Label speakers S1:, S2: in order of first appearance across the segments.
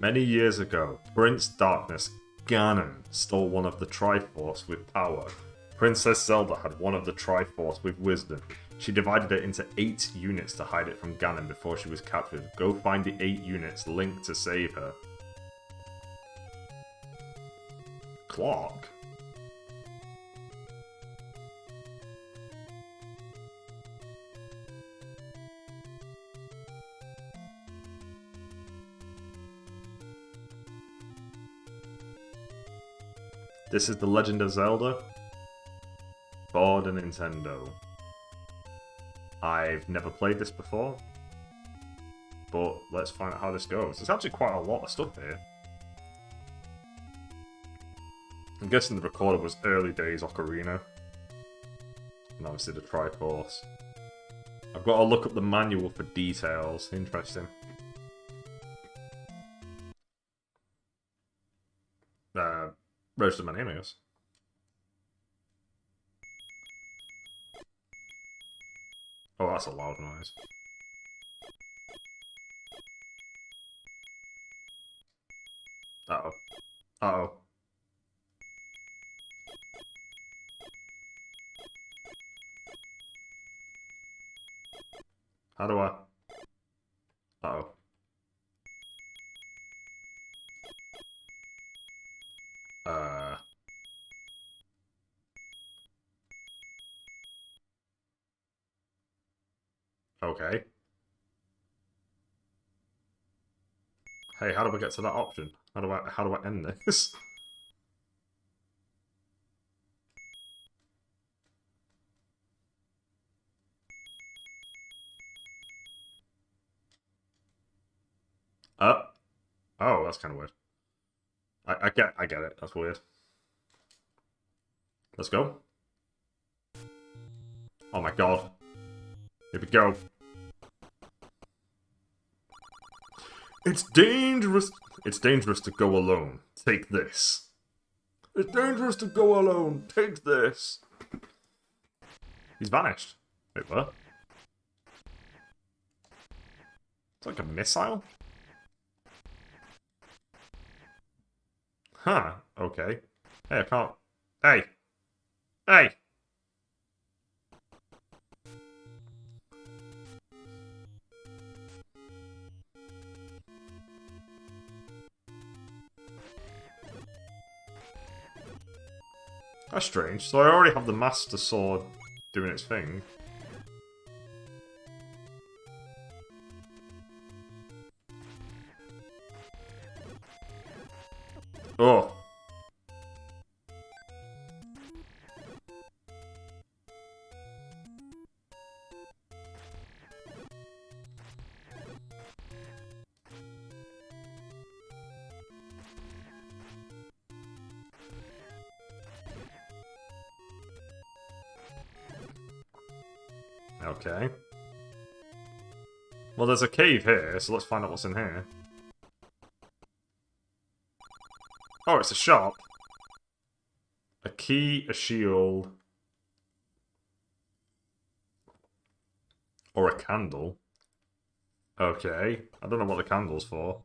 S1: Many years ago, Prince Darkness Ganon stole one of the Triforce with power. Princess Zelda had one of the Triforce with wisdom. She divided it into 8 units to hide it from Ganon before she was captured. Go find the 8 units, Link, to save her. Clock? This is The Legend of Zelda for the Nintendo. I've never played this before, but let's find out how this goes. There's actually quite a lot of stuff here. I'm guessing the recorder was early days Ocarina. And obviously the Triforce. I've got to look up the manual for details. Interesting. Register my name, I guess. Oh, that's a loud noise. Uh-oh. Uh-oh. How do I... Uh-oh. Okay. Hey, how do I get to that option? How do I end this? Oh, that's kind of weird. I get it. That's weird. Let's go. Oh my god. Here we go. It's dangerous. It's dangerous to go alone. Take this. It's dangerous to go alone. Take this. He's vanished. Wait, what? It's like a missile? Huh, okay. Hey, I can't... Hey! Hey! That's strange. So I already have the Master Sword doing its thing. Oh. Okay. Well, there's a cave here, so let's find out what's in here. Oh, it's a shop. A key, a shield. Or a candle. Okay. I don't know what the candle's for.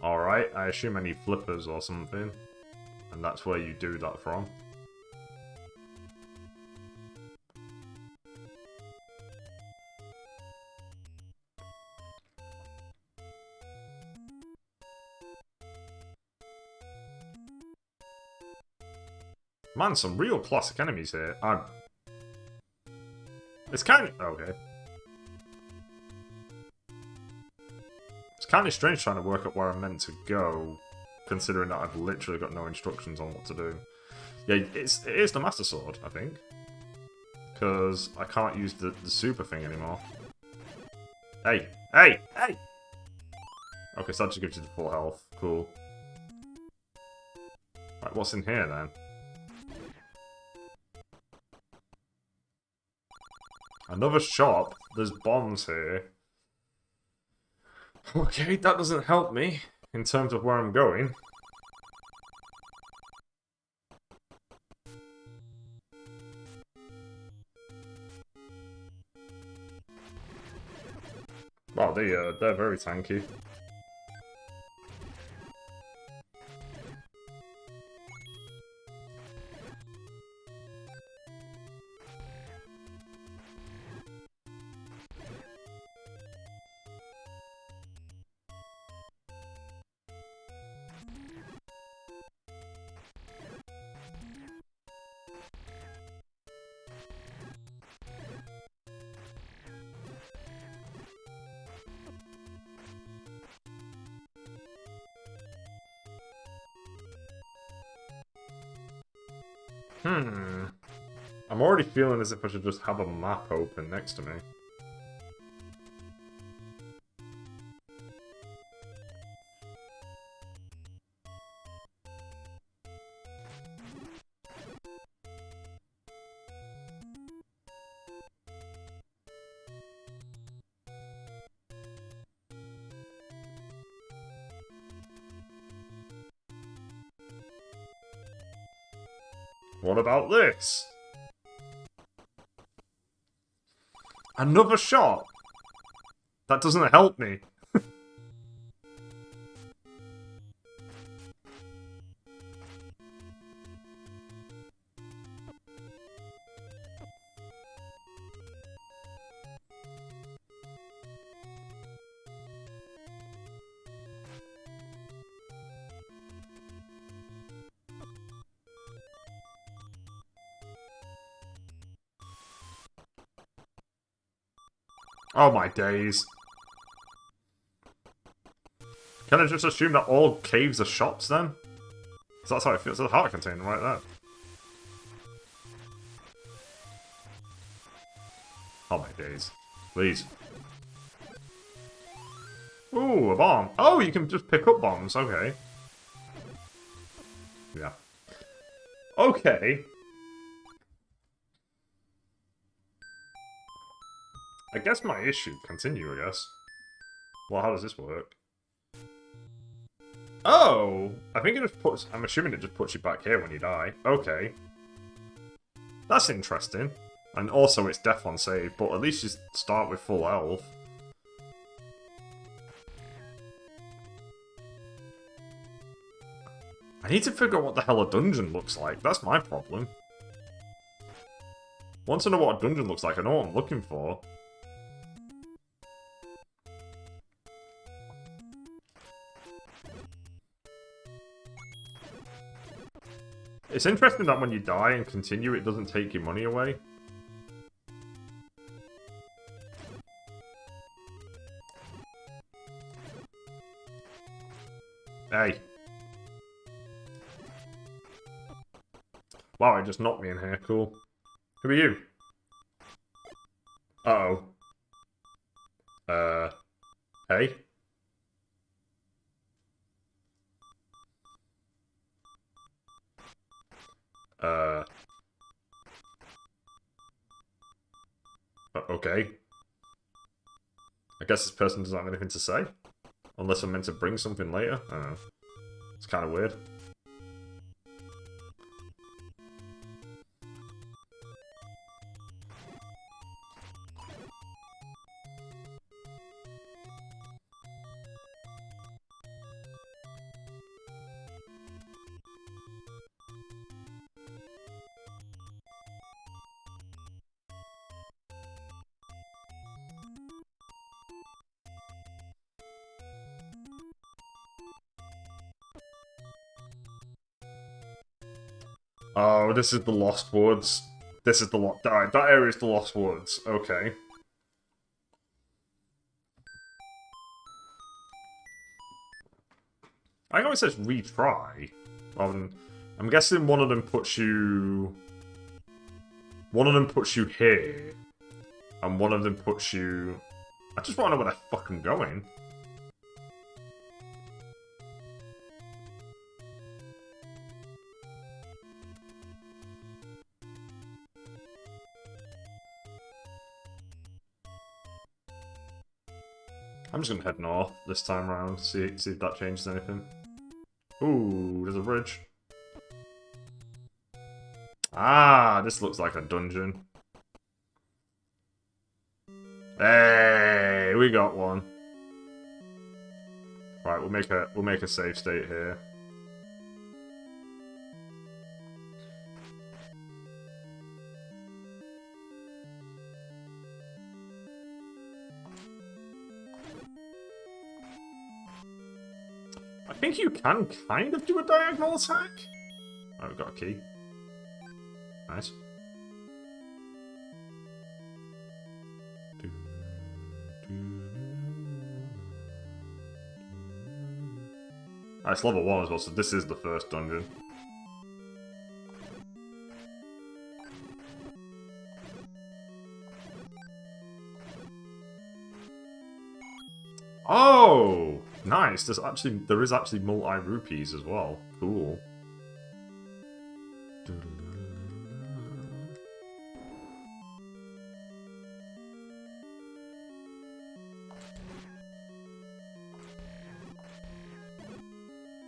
S1: Alright, I assume I need flippers or something. And that's where you do that from. Man, some real classic enemies here. It's kind of... Okay. It's kind of strange trying to work out where I'm meant to go, considering that I've literally got no instructions on what to do. Yeah, it is the Master Sword, I think. Because I can't use the super thing anymore. Hey! Hey! Hey! Okay, so that just gives you the full health. Cool. Right, what's in here then? Another shop. There's bombs here. Okay, that doesn't help me in terms of where I'm going. Wow, they're very tanky. Hmm. I'm already feeling as if I should just have a map open next to me. What about this? Another shot? That doesn't help me. Oh my days. Can I just assume that all caves are shops then? So that's how it feels. There's a heart container right there. Oh my days. Please. Ooh, a bomb. Oh, you can just pick up bombs. Okay. Yeah. Okay. I guess my issue. Continue, I guess. Well, how does this work? Oh! I think it just puts... I'm assuming it just puts you back here when you die. Okay. That's interesting. And also it's death on save, but at least you start with full health. I need to figure out what the hell a dungeon looks like. That's my problem. Once I know what a dungeon looks like, I know what I'm looking for. It's interesting that when you die and continue, it doesn't take your money away. Hey. Wow, it just knocked me in here. Cool. Who are you? Uh-oh. Hey? Okay. I guess this person doesn't have anything to say. Unless I'm meant to bring something later. I don't know. It's kind of weird. Oh, this is the Lost Woods. This is the Lost... Alright, that area is the Lost Woods. Okay. I know it says retry. I'm guessing one of them puts you... One of them puts you here. And one of them puts you... I just want to know where they're fucking going. I'm just gonna head north this time around, see if that changes anything. Ooh, there's a bridge. Ah, this looks like a dungeon. Hey, we got one. Right, we'll make a save state here. I think you can kind of do a diagonal attack. Oh, we've got a key. Nice. It's level 1 as well, so this is the first dungeon. Oh! Nice! There is actually multi-rupees as well. Cool.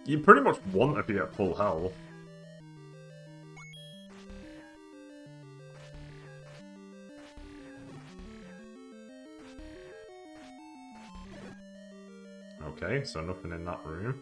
S1: You pretty much want to be at full health. Okay, so nothing in that room.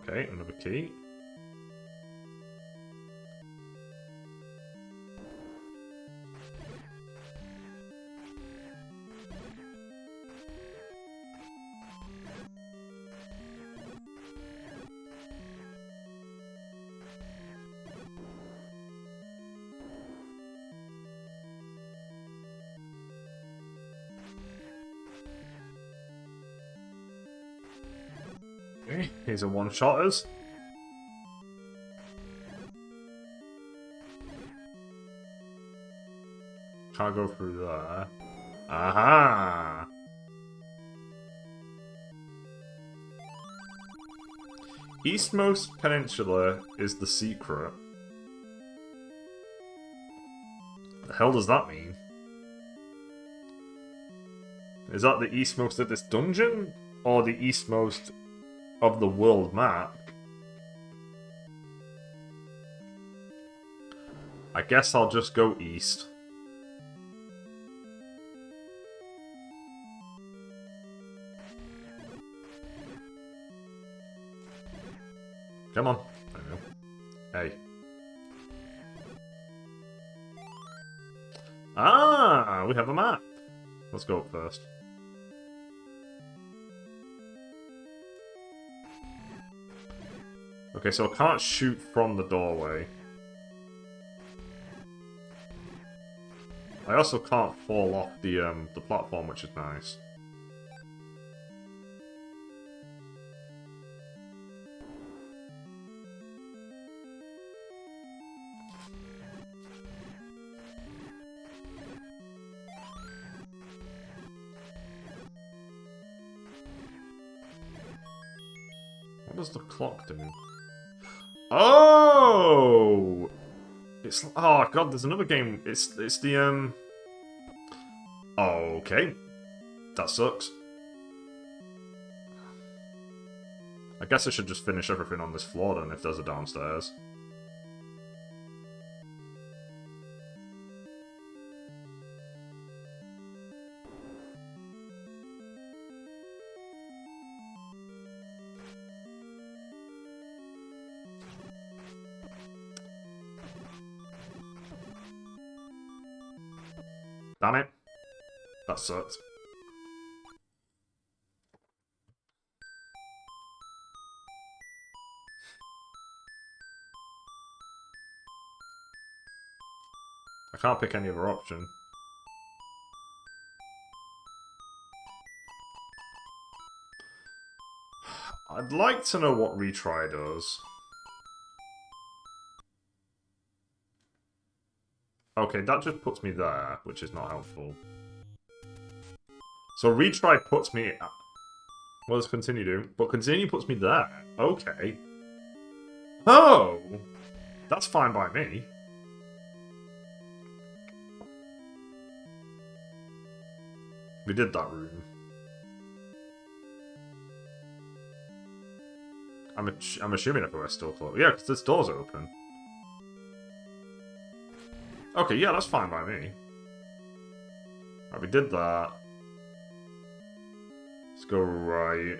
S1: Okay, another key. Okay, here's a one-shotters. Can't go through there. Aha! Eastmost Peninsula is the secret. The hell does that mean? Is that the eastmost of this dungeon? Or the eastmost of the world map? I guess I'll just go east. Come on. There we go. Hey. Ah, we have a map. Let's go up first. Okay, so I can't shoot from the doorway. I also can't fall off the platform, which is nice. What does the clock do? Oh! It's oh god, there's another game. It's the oh, okay. That sucks. I guess I should just finish everything on this floor then if there's a downstairs. Damn it. That sucked. I can't pick any other option. I'd like to know what retry does. Okay, that just puts me there, which is not helpful. So retry puts me... What does continue do? But continue puts me there. Okay. Oh! That's fine by me. We did that room. I'm assuming everywhere's still closed. Yeah, because this door's open. Okay, yeah, that's fine by me. Right, we did that. Let's go right.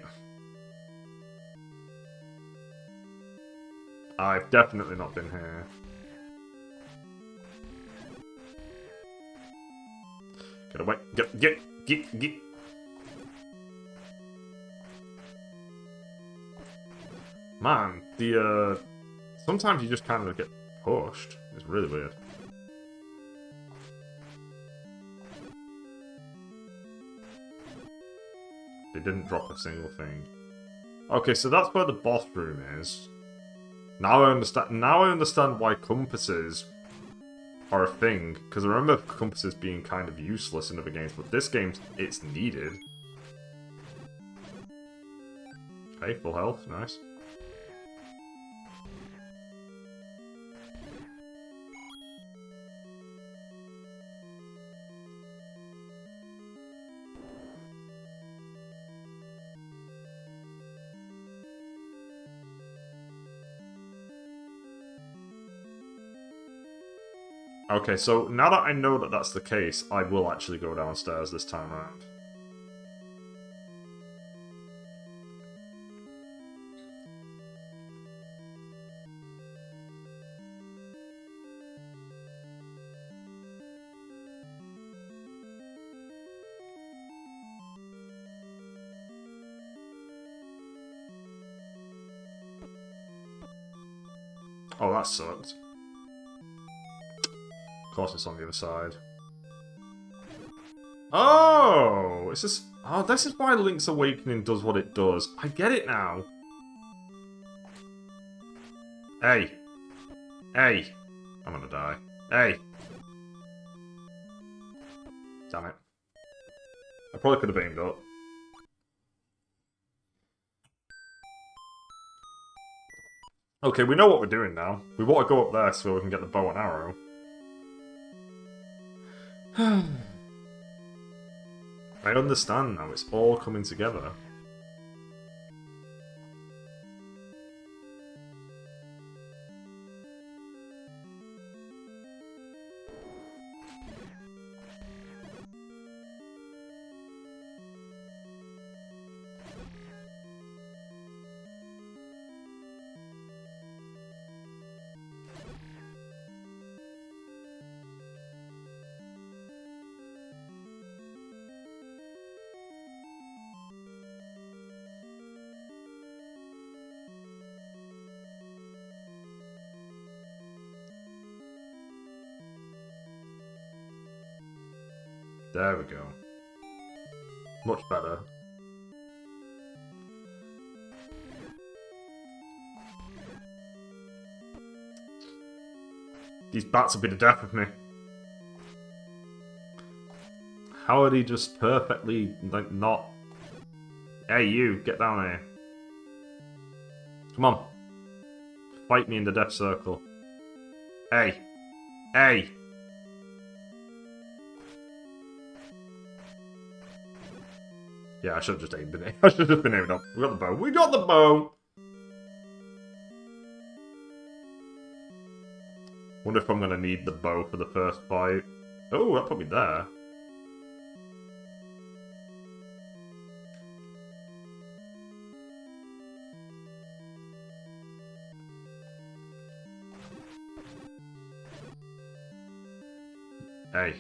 S1: I've definitely not been here. Get away. Get. Man, sometimes you just kind of get pushed. It's really weird. They didn't drop a single thing. Okay, so that's where the boss room is. Now I understand why compasses are a thing. Because I remember compasses being kind of useless in other games, but this game, it's needed. Okay, full health, nice. Okay, so now that I know that that's the case, I will actually go downstairs this time around. Oh, that sucked. Of course it's on the other side. Oh! It's just... Oh, this is why Link's Awakening does what it does. I get it now. Hey. Hey. I'm gonna die. Hey. Damn it. I probably could have aimed up. Okay, we know what we're doing now. We want to go up there so we can get the bow and arrow. I understand now, it's all coming together. There we go. Much better. These bats will be the death of me. How are they just perfectly, like, not... Hey, you, get down here. Come on. Fight me in the death circle. Hey. Hey. Yeah, I should have just aimed it. I should have just been aiming up. We got the bow. We got the bow! Wonder if I'm going to need the bow for the first fight. Oh, that put me there. Hey.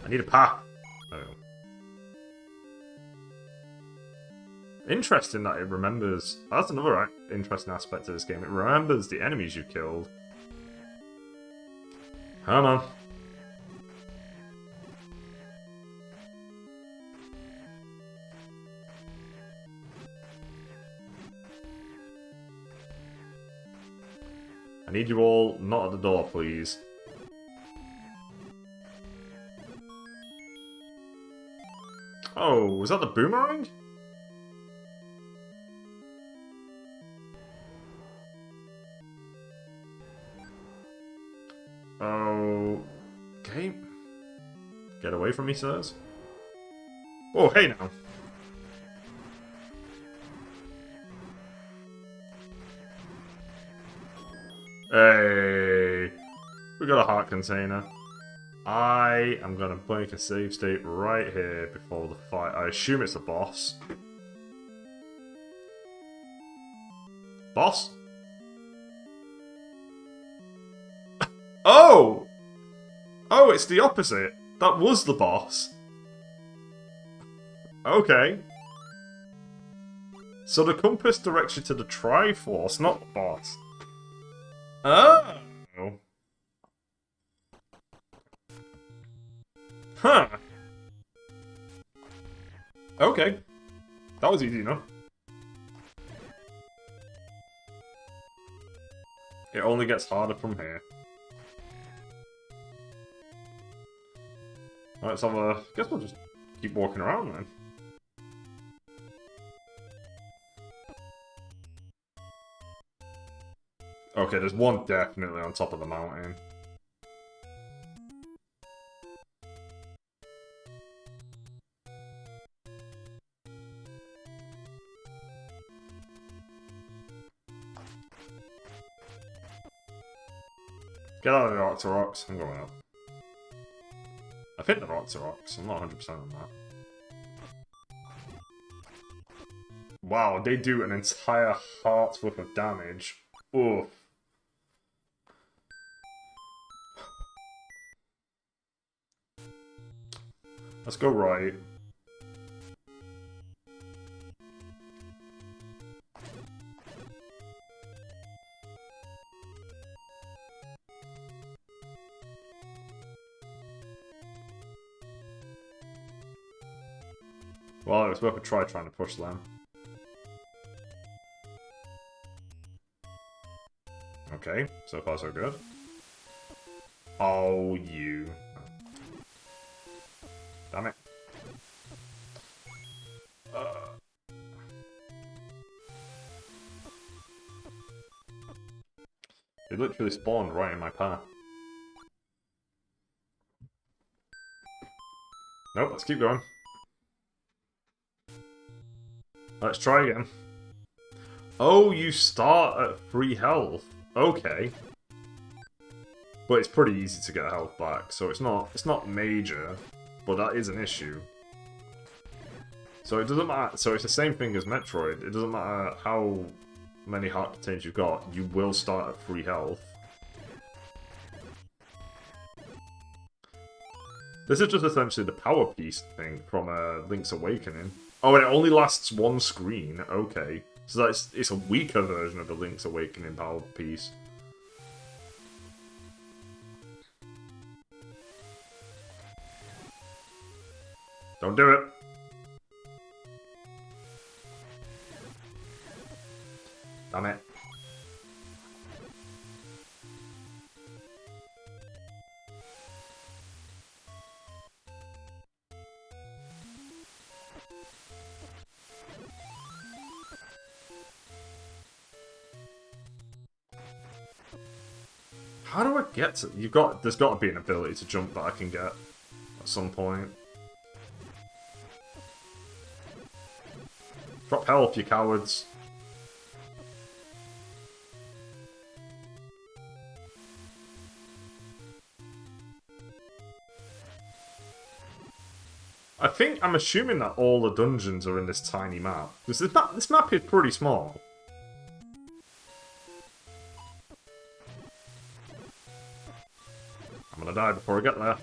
S1: I need a path. Oh. Interesting that it remembers... That's another interesting aspect of this game. It remembers the enemies you killed. Come on. I need you all not at the door, please. Oh, was that the boomerang? Oh... Okay. Get away from me, sirs. Oh, hey now. Hey. We got a heart container. I am gonna make a save state right here before the fight. I assume it's the boss. Boss? Oh! Oh, it's the opposite. That was the boss. Okay. So the compass directs you to the Triforce, not the boss. Oh. Huh. Okay. That was easy enough. It only gets harder from here. Alright, let's have a... guess we'll just keep walking around then. Okay, there's one definitely on top of the mountain. Get out of the rocks, rocks. I'm going up. I think the rocks are rocks. I'm not 100% on that. Wow, they do an entire heart's worth of damage. Oof. Let's go right. Well, it was worth a try trying to push them. Okay, so far so good. Oh, you. Damn it. They literally spawned right in my path. Nope, let's keep going. Let's try again. Oh, you start at 3 health. Okay. But it's pretty easy to get health back, so it's not major, but that is an issue. So it doesn't matter. So it's the same thing as Metroid. It doesn't matter how many heart containers you've got. You will start at 3 health. This is just essentially the power piece thing from Link's Awakening. Oh, and it only lasts 1 screen. Okay, so it's a weaker version of the Link's Awakening power piece. Don't do it. Damn it. How do I get to... There's got to be an ability to jump that I can get at some point. Drop health, you cowards. I'm assuming that all the dungeons are in this tiny map. Because this map is pretty small. I'm gonna die before I get there.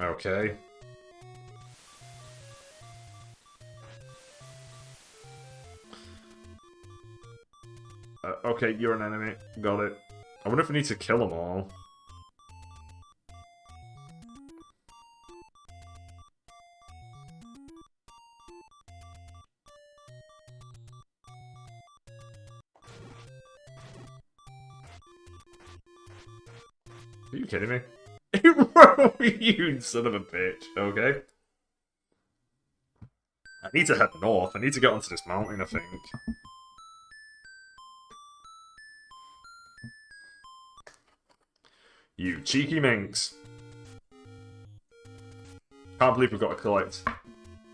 S1: Okay. Okay, you're an enemy. Got it. I wonder if we need to kill them all. Are you kidding me? You son of a bitch. Okay. I need to head north. I need to get onto this mountain, I think. You cheeky minx. Can't believe we've got to collect.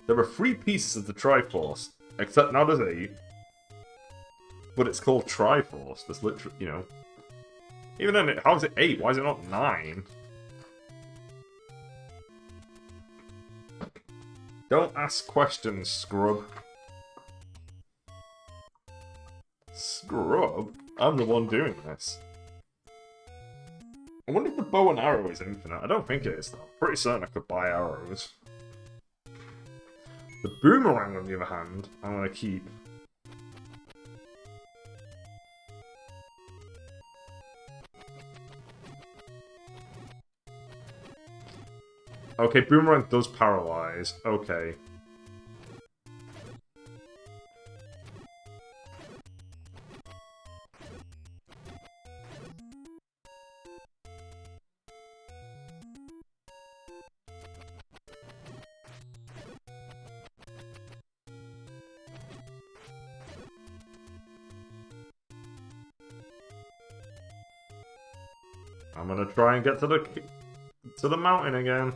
S1: There are 3 pieces of the Triforce, except now there's 8. But it's called Triforce. There's literally, you know. Even then, how is it 8? Why is it not 9? Don't ask questions, scrub. Scrub? I'm the one doing this. I wonder if the bow and arrow is infinite. I don't think it is, though. I'm pretty certain I could buy arrows. The boomerang, on the other hand, I'm going to keep. Okay, boomerang does paralyze. Okay. I'm gonna try and get to the mountain again.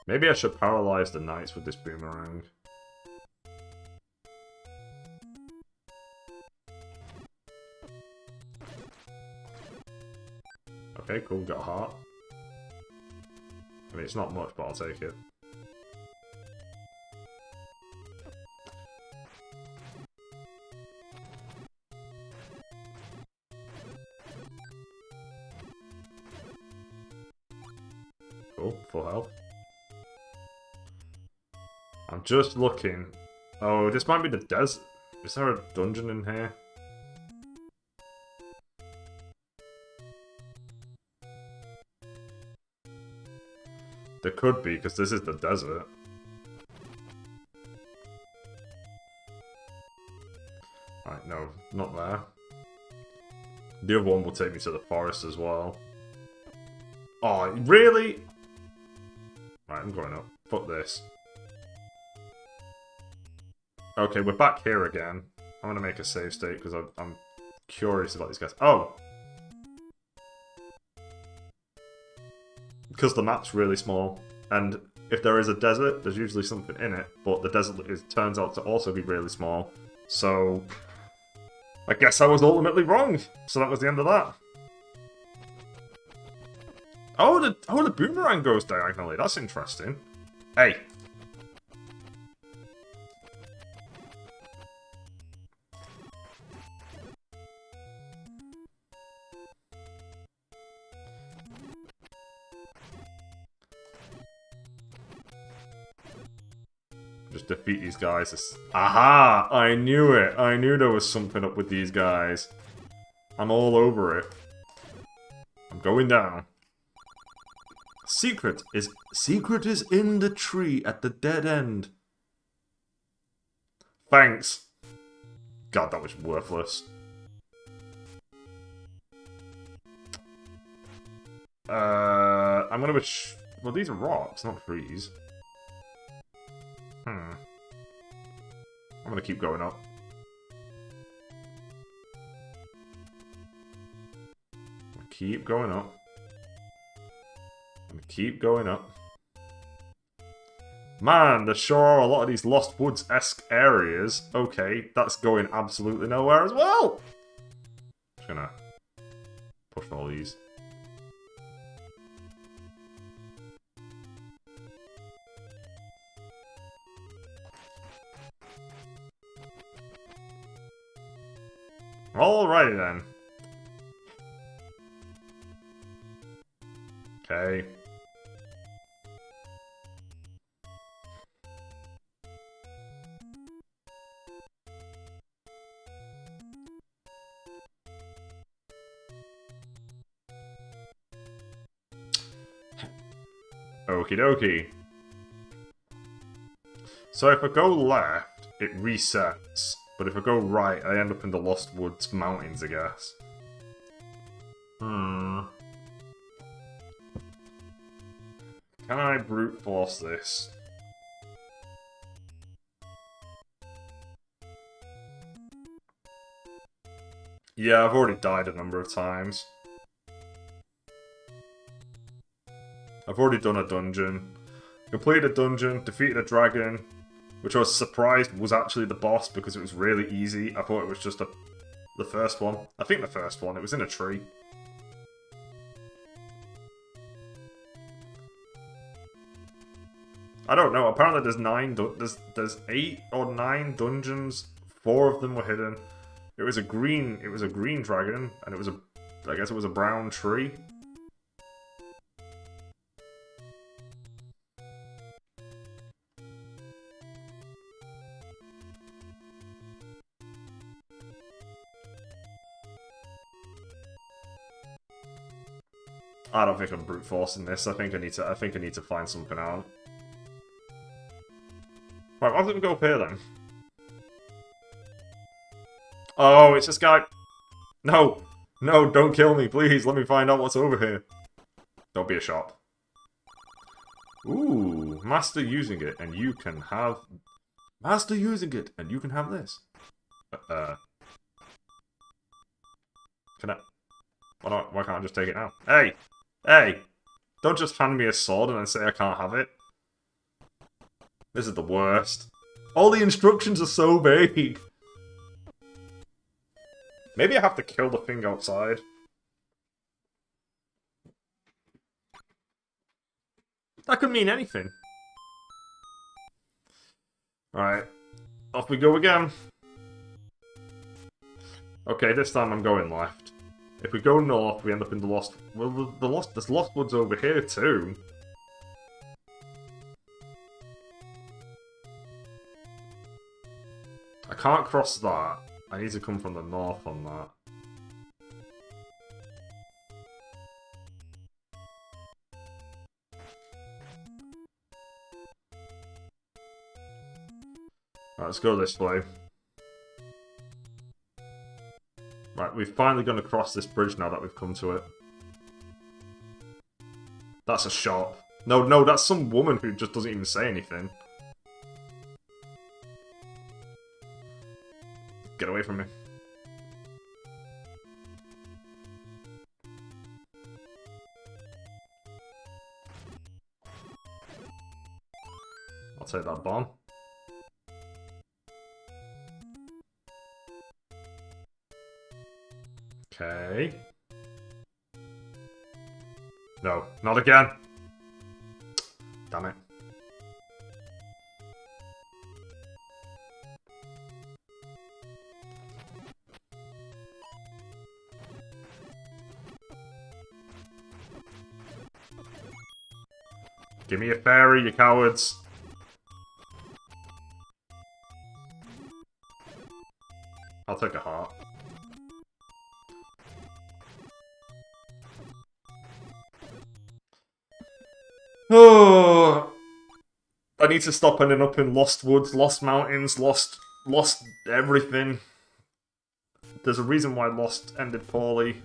S1: Maybe I should paralyze the knights with this boomerang. Okay, cool, got a heart. I mean, it's not much, but I'll take it. Cool, full health. I'm just looking. Oh, this might be the desert. Is there a dungeon in here? There could be, because this is the desert. Right, no, not there. The other one will take me to the forest as well. Oh, really? Right, I'm going up. Fuck this. Okay, we're back here again. I'm gonna make a save state because I'm curious about these guys. Oh! Because the map's really small, and if there is a desert, there's usually something in it, but the desert turns out to also be really small. So, I guess I was ultimately wrong. So that was the end of that. Oh, the boomerang goes diagonally. That's interesting. Hey. Just defeat these guys. Aha! I knew it. I knew there was something up with these guys. I'm all over it. I'm going down. Secret is in the tree at the dead end. Thanks. God, that was worthless. I'm gonna well, these are rocks, not trees. I'm gonna keep going up. Keep going up. And keep going up. Man, there sure are a lot of these Lost Woods-esque areas. Okay, that's going absolutely nowhere as well. Just gonna push all these. Alrighty then. Okay. Okie dokie. So if I go left, it resets. But if I go right, I end up in the Lost Woods Mountains, I guess. Can I brute force this? Yeah, I've already died a number of times. I've already done a dungeon. Completed a dungeon, defeated a dragon, which I was surprised was actually the boss because it was really easy. I thought it was just the first one. I think the first one. It was in a tree. I don't know. Apparently there's 8 or 9 dungeons. 4 of them were hidden. It was a green dragon, and I guess it was a brown tree. I don't think I'm brute forcing this. I think I need to find something out. Right, why don't we go up here then? Oh, it's this guy. No, no, don't kill me, please. Let me find out what's over here. Don't be a shop. Ooh, master using it, and you can have. Master using it, and you can have this. Can I? Why can't I just take it now? Hey! Hey! Don't just hand me a sword and then say I can't have it. This is the worst. All the instructions are so vague. Maybe I have to kill the thing outside. That could mean anything. Alright. Off we go again. Okay, this time I'm going left. If we go north, we end up in the Lost... Well, there's Lost Woods over here, too. I can't cross that. I need to come from the north on that. Right, let's go this way. Right, we're finally going to cross this bridge now that we've come to it. That's a shop. No, that's some woman who just doesn't even say anything. Get away from me. I'll take that bomb. Okay. No, not again. Damn it. Give me a fairy, you cowards. I'll take a heart. Oh, I need to stop ending up in Lost Woods, Lost Mountains, Lost everything. There's a reason why Lost ended poorly.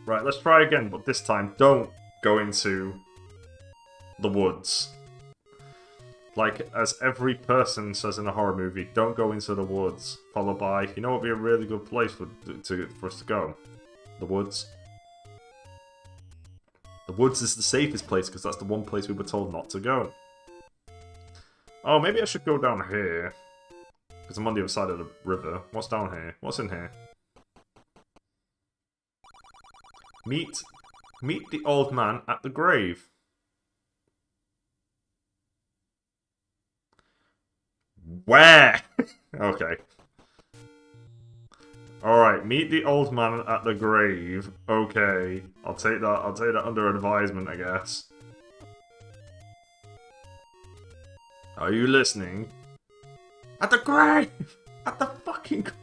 S1: Right, let's try again, but this time don't go into the woods. Like, as every person says in a horror movie, don't go into the woods. Followed by, you know what would be a really good place for us to go? The woods. The woods is the safest place, because that's the one place we were told not to go. Oh, maybe I should go down here. Because I'm on the other side of the river. What's down here? What's in here? Meet the old man at the grave. Where? Okay. Alright, meet the old man at the grave. Okay. I'll take that under advisement, I guess. Are you listening? At the grave! At the fucking grave!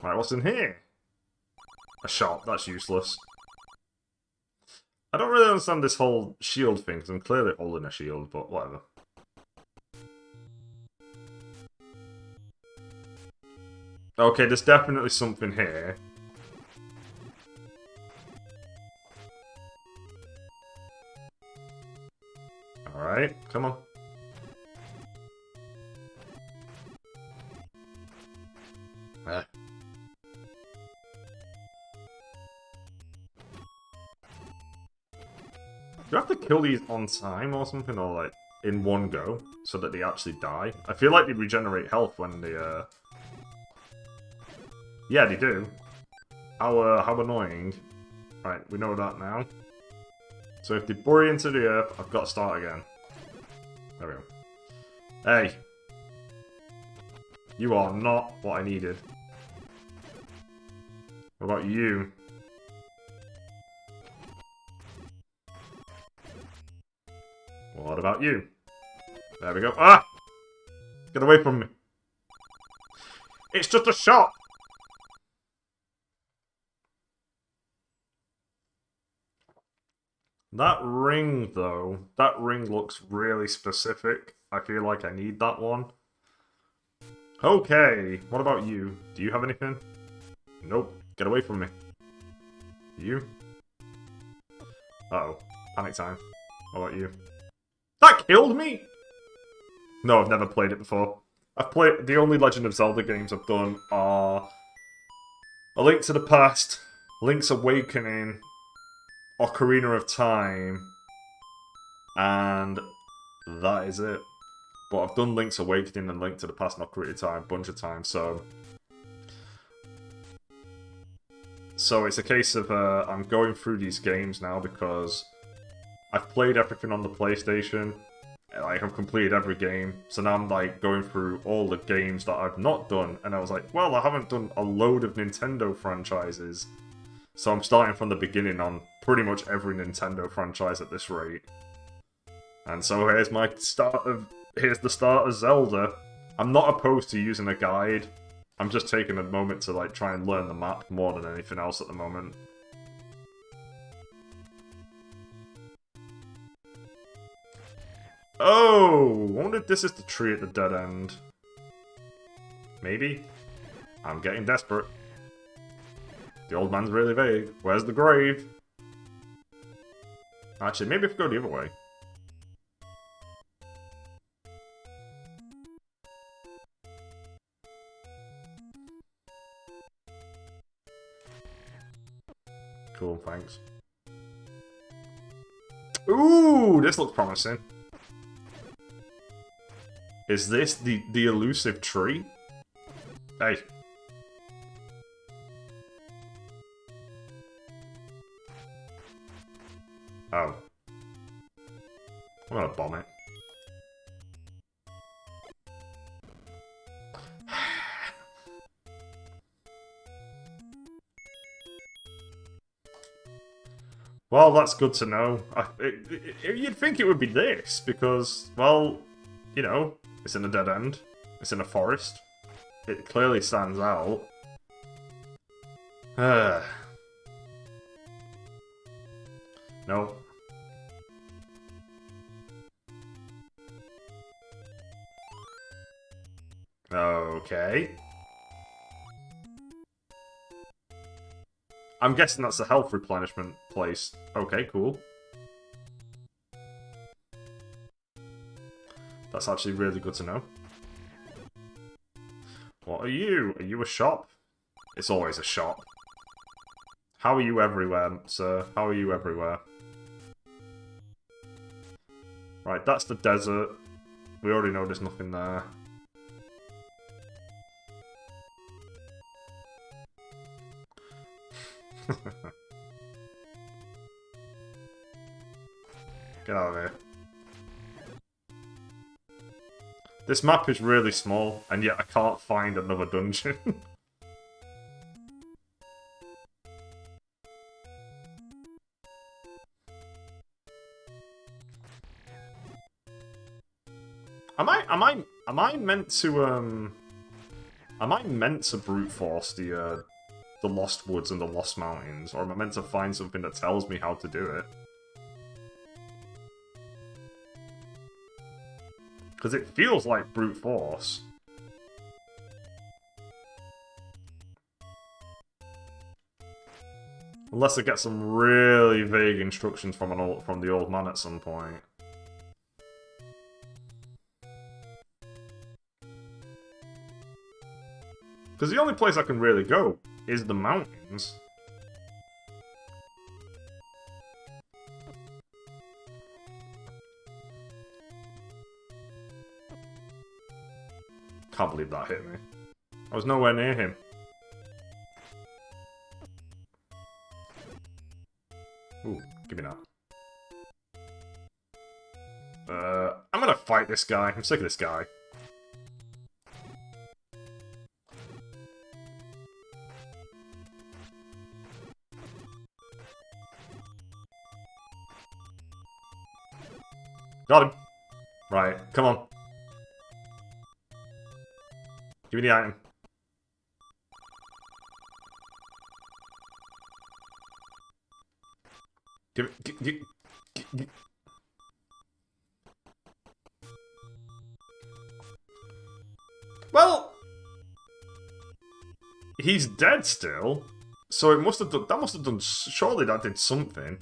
S1: Right, what's in here? A shop, that's useless. I don't really understand this whole shield thing, because I'm clearly holding a shield, but whatever. Okay, there's definitely something here. Alright, come on. Ah. Do you have to kill these on time or something, or like in one go, so that they actually die? I feel like they regenerate health when they, Yeah, they do. How annoying. Right, we know that now. So if they bury into the earth, I've got to start again. There we go. Hey! You are not what I needed. What about you? What about you? There we go. Ah! Get away from me. It's just a shot! That ring, though, that ring looks really specific. I feel like I need that one. Okay, what about you? Do you have anything? Nope. Get away from me. You? Uh-oh. Panic time. What about you? That killed me?! No, I've never played it before. I've played... The only Legend of Zelda games I've done are... A Link to the Past, Link's Awakening, Ocarina of Time, and that is it. But I've done Link's Awakening and Link to the Past and Ocarina of Time a bunch of times, so... So it's a case of I'm going through these games now because I've played everything on the PlayStation. Like, I've completed every game, so now I'm like going through all the games that I've not done, and I was like, well, I haven't done a load of Nintendo franchises, so I'm starting from the beginning on pretty much every Nintendo franchise at this rate. And so here's the start of Zelda. I'm not opposed to using a guide. I'm just taking a moment to like try and learn the map more than anything else at the moment. Oh! I wonder if this is the tree at the dead end. Maybe? I'm getting desperate. The old man's really vague. Where's the grave? Actually, maybe if we go the other way. Cool, thanks. Ooh, this looks promising. Is this the elusive tree? Hey. Oh. I'm gonna bomb it. Well, that's good to know. You'd think it would be this, because, well, you know, it's in a dead end. It's in a forest. It clearly stands out. No. Okay. I'm guessing that's a health replenishment place. Okay, cool. That's actually really good to know. What are you? Are you a shop? It's always a shop. How are you everywhere, sir? How are you everywhere? Right, that's the desert. We already know there's nothing there. Get out of here. This map is really small, and yet I can't find another dungeon. Am I meant to am I meant to brute force the Lost Woods and the Lost Mountains, or am I meant to find something that tells me how to do it? Because it feels like brute force. Unless I get some really vague instructions from the old man at some point. Because the only place I can really go is the mountains. Can't believe that hit me. I was nowhere near him. Ooh, give me that. I'm gonna fight this guy. I'm sick of this guy. Got him. Right, come on. Give me the item. Give it. Well, he's dead still, so it must have done. That must have done. Surely that did something,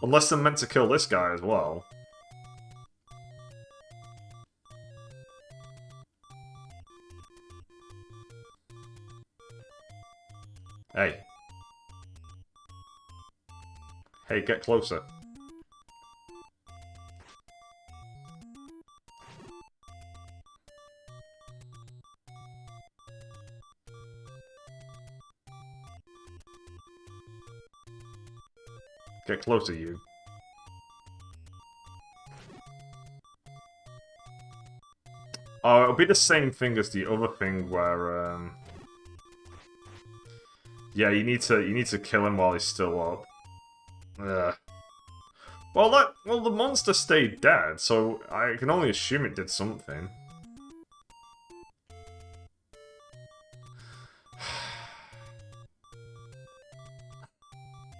S1: unless they're meant to kill this guy as well. Hey. Hey, get closer. Get closer, you. Oh, it'll be the same thing as the other thing where, yeah, you need to kill him while he's still up. Well, the monster stayed dead, so I can only assume it did something.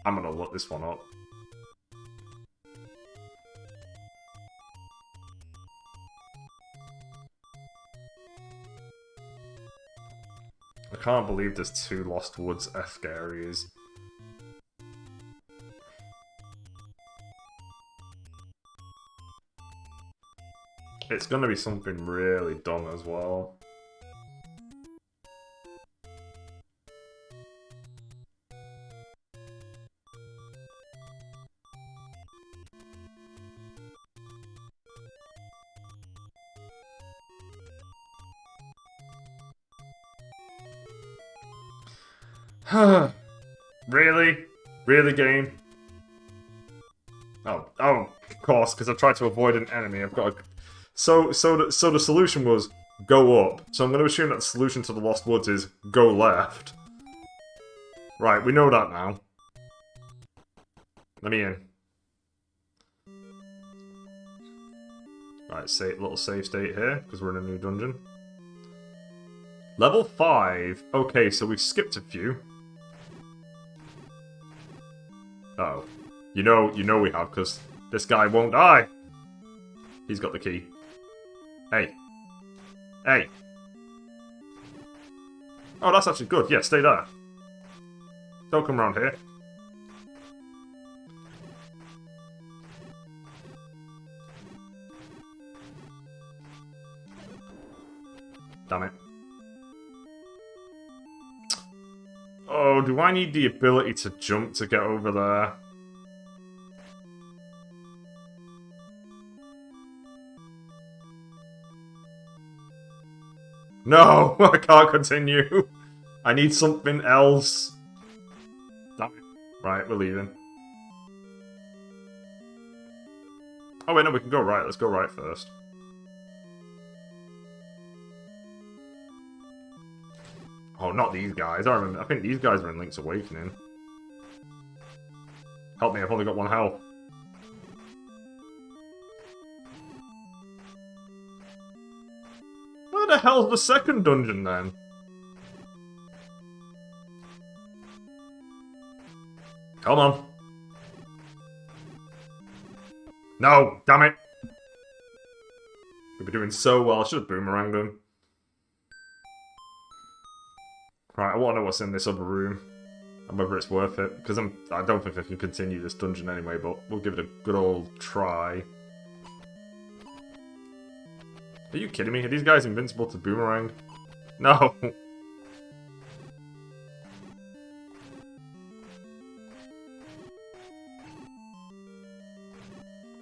S1: I'm gonna look this one up. I can't believe there's 2 Lost Woods-esque areas. It's gonna be something really dumb as well. Really? Really, game? Oh, of course, because I tried to avoid an enemy. I've got to... So the solution was go up. So I'm going to assume that the solution to the Lost Woods is go left. Right, we know that now. Let me in. Right, little save state here, because we're in a new dungeon. Level 5. Okay, so we've skipped a few. Uh-oh. You know we have, because this guy won't die. He's got the key. Hey. Hey. Oh, that's actually good. Yeah, stay there. Don't come around here. Damn it. Oh, do I need the ability to jump to get over there? No, I can't continue. I need something else. Damn it. Right, we're leaving. Oh wait, no, we can go right. Let's go right first. Oh, not these guys. I think these guys are in Link's Awakening. Help me, I've only got 1 health. Where the hell's the second dungeon, then? Come on. No, damn it. We're doing so well. I should have boomeranged him. Right, I want to know what's in this other room. And whether it's worth it. Because I don't think I can continue this dungeon anyway, but we'll give it a good old try. Are you kidding me? Are these guys invincible to boomerang? No!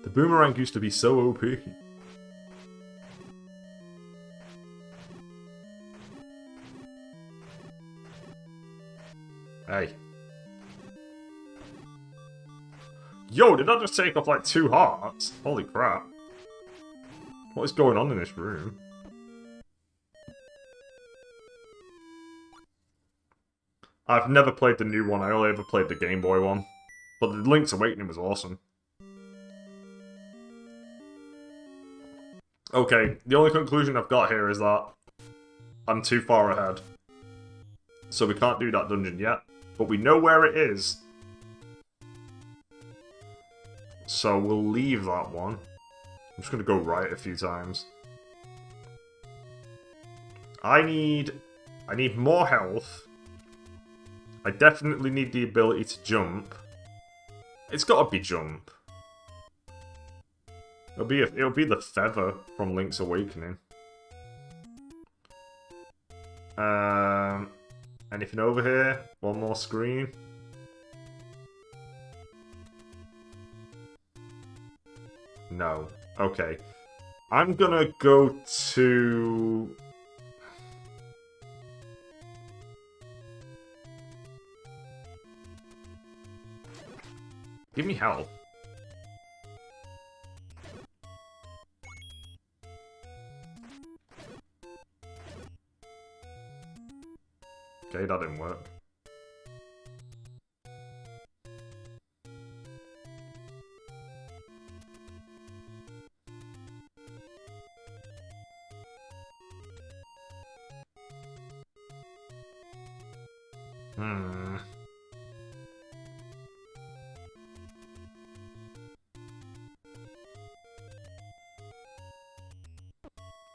S1: The boomerang used to be so OP. Hey. Yo, did I just take off like 2 hearts? Holy crap. What is going on in this room? I've never played the new one, I only ever played the Game Boy one. But the Link's Awakening was awesome. Okay, the only conclusion I've got here is that I'm too far ahead. So we can't do that dungeon yet, but we know where it is. So we'll leave that one. I'm just gonna go right a few times. I need more health. I definitely need the ability to jump. It's gotta be jump. It'll be the feather from Link's Awakening. Anything over here? One more screen. No. Okay. I'm gonna go to... Give me health. Okay, that didn't work.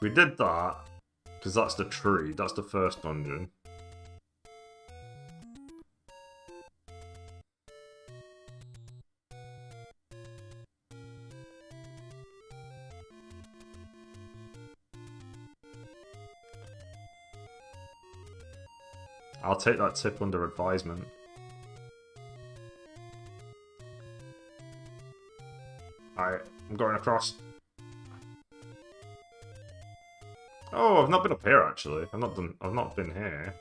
S1: We did that, because that's the tree, that's the first dungeon. I'll take that tip under advisement. Alright, I'm going across. Oh, I've not been up here actually. I've not been here.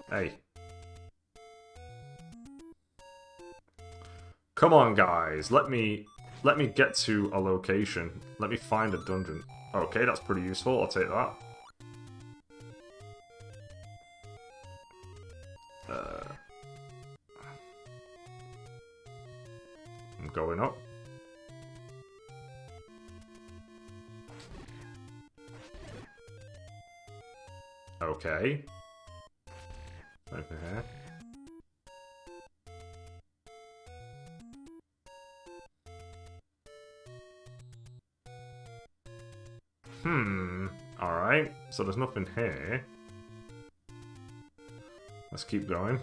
S1: Hey. Come on guys, let me get to a location. Let me find a dungeon. Okay, that's pretty useful, I'll take that. I'm going up. Okay. Over here. Alright, so there's nothing here. Let's keep going.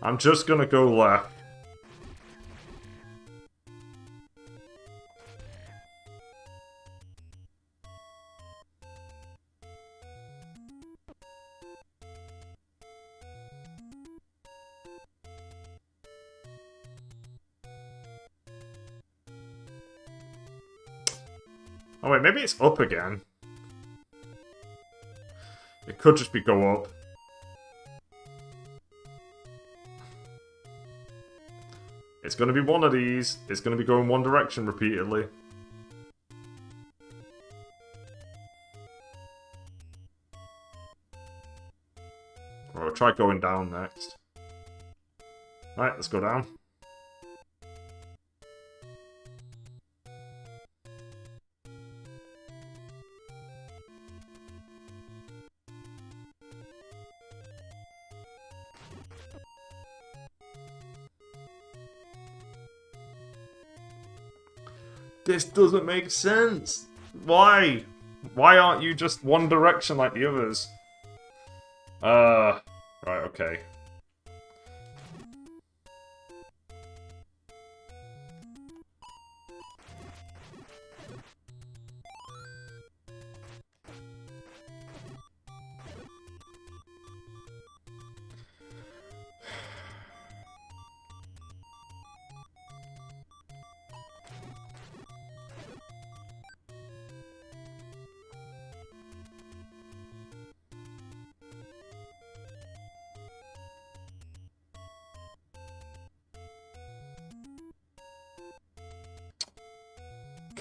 S1: I'm just gonna go left. Oh wait, maybe it's up again. It could just be go up. It's gonna be one of these. It's gonna be going one direction repeatedly. Or I'll try going down next. Right, let's go down. This doesn't make sense. Why? Why aren't you just one direction like the others? Right, okay.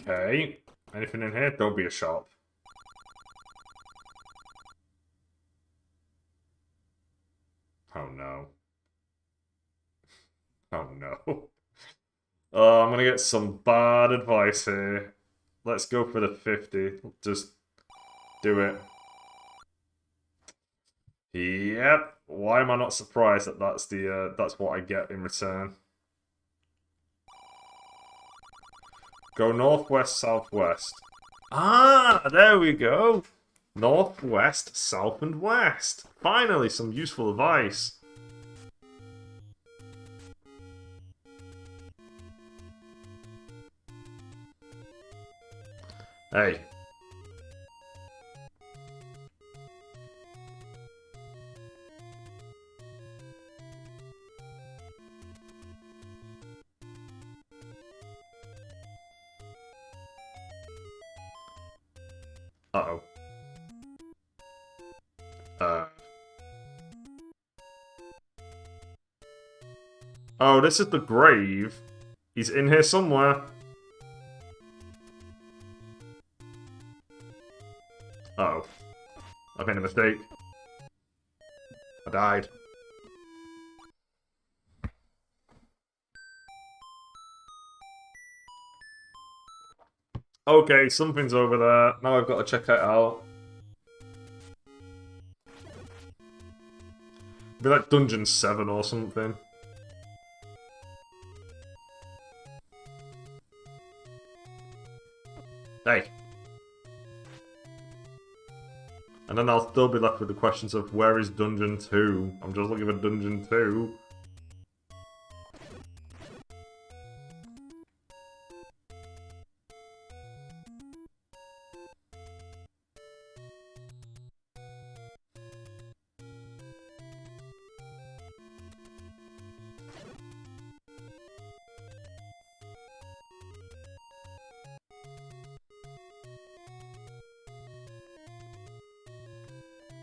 S1: Okay. Anything in here? Don't be a shop. Oh no. Oh no. Oh, I'm gonna get some bad advice here. Let's go for the 50. Just do it. Yep. Why am I not surprised that that's what I get in return? Go northwest, southwest. Ah, there we go. Northwest, south, and west. Finally, some useful advice. Hey. Uh-oh. Oh, this is the grave. He's in here somewhere. Uh-oh. I've made a mistake. I died. Okay, something's over there. Now I've got to check it out. Be like Dungeon 7 or something. Hey. And then I'll still be left with the questions of where is Dungeon 2? I'm just looking for Dungeon 2.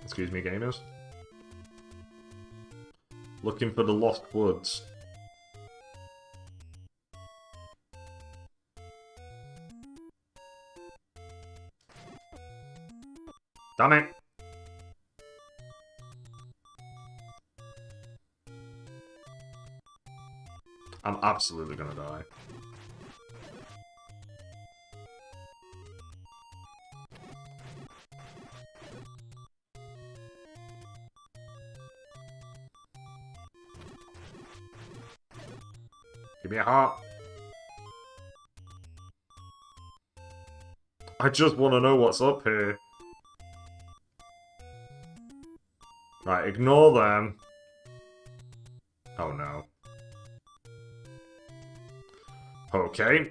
S1: Excuse me, gamers. Looking for the Lost Woods. Damn it! I'm absolutely gonna die. Give me a heart. I just want to know what's up here. Right, ignore them. Oh no. Okay.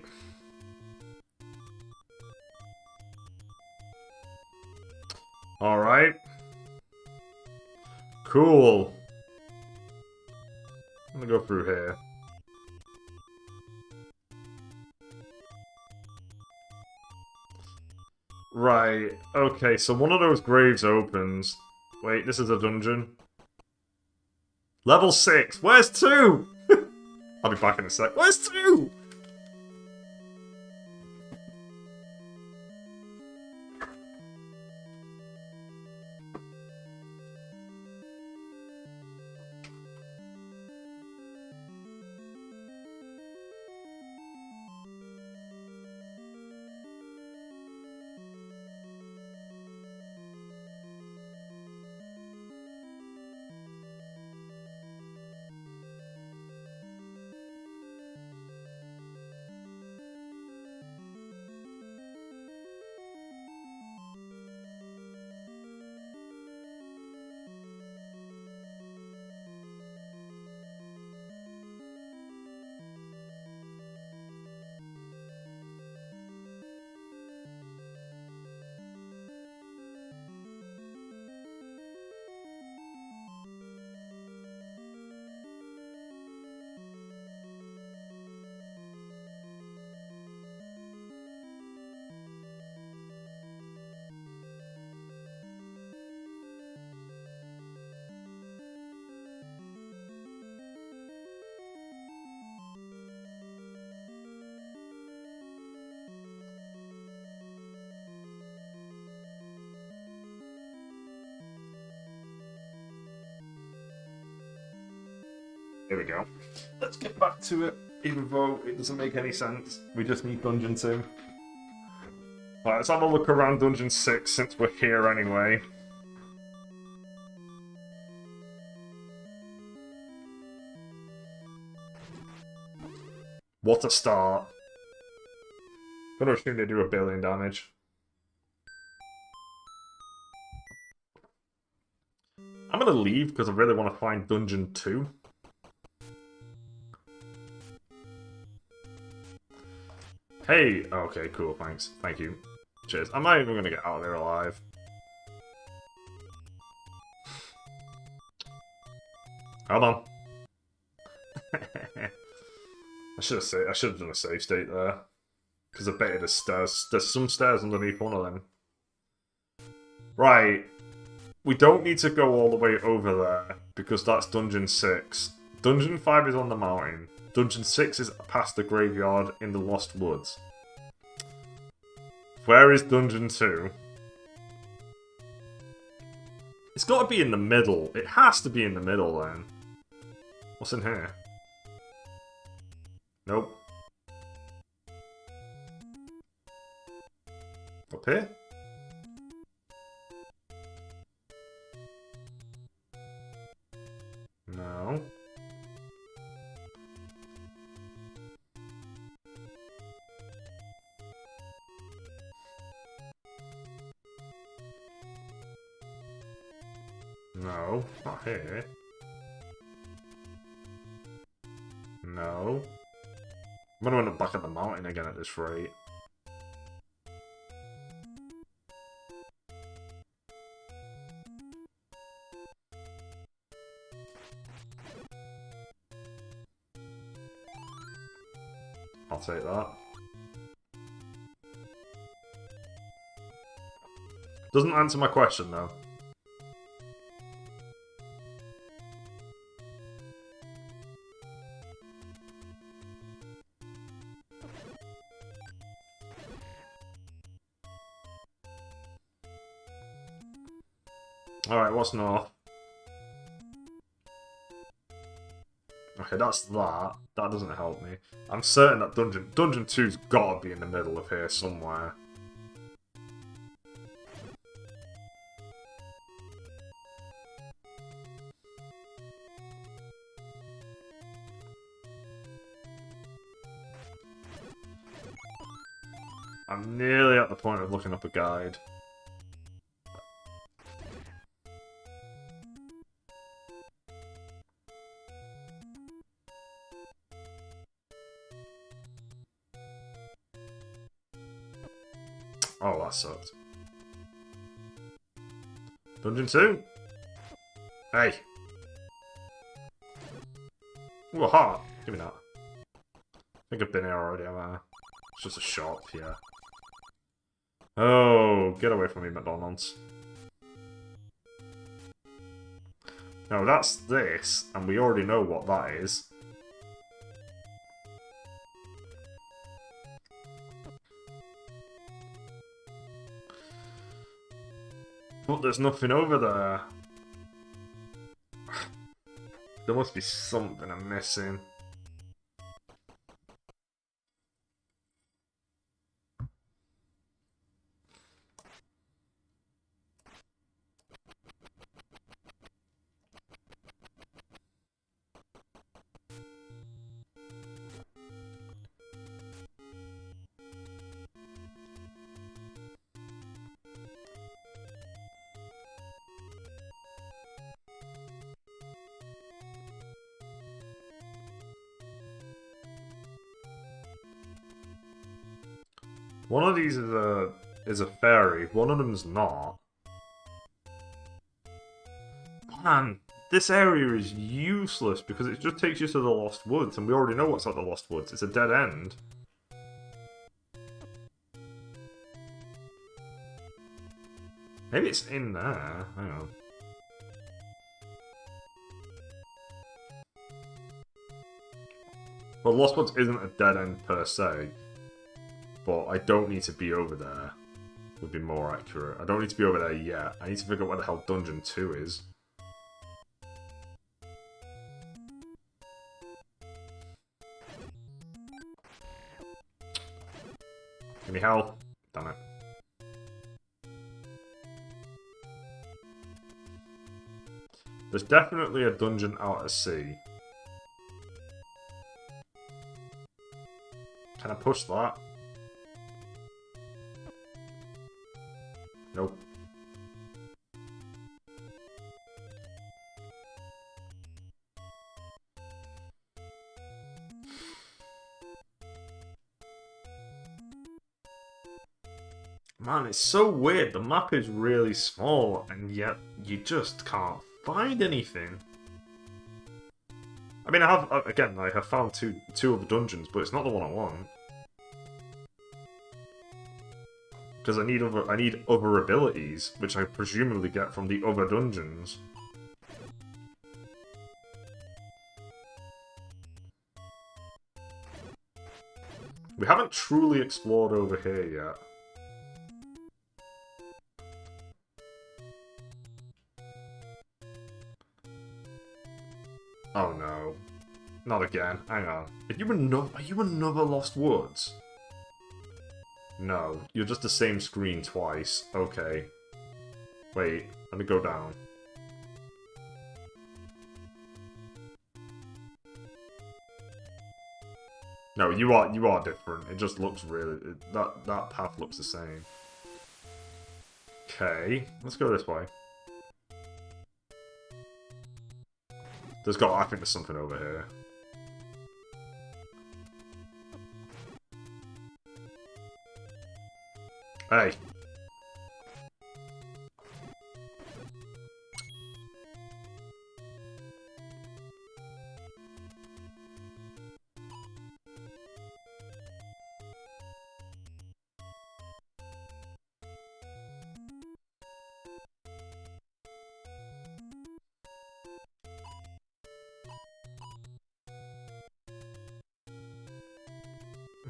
S1: Alright. Cool. I'm gonna go through here. Right, okay, so one of those graves opens. Wait, this is a dungeon. Level 6! Where's 2? I'll be back in a sec. Where's 2? Here we go. Let's get back to it, even though it doesn't make any sense. We just need Dungeon 2. Alright, let's have a look around Dungeon 6 since we're here anyway. What a start. Gonna assume they do 1 billion damage. I'm gonna leave because I really want to find Dungeon 2. Hey! Okay, cool, thanks. Thank you. Cheers. I'm not even gonna get out of there alive. Hold on. I should have done a save state there. Because I bet there's stairs. There's some stairs underneath one of them. Right. We don't need to go all the way over there, because that's Dungeon 6. Dungeon 5 is on the mountain. Dungeon 6 is past the graveyard in the Lost Woods. Where is Dungeon 2? It's got to be in the middle. It has to be in the middle, then. What's in here? Nope. Up here? No. No, not here. No. I'm gonna end up back at the mountain again at this rate. I'll take that. Doesn't answer my question though. Alright, what's north? Okay, that's that. That doesn't help me. I'm certain that Dungeon 2's gotta be in the middle of here somewhere. I'm nearly at the point of looking up a guide. Oh, that sucked. Dungeon 2? Hey! Ooh, a heart! Give me that. I think I've been here already, haven't I? It's just a shop, yeah. Oh, get away from me, McDonald's. No, that's this, and we already know what that is. But there's nothing over there. There must be something I'm missing. One of these is a fairy, one of them's not. Man, this area is useless because it just takes you to the Lost Woods, and we already know what's at the Lost Woods. It's a dead end. Maybe it's in there. Hang on. Well, Lost Woods isn't a dead end per se. But I don't need to be over there, would be more accurate. I don't need to be over there yet. I need to figure out where the hell Dungeon 2 is. Give me health. Damn it. There's definitely a dungeon out at sea. Can I push that? Nope. Man, it's so weird. The map is really small, and yet you just can't find anything. I mean, I have found two other dungeons, but it's not the one I want. Because I need other abilities, which I presumably get from the other dungeons. We haven't truly explored over here yet. Oh no. Not again. Hang on. Are you another Lost Woods? No. You're just the same screen twice. Okay. Wait. Let me go down. No, you are different. It just looks really... That path looks the same. Okay. Let's go this way. I think there's something over here. Hey.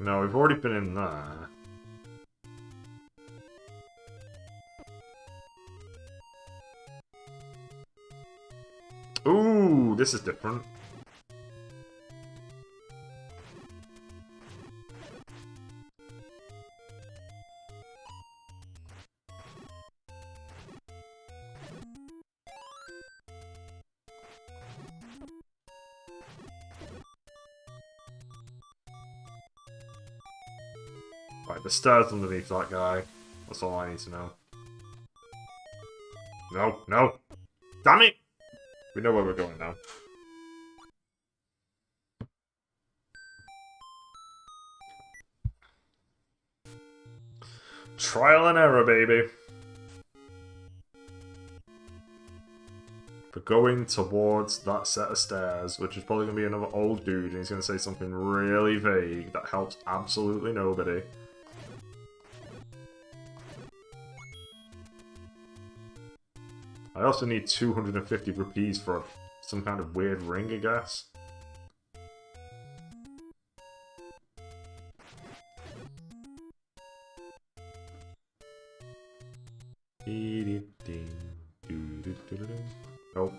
S1: No, we've already been in there. Ooh, this is different. Right, the stairs underneath that guy. That's all I need to know. No, no! Damn it! We know where we're going now. Trial and error, baby. We're going towards that set of stairs, which is probably going to be another old dude, and he's going to say something really vague that helps absolutely nobody. I also need 250 rupees for some kind of weird ring, I guess. Nope.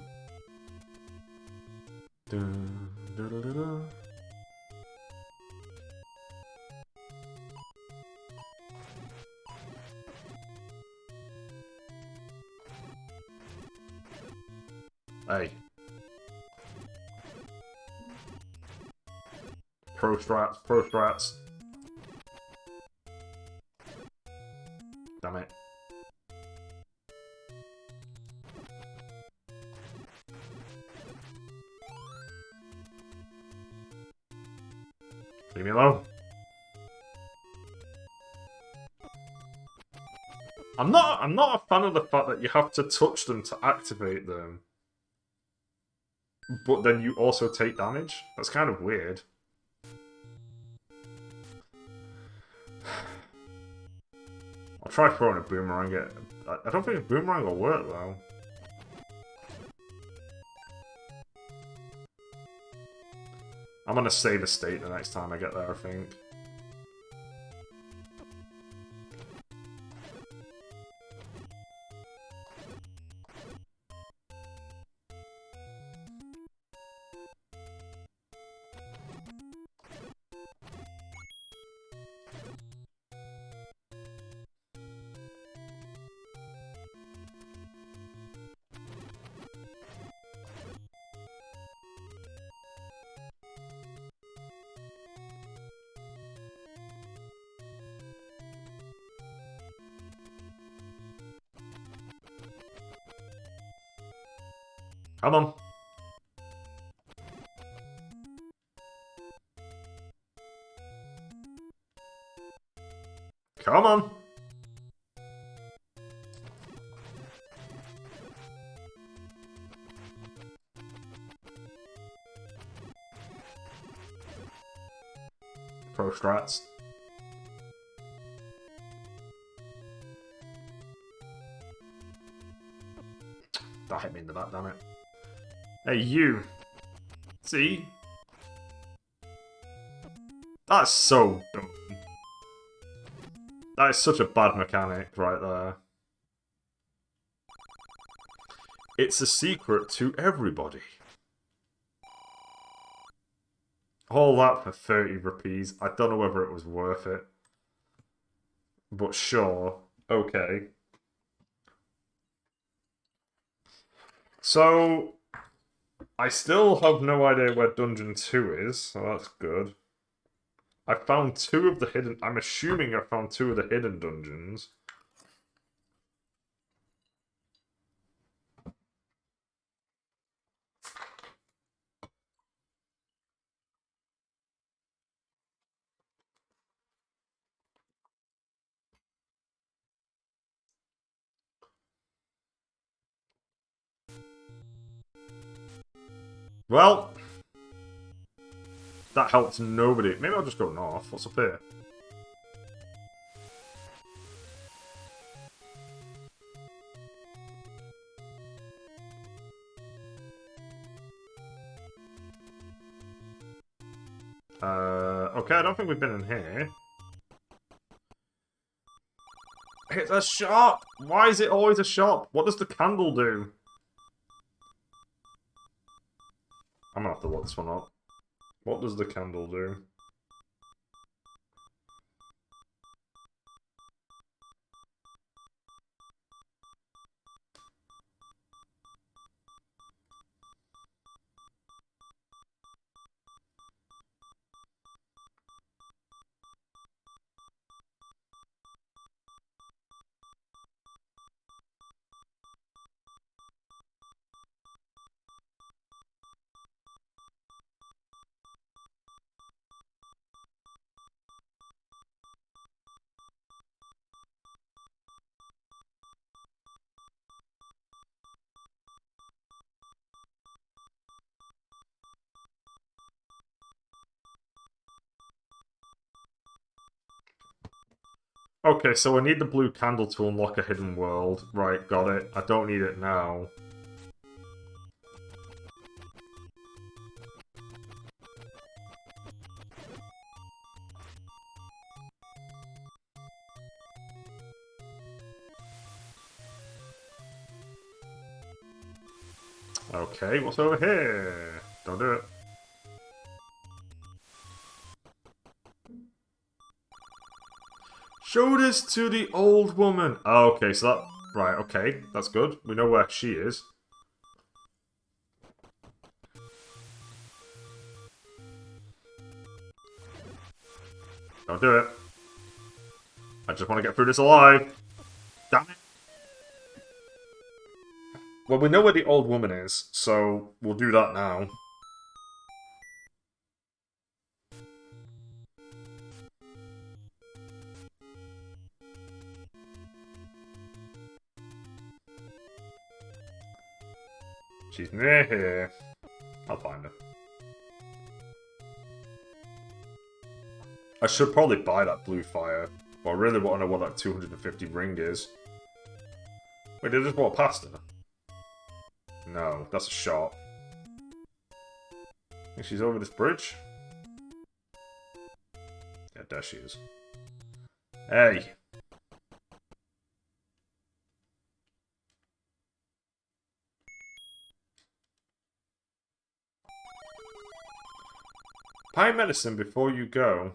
S1: Hey. Pro strats, pro strats. Damn it. Leave me alone. I'm not a fan of the fact that you have to touch them to activate them. But then you also take damage? That's kind of weird. I'll try throwing a boomerang at... I don't think a boomerang will work, though. I'm gonna save a state the next time I get there, I think. Come on. Come on. Pro strats. That hit me in the back, damn it. Hey, you. See? That's so dumb. That is such a bad mechanic right there. It's a secret to everybody. All that for 30 rupees. I don't know whether it was worth it. But sure. Okay. So, I still have no idea where Dungeon 2 is, so that's good. I found 2 of the hidden... I'm assuming I found 2 of the hidden dungeons. Well, that helps nobody. Maybe I'll just go north. What's up here? Okay, I don't think we've been in here. It's a shop! Why is it always a shop? What does the candle do? I'm gonna have to look this one up. What does the candle do? Okay, so I need the blue candle to unlock a hidden world. Right, got it. I don't need it now. Okay, what's over here? Don't do it. Show this to the old woman. Oh, okay, so that... Right, okay, that's good. We know where she is. Don't do it. I just want to get through this alive. Damn it. Well, we know where the old woman is, so we'll do that now. She's near here. I'll find her. I should probably buy that blue fire, but I really want to know what that 250 ring is. Wait, did I just walk past her? No, that's a shop. I think she's over this bridge. Yeah, there she is. Hey! Buy medicine before you go.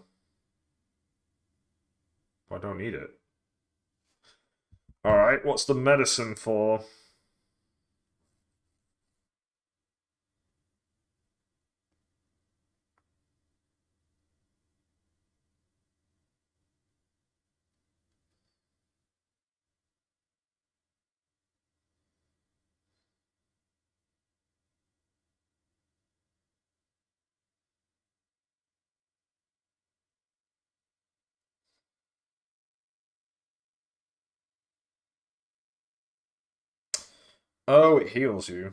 S1: I don't need it. Alright, what's the medicine for? Oh, it heals you.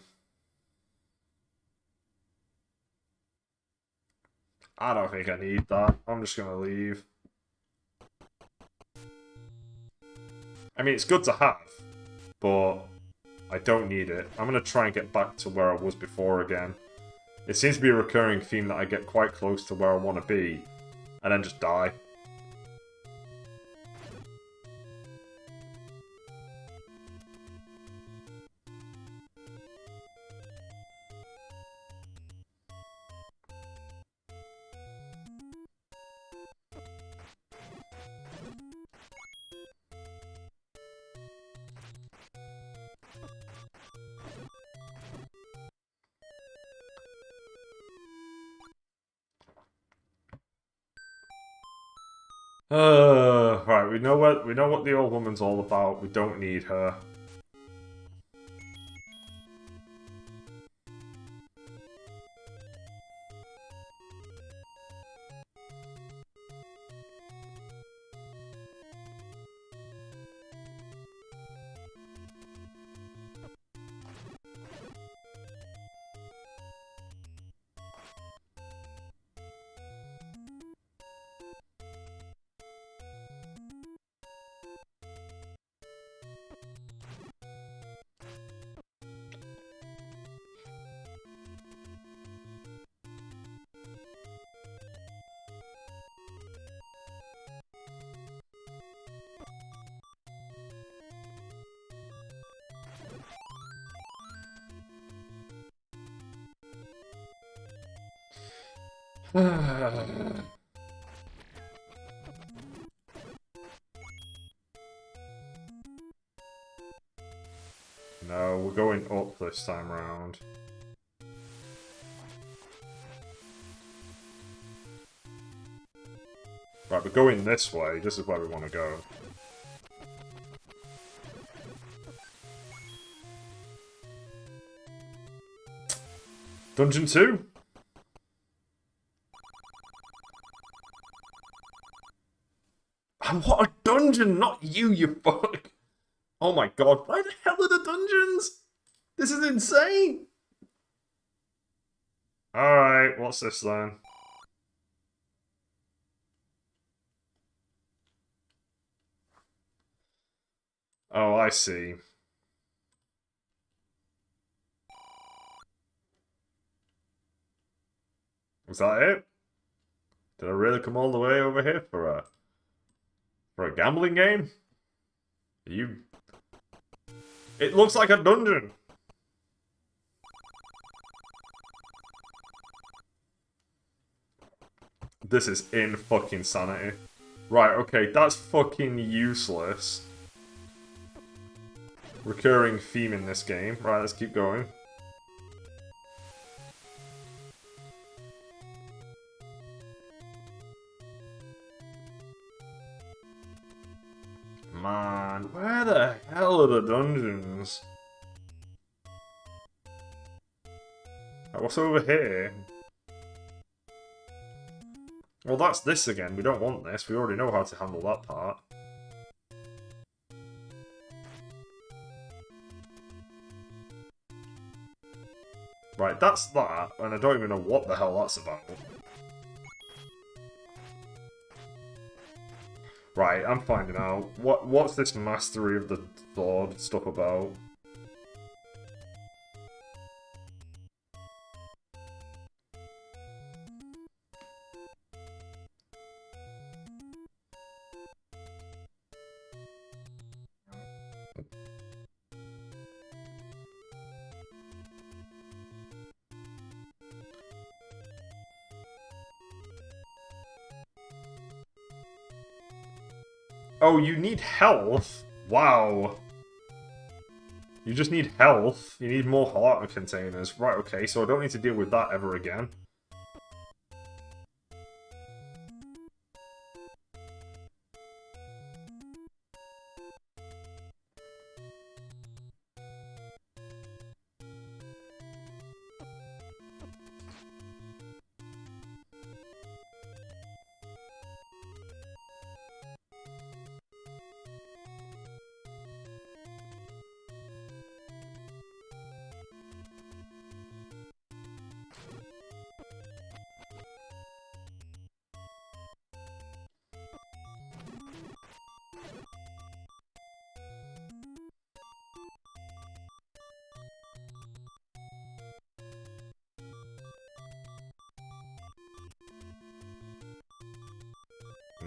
S1: I don't think I need that. I'm just gonna leave. I mean, it's good to have, but I don't need it. I'm gonna try and get back to where I was before again. It seems to be a recurring theme that I get quite close to where I want to be, and then just die. Right, we know what the old woman's all about. We don't need her. No, we're going up this time round. Right, we're going this way. This is where we want to go. Dungeon 2? What a dungeon! Not you, you fuck! Oh my god, why the hell are the dungeons? This is insane! Alright, what's this then? Oh, I see. Was that it? Did I really come all the way over here for a gambling game? You... It looks like a dungeon! This is in fucking sanity. Right, okay, that's fucking useless. Recurring theme in this game. Right, let's keep going. Man, where the hell are the dungeons? What's over here? Well, that's this again. We don't want this. We already know how to handle that part. Right, that's that, and I don't even know what the hell that's about. Right, I'm finding out. What's this mastery of the sword stuff about? Oh, you need health? Wow. You just need health. You need more heart containers. Right, okay, so I don't need to deal with that ever again.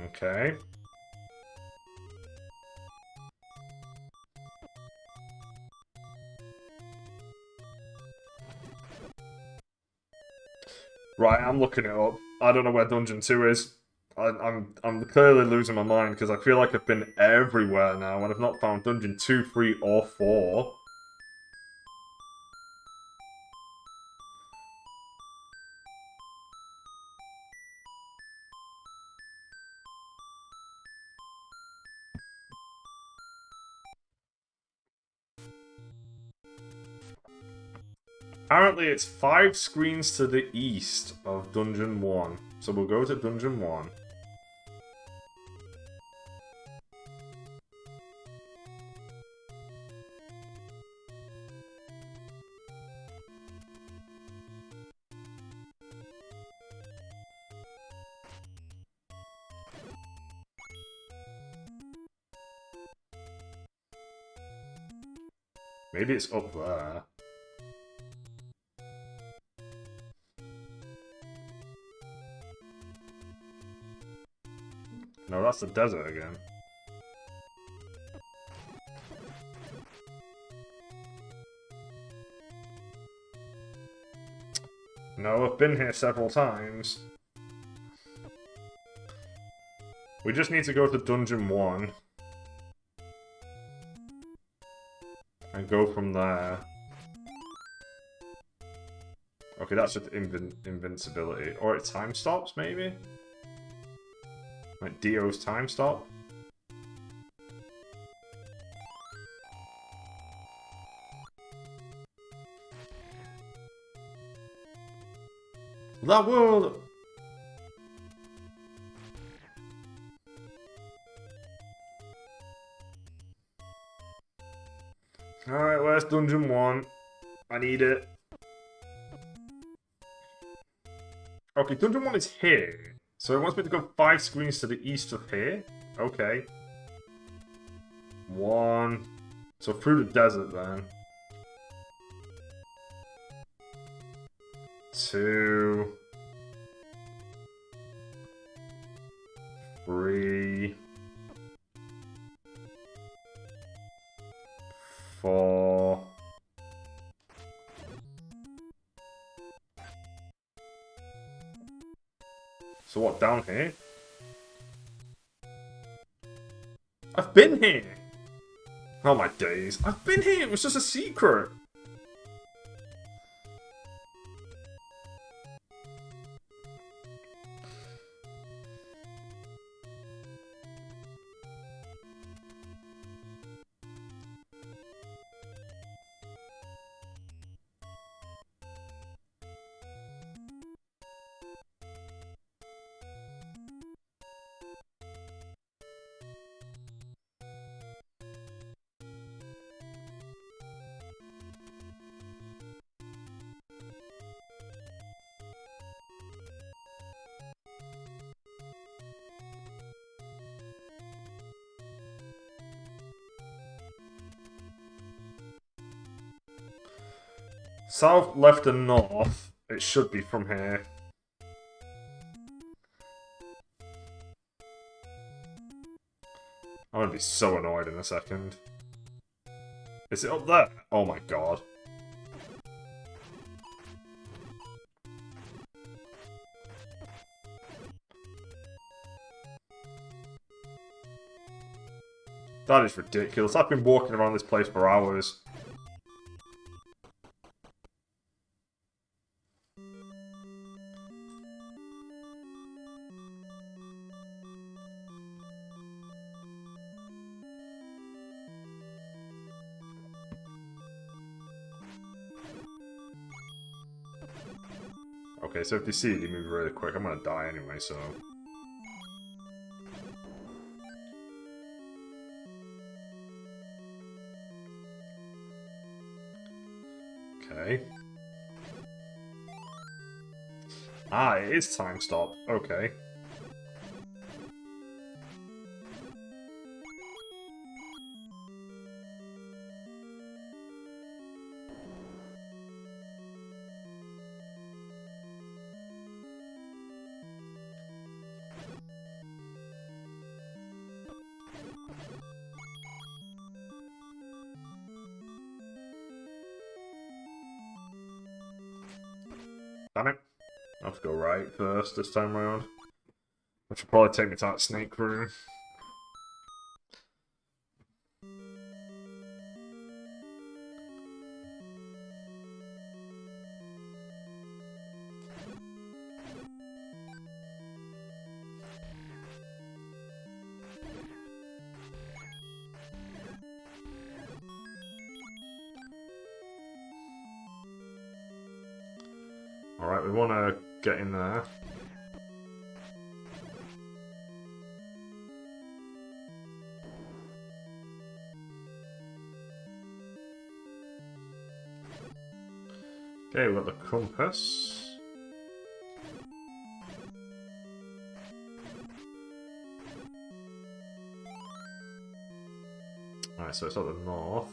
S1: Okay. Right, I'm looking it up. I don't know where Dungeon 2 is. I'm clearly losing my mind because I feel like I've been everywhere now and I've not found Dungeon 2, 3, or 4. Apparently it's 5 screens to the east of Dungeon 1. So we'll go to Dungeon 1. Maybe it's up there. No, that's the desert again. No, I've been here several times. We just need to go to Dungeon 1. And go from there. Okay, that's just invincibility. Or it time stops, maybe? Like Dio's time stop? That world! Alright, where's Dungeon 1? I need it. Okay, Dungeon 1 is here. So it wants me to go 5 screens to the east of here? Okay. 1. So through the desert then. 2. 3. 4. So what, down here? I've been here! Oh my days. I've been here! It was just a secret! South, left, and north. It should be from here. I'm gonna be so annoyed in a second. Is it up there? Oh my god. That is ridiculous. I've been walking around this place for hours. Okay, so if they see it, you move really quick. I'm gonna die anyway, so... Okay. Ah, it is time stop. Okay. I have to go right first this time around. Which will probably take me to that snake room. Alright, we want to get in there. Okay, we've got the compass. Alright, so it's at the north.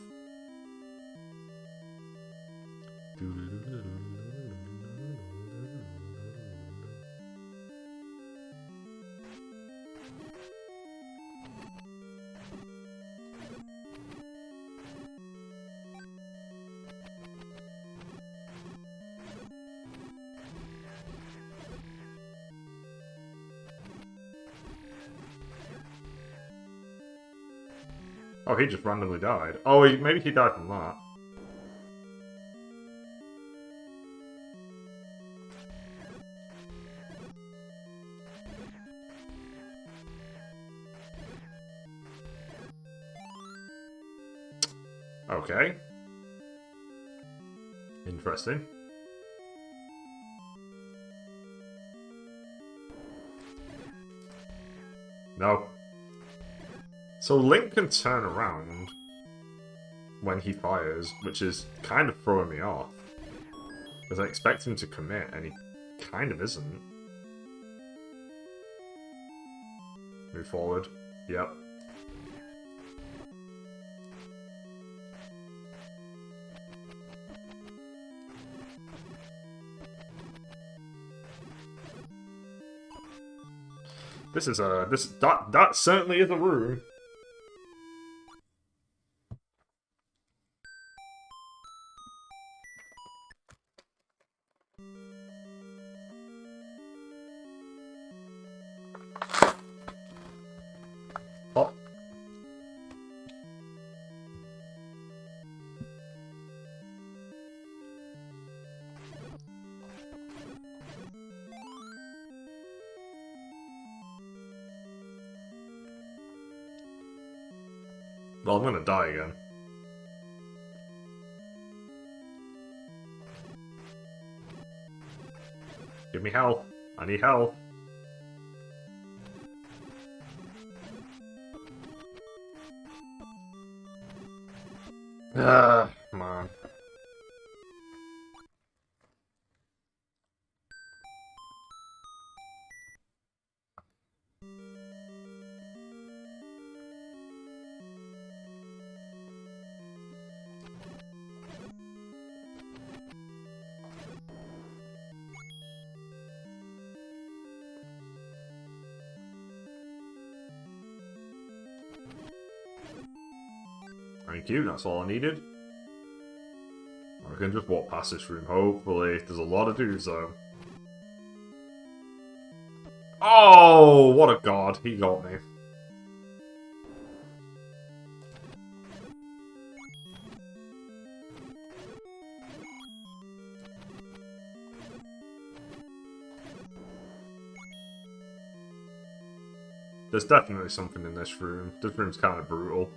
S1: Oh, he just randomly died. Oh, maybe he died from that. Okay. Interesting. No. So Link can turn around when he fires, which is kind of throwing me off. Because I expect him to commit, and he kind of isn't. Move forward. Yep. That certainly is a room. Oh. Well, I'm gonna die again. Give me health. I need health. Come on. Thank you, that's all I needed. I can just walk past this room, hopefully. There's a lot of dudes, though. Oh, what a god. He got me. There's definitely something in this room. This room's kind of brutal.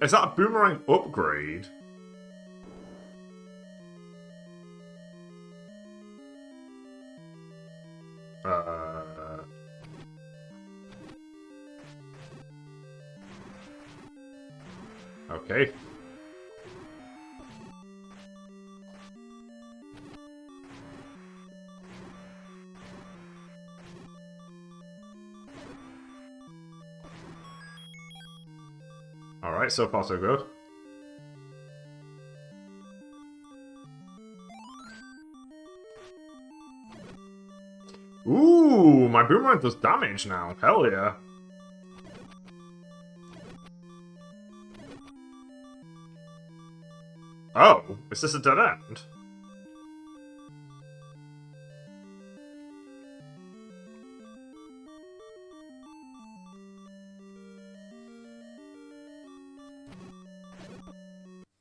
S1: Is that a boomerang upgrade? Okay. Alright, so far so good. Ooh, my boomerang does damage now. Hell yeah. Oh, is this a dead end?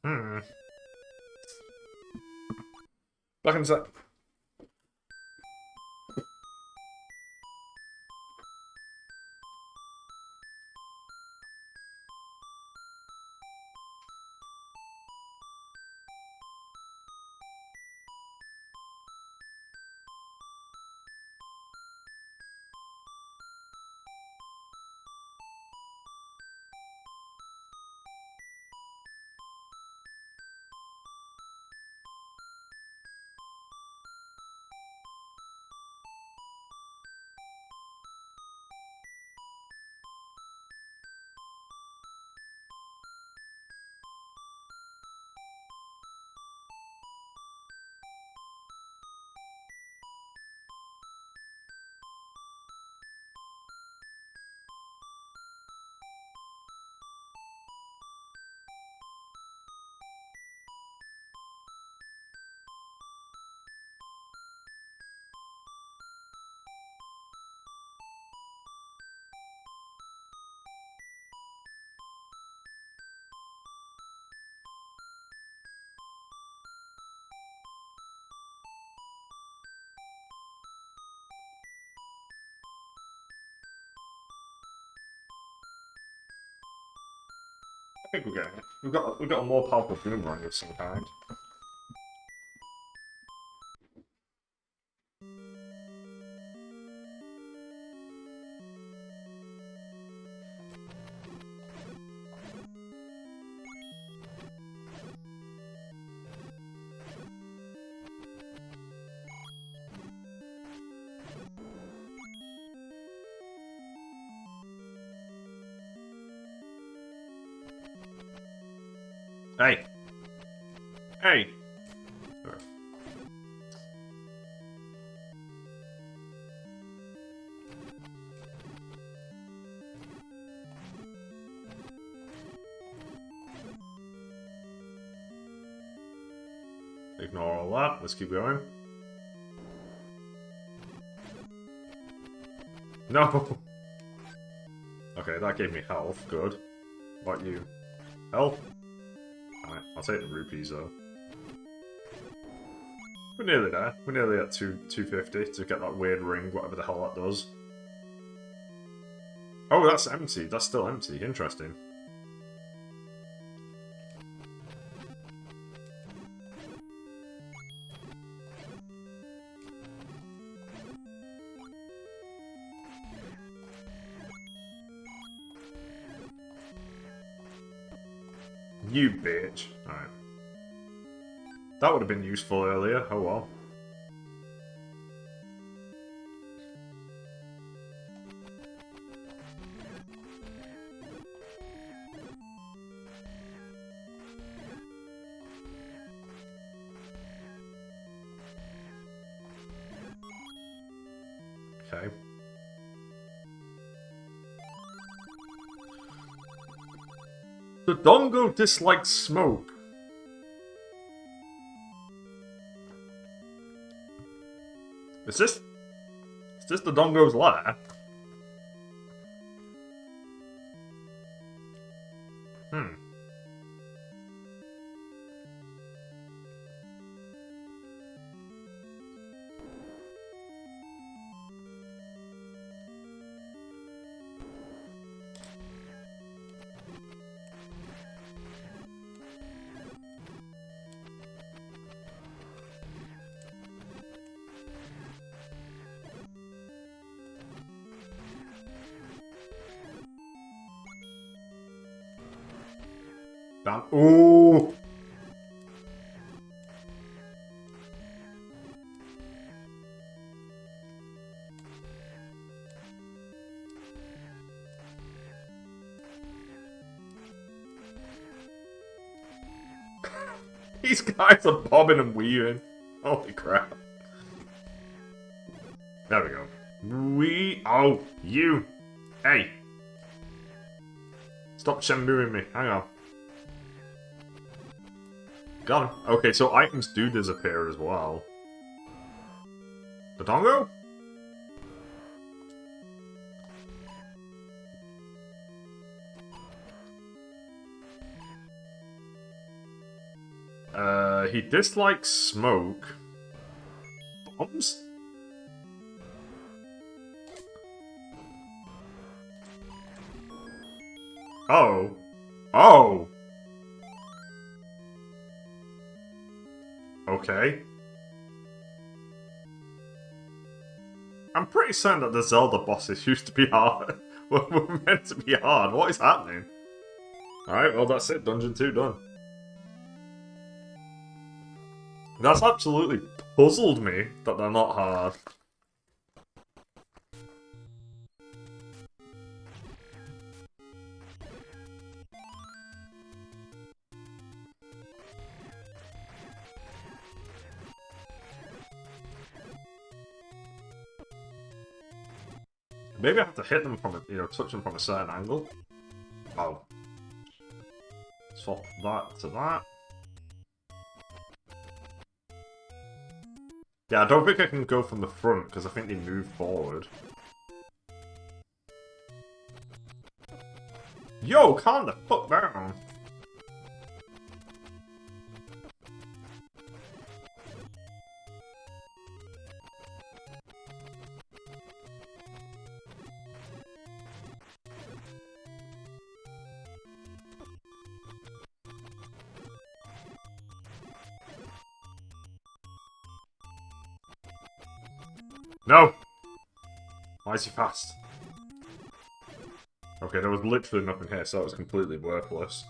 S1: Hmm. Back in a sec. I think we're getting it. We've got a more powerful boomerang of some kind. Hey! Hey! Ignore all that. Let's keep going. No! Okay, that gave me health. Good. What about you? Health? Alright, I'll take the rupees though. We're nearly there. We're nearly at 250 to get that weird ring, whatever the hell that does. Oh, that's empty. That's still empty. Interesting. You bitch. Alright. That would have been useful earlier. Oh well. Okay. The Dongo dislikes smoke. Is this the Dongo's lair? Hmm. Damn. Ooh. These guys are bobbing and weaving. Holy crap. There we go. Oh, you. Hey. Stop Shenmuing me. Hang on. Gone. Okay, so items do disappear as well. The Dongo? He dislikes smoke. Bombs? Oh. Oh! Okay. I'm pretty certain that the Zelda bosses used to be hard. were meant to be hard. What is happening? Alright, well that's it. Dungeon 2 done. That's absolutely puzzled me that they're not hard. Maybe I have to hit them from a, touch them from a certain angle. Oh. Swap that to that. Yeah, I don't think I can go from the front, because I think they move forward. Yo, calm the fuck down! No! Why is he fast? Okay, there was literally nothing here, so it was completely worthless.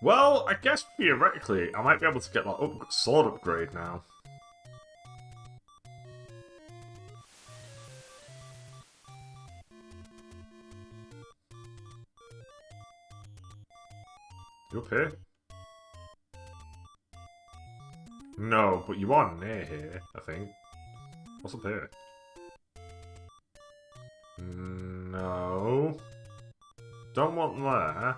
S1: Well, I guess theoretically, I might be able to get that sword upgrade now. You up here? No, but you are near here, I think. What's up here? No. Don't want there.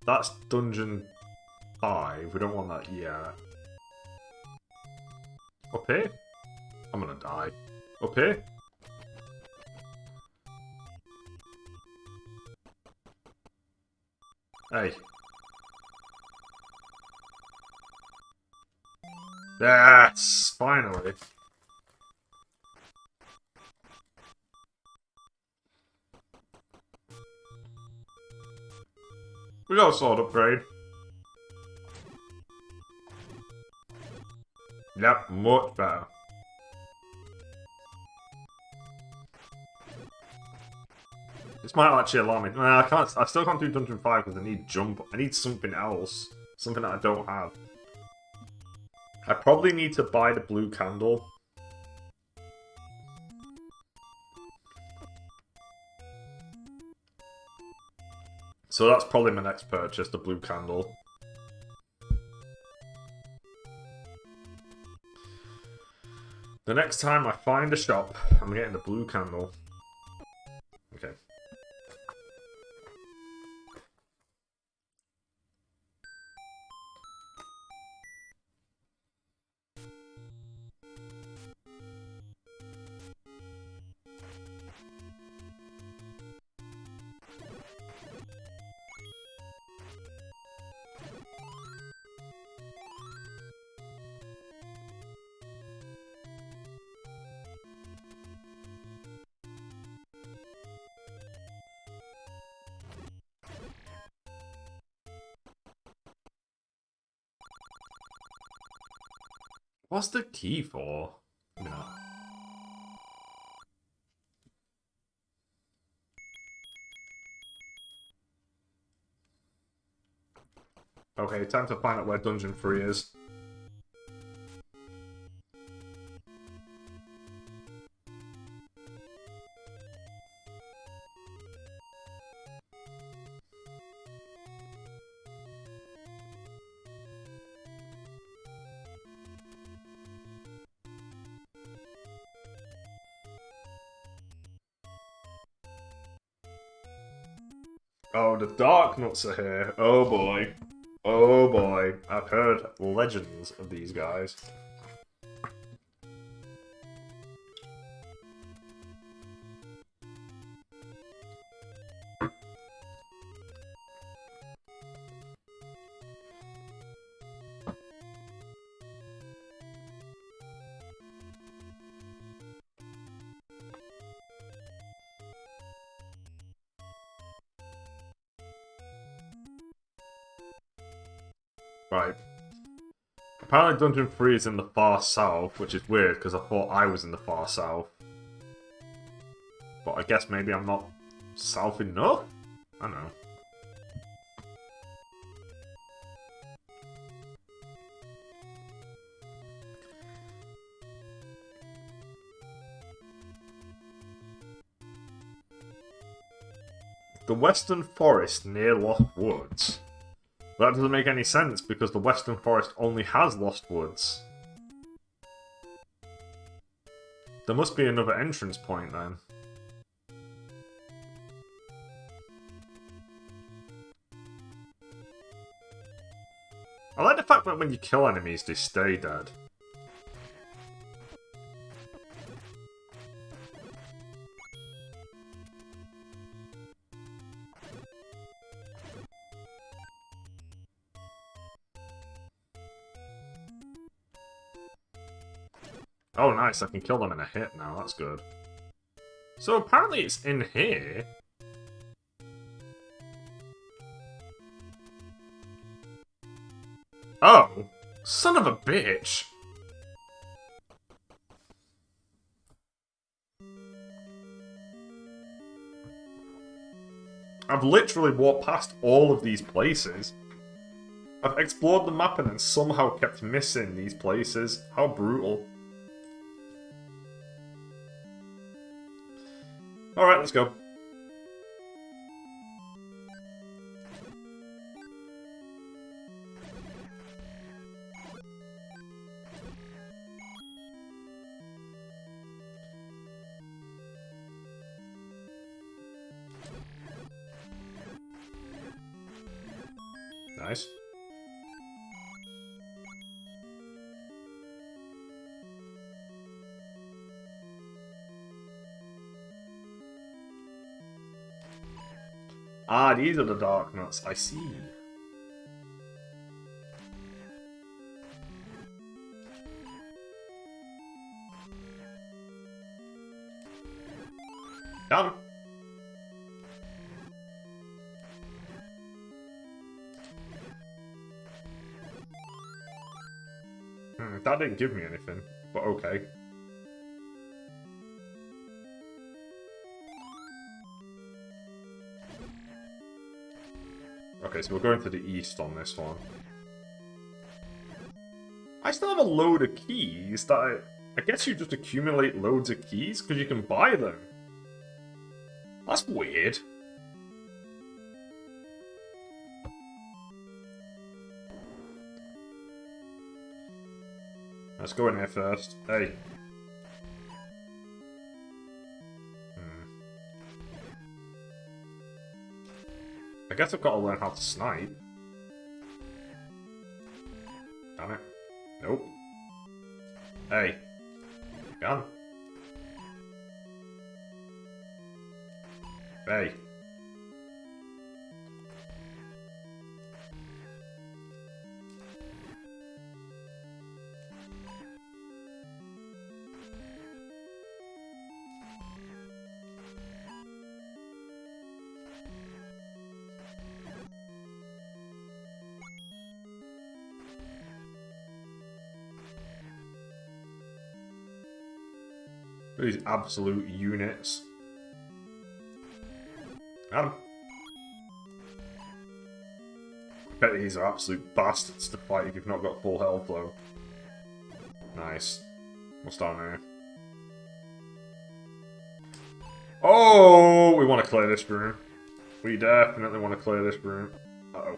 S1: That's dungeon 5. We don't want that yet. Up here? I'm gonna die. Up here? Hey. Yes! Finally. We got a sword upgrade. Yep, much better. This might actually allow me. Nah, I can't. I still can't do Dungeon 5 because I need jump. I need something else. Something that I don't have. I probably need to buy the blue candle. So that's probably my next purchase, the blue candle. The next time I find a shop, I'm getting the blue candle. Okay. What's the key for? No. Okay, time to find out where Dungeon 3 is. Oh, the Dark Nuts are here. Oh boy. Oh boy. I've heard legends of these guys. Right. Apparently Dungeon 3 is in the far south, which is weird because I thought I was in the far south. But I guess maybe I'm not south enough? I don't know. The Western Forest near Lost Woods. That doesn't make any sense because the Western Forest only has Lost Woods. There must be another entrance point then. I like the fact that when you kill enemies, they stay dead. Oh nice, I can kill them in a hit now, that's good. So apparently it's in here. Oh, son of a bitch. I've literally walked past all of these places. I've explored the map and then somehow kept missing these places. How brutal. Alright, let's go. Nice. Ah, these are the Dark Nuts, I see. Got him. That didn't give me anything, but okay. Okay, so we're going to the east on this one. I still have a load of keys that I guess you just accumulate loads of keys because you can buy them. That's weird. Let's go in here first. Hey. I guess I've got to learn how to snipe. Damn it. Nope. Hey. Gun. Hey. These absolute units. Got him. I bet these are absolute bastards to fight if you've not got full health though. Nice. What's down there? Oh, we want to clear this room. We definitely want to clear this room. Uh-oh.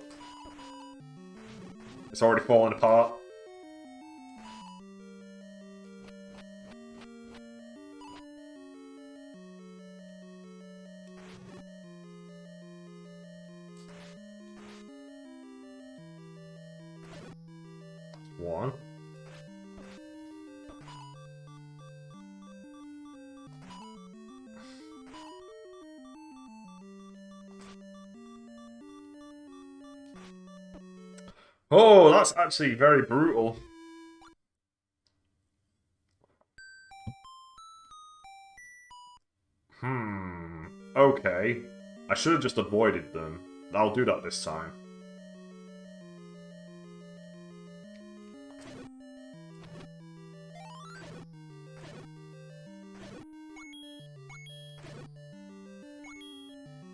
S1: It's already falling apart. one. Oh, that's actually very brutal. Okay. I should have just avoided them. I'll do that this time.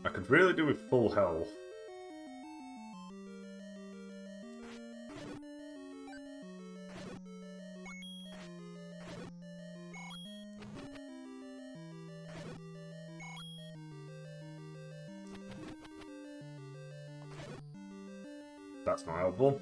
S1: I could really do with full health. That's not helpful.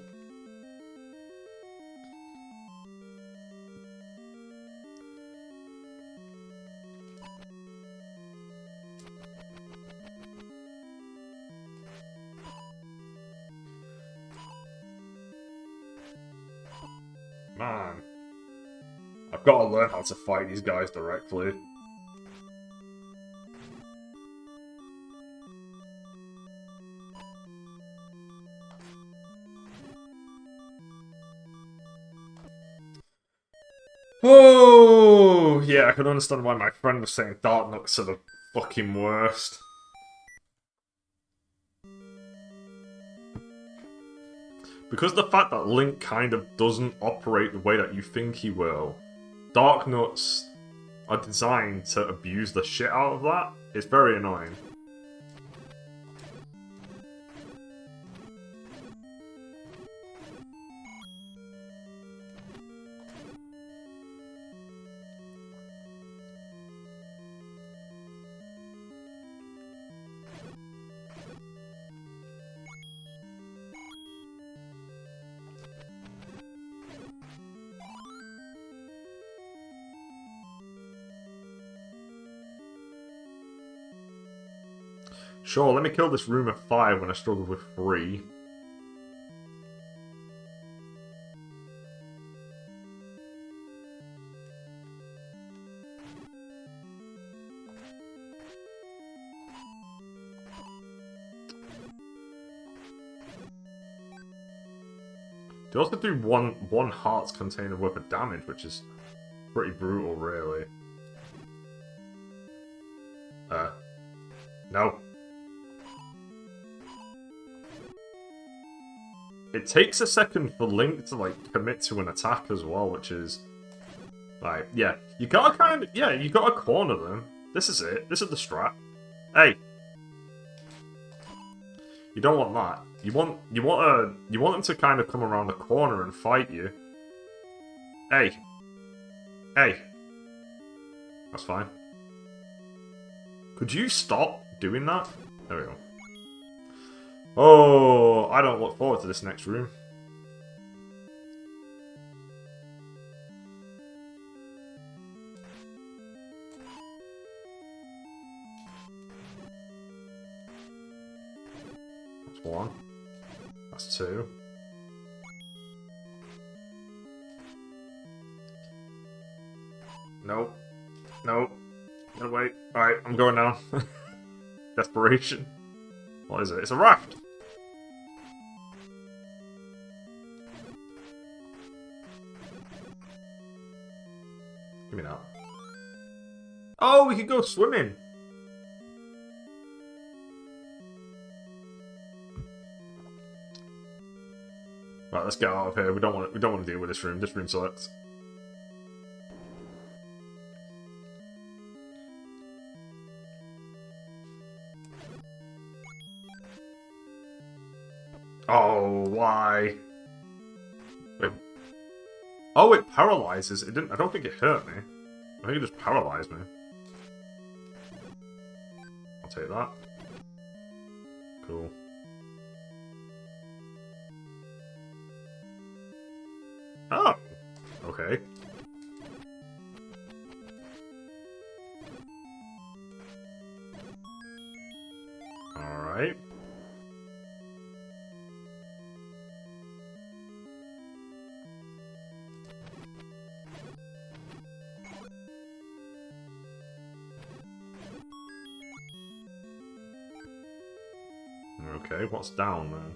S1: Man. I've got to learn how to fight these guys directly. Oh, yeah, I can understand why my friend was saying Dark Nuts are the fucking worst. Because the fact that Link kind of doesn't operate the way that you think he will, Dark Nuts are designed to abuse the shit out of that. It's very annoying. Sure, let me kill this room of 5 when I struggle with 3. They also do one heart's container worth of damage, which is pretty brutal, really. No. It takes a second for Link to, like, commit to an attack as well, which is... Like, yeah. You gotta kind of... Yeah, you gotta corner them. This is it. This is the strat. Hey! You don't want that. You want them to kind of come around the corner and fight you. Hey! Hey! That's fine. Could you stop doing that? There we go. Oh, I don't look forward to this next room. That's 1. That's 2. Nope. Nope. No, wait. Alright, I'm going down. Desperation. What is it? It's a raft! Give me that. Oh, we could go swimming! Right, let's get out of here. We don't want to deal with this room. This room sucks. Oh, why? Wait. Oh, it paralyzes. It didn't. I don't think it hurt me. I think it just paralyzed me. I'll take that. Cool. Oh. Okay. Alright. Okay, what's down then?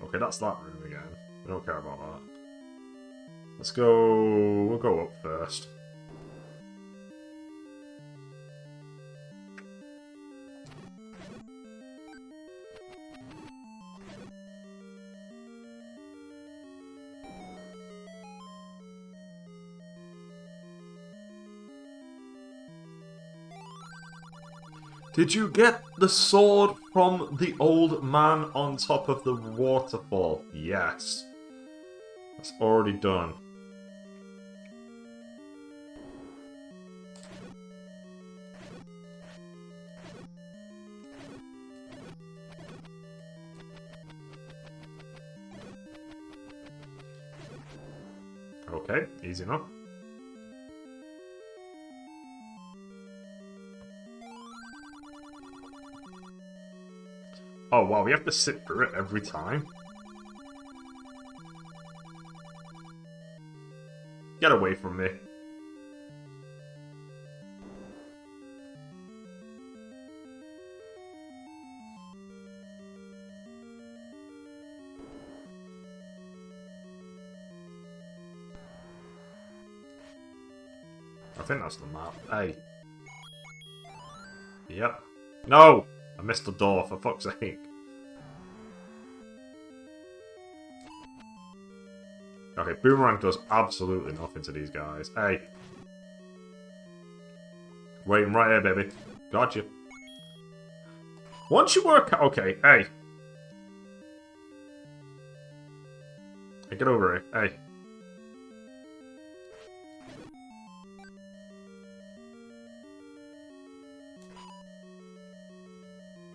S1: Okay, that's that room again. We don't care about that. Let's go... We'll go up first. Did you get the sword from the old man on top of the waterfall? Yes. That's already done. Okay, easy enough. Oh wow, we have to sit through it every time? Get away from me. I think that's the map. Hey. Yep. No! I missed the door, for fuck's sake. Okay, Boomerang does absolutely nothing to these guys. Hey. Waiting right here, baby. Got you. Once you work... Okay, hey. Hey, get over here. Hey.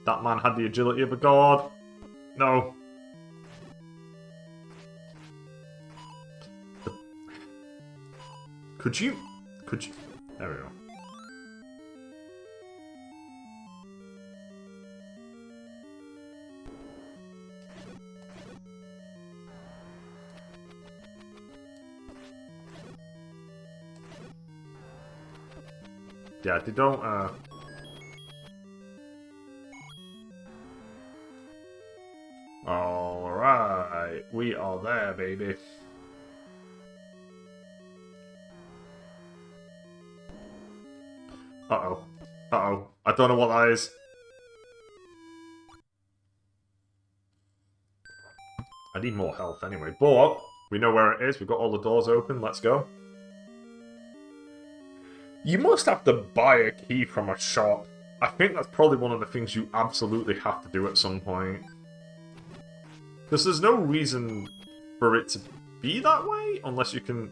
S1: That man had the agility of a god. No. Could you... There we go. Yeah, they don't, Alright, we are there, baby. Uh-oh. Uh-oh. I don't know what that is. I need more health anyway, but we know where it is. We've got all the doors open. Let's go. You must have to buy a key from a shop. I think that's probably one of the things you absolutely have to do at some point. Because there's no reason for it to be that way, unless you can...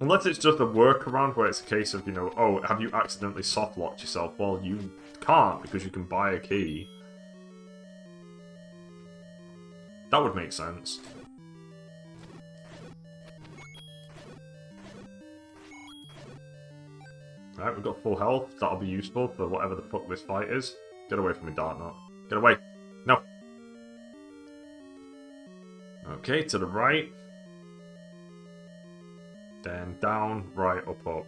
S1: Unless it's just a workaround where it's a case of, you know, oh, have you accidentally soft-locked yourself? Well, you can't, because you can buy a key. That would make sense. Alright, we've got full health. That'll be useful for whatever the fuck this fight is. Get away from me, Darknut. Get away! No! Okay, to the right. Then down, right, up, up.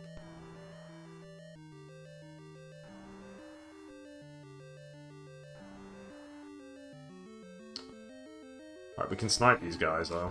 S1: Alright, we can snipe these guys, though.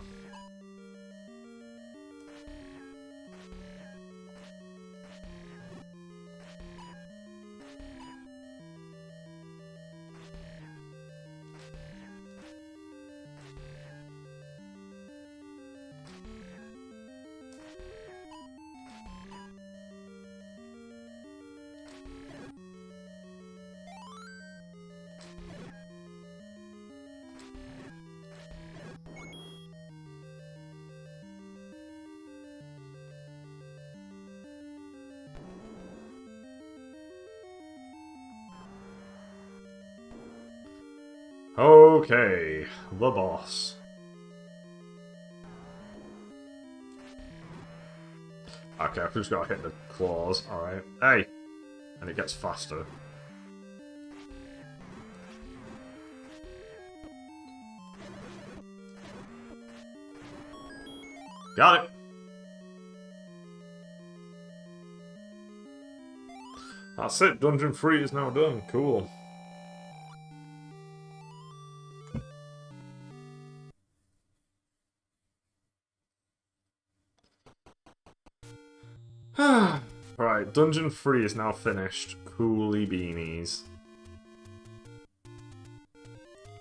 S1: Okay, the boss. Okay, I've just got to hit the claws. Alright. Hey! And it gets faster. Got it! That's it, Dungeon 3 is now done. Cool. Right, Dungeon 3 is now finished. Cooly beanies.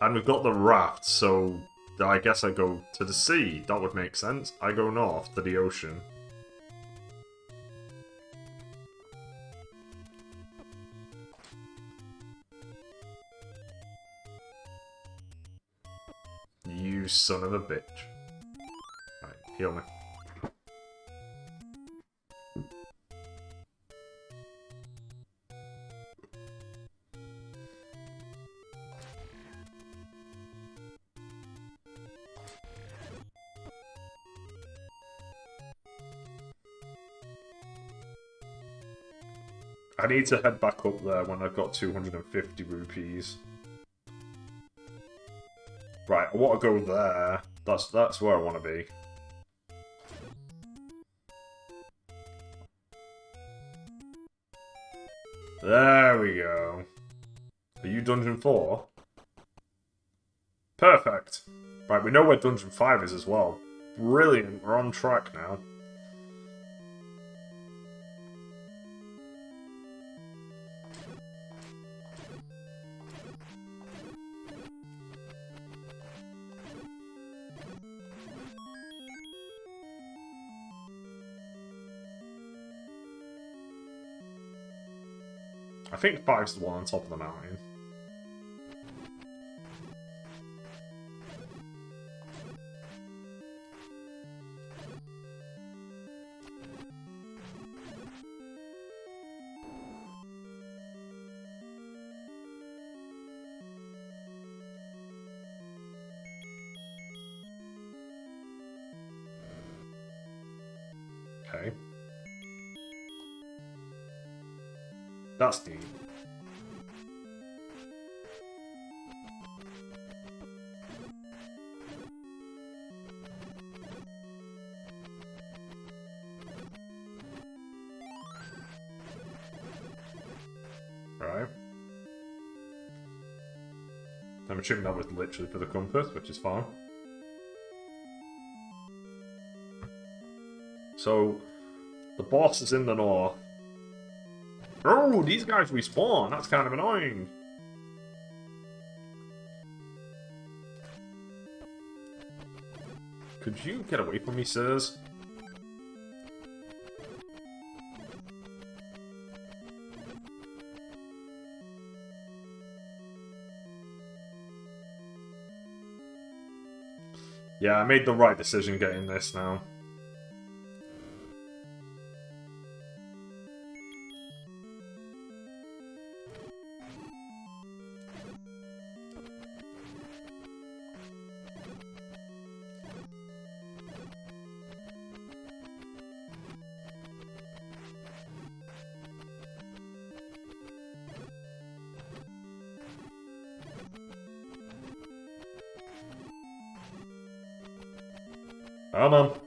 S1: And we've got the raft, so I guess I go to the sea. That would make sense. I go north to the ocean. You son of a bitch. Right, heal me. I need to head back up there when I've got 250 rupees. Right, I want to go there. That's where I want to be. There we go. Are you Dungeon 4? Perfect. Right, we know where Dungeon 5 is as well. Brilliant, we're on track now. I think 5's the one on top of the mountain. Okay. That's neat. Right. I'm assuming that was literally for the compass, which is fine. So, the boss is in the north. Oh, these guys respawn. That's kind of annoying. Could you get away from me, sirs? Yeah, I made the right decision getting this now. Come on.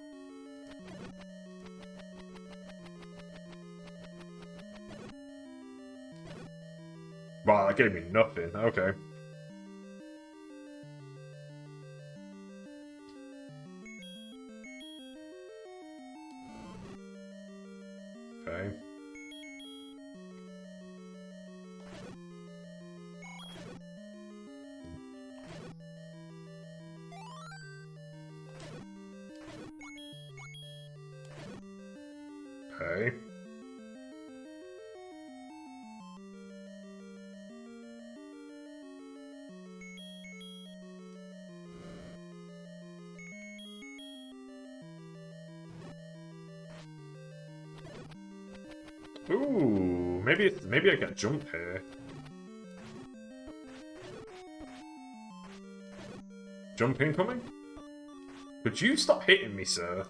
S1: Wow, that gave me nothing. Okay. Okay. Okay. Ooh, maybe I can jump here. Jump incoming? Could you stop hitting me, sir?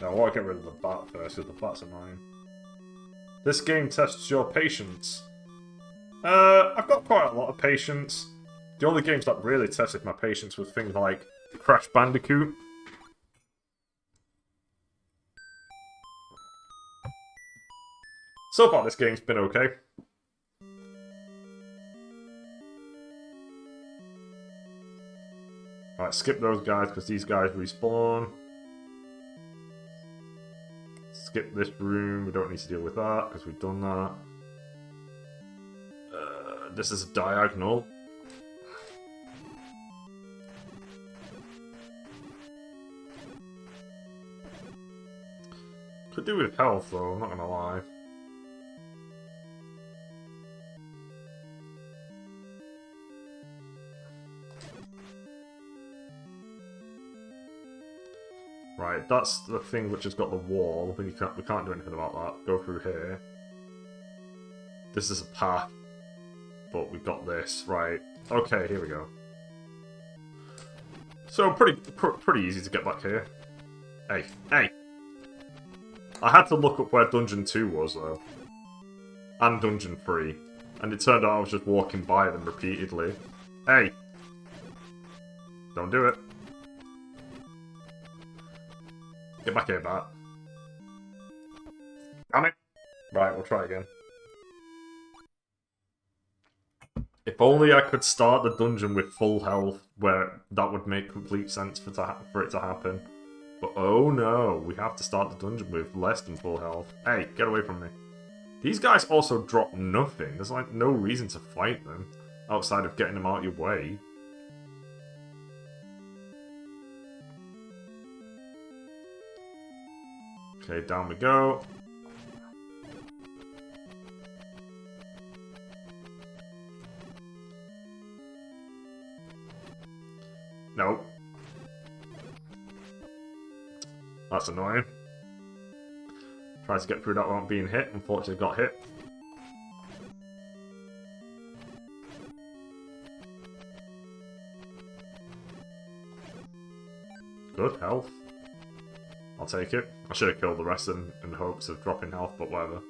S1: No, I want to get rid of the bat first, because the bat's annoying. This game tests your patience. I've got quite a lot of patience. The only games that really tested my patience was things like Crash Bandicoot. So far, this game's been okay. Alright, skip those guys because these guys respawn. Skip this room, we don't need to deal with that because we've done that. This is a diagonal. Could do with health though, I'm not gonna lie. Right, that's the thing which has got the wall, but we can't do anything about that. Go through here. This is a path, but we've got this. Right, okay, here we go. So, pretty easy to get back here. Hey, hey! I had to look up where Dungeon 2 was, though. And Dungeon 3. And it turned out I was just walking by them repeatedly. Hey! Don't do it. Get back here, Bat. Damn it! Right, we'll try again. If only I could start the dungeon with full health, where that would make complete sense for it to happen. But oh no, we have to start the dungeon with less than full health. Hey, get away from me. These guys also drop nothing. There's like no reason to fight them, outside of getting them out of your way. Okay, down we go. Nope. That's annoying. Tried to get through that without being hit, unfortunately got hit. Good health. I'll take it. I should have killed the rest of them in hopes of dropping health, but whatever.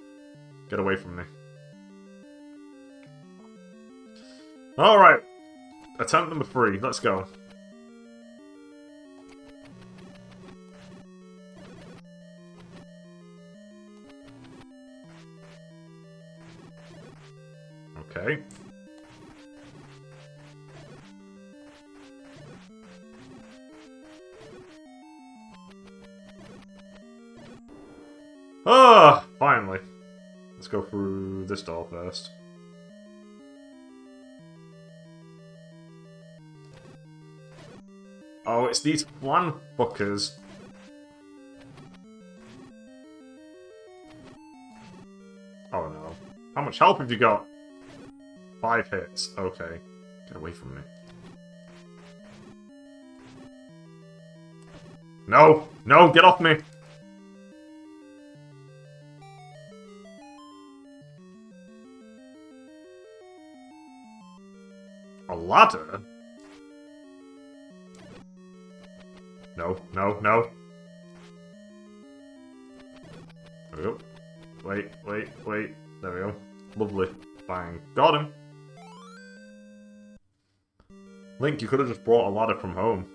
S1: Get away from me. Alright. Attempt number 3. Let's go. Okay. Ah, finally. Let's go through this door first. Oh, it's these one fuckers. Oh no. How much help have you got? 5 hits. Okay. Get away from me. No! No! Get off me! A ladder? No, no, no. There we go. Wait, wait, wait. There we go. Lovely. Bang. Got him! Link, you could have just brought a ladder from home.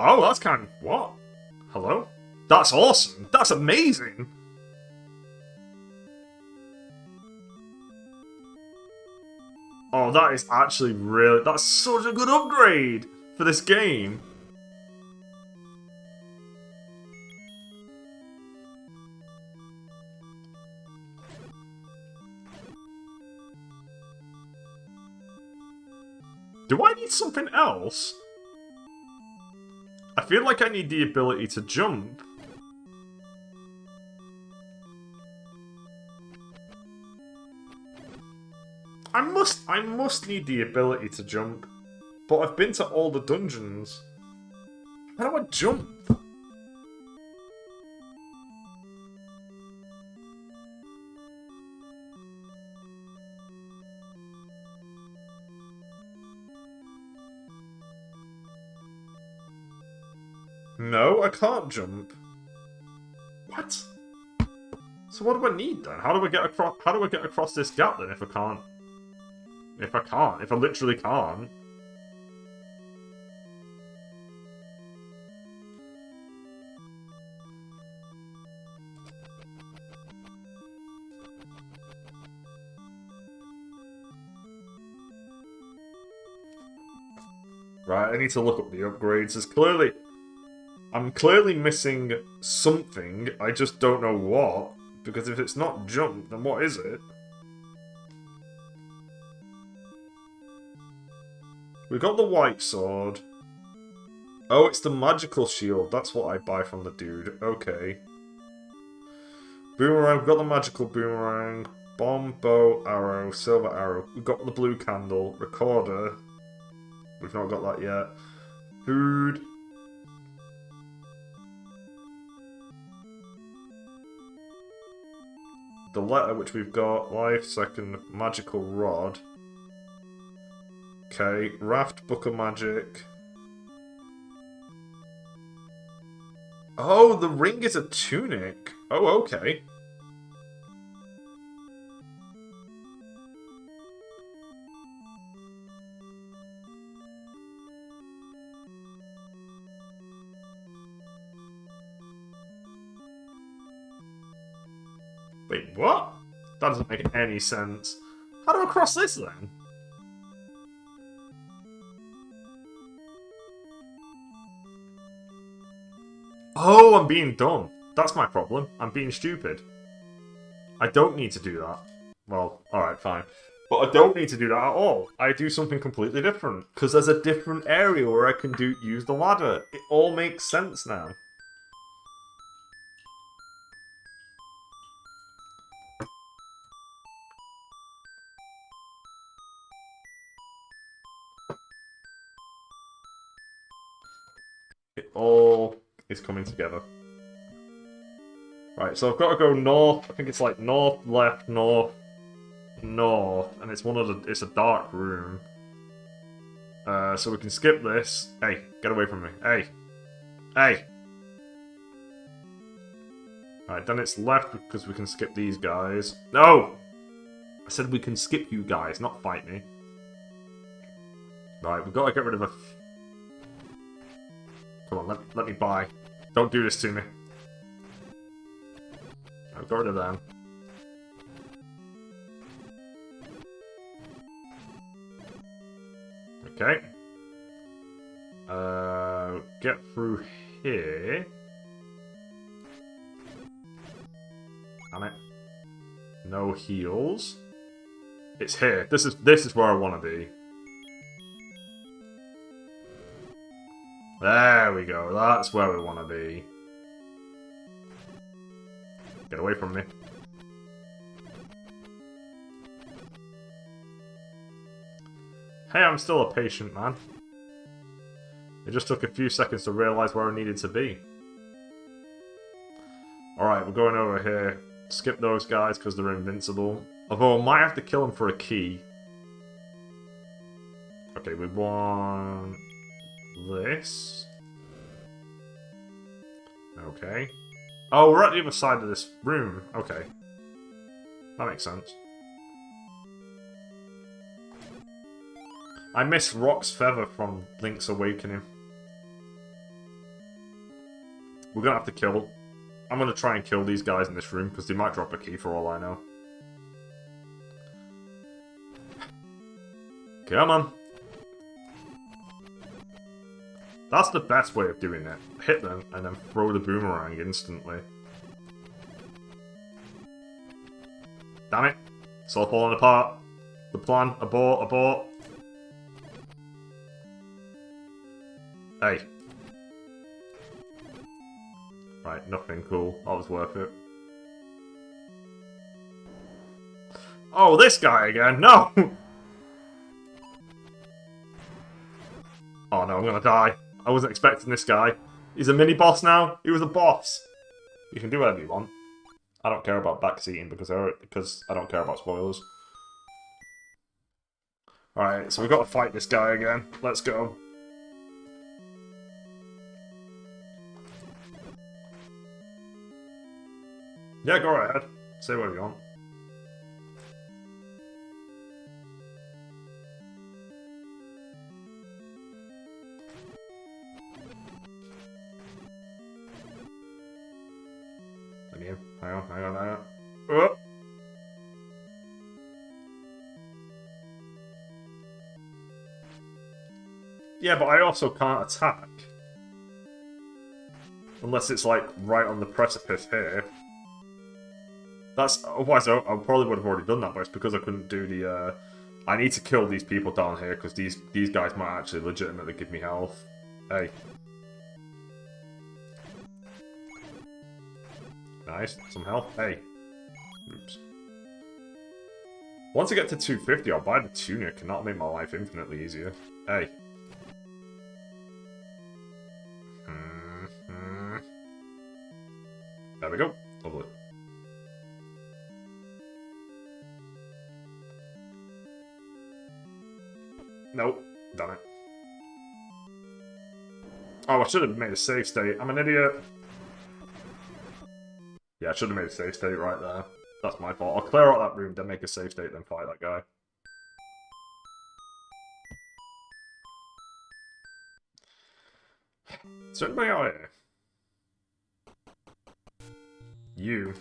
S1: Oh, that's kind of... What? Hello? That's awesome! That's amazing! Oh, that is actually really... That's such a good upgrade for this game. Do I need something else? I feel like I need the ability to jump. I must need the ability to jump. But I've been to all the dungeons. How do I jump? No, I can't jump. What? So what do I need then? How do I get across? How do I get across this gap then? If I can't? If I literally can't. Right, I need to look up the upgrades. I'm clearly missing something. I just don't know what. Because if it's not jump, then what is it? We got the white sword. Oh, it's the magical shield. That's what I buy from the dude. Okay. Boomerang. We've got the magical boomerang. Bomb, bow, arrow, silver arrow. We've got the blue candle. Recorder. We've not got that yet. Food. The letter, which we've got. Life, second, magical rod. Okay. Raft, book of magic. Oh, the ring is a tunic. Oh, okay. Wait, what? That doesn't make any sense. How do I cross this then? Oh, I'm being dumb. That's my problem. I'm being stupid. I don't need to do that. Well, alright, fine. But I don't need to do that at all. I do something completely different. Because there's a different area where I can use the ladder. It all makes sense now. It all is coming together. Right, so I've got to go north. I think it's like north, left, north, north, and it's a dark room. So we can skip this. Hey, get away from me. Hey. Hey. Alright, then it's left because we can skip these guys. No! I said we can skip you guys, not fight me. Right, we've got to get rid of a... Come on, let me buy. Don't do this to me. I've got rid of them. Okay. Get through here. Damn it. No heals. It's here. This is where I want to be. There we go. That's where we want to be. Get away from me. Hey, I'm still a patient man. It just took a few seconds to realise where I needed to be. Alright, we're going over here. Skip those guys because they're invincible. Although I might have to kill them for a key. Okay, we want this. Okay. Oh, we're at the other side of this room. Okay. That makes sense. I miss Rock's Feather from Link's Awakening. We're gonna have to kill... I'm gonna try and kill these guys in this room, because they might drop a key for all I know. Come on. That's the best way of doing it. Hit them, and then throw the boomerang instantly. Damn it. It's all falling apart. The plan. Abort, abort. Hey. Right, nothing cool. That was worth it. Oh, this guy again! No! Oh no, I'm gonna die. I wasn't expecting this guy. He's a mini-boss now? He was a boss. You can do whatever you want. I don't care about backseating because I don't care about spoilers. Alright, so we've got to fight this guy again. Let's go. Yeah, go right ahead. Say whatever you want. Hang on. Oh. Yeah, but I also can't attack. Unless it's, like, right on the precipice here. That's... Otherwise, I probably would have already done that, but it's because I couldn't do the, I need to kill these people down here, because these guys might actually legitimately give me health. Hey. Nice. Some health. Hey. Oops. Once I get to 250, I'll buy the tunic, and that'll make my life infinitely easier. Hey. There we go. Lovely. Nope. Done it. Oh, I should have made a save state. I'm an idiot. Yeah, I should have made a save state right there. That's my fault. I'll clear out that room, then make a save state, then fight that guy. Is there anybody out here? You.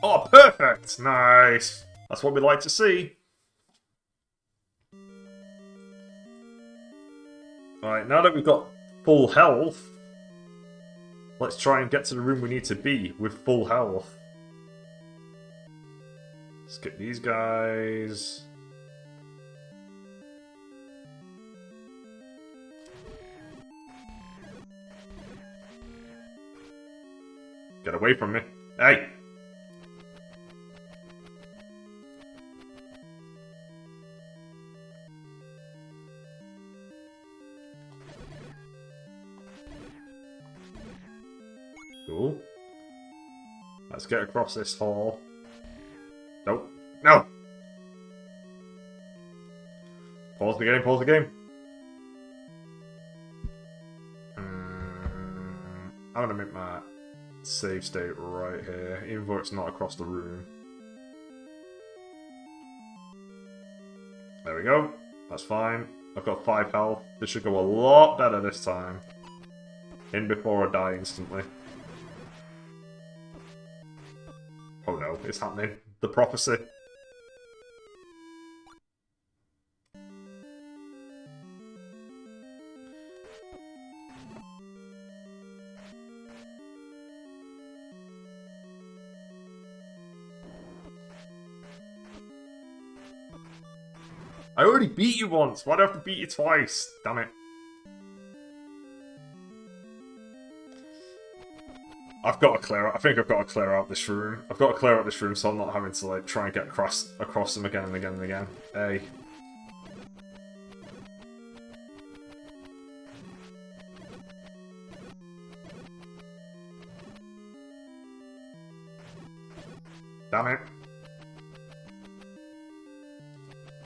S1: Oh, perfect! Nice! That's what we like to see. Alright, now that we've got full health, let's try and get to the room we need to be with full health. Skip these guys. Get away from me. Hey! Cool. Let's get across this hall. Nope. No! Pause the game, pause the game. I'm gonna make my save state right here, even though it's not across the room. There we go. That's fine. I've got 5 health. This should go a lot better this time. In before I die instantly. Oh no, it's happening. The prophecy. I already beat you once. Why do I have to beat you twice? Damn it. I've got to clear out. I think I've got to clear out this room. I've got to clear out this room so I'm not having to like try and get across them again and again and again. Hey. Damn it.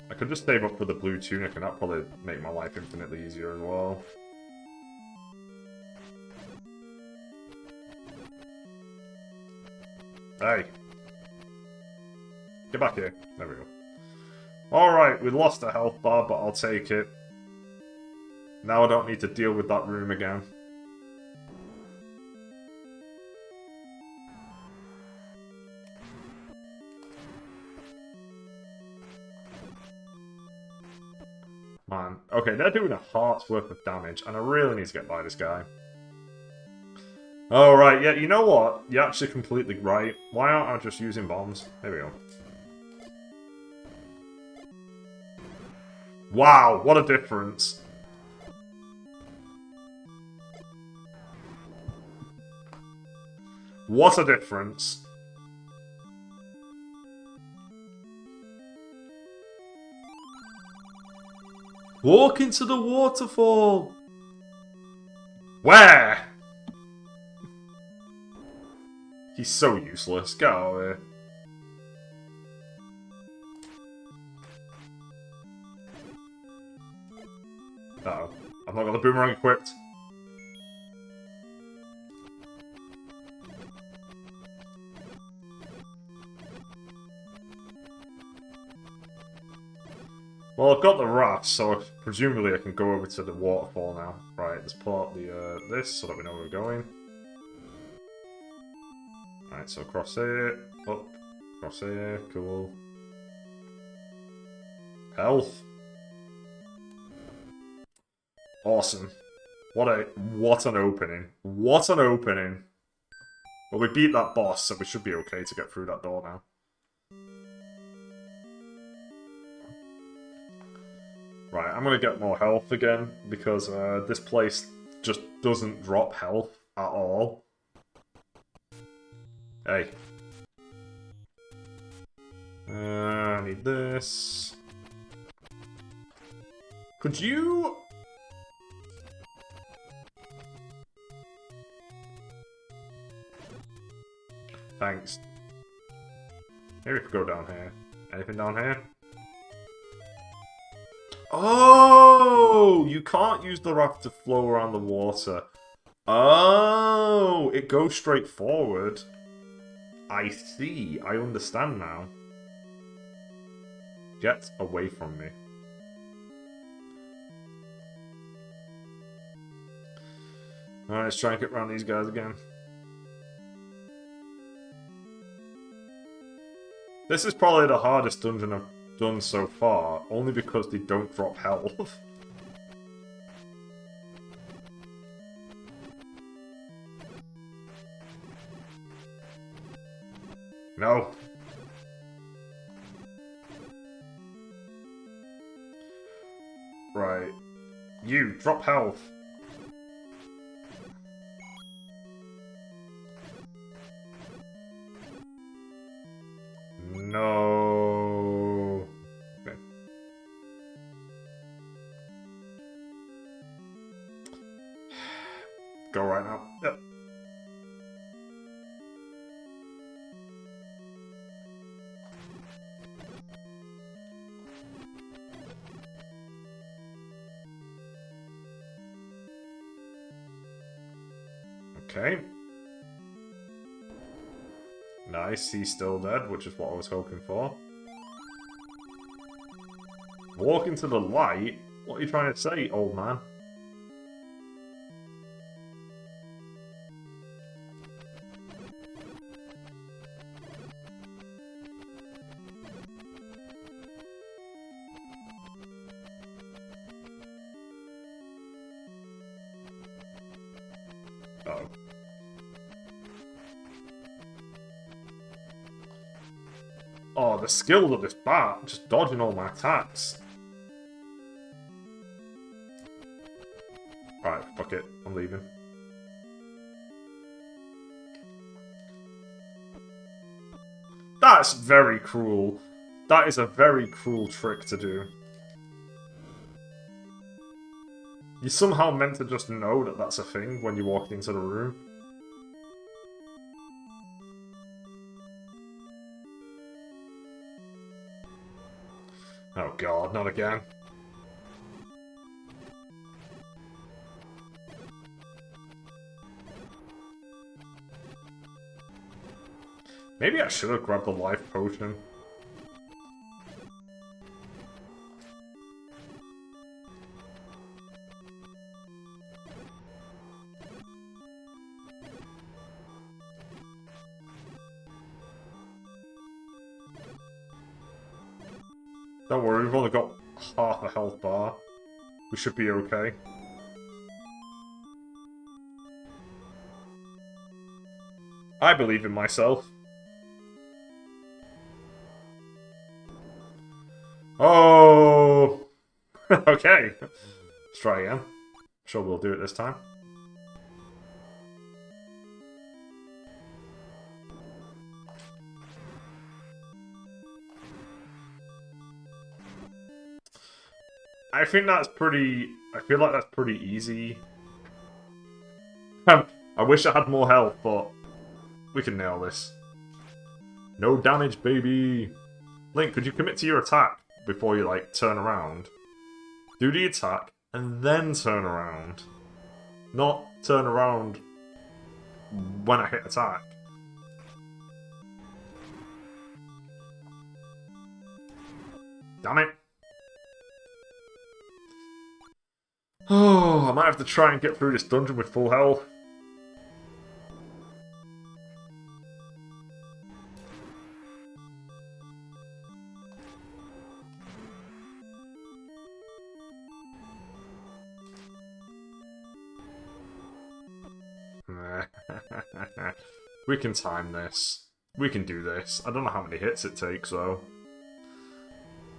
S1: I could just save up for the blue tunic and that'd probably make my life infinitely easier as well. Hey. Get back here. There we go. Alright, we lost a health bar, but I'll take it. Now I don't need to deal with that room again. Man. Okay, they're doing a heart's worth of damage, and I really need to get by this guy. Alright, yeah, you know what? You're actually completely right. Why aren't I just using bombs? There we go. Wow, what a difference. What a difference. Walk into the waterfall! Where? He's so useless. Get out of here. Uh-oh. I've not got the boomerang equipped. Well, I've got the raft, so presumably I can go over to the waterfall now. Right, let's pull out the this so that we know where we're going. Right, so across here, up, across here, cool. Health. Awesome. What an opening. What an opening. Well, we beat that boss, so we should be okay to get through that door now. Right, I'm gonna get more health again, because this place just doesn't drop health at all. Hey. I need this. Could you... Thanks. Maybe we could go down here. Anything down here? Oh! You can't use the raft to flow around the water. Oh! It goes straight forward. I see. I understand now. Get away from me. Alright, let's try and get around these guys again. This is probably the hardest dungeon I've done so far, only because they don't drop health. No. Right. You, drop health. No. Okay. Go right now. Yep. Okay. Nice, he's still dead, which is what I was hoping for. Walk into the light? What are you trying to say, old man? Uh-oh. Oh, the skills of this bat, just dodging all my attacks. Right, fuck it, I'm leaving. That's very cruel. That is a very cruel trick to do. You somehow meant to just know that that's a thing when you walked into the room. Oh god, not again. Maybe I should have grabbed the life potion. Don't worry, we've only got half a health bar. We should be okay. I believe in myself. Oh! Okay. Let's try again. Sure we'll do it this time. I think that's pretty... I feel like that's pretty easy. I wish I had more health, but we can nail this. No damage, baby! Link, could you commit to your attack before you, like, turn around? Do the attack, and then turn around. Not turn around when I hit attack. Damn it! Oh, I might have to try and get through this dungeon with full health. We can time this. We can do this. I don't know how many hits it takes, though.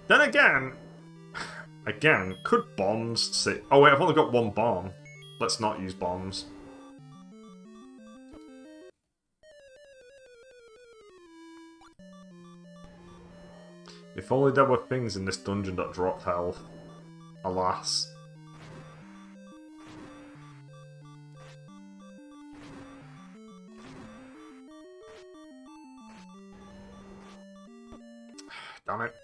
S1: Then again, could bombs sit... Oh wait, I've only got one bomb. Let's not use bombs. If only there were things in this dungeon that dropped health. Alas. Damn it.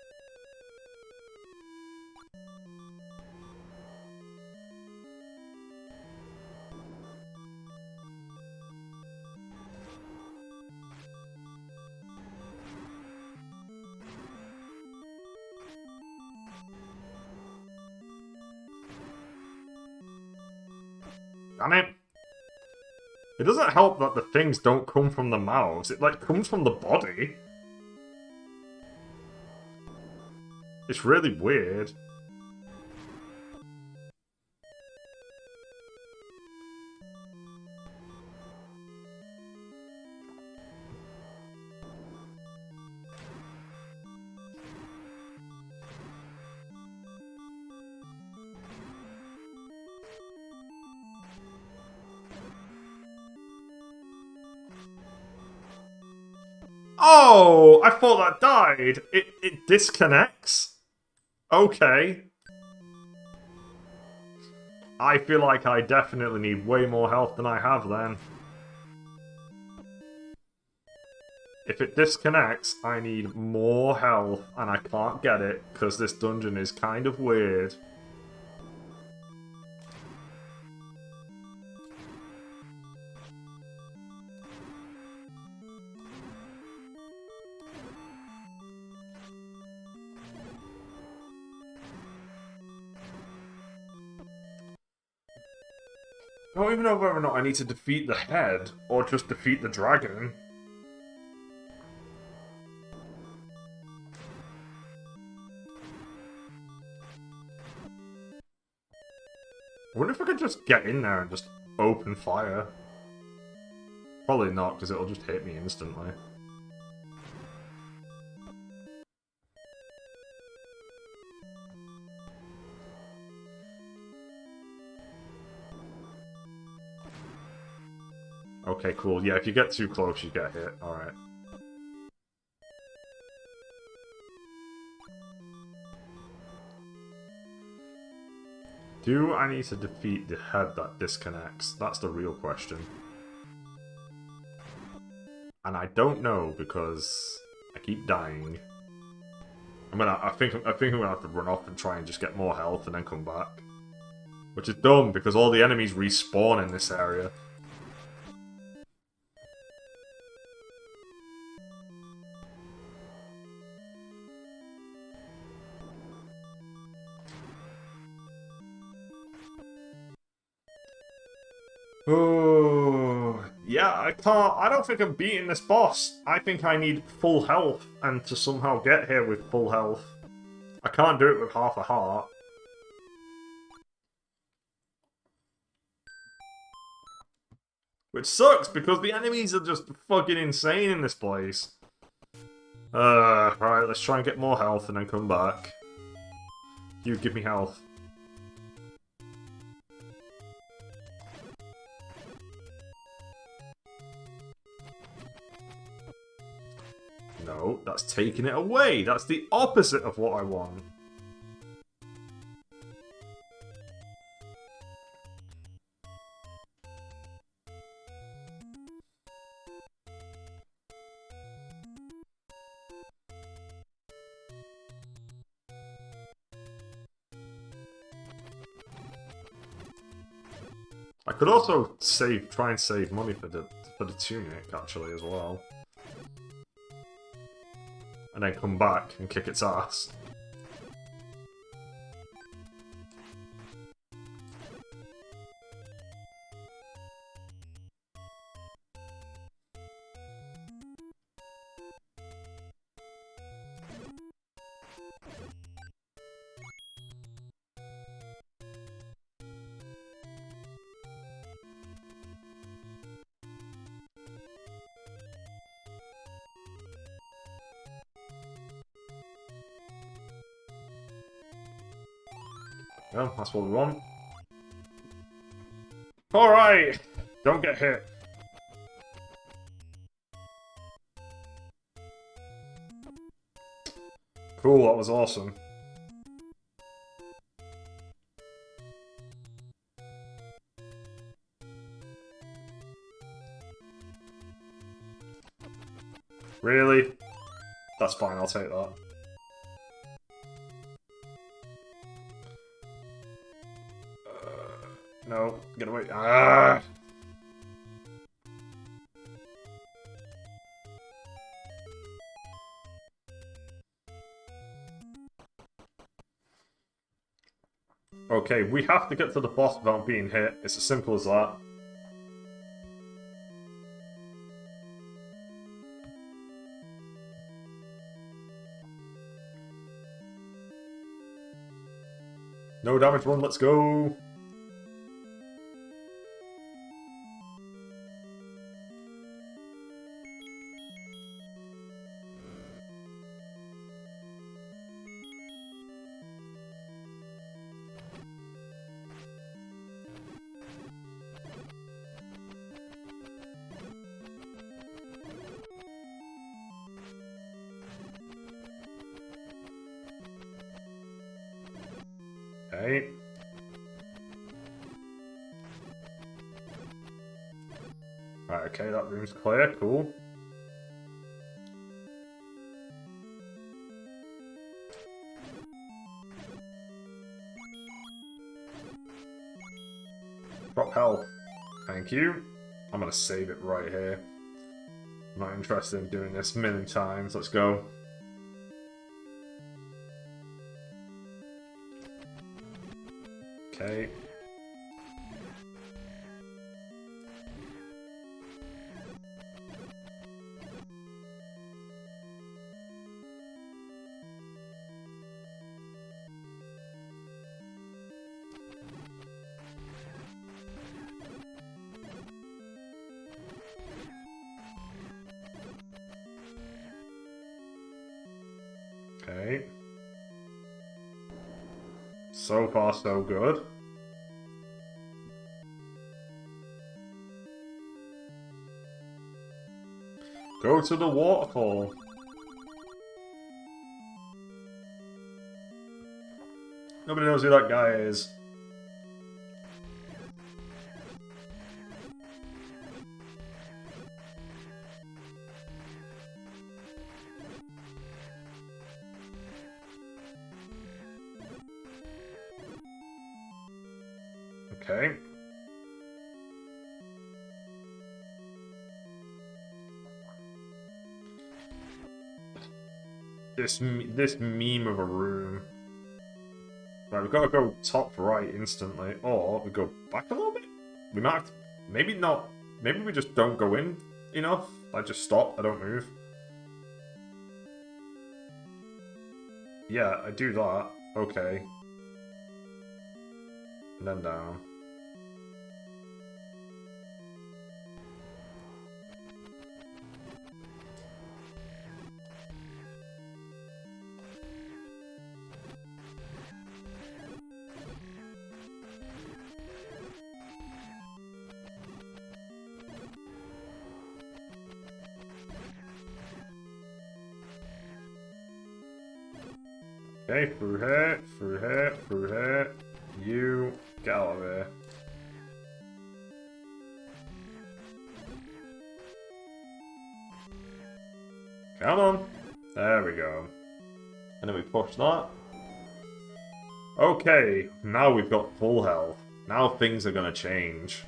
S1: Damn it. It doesn't help that the things don't come from the mouths. It, like, comes from the body. It's really weird. Oh, I thought that died. It disconnects. Okay. I feel like I definitely need way more health than I have then. If it disconnects, I need more health, and I can't get it, because this dungeon is kind of weird. I don't even know whether or not I need to defeat the head, or just defeat the dragon. I wonder if I could just get in there and just open fire. Probably not, because it'll just hit me instantly. Okay, cool. Yeah, if you get too close, you get hit. Alright. Do I need to defeat the head that disconnects? That's the real question. And I don't know because I keep dying. I think I'm gonna have to run off and try and just get more health and then come back. Which is dumb because all the enemies respawn in this area. Oh, yeah, I don't think I'm beating this boss. I think I need full health, and to somehow get here with full health. I can't do it with half a heart. Which sucks, because the enemies are just fucking insane in this place. Right, let's try and get more health and then come back. You give me health. No, that's taking it away. That's the opposite of what I want. I could also try and save money for the tunic actually as well. And then come back and kick its ass. Well, that's what we want. Alright! Don't get hit. Cool, that was awesome. Really? That's fine, I'll take that. No, get away. Ah! Okay, we have to get to the boss without being hit. It's as simple as that. No damage one, let's go! Okay. Right, okay, that room's clear, cool. Drop health. Thank you. I'm gonna save it right here. I'm not interested in doing this a million times. Let's go. Okay. Okay. So far, so good. Go to the waterfall. Nobody knows who that guy is. Okay. This meme of a room. Right, we've got to go top right instantly, or we go back a little bit. We might have to, maybe not. Maybe we just don't go in enough. I just stop. I don't move. Yeah, I do that. Okay. And then down. Okay, through here, through here, through here. You get out of here. Come on. There we go. And then we push that. Okay, now we've got full health. Now things are gonna change.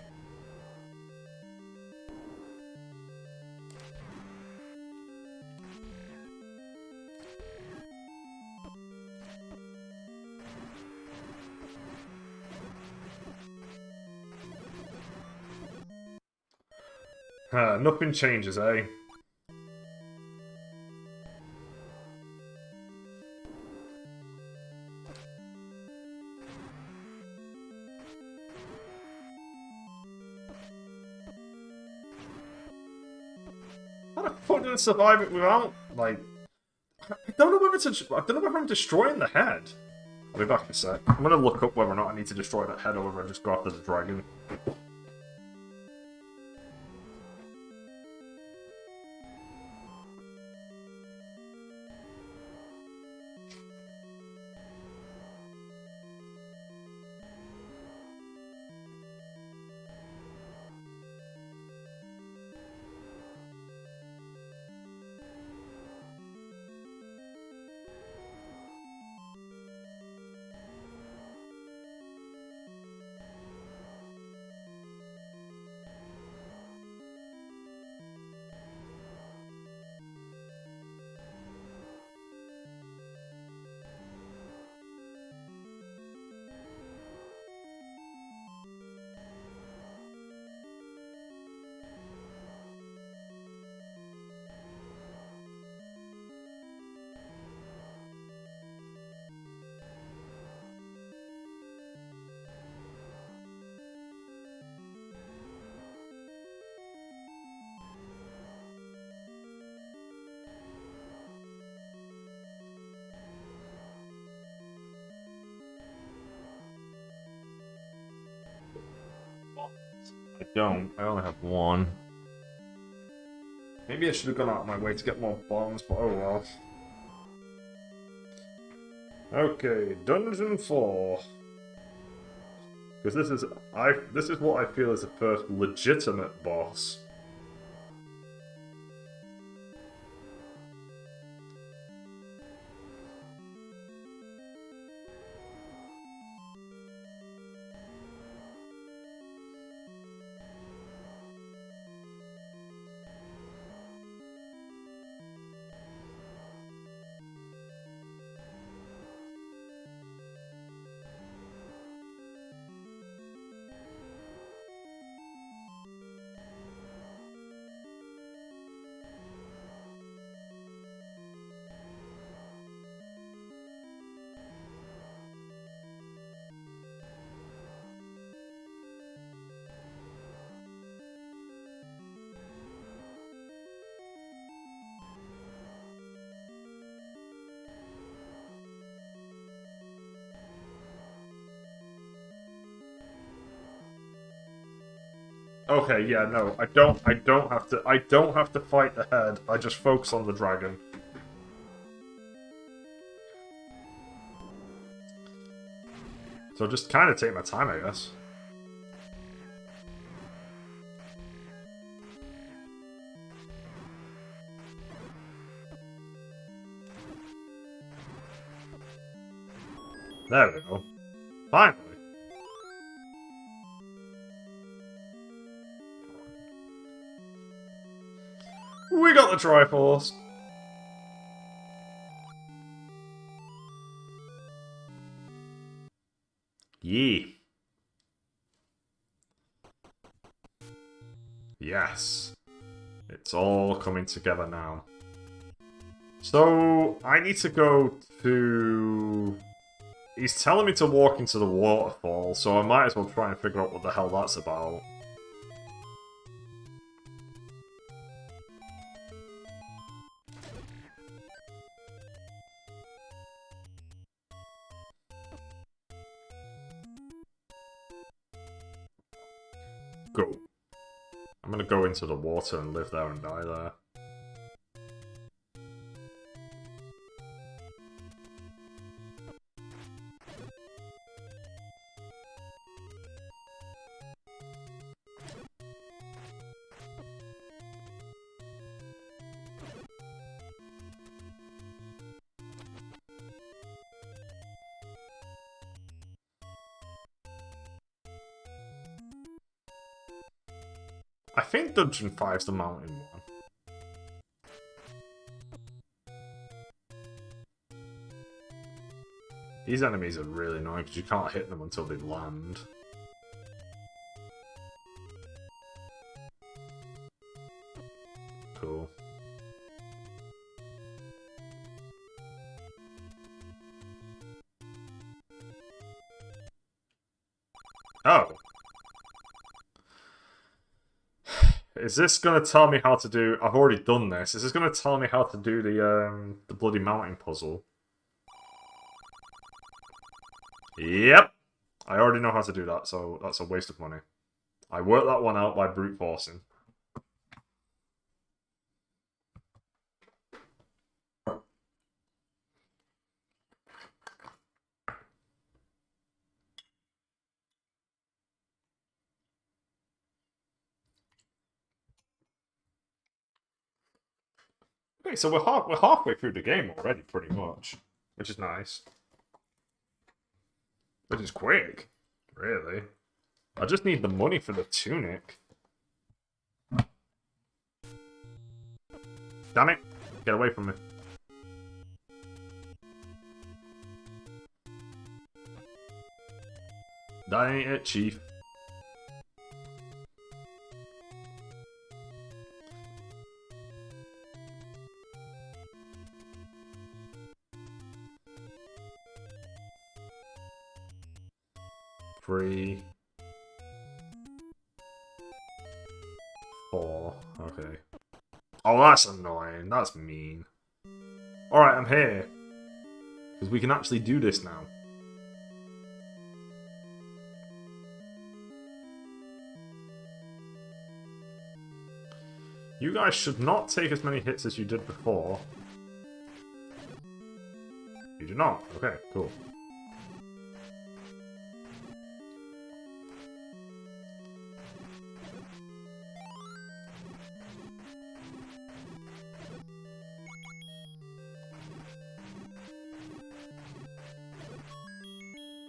S1: Nothing changes, eh? How the fuck did I survive it without, like... I don't know whether I'm destroying the head. I'll be back in a sec. I'm gonna look up whether or not I need to destroy that head or whether I just go after the dragon. I don't. I only have one. Maybe I should have gone out of my way to get more bombs, but oh well. Okay, Dungeon 4. Because this is what I feel is the first legitimate boss. Okay, yeah, no, I don't have to fight the head. I just focus on the dragon. So just kind of take my time, I guess. There we go. Finally. We got the Triforce. Yee. Yes. It's all coming together now. So, I need to go to... He's telling me to walk into the waterfall, so I might as well try and figure out what the hell that's about. Go. I'm gonna go into the water and live there and die there. I think Dungeon 5's the mountain one. These enemies are really annoying because you can't hit them until they land. Cool. Oh. Is this gonna tell me how to do... I've already done this. Is this gonna tell me how to do the bloody mountain puzzle? Yep. I already know how to do that, so that's a waste of money. I worked that one out by brute forcing. Okay, so we're halfway through the game already, pretty much, which is nice. Which is quick, really. I just need the money for the tunic. Damn it! Get away from me. That ain't it, Chief. Three. 4. Okay. Oh, that's annoying. That's mean. Alright, I'm here. Because we can actually do this now. You guys should not take as many hits as you did before. You do not? Okay, cool.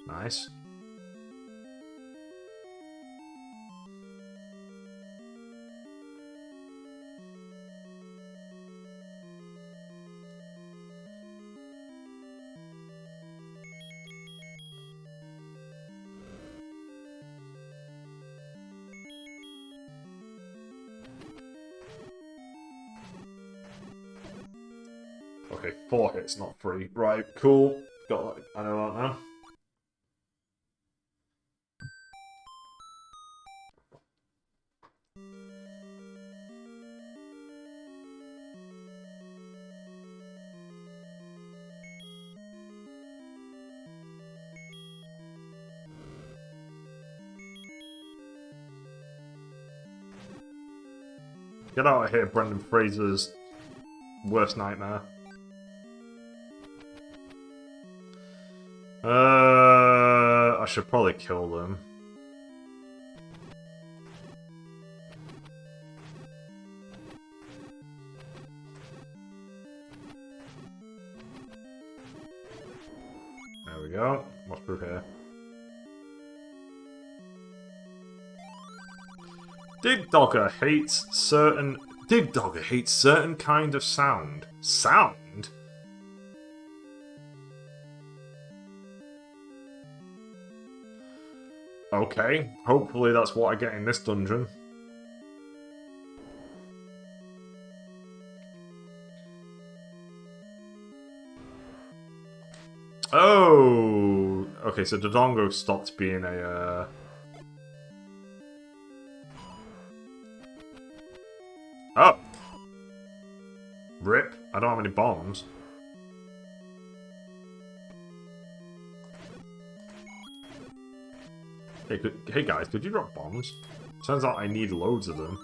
S1: Nice. Okay, 4 hits, not 3. Right, cool. Got that. I know that now. Get out of here, Brendan Fraser's worst nightmare. I should probably kill them. There we go. What's through here? Digdogger hates certain kind of sound. Sound? Okay, hopefully that's what I get in this dungeon. Oh! Okay, so Dodongo stopped being a, Oh! Rip. I don't have any bombs. Hey guys, could you drop bombs? Turns out I need loads of them.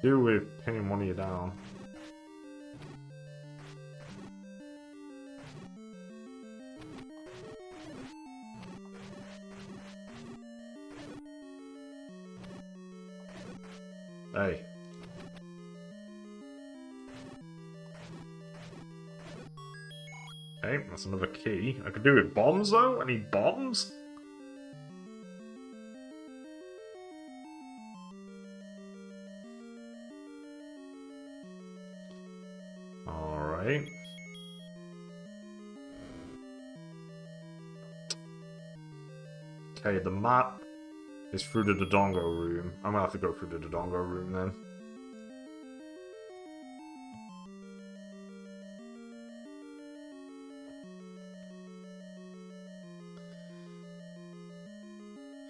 S1: Do with pinning one of you down. Hey. Okay, that's another key. I could do with bombs though? I need bombs? Alright. Okay, the map is through the Dodongo room. I'm gonna have to go through the Dodongo room then.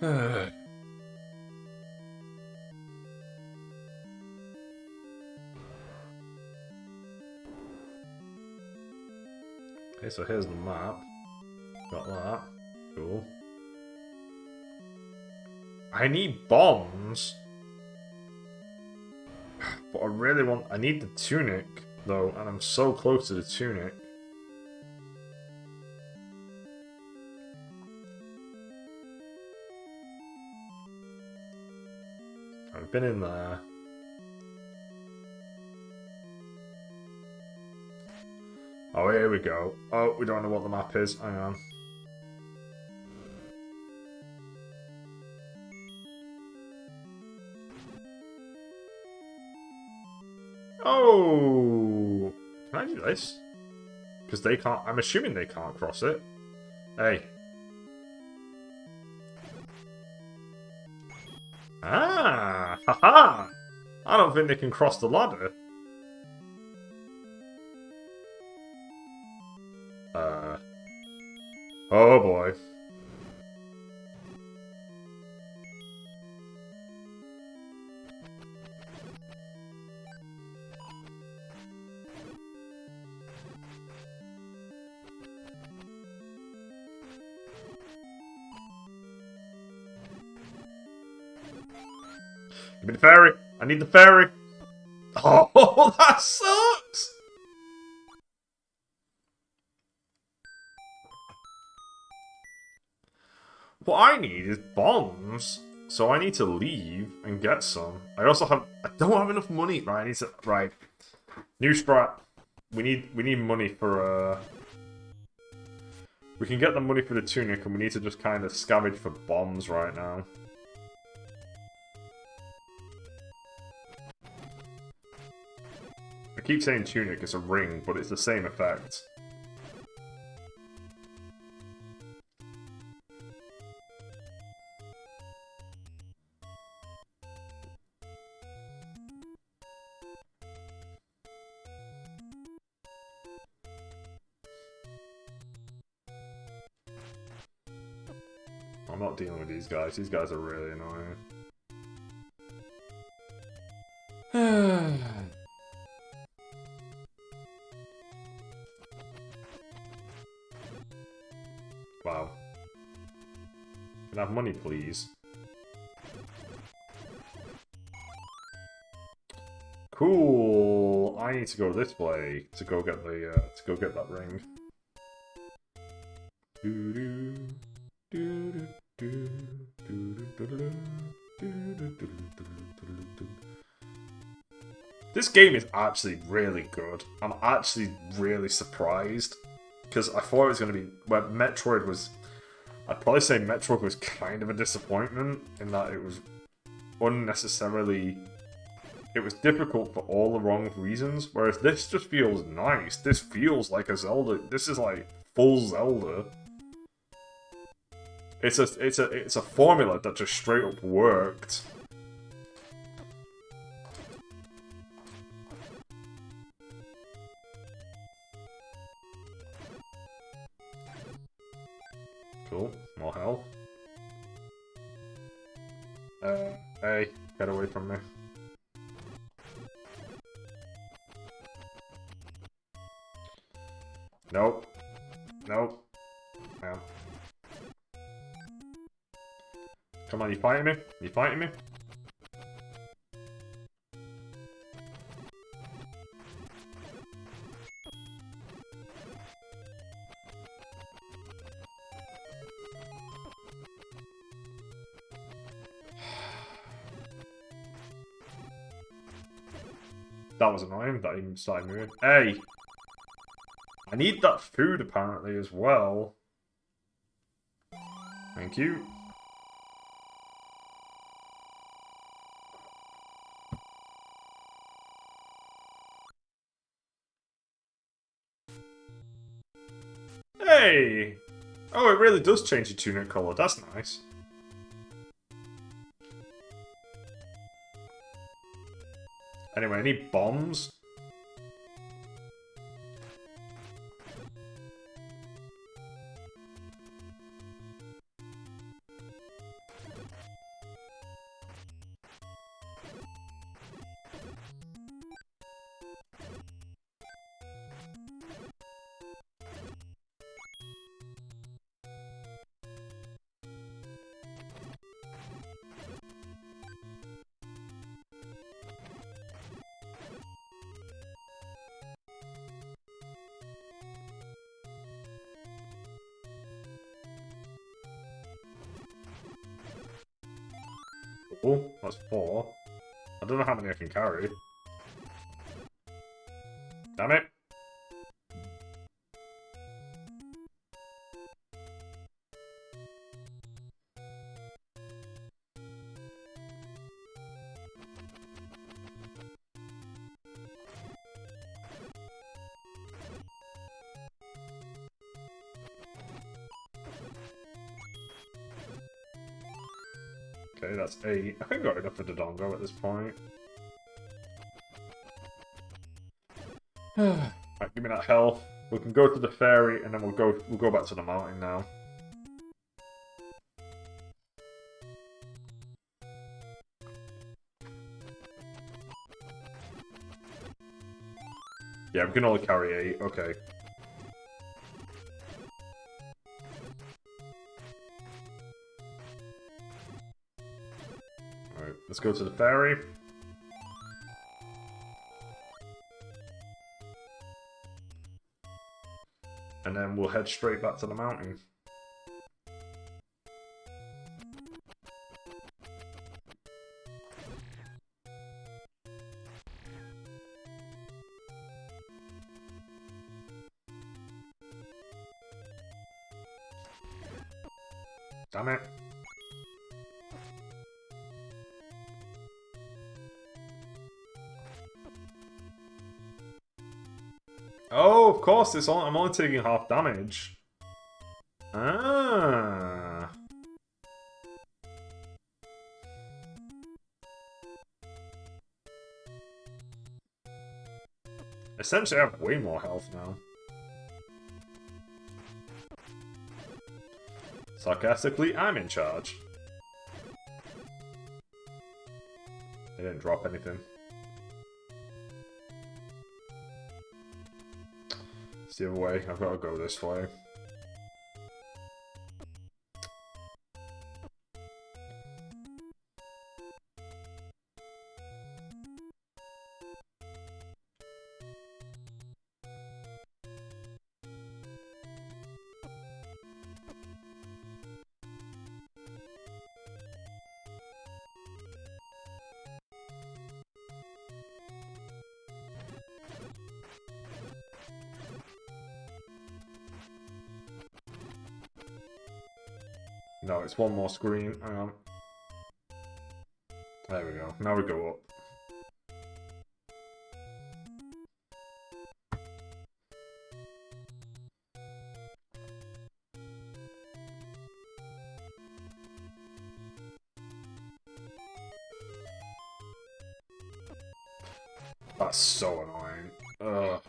S1: Okay, so here's the map. Got that. Cool. I need bombs! But I really want... I need the tunic, though, and I'm so close to the tunic. I've been in there. Oh, here we go. Oh, we don't know what the map is. Hang on. Oh! Can I do this? Because they can't... I'm assuming they can't cross it. Hey. Ah! Haha! I don't think they can cross the ladder. Oh boy. Give me the fairy! I need the fairy! Oh, that sucks! What I need is bombs, so I need to leave and get some. I also have... I don't have enough money. Right, I need to... Right. New strat. We need money for, We can get the money for the tunic, and we need to just kind of scavenge for bombs right now. I keep saying tunic, it's a ring, but it's the same effect. I'm not dealing with these guys. These guys are really annoying. Wow. Can I have money, please? Cool. I need to go this way to go get the that ring. This game is actually really good. I'm actually really surprised. Because I thought it was going to be... Well, Metroid was... I'd probably say Metroid was kind of a disappointment in that it was unnecessarily... It was difficult for all the wrong reasons, whereas this just feels nice. This feels like a Zelda. This is like full Zelda. It's a formula that just straight up worked. Cool, more health. Hey, get away from me. Nope. Nope. Yeah. Come on, you fighting me? You fighting me? That was annoying, that even started moving. Hey! I need that food apparently as well. Thank you. Hey! Oh, it really does change your tunic colour. That's nice. Anyway, I need bombs. Oh, that's 4. I don't know how many I can carry. Damn it! Okay, that's 8. I think I got enough for the Dongo at this point. Right, give me that health. We can go to the ferry and then we'll go back to the mountain now. Yeah, we can only carry 8. Okay. Alright, let's go to the ferry. And then we'll head straight back to the mountain. Damn it. Oh, of course, I'm only taking half damage. Ah. Essentially, I have way more health now. Sarcastically, I'm in charge. I didn't drop anything. It's the other way. I've got to go this way. No, it's one more screen. Hang on. There we go. Now we go up. That's so annoying. Ugh.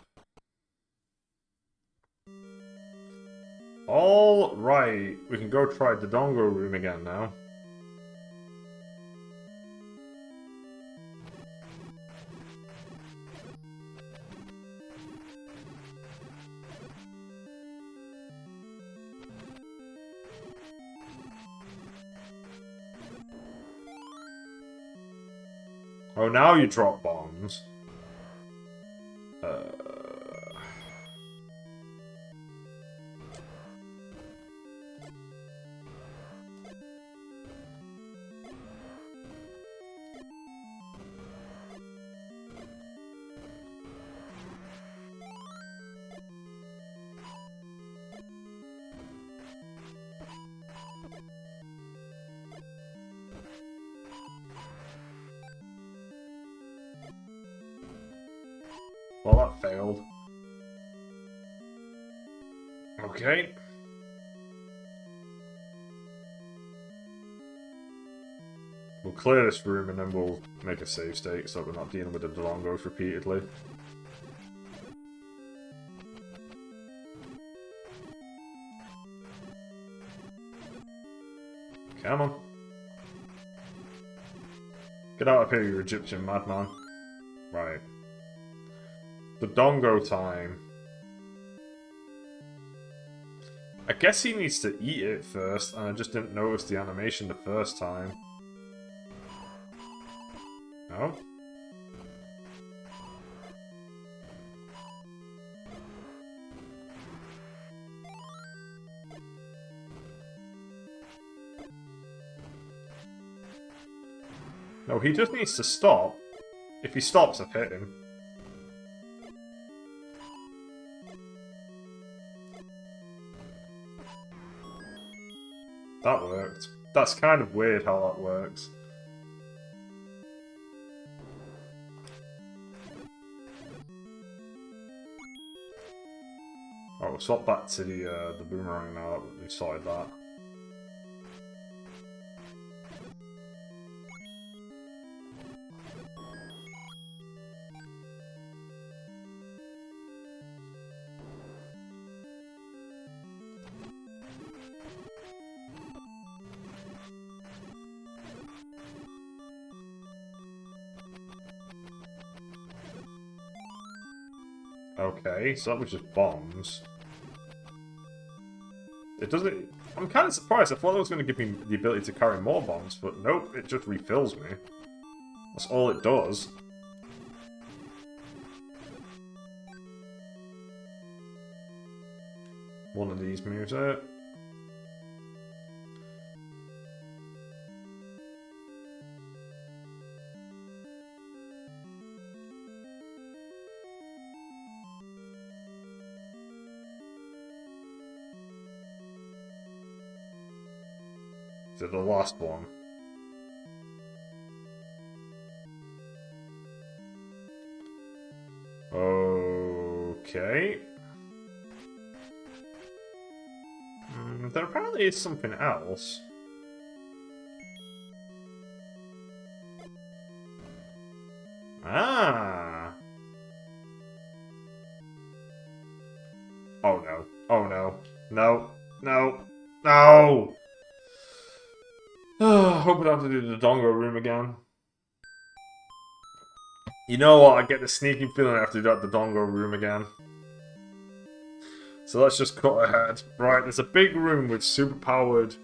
S1: All right, we can go try the Dongo room again now. Oh, now you drop bombs. Well, that failed. Okay. We'll clear this room and then we'll make a save state so we're not dealing with the Delongos repeatedly. Come on. Get out of here, you Egyptian madman. Right. The Dongo time. I guess he needs to eat it first, and I just didn't notice the animation the first time. No? No, he just needs to stop. If he stops, I've hit him. That worked. That's kind of weird how that works. Oh, we'll swap back to the boomerang now that we've sorted that. Okay, so that was just bombs. It doesn't... I'm kind of surprised. I thought it was going to give me the ability to carry more bombs, but nope, it just refills me. That's all it does. One of these moves out. To the last one. Okay. There apparently is something else. Ah. Oh no. Oh no. No. No. No! Hope I don't have to do the Dongo room again. You know what? I get the sneaky feeling I have to do the Dongo room again. So let's just cut ahead. Right, there's a big room with superpowered...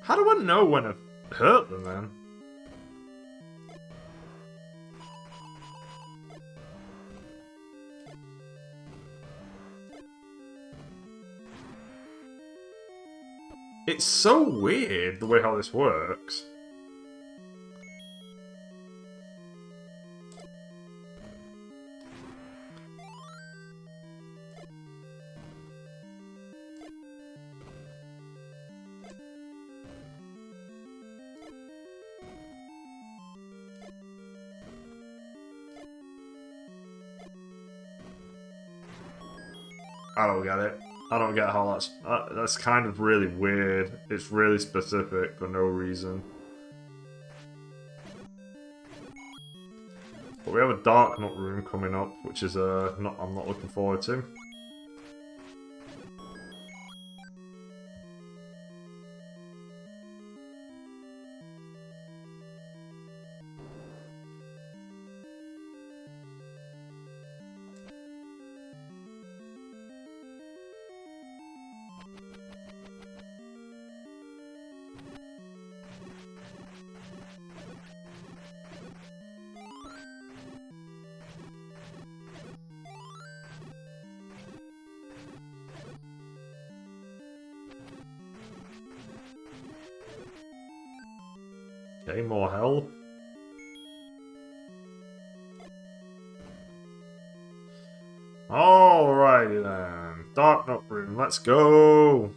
S1: How do I know when I've hurt them then? It's so weird the way how this works. I don't get it. I don't get how that's kind of really weird. It's really specific for no reason. But we have a Dark Nut room coming up, which is I'm not looking forward to. Okay, more hell. Alrighty then. Dark Nut room, let's go!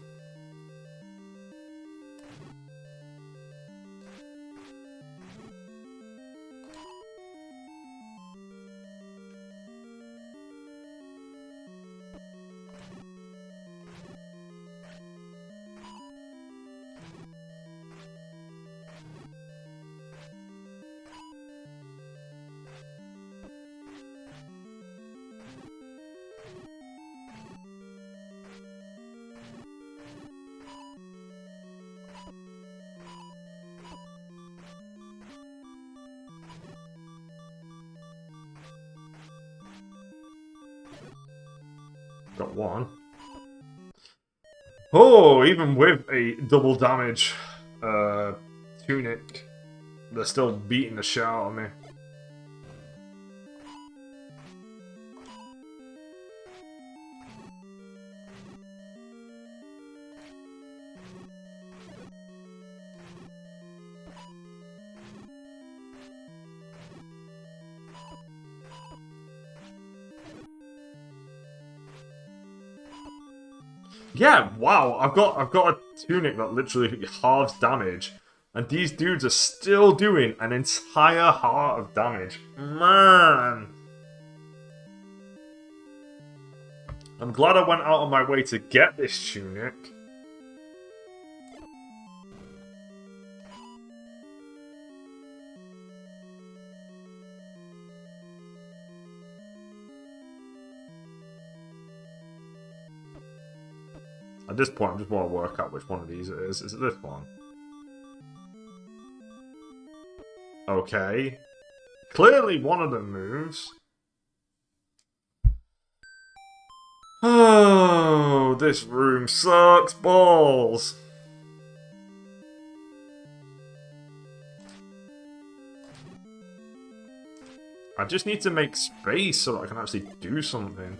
S1: Got one. Oh, even with a double damage tunic, they're still beating the shit out of me. Yeah, wow, I've got a tunic that literally halves damage, and these dudes are still doing an entire heart of damage. Man! I'm glad I went out of my way to get this tunic. At this point, I just want to work out which one of these it is. Is it this one? Okay. Clearly one of them moves. Oh, this room sucks balls. I just need to make space so that I can actually do something.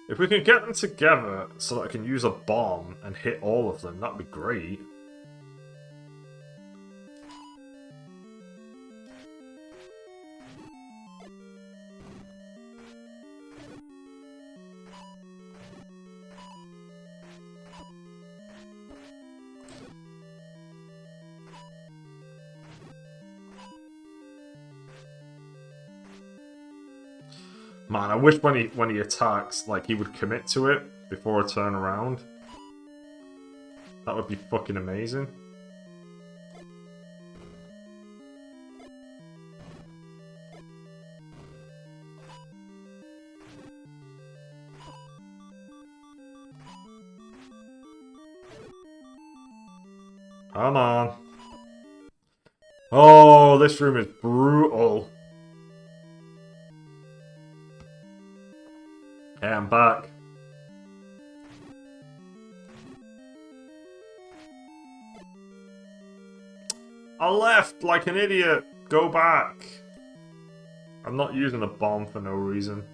S1: If we can get them together so that I can use a bomb and hit all of them, that'd be great. Man, I wish when he attacks, like, he would commit to it before I turn around. That would be fucking amazing. Come on. Oh, this room is brutal. Hey, I'm back. I left like an idiot. Go back. I'm not using a bomb for no reason.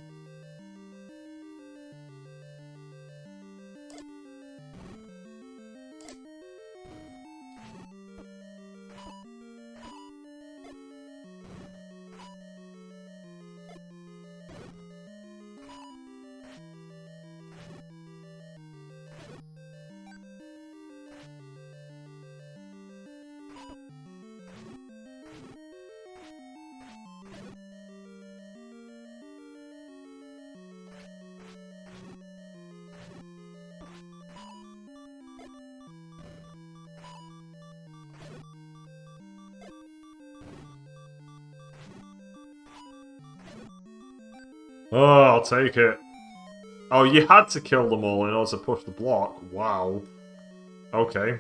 S1: Oh, I'll take it. Oh, you had to kill them all in order to push the block. Wow. Okay.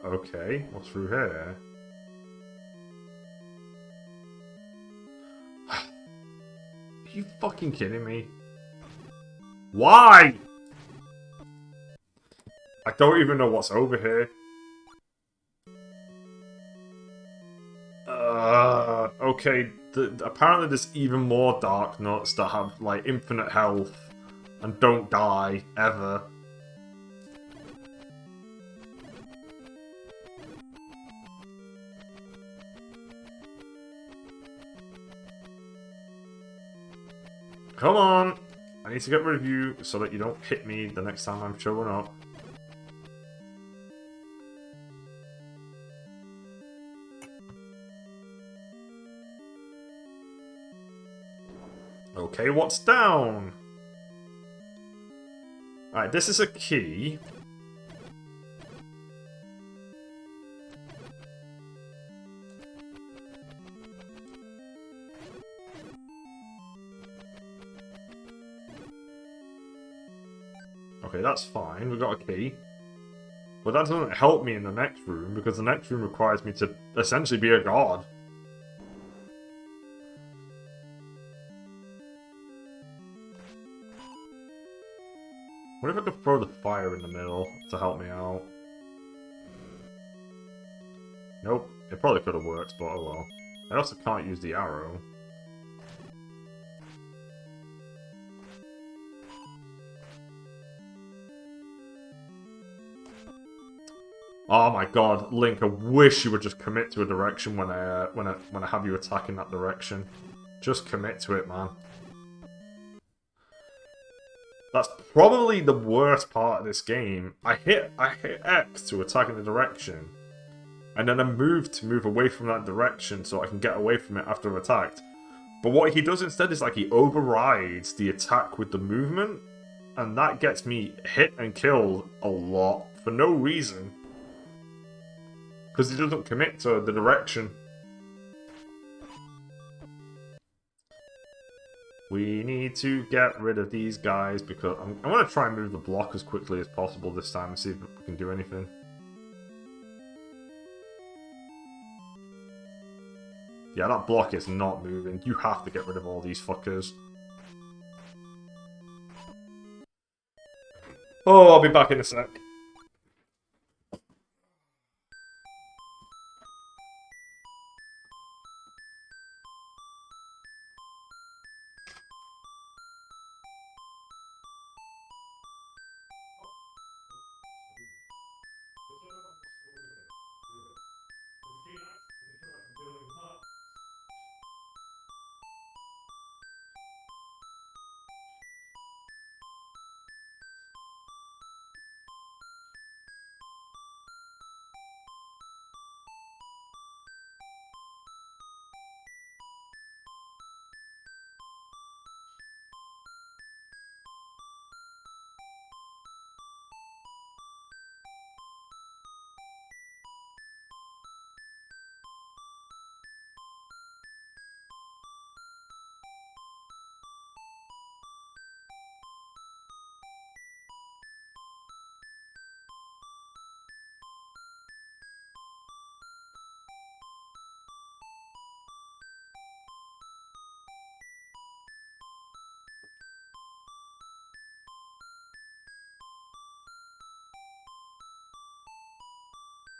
S1: Okay. What's through here? Are you fucking kidding me? Why? I don't even know what's over here. Okay. Apparently there's even more Dark Nuts that have, like, infinite health and don't die, ever. Come on! I need to get rid of you so that you don't hit me the next time I'm showing up. Okay, what's down? Alright, this is a key. Okay, that's fine. We've got a key. But that doesn't help me in the next room, because the next room requires me to essentially be a god. What if I could throw the fire in the middle to help me out? Nope. It probably could have worked, but oh well. I also can't use the arrow. Oh my god, Link, I wish you would just commit to a direction when I have you attack in that direction. Just commit to it, man. That's probably the worst part of this game. I hit X to attack in the direction, and then I move away from that direction so I can get away from it after I've attacked. But what he does instead is like he overrides the attack with the movement, and that gets me hit and killed a lot for no reason. Because he doesn't commit to the direction. We need to get rid of these guys because I'm going to try and move the block as quickly as possible this time and see if we can do anything. Yeah, that block is not moving. You have to get rid of all these fuckers. Oh, I'll be back in a sec.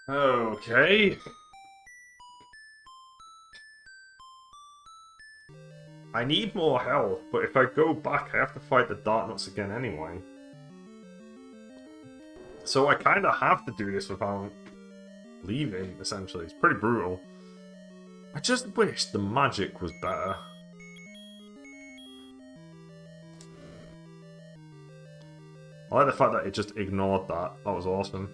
S1: Okay. I need more health, but if I go back, I have to fight the Darknuts again anyway. So I kind of have to do this without leaving, essentially. It's pretty brutal. I just wish the magic was better. I like the fact that it just ignored that. That was awesome.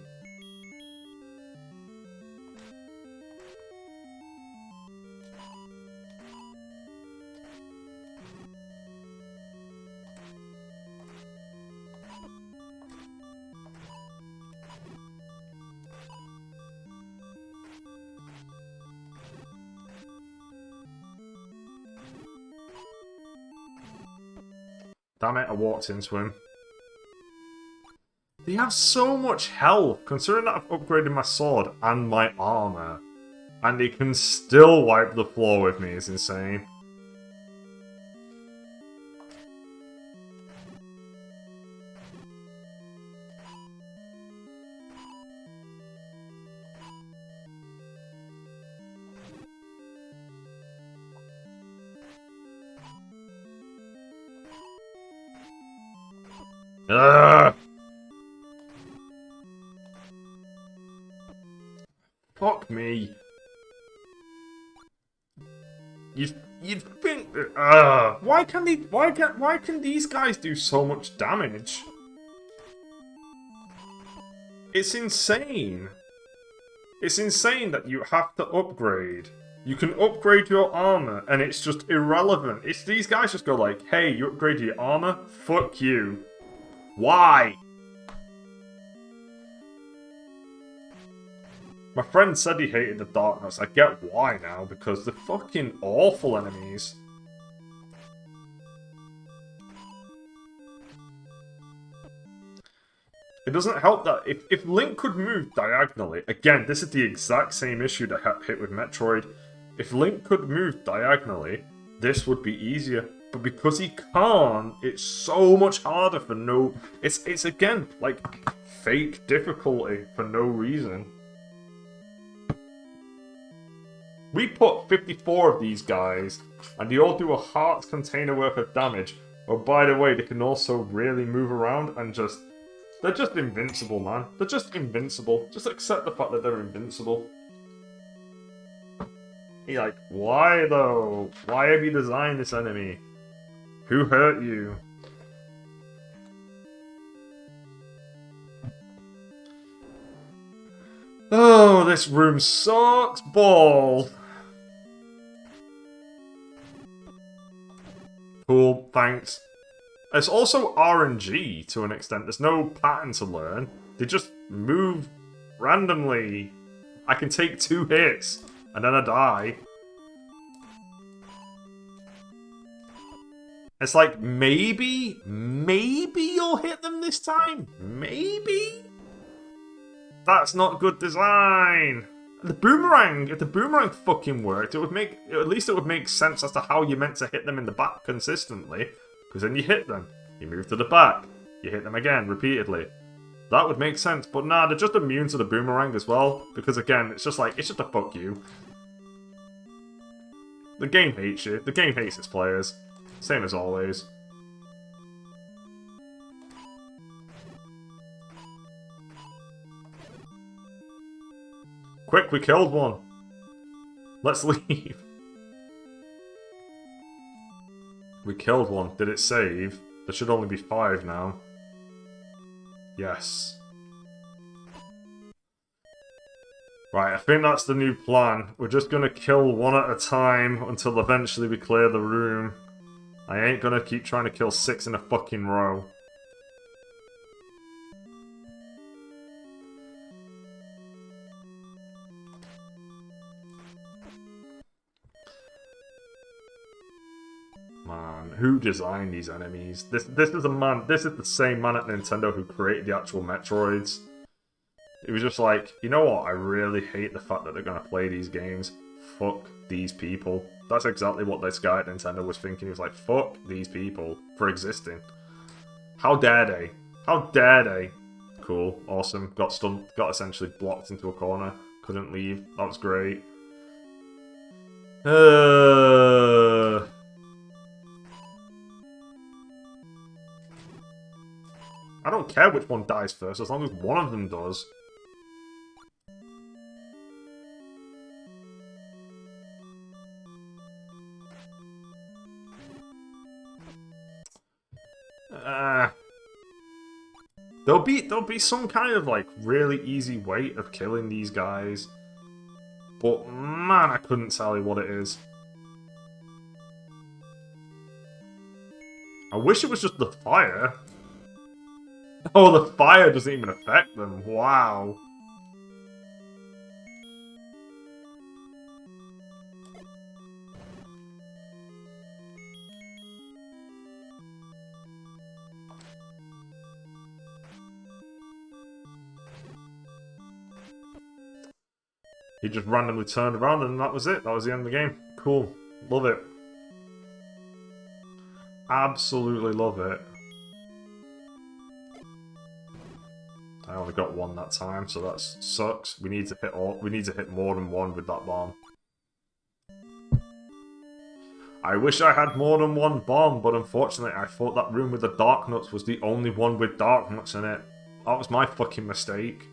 S1: Damn it, I walked into him. They have so much health, considering that I've upgraded my sword and my armor. And they can still wipe the floor with me, is insane. Ugh! Fuck me. You'd think that, why can these guys do so much damage? It's insane. It's insane that you have to upgrade. You can upgrade your armor and it's just irrelevant. It's these guys just go like, hey, you upgraded your armor? Fuck you. Why? My friend said he hated the Darknuts. I get why now, because they're fucking awful enemies. It doesn't help that if Link could move diagonally, again, this is the exact same issue that I hit with Metroid. If Link could move diagonally, this would be easier. But because he can't, it's so much harder for no... It's again, like, fake difficulty for no reason. We put 54 of these guys, and they all do a heart container worth of damage. Oh, by the way, they can also really move around and just... They're just invincible, man. They're just invincible. Just accept the fact that they're invincible. You're like, why though? Why have you designed this enemy? Who hurt you? Oh, this room sucks balls. Cool, thanks. It's also RNG to an extent. There's no pattern to learn. They just move randomly. I can take 2 hits, and then I die. It's like, maybe you'll hit them this time? Maybe? That's not good design. The boomerang, if the boomerang fucking worked, at least it would make sense as to how you're meant to hit them in the back consistently. Because then you hit them, you move to the back, you hit them again repeatedly. That would make sense, but nah, they're just immune to the boomerang as well. Because again, it's just a fuck you. The game hates you. The game hates its players. Same as always. Quick, we killed one. Let's leave. We killed one. Did it save? There should only be 5 now. Yes. Right, I think that's the new plan. We're just gonna kill one at a time until eventually we clear the room. I ain't gonna keep trying to kill 6 in a fucking row. Man, who designed these enemies? This is the same man at Nintendo who created the actual Metroids. It was just like, you know what, I really hate the fact that they're gonna play these games. Fuck these people. That's exactly what this guy at Nintendo was thinking. He was like, fuck these people for existing. How dare they? How dare they? Cool, awesome. Got stunned, got essentially blocked into a corner. Couldn't leave. That was great. I don't care which one dies first, as long as one of them does. There'll be some kind of like really easy way of killing these guys, but man, I couldn't tell you what it is. I wish it was just the fire. Oh, the fire doesn't even affect them. Wow. He just randomly turned around and that was it. That was the end of the game. Cool. Love it. Absolutely love it. I only got 1 that time, so that sucks. We need to hit more than 1 with that bomb. I wish I had more than 1 bomb, but unfortunately I thought that room with the dark nuts was the only one with dark nuts in it. That was my fucking mistake.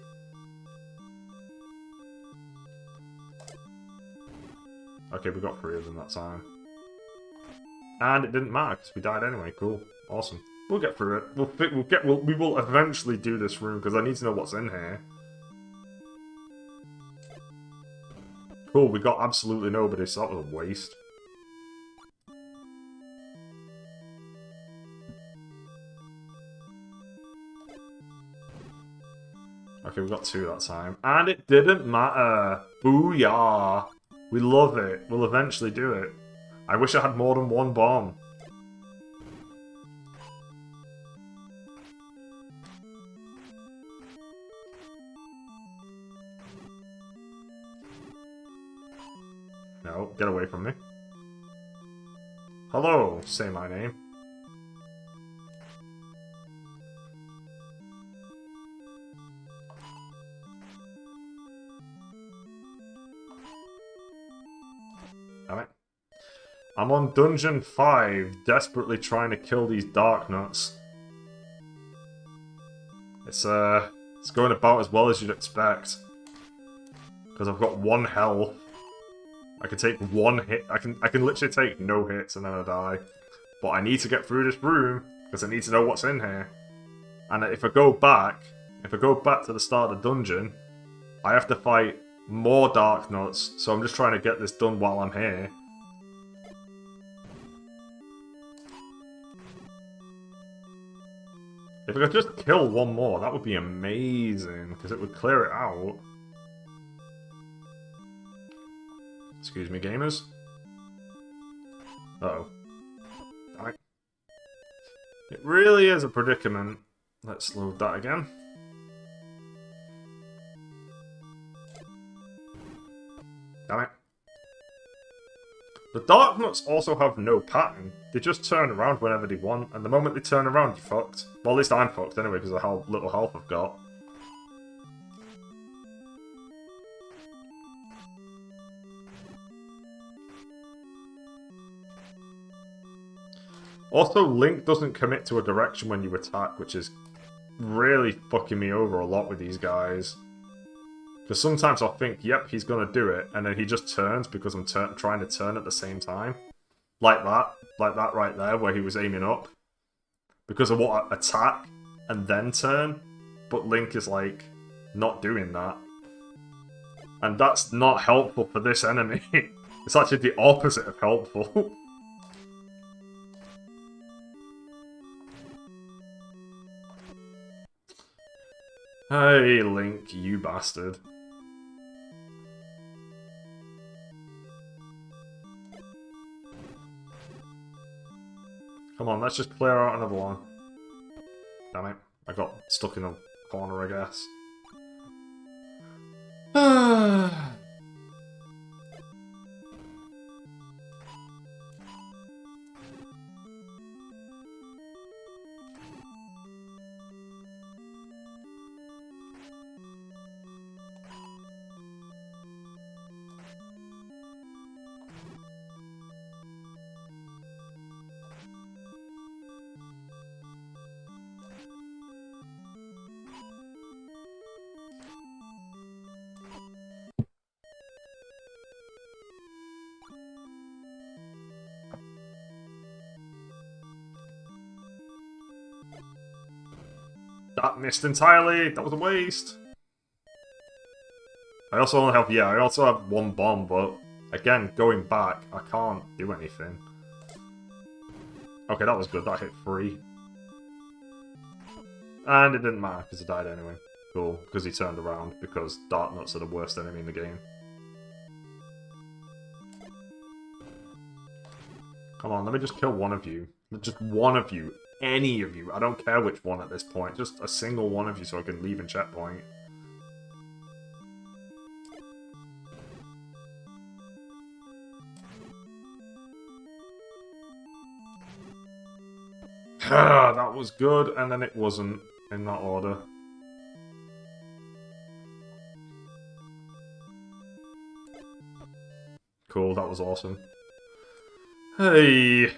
S1: Okay, we got 3 of them that time. And it didn't matter, because we died anyway. Cool. Awesome. We'll get through it. We will eventually do this room, because I need to know what's in here. Cool, we got absolutely nobody, so that was a waste. Okay, we got 2 that time. And it didn't matter. Booyah. We love it. We'll eventually do it. I wish I had more than 1 bomb. No, get away from me. Hello, say my name. Damn it. I'm on Dungeon 5, desperately trying to kill these dark nuts. It's going about as well as you'd expect. Because I've got 1 health. I can take 1 hit. I can literally take no hits and then I die. But I need to get through this room because I need to know what's in here. And if I go back to the start of the dungeon, I have to fight more dark nuts. So I'm just trying to get this done while I'm here. If I could just kill 1 more, that would be amazing, because it would clear it out. Excuse me, gamers. Uh-oh. Damn it. It really is a predicament. Let's load that again. Damn it. The dark nuts also have no pattern. They just turn around whenever they want, and the moment they turn around, you're fucked. Well, at least I'm fucked anyway, because of how little health I've got. Also, Link doesn't commit to a direction when you attack, which is really fucking me over a lot with these guys. Because sometimes I'll think, yep, he's gonna do it, and then he just turns because I'm trying to turn at the same time. Like that right there, where he was aiming up. Because I want to attack and then turn, but Link is like, not doing that. And that's not helpful for this enemy. It's actually the opposite of helpful. Hey, Link, you bastard. Come on, let's just clear out another one. Damn it. I got stuck in a corner, I guess. That missed entirely. That was a waste. I also only have, I also have 1 bomb, but again, going back, I can't do anything. Okay, that was good. That hit 3. And it didn't matter because I died anyway. Cool, because he turned around, because Dark Nuts are the worst enemy in the game. Come on, let me just kill 1 of you. Just 1 of you. Any of you. I don't care which one at this point. Just a single one of you so I can leave in checkpoint. That was good, and then it wasn't in that order. Cool, that was awesome. Hey,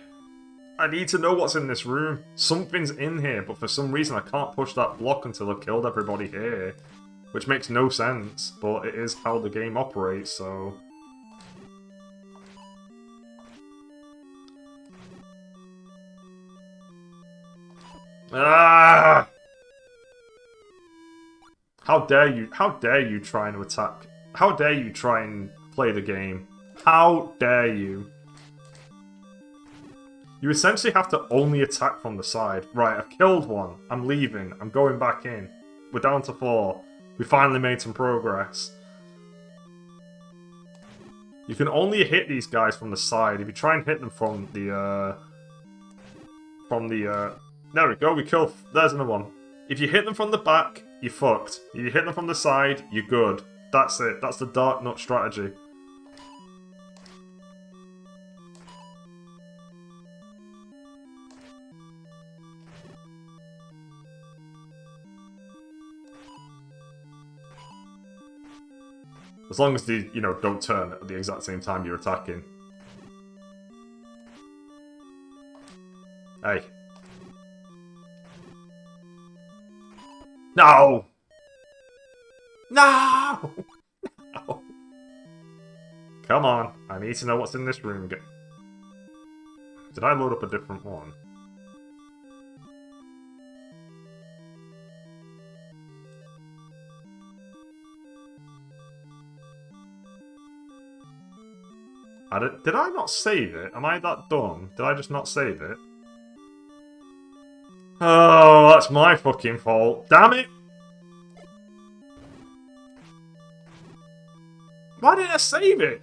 S1: I need to know what's in this room. Something's in here, but for some reason I can't push that block until I've killed everybody here. Which makes no sense, but it is how the game operates, so... Ah! How dare you try and attack? How dare you try and play the game? How dare you? You essentially have to only attack from the side. Right, I've killed 1. I'm leaving. I'm going back in. We're down to 4. We finally made some progress. You can only hit these guys from the side. If you try and hit them from the, there we go, we killed... There's another one. If you hit them from the back, you're fucked. If you hit them from the side, you're good. That's it. That's the Dark Nut strategy. As long as they, don't turn at the exact same time you're attacking. Hey. No! No! No! Come on, I need to know what's in this room. Did I load up a different one? Did I not save it? Am I that dumb? Did I just not save it? Oh, that's my fucking fault. Damn it! Why didn't I save it?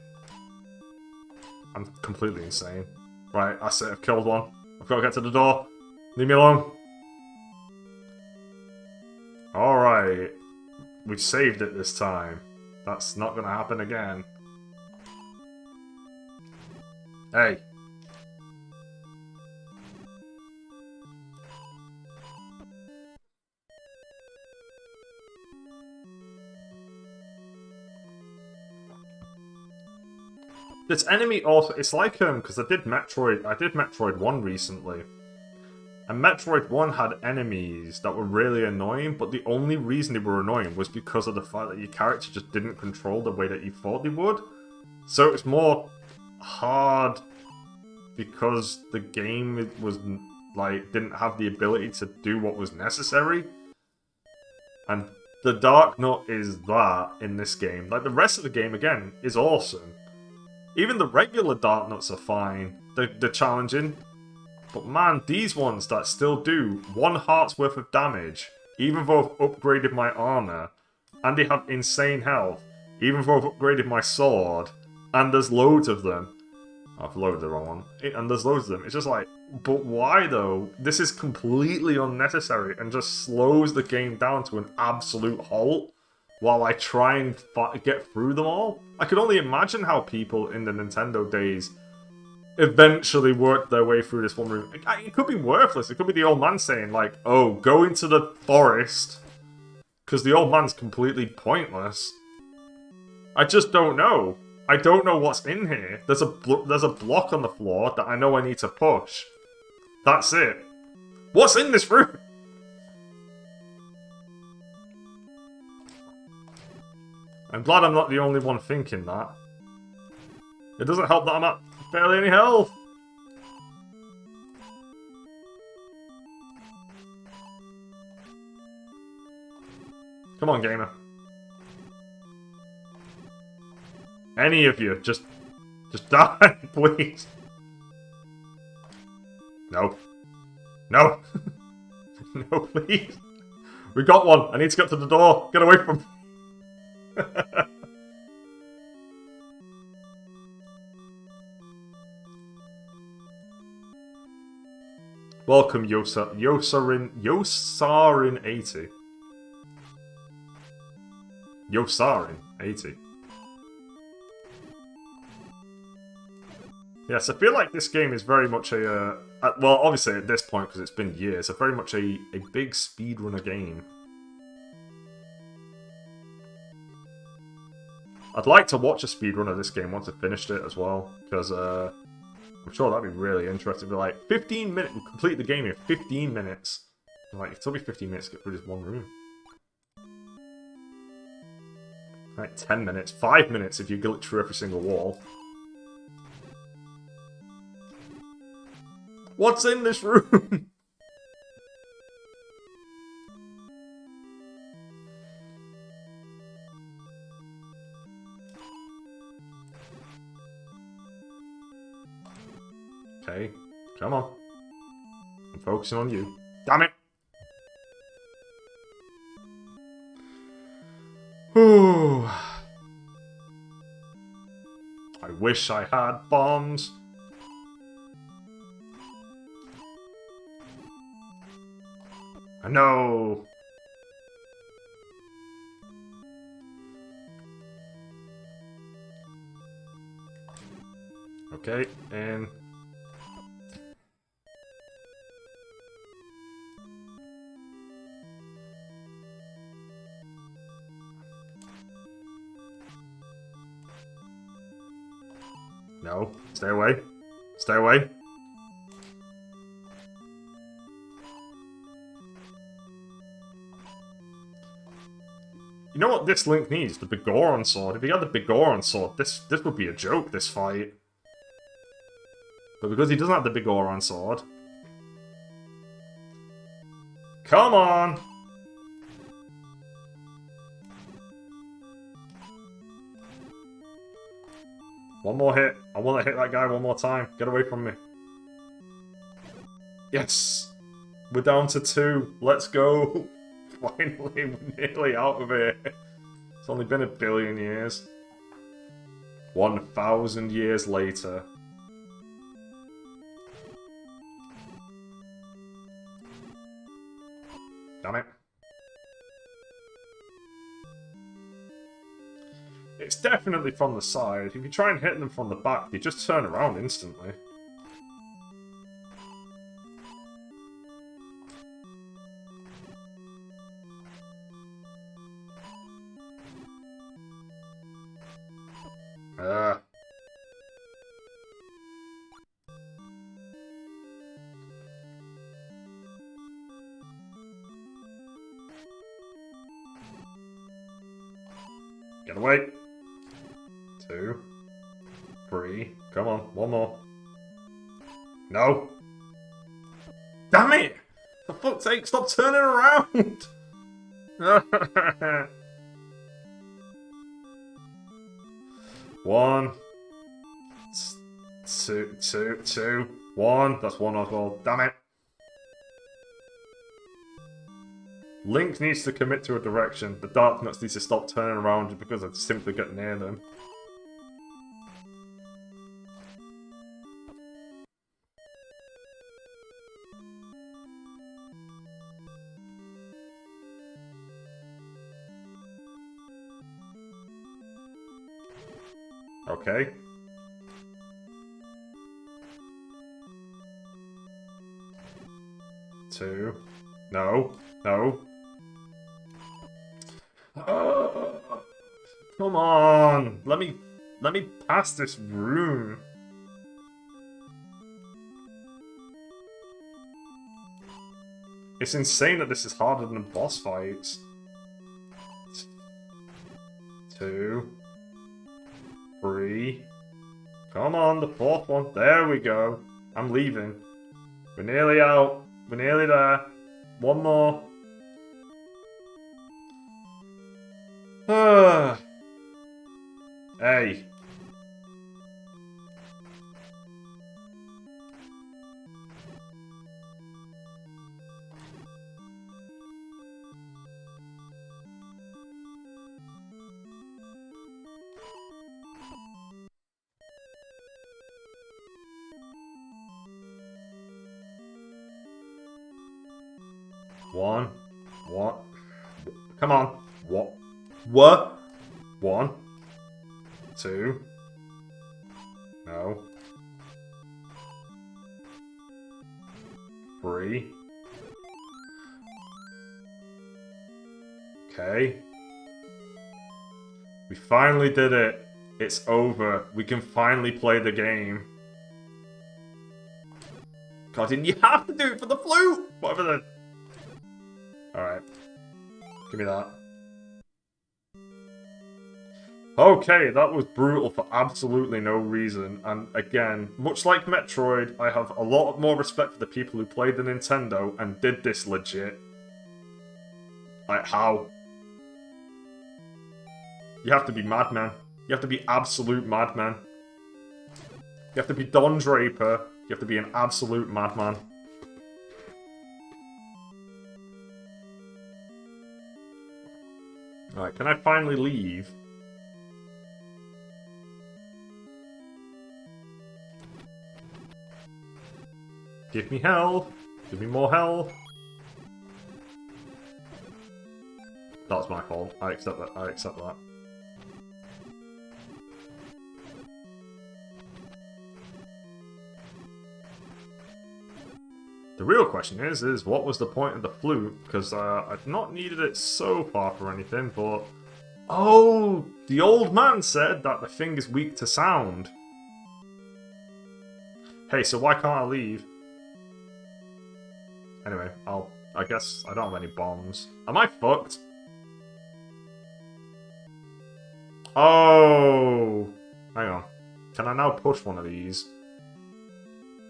S1: I'm completely insane. Right, that's it. I've killed one. I've got to get to the door. Leave me alone. Alright. We saved it this time. That's not going to happen again. Hey. This enemy also, it's like because I did Metroid 1 recently. And Metroid 1 had enemies that were really annoying, but the only reason they were annoying was because of the fact that your character just didn't control the way that you thought they would. So it was more hard because the game was didn't have the ability to do what was necessary. And the Dark Nut is that in this game. Like the rest of the game again is awesome. Even the regular Dark Nuts are fine. They're challenging. But man, these ones that still do 1 heart's worth of damage, even though I've upgraded my armor, and they have insane health, even though I've upgraded my sword, and there's loads of them. I've loaded the wrong one. And there's loads of them. It's just like, but why though? This is completely unnecessary and just slows the game down to an absolute halt while I try and get through them all. I could only imagine how people in the Nintendo days eventually worked their way through this one room. It could be worthless. It could be the old man saying, like, oh, go into the forest, because the old man's completely pointless. I just don't know. I don't know what's in here. There's a block on the floor that I know I need to push. That's it. What's in this room? I'm glad I'm not the only one thinking that. It doesn't help that I'm at barely any health. Come on, gamer. Any of you, just die, please. No. No. No, please. We got one. I need to get to the door. Get away from... Welcome, Yosarin 80. Yosarin 80. Yes, I feel like this game is very much a... well, obviously at this point, because it's been years, very much a big speedrunner game. I'd like to watch a speedrun of this game once I've finished it as well, because I'm sure that'd be really interesting. Be like, 15 minutes, we'll complete the game in 15 minutes. Like, it took me 15 minutes to get through this one room. Like, 10 minutes, 5 minutes if you glitch through every single wall. What's in this room? Okay, come on. I'm focusing on you. Damn it! Whew. I wish I had bombs. I know. Okay, and... No. Stay away. Stay away. You know what this Link needs? The Bigoron sword. If he had the Bigoron sword, this would be a joke, this fight. But because he doesn't have the Bigoron sword... Come on! One more hit. I want to hit that guy one more time. Get away from me. Yes! We're down to 2. Let's go! Finally, we're nearly out of here. It's only been 1 billion years. 1,000 years later. Damn it. It's definitely from the side. If you try and hit them from the back, they just turn around instantly. Get away. 2, 3. Come on, one more. No. Damn it! For fuck's sake, stop turning around! 1. 2. 1. That's 1 as well. Damn it. Link needs to commit to a direction. The Dark Nuts needs to stop turning around just because I simply get near them. Okay. Two. No. No. Come on. Let me pass this room. It's insane that this is harder than boss fights. 2. 3. Come on, the 4th one. There we go. I'm leaving. We're nearly out. We're nearly there. One more. Hey. One. What? Come on. What? What? 1. 2. No. 3. Okay. We finally did it. It's over. We can finally play the game. God, didn't you have to do it for the flute? Whatever the... Alright. Give me that. Okay, that was brutal for absolutely no reason. And again, much like Metroid, I have a lot more respect for the people who played the Nintendo and did this legit. Like, how? You have to be madman. You have to be absolute madman. You have to be Don Draper. You have to be an absolute madman. Alright, can I finally leave? Give me health. Give me more health. That's my fault. I accept that. I accept that. The real question is what was the point of the flute? Because I've not needed it so far for anything, but... Oh! The old man said that the thing is weak to sound. Hey, so why can't I leave? Anyway, I guess I don't have any bombs. Am I fucked? Oh! Hang on. Can I now push one of these?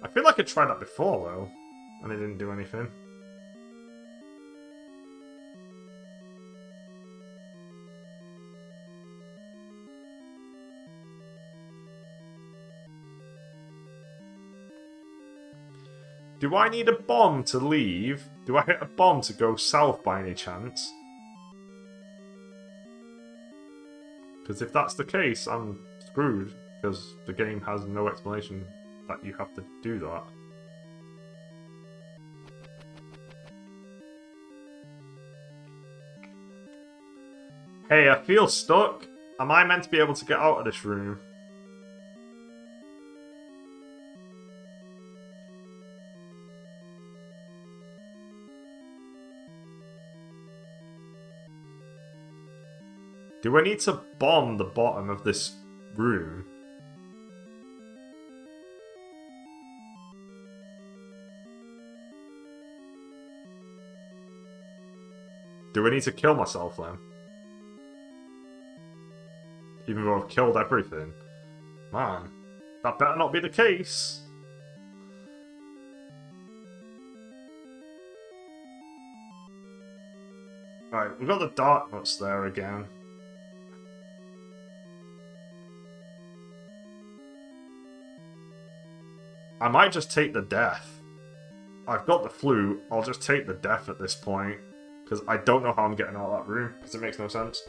S1: I feel like I tried that before, though. And it didn't do anything. Do I need a bomb to leave? Do I hit a bomb to go south by any chance? Because if that's the case, I'm screwed. Because the game has no explanation that you have to do that. Hey, I feel stuck. Am I meant to be able to get out of this room? Do I need to bomb the bottom of this room? Do I need to kill myself then? Even though I've killed everything? Man, that better not be the case. Right, we've got the dark nuts there again. I might just take the death. I've got the flu, I'll just take the death at this point. Because I don't know how I'm getting out of that room, because it makes no sense.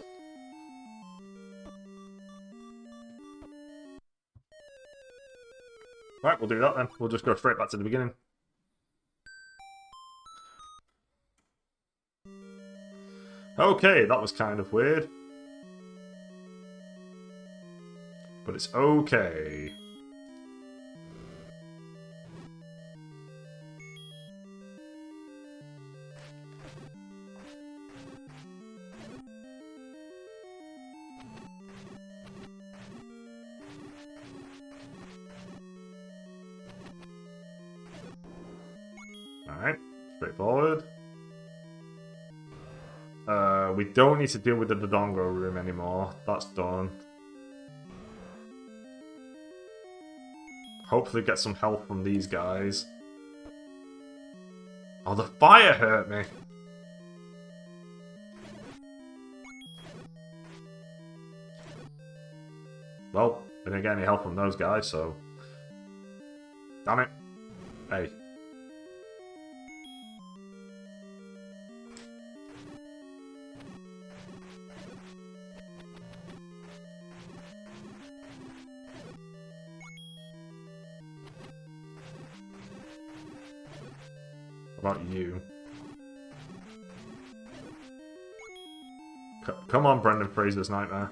S1: Right, we'll do that then. We'll just go straight back to the beginning. Okay, that was kind of weird. But it's okay. Alright, straightforward. We don't need to deal with the Dodongo room anymore. That's done. Hopefully get some help from these guys. Oh, the fire hurt me. Well, I didn't get any help from those guys, so... Damn it. Hey. What about you? Come on, Brendan Fraser's nightmare.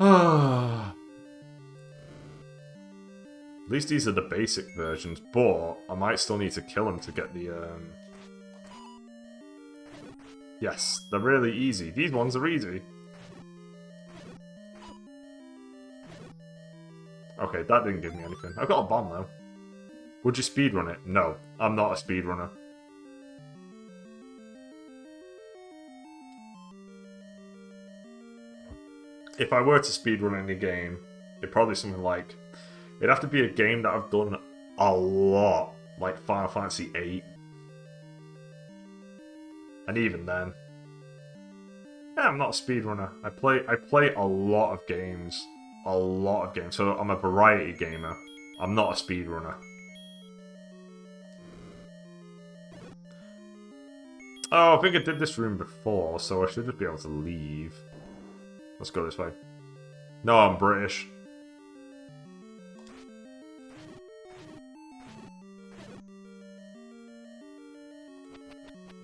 S1: At least these are the basic versions, but I might still need to kill them to get the, Yes, they're really easy. These ones are easy. Okay, that didn't give me anything. I've got a bomb, though. Would you speedrun it? No, I'm not a speedrunner. If I were to speedrun any game, it'd probably be something like... It'd have to be a game that I've done a lot, like Final Fantasy VIII. And even then... Yeah, I'm not a speedrunner. I play a lot of games. A lot of games. So I'm a variety gamer. I'm not a speedrunner. Oh, I think I did this room before, so I should just be able to leave. Let's go this way. No, I'm British.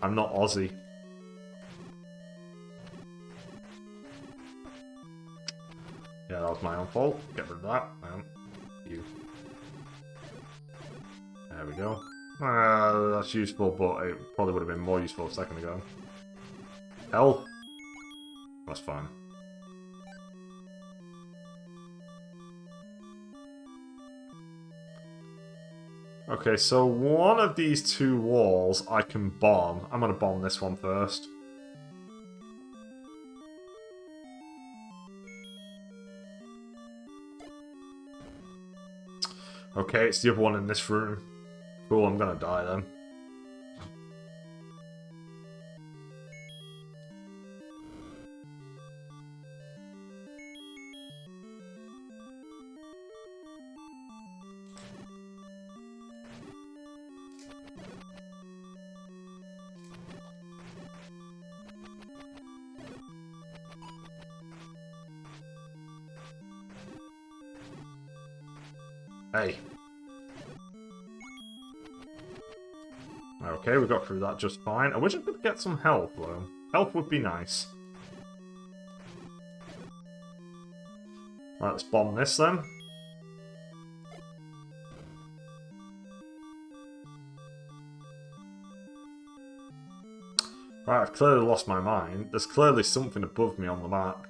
S1: I'm not Aussie. Yeah, that was my own fault. Get rid of that. You. There we go. That's useful, but it probably would have been more useful a second ago. Hell. That's fine. Okay, so one of these two walls I can bomb. I'm gonna bomb this one first. Okay, it's the other one in this room. Cool, I'm gonna die then. Hey. Okay, we got through that just fine. I wish I could get some health, though. Health would be nice. Right, let's bomb this then. Right, I've clearly lost my mind. There's clearly something above me on the map.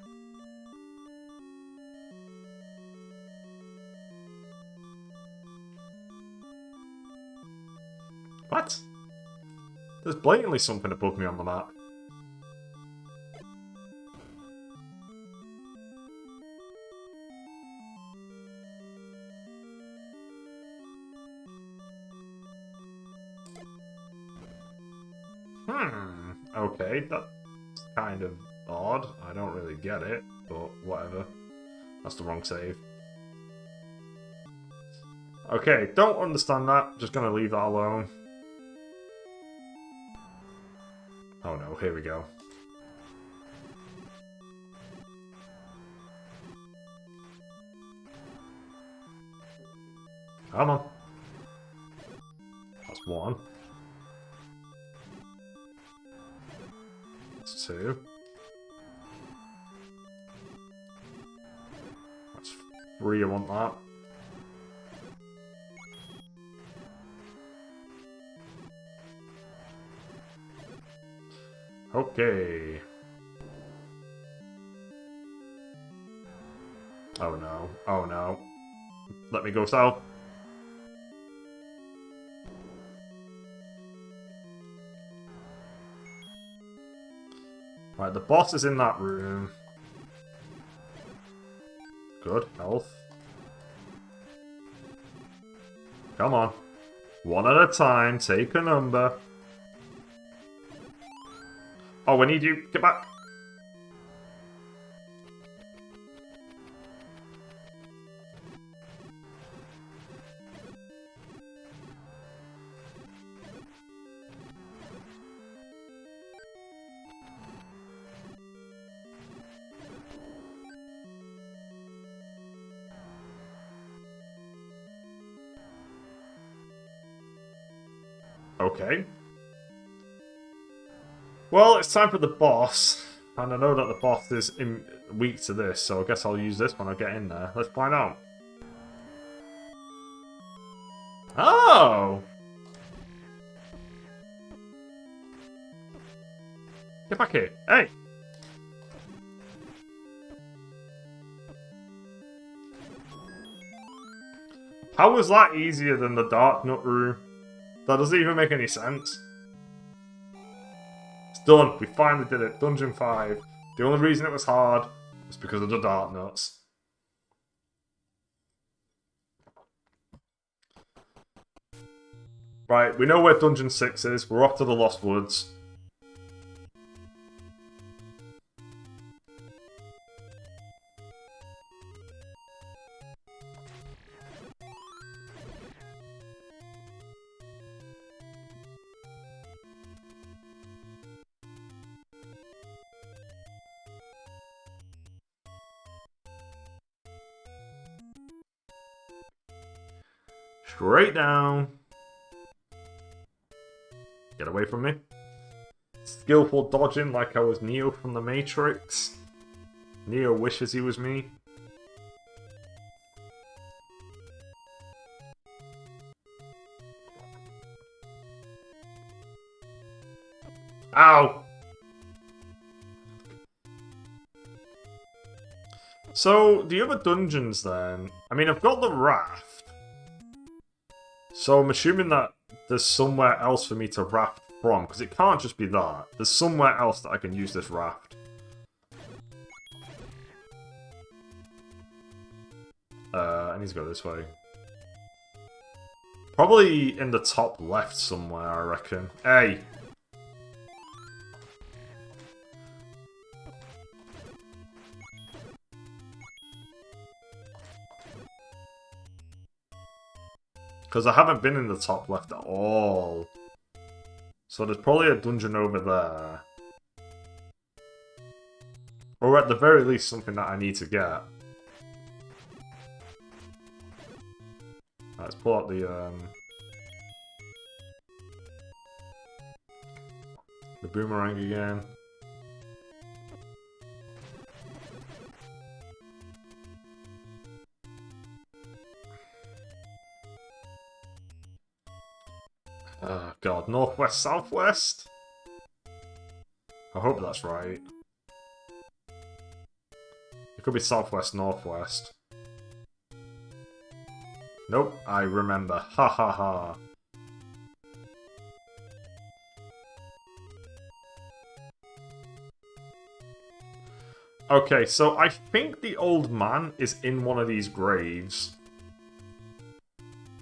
S1: What? There's blatantly something above me on the map. Okay, that's kind of odd. I don't really get it, but whatever. That's the wrong save. Okay, don't understand that. Just gonna leave that alone. Oh no, here we go. Come on. That's one. That's two. That's three, I want that. Okay. Oh no. Oh no. Let me go south. Right, the boss is in that room. Good. Health. Come on. One at a time. Take a number. Oh, we need you. Get back. Okay. Well, it's time for the boss. And I know that the boss is weak to this, so I guess I'll use this when I get in there. Let's find out. Oh! Get back here. Hey! How was that easier than the Dark Nut room? That doesn't even make any sense. It's done. We finally did it. Dungeon 5. The only reason it was hard was because of the Dark Nuts. Right, we know where Dungeon 6 is. We're off to the Lost Woods. Straight down. Get away from me. Skillful dodging like I was Neo from the Matrix. Neo wishes he was me. Ow! So, the other dungeons then... I mean, I've got the raft. So I'm assuming that there's somewhere else for me to raft from, because it can't just be that. There's somewhere else that I can use this raft. I need to go this way. Probably in the top left somewhere, I reckon. Hey! Because I haven't been in the top left at all. So there's probably a dungeon over there. Or at the very least something that I need to get. Let's pull out the boomerang again. Oh god, northwest, southwest? I hope that's right. It could be southwest, northwest. Nope, I remember. Ha ha ha. Okay, so I think the old man is in one of these graves.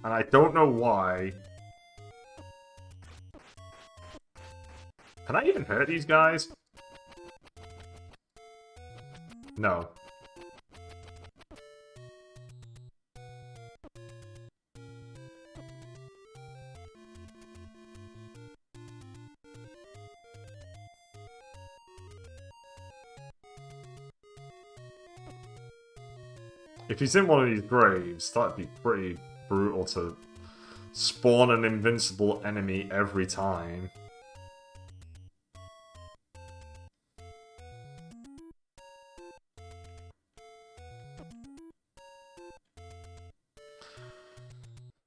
S1: And I don't know why. Can I even hurt these guys? No. If he's in one of these graves, that'd be pretty brutal to spawn an invincible enemy every time.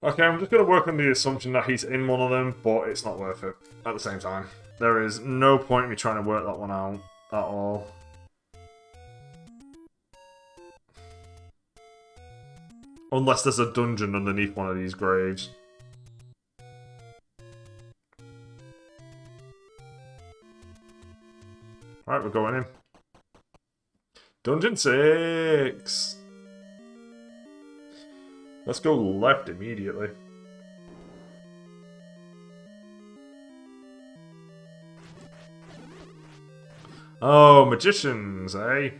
S1: Okay, I'm just going to work on the assumption that he's in one of them, but it's not worth it at the same time. There is no point in me trying to work that one out at all. Unless there's a dungeon underneath one of these graves. Right, we're going in. Dungeon 6! Let's go left immediately. Oh, magicians, eh?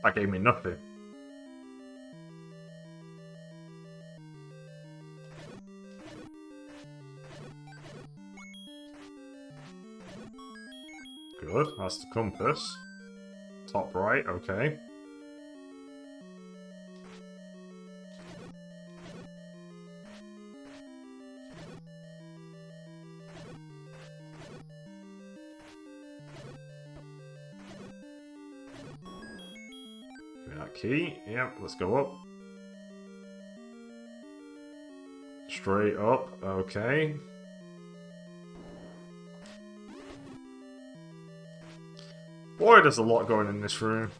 S1: That gave me nothing. Good, that's the compass. Top right, okay. Key. Yep, let's go up. Straight up, okay. Boy, there's a lot going in this room.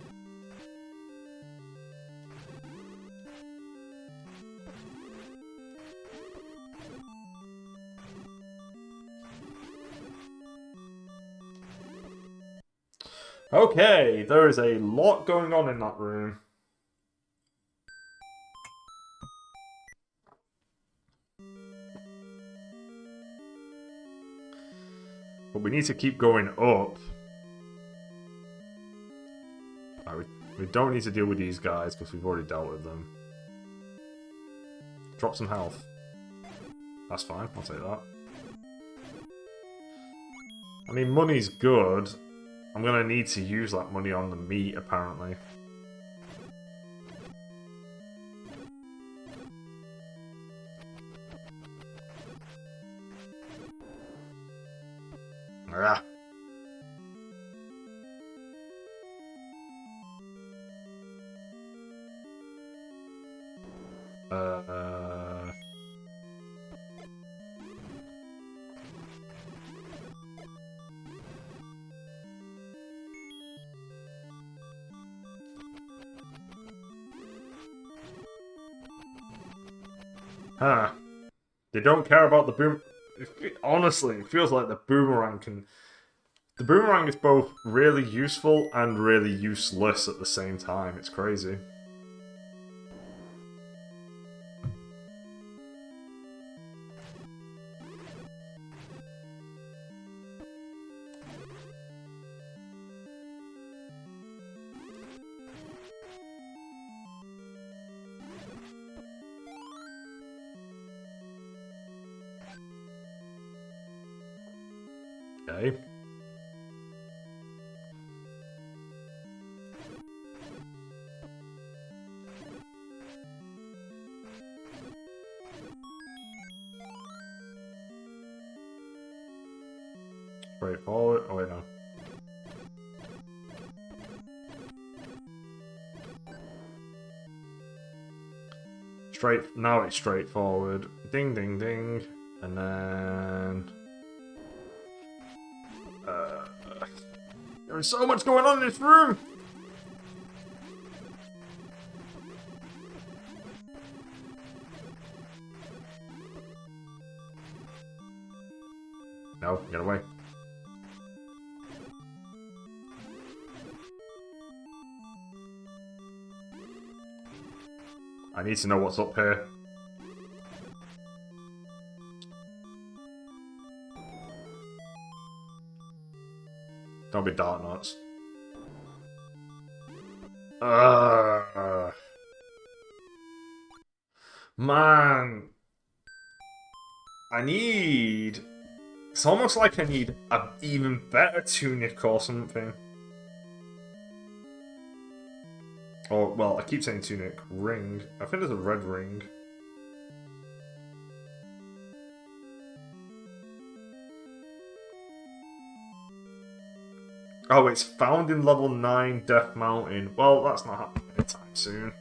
S1: Okay, there is a lot going on in that room. But we need to keep going up. Right, we don't need to deal with these guys because we've already dealt with them. Drop some health. That's fine, I'll take that. I mean, money's good. I'm gonna need to use that money on the meat, apparently. Ah. Huh. They don't care about the boom. Honestly, it feels like the boomerang can. The boomerang is both really useful and really useless at the same time. It's crazy. Okay. Straightforward. Oh wait, no. Now it's straightforward. Ding, ding, ding, and then there is so much going on in this room. No, get away. I need to know what's up here. Don't be dark nuts. Man. I need... It's almost like I need an even better tunic or something. Or, well, I keep saying tunic. Ring. I think there's a red ring. Oh, it's found in level 9 Death Mountain. Well, that's not happening anytime soon.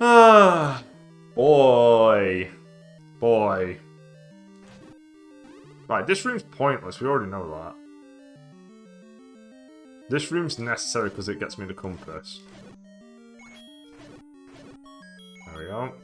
S1: Ah, boy. Boy. Right, this room's pointless. We already know that. This room's necessary because it gets me the compass. There we go.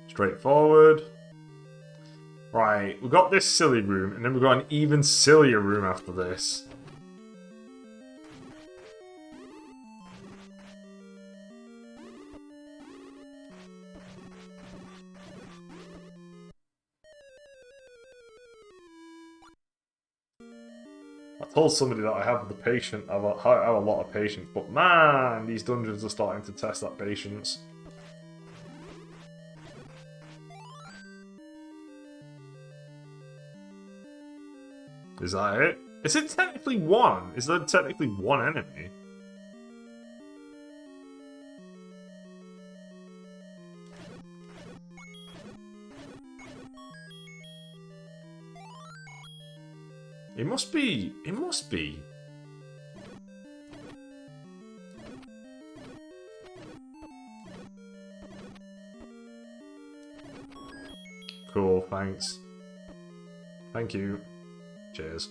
S1: Straightforward. Right, we got this silly room, and then we've got an even sillier room after this. I told somebody that I have the patience, I have a lot of patience, but man, these dungeons are starting to test that patience. Is that it? Is it technically one? Is there technically one enemy? It must be. It must be. Cool, thanks. Thank you. Cheers.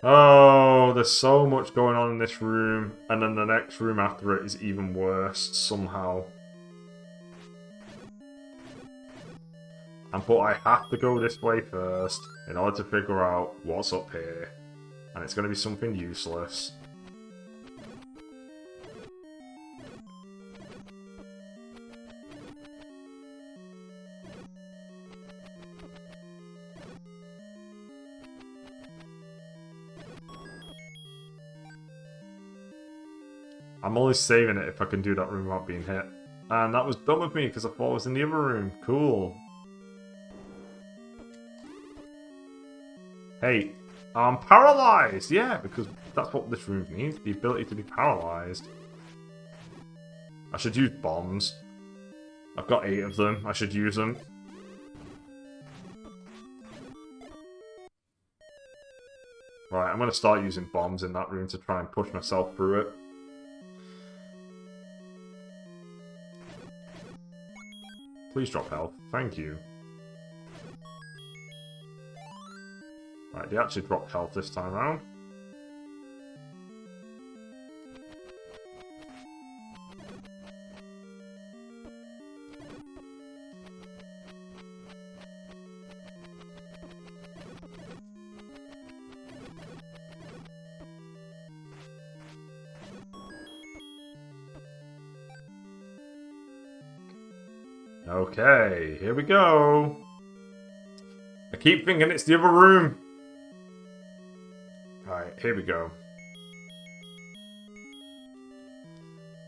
S1: Oh, there's so much going on in this room, and then the next room after it is even worse, somehow. But I have to go this way first in order to figure out what's up here. And it's going to be something useless. I'm only saving it if I can do that room without being hit. And that was done with me because I thought I was in the other room. Cool. Hey, I'm paralyzed! Yeah, because that's what this room needs, the ability to be paralyzed. I should use bombs. I've got 8 of them, I should use them. Right, I'm going to start using bombs in that room to try and push myself through it. Please drop health. Thank you. Right, they actually dropped health this time around. Okay, here we go. I keep thinking it's the other room. Alright, here we go.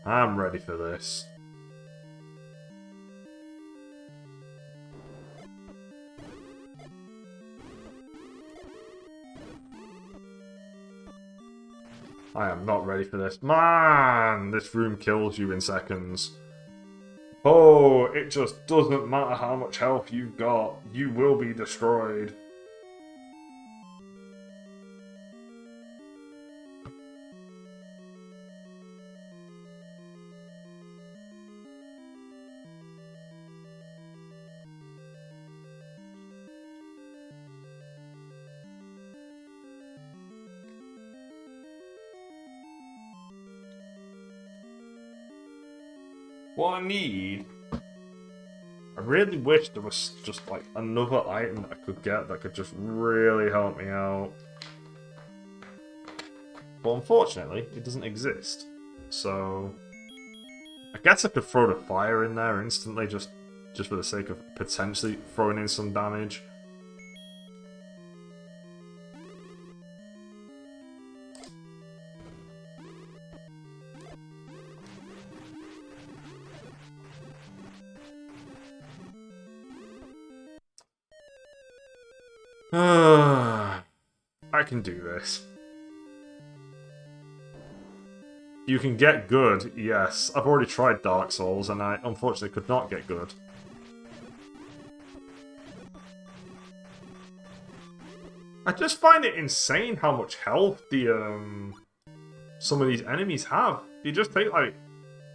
S1: I'm ready for this. I am not ready for this. Man, this room kills you in seconds. Oh, it just doesn't matter how much health you've got. You will be destroyed. What I need... I really wish there was just, like, another item that I could get that could just really help me out. But unfortunately, it doesn't exist. So... I guess I could throw the fire in there instantly just for the sake of potentially throwing in some damage. I can do this. You can get good, yes. I've already tried Dark Souls and I unfortunately could not get good. I just find it insane how much health some of these enemies have. They just take like...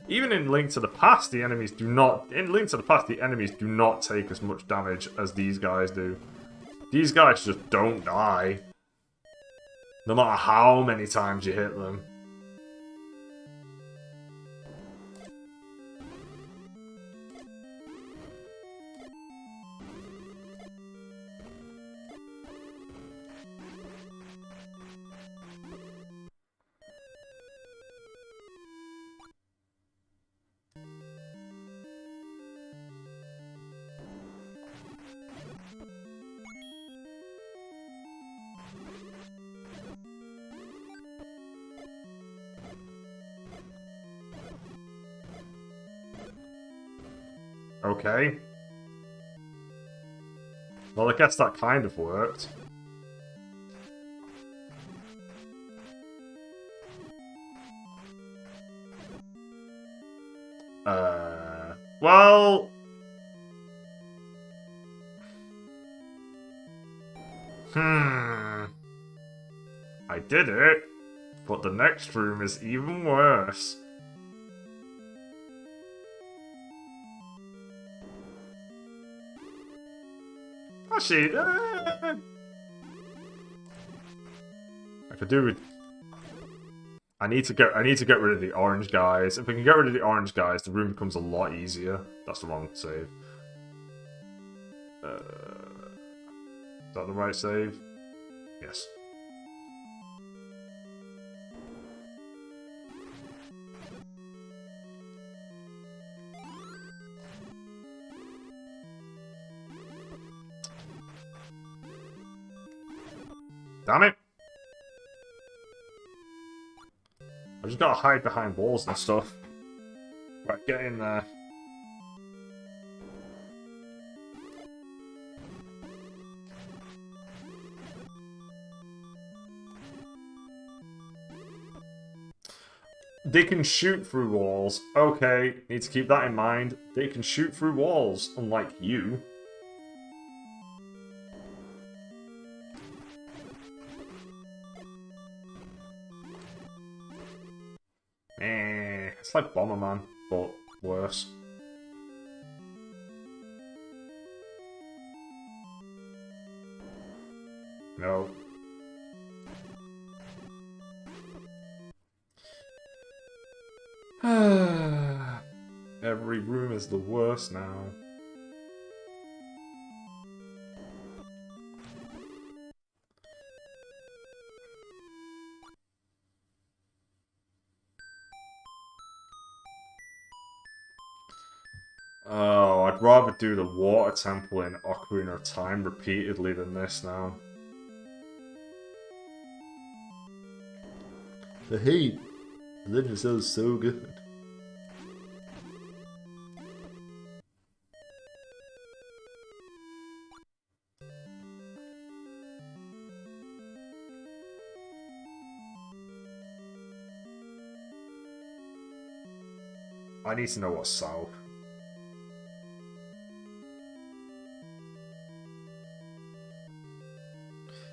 S1: Even in Link to the Past, the enemies do not... In Link to the Past, the enemies do not take as much damage as these guys do. These guys just don't die. No matter how many times you hit them. Okay. Well, I guess that kind of worked. Well... I did it, but the next room is even worse. Actually, I could do with... I need to get rid of the orange guys. If I can get rid of the orange guys, the room becomes a lot easier. That's the wrong save. Is that the right save? Yes. Damn it! I just gotta hide behind walls and stuff. Right, get in there. They can shoot through walls. Okay, need to keep that in mind. They can shoot through walls, unlike you. It's like Bomberman, but worse. No. Every room is the worst now. Oh, I'd rather do the water temple in Ocarina of Time repeatedly than this now. The heat. The Legend of Zelda is so good. I need to know what's south.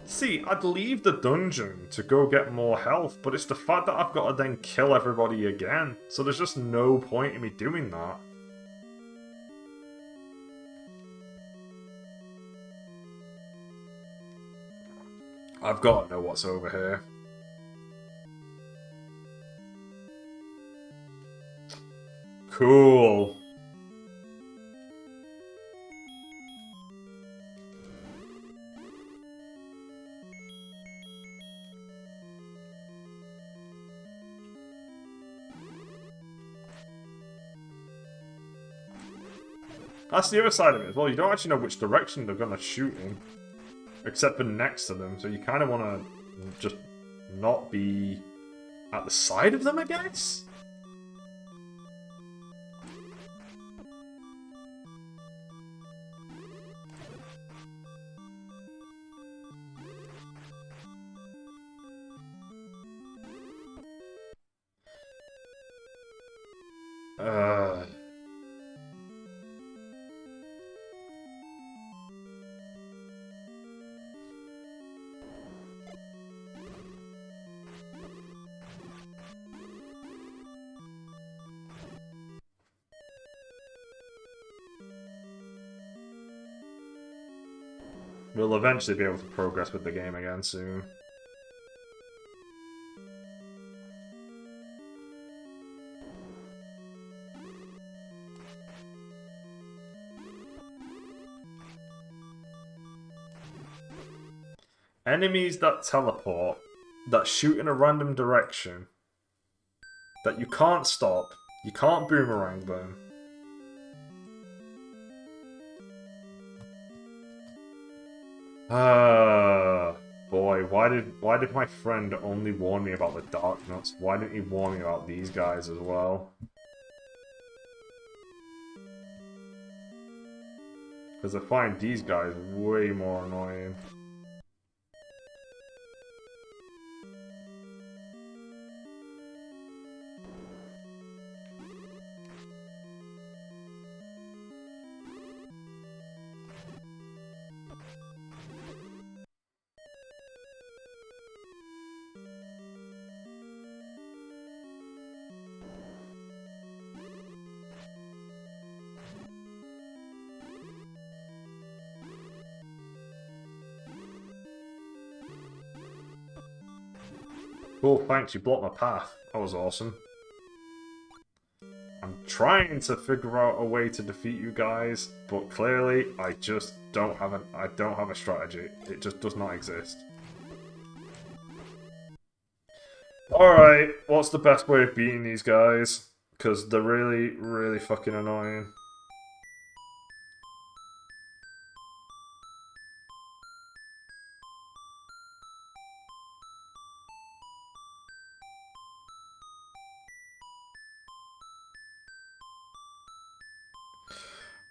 S1: See, I'd leave the dungeon to go get more health, but it's the fact that I've got to then kill everybody again. So there's just no point in me doing that. I've got to know what's over here. Cool. That's the other side of it as well. You don't actually know which direction they're going to shoot in. Except for next to them. So you kind of want to just not be at the side of them, I guess? We'll eventually be able to progress with the game again soon. Enemies that teleport, that shoot in a random direction, that you can't stop, you can't boomerang them. Boy, why did my friend only warn me about the Dark Nuts? Why didn't he warn me about these guys as well? Because I find these guys way more annoying. Cool, thanks, you blocked my path. That was awesome. I'm trying to figure out a way to defeat you guys, but clearly I just don't have a strategy. It just does not exist. Alright, what's the best way of beating these guys? Because they're really, really fucking annoying.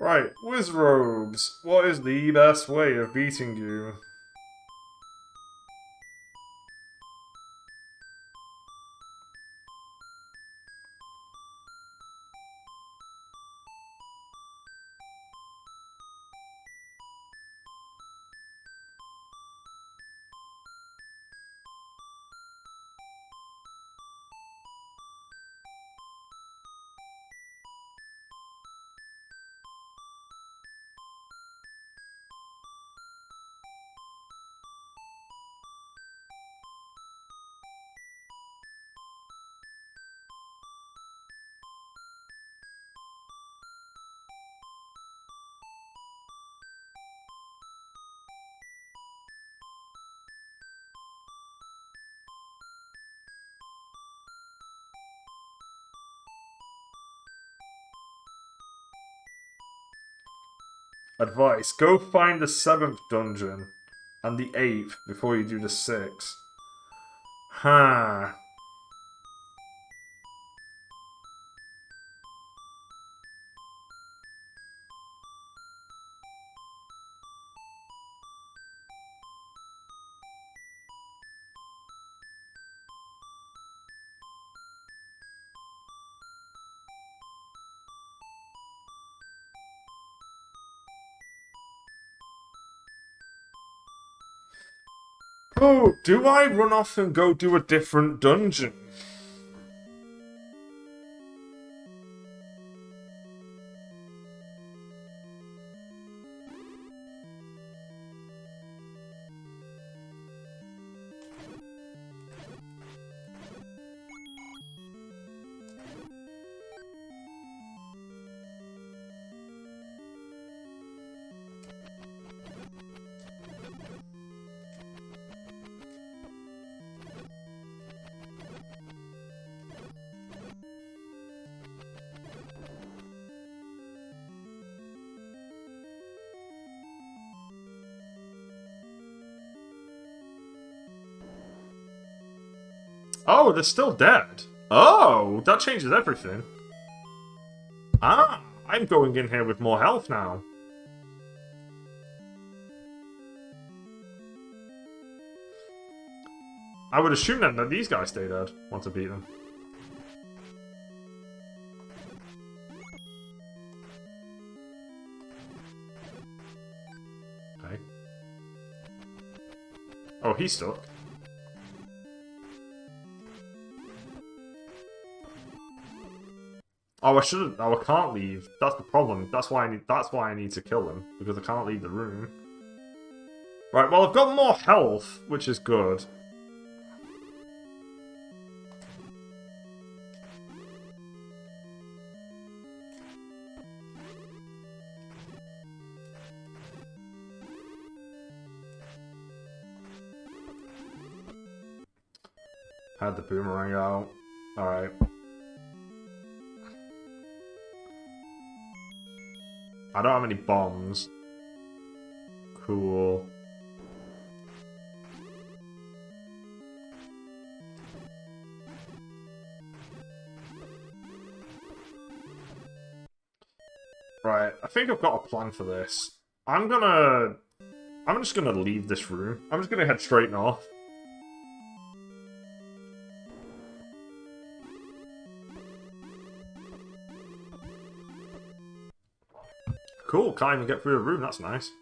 S1: Right, Wizrobes, what is the best way of beating you? Advice: go find the 7th dungeon and the 8th before you do the 6th. Huh. Oh, do I run off and go do a different dungeon? Oh, they're still dead. Oh, that changes everything. Ah, I'm going in here with more health now. I would assume then that these guys stay dead once I beat them. Okay. Oh, he's stuck. Oh, I shouldn't. Oh, I can't leave. That's the problem. That's why I need. That's why I need to kill him, because I can't leave the room. Right. Well, I've got more health, which is good. Had the boomerang out. All right. I don't have any bombs. Cool. Right, I think I've got a plan for this. I'm just gonna leave this room. I'm just gonna head straight north. Cool, can't even get through the room, that's nice.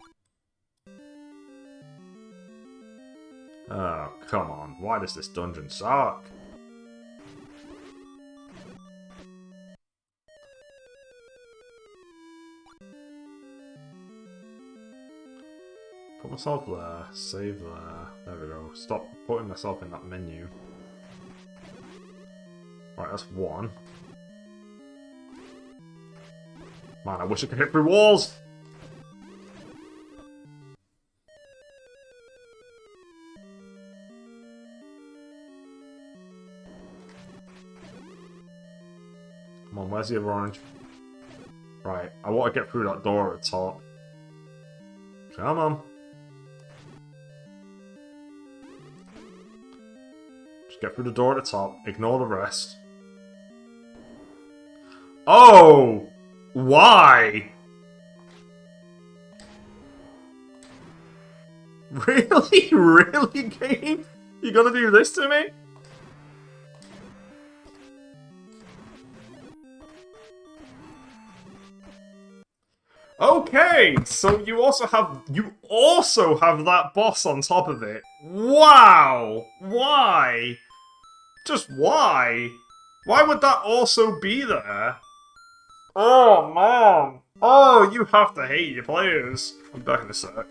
S1: Oh, come on. Why does this dungeon suck? Put myself there, save there. There we go. Stop putting myself in that menu. Right, that's one. Man, I wish I could hit through walls! Come on, where's the other orange? Right, I want to get through that door at the top. Come on. Just get through the door at the top, ignore the rest. Oh! Why? Really? Really, game? You gonna do this to me? Okay, so you also have that boss on top of it. Wow! Why? Just why? Why would that also be there? Oh man! Oh, you have to hate your players. I'm back in a sec.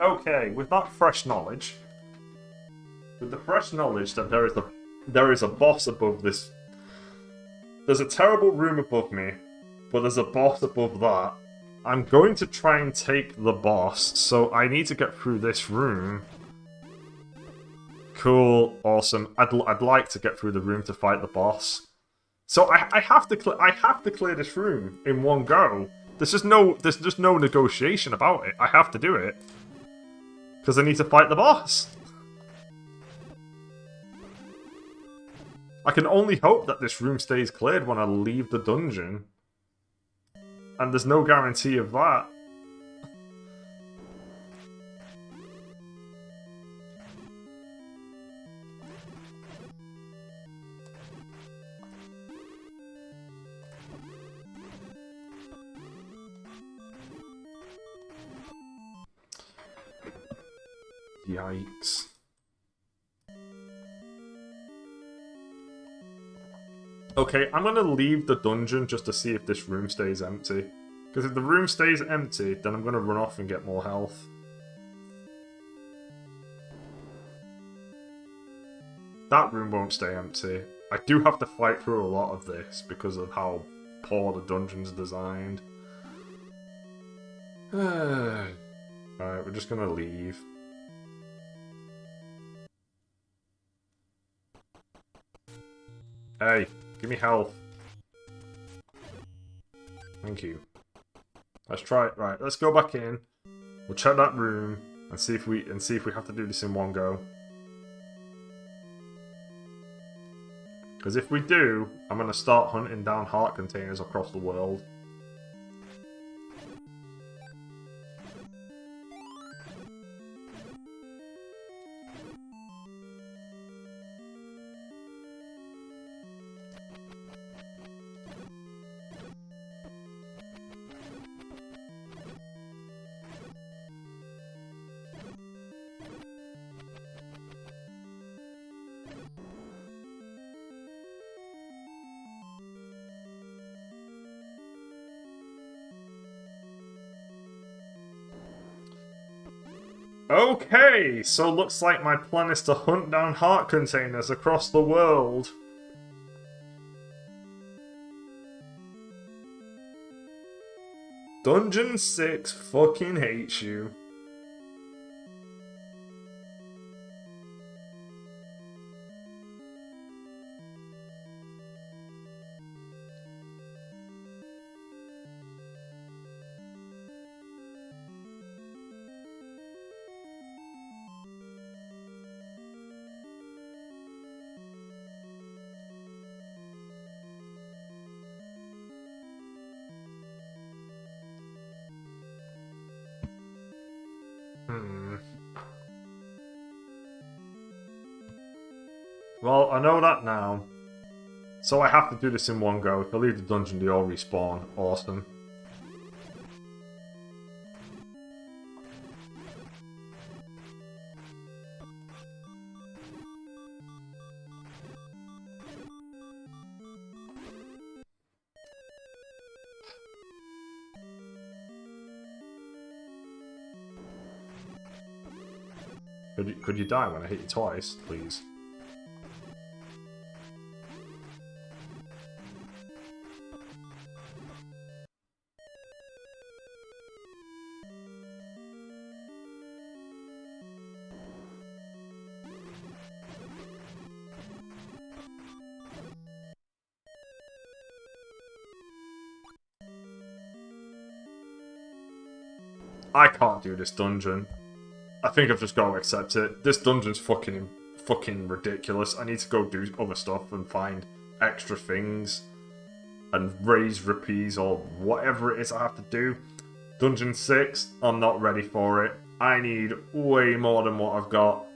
S1: Okay, with that fresh knowledge, with the fresh knowledge that there is a boss above this. There's a terrible room above me, but there's a boss above that. I'm going to try and take the boss, so I need to get through this room. Cool, awesome. I'd like to get through the room to fight the boss. So I have to clear this room in one go. There's just no negotiation about it. I have to do it because I need to fight the boss. I can only hope that this room stays cleared when I leave the dungeon. And there's no guarantee of that. Yikes. Okay, I'm gonna leave the dungeon just to see if this room stays empty. Because if the room stays empty, then I'm gonna run off and get more health. That room won't stay empty. I do have to fight through a lot of this because of how poor the dungeon's designed. Alright, we're just gonna leave. Hey, give me health. Thank you. Let's try it. Right, let's go back in. We'll check that room and see if we have to do this in one go. Because if we do, I'm gonna start hunting down heart containers across the world. Okay, so looks like my plan is to hunt down heart containers across the world. Dungeon 6 fucking hates you. Well, I know that now. So I have to do this in one go. If I leave the dungeon, they all respawn. Awesome. Could you die when I hit you twice, please? I can't do this dungeon. I think I've just got to accept it. This dungeon's fucking ridiculous. I need to go do other stuff and find extra things and raise rupees or whatever it is I have to do. Dungeon 6, I'm not ready for it. I need way more than what I've got.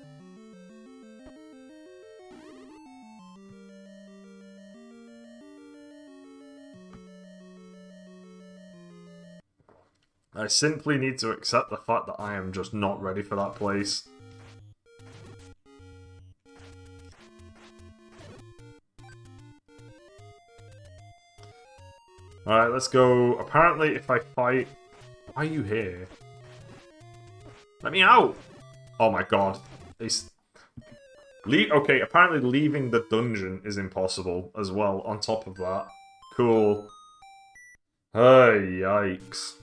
S1: I simply need to accept the fact that I am just not ready for that place. Alright, let's go. Apparently, if I fight... Why are you here? Let me out! Oh my god. It's... Okay, apparently leaving the dungeon is impossible as well, on top of that. Cool. Hey, yikes.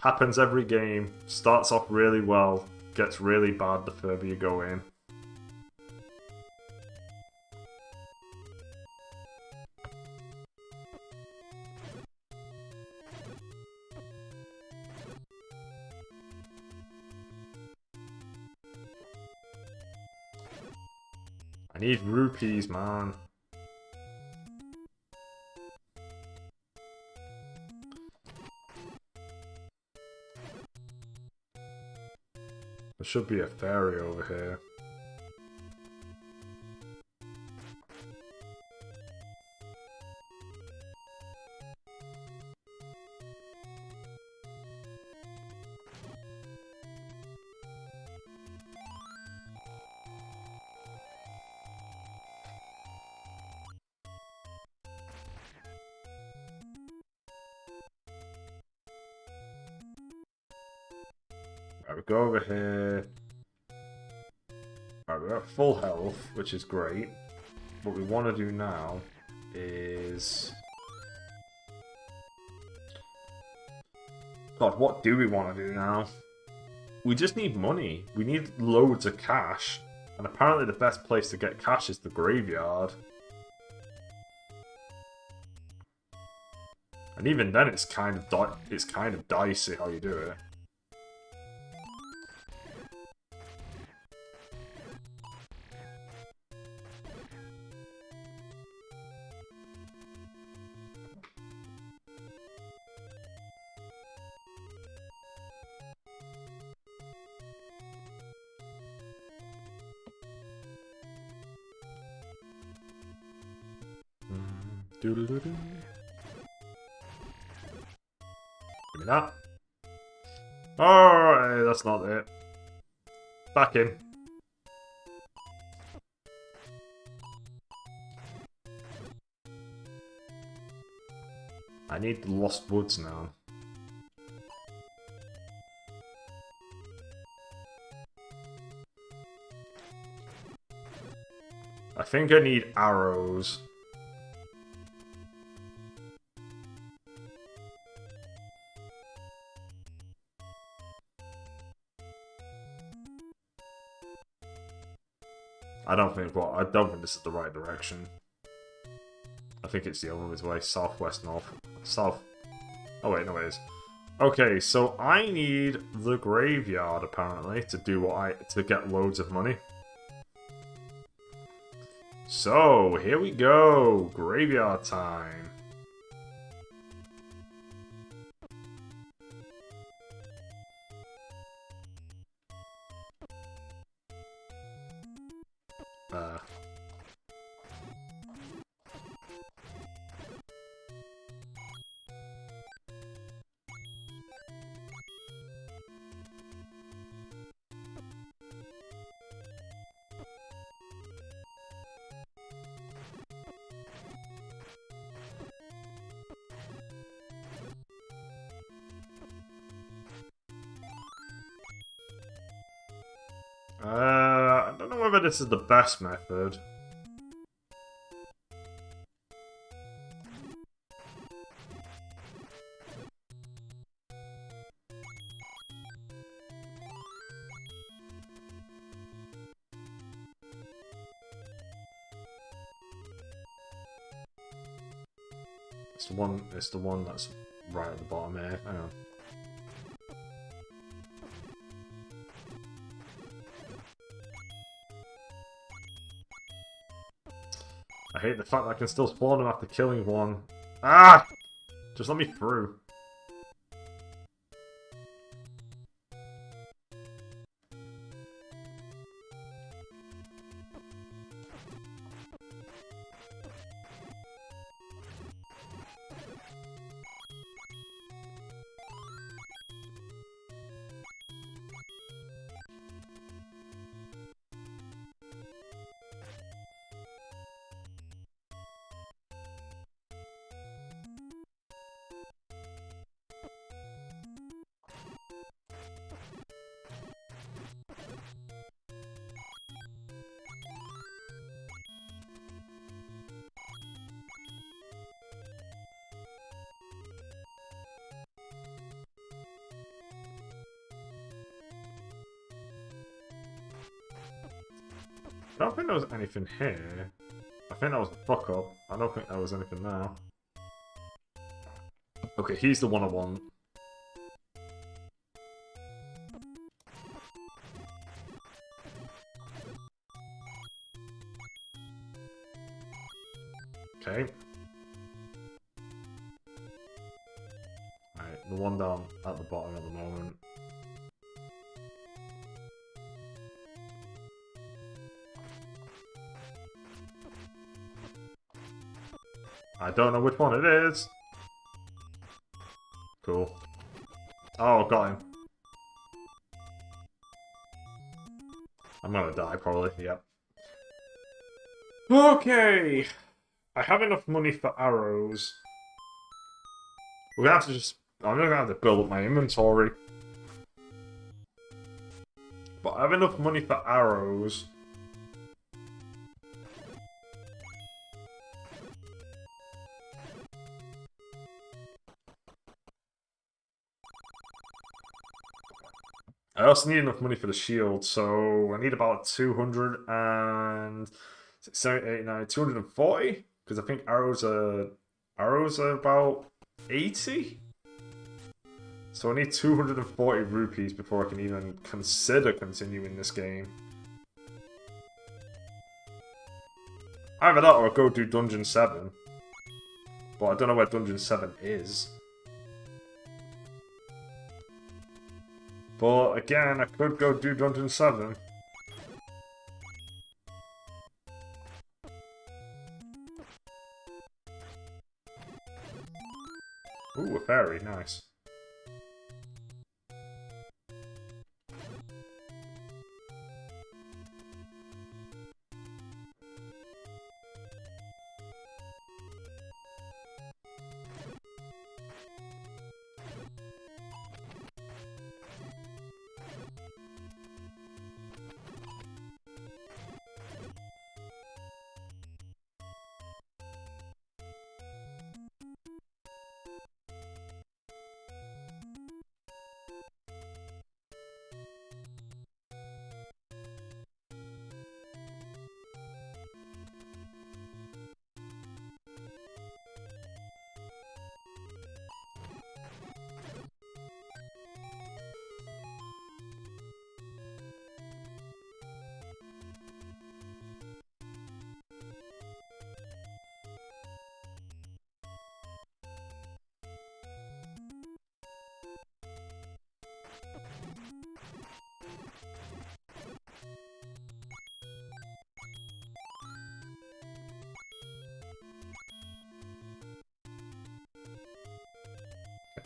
S1: Happens every game. Starts off really well. Gets really bad the further you go in. I need rupees, man. There should be a fairy over here. Right, we go over here. Right, we're at full health, which is great. What we want to do now is... God, what do we want to do now? We just need money. We need loads of cash. And apparently the best place to get cash is the graveyard. And even then it's kind of dicey how you do it. Doodle-doo-doo. Give me that. Alright, that's not it. Back in. I need the Lost Woods now. I think I need arrows. I don't think this is the right direction. I think it's the other way, southwest, north, south. Oh wait, no it is. Okay, so I need the graveyard apparently to do to get loads of money. So here we go, graveyard time. I don't know whether this is the best method. It's the one that's right at the bottom here. Hang on. I hate the fact that I can still spawn them after killing one. Ah! Just let me through. I don't think there was anything here. I think that was a fuck up. I don't think there was anything there. Okay, he's the one I want. Okay. Alright, the one down at the bottom at the moment. I don't know which one it is. Cool. Oh, got him. I'm gonna die, probably. Yep. Okay. I have enough money for arrows. We're gonna have to just... I'm gonna have to build up my inventory. But I have enough money for arrows. I also need enough money for the shield, so I need about 240, because I think arrows are about 80. So I need 240 rupees before I can even consider continuing this game. Either that or I'll go do Dungeon 7. But I don't know where Dungeon 7 is. But again, I could go do Dungeon 7. Ooh, a fairy, nice.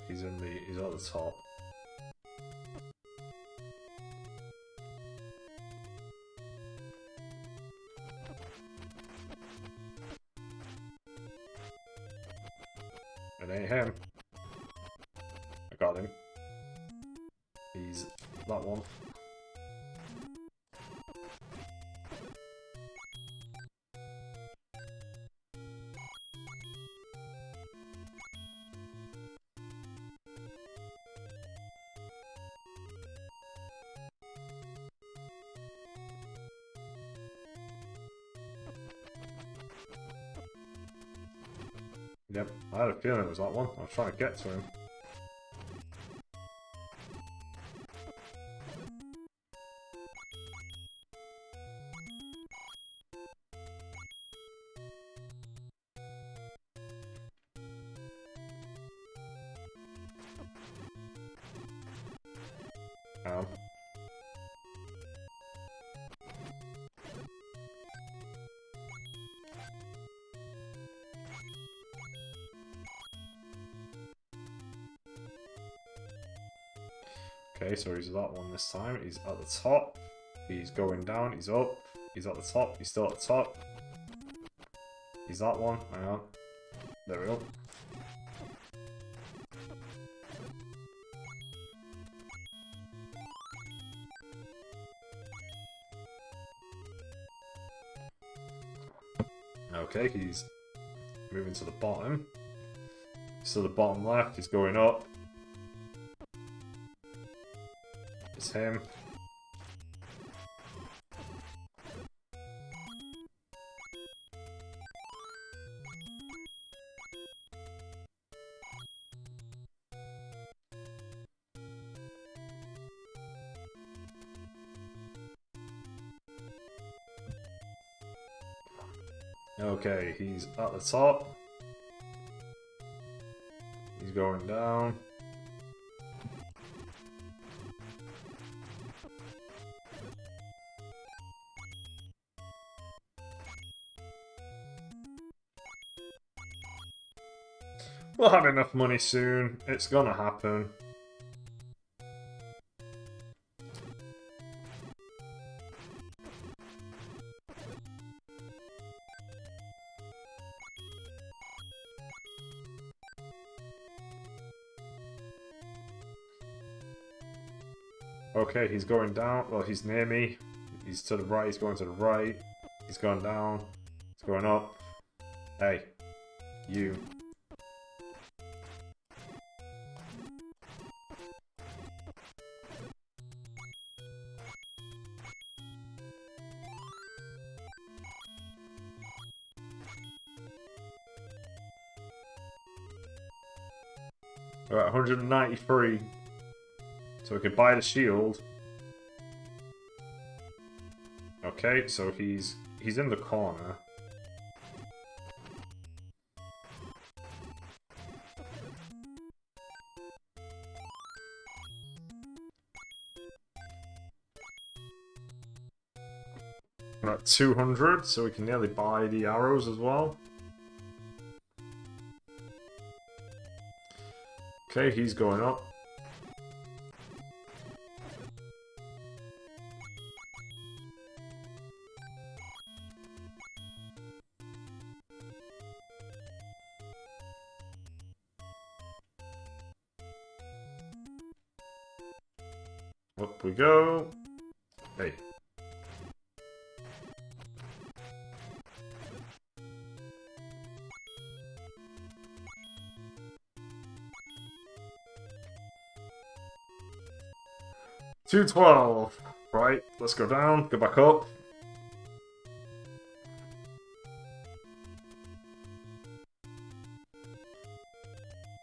S1: He's at the top. It ain't him. I got him. He's that one. Yep, I had a feeling it was that one. I was trying to get to him. Um. Okay, so he's that one this time. He's at the top. He's going down. He's up. He's at the top. He's still at the top. He's that one. Hang on. There we go. Okay, he's moving to the bottom. He's to the bottom left. He's going up. It's him. Okay, he's at the top. He's going down. We'll have enough money soon. It's gonna happen. Okay, he's going down. Well, he's near me. He's to the right. He's going to the right. He's going down. He's going up. Hey, you. Alright, 193. So we can buy the shield. Okay, so he's in the corner. We're at 200, so we can nearly buy the arrows as well. Okay, he's going up. Up we go. Hey. $212. Right, let's go down, go back up.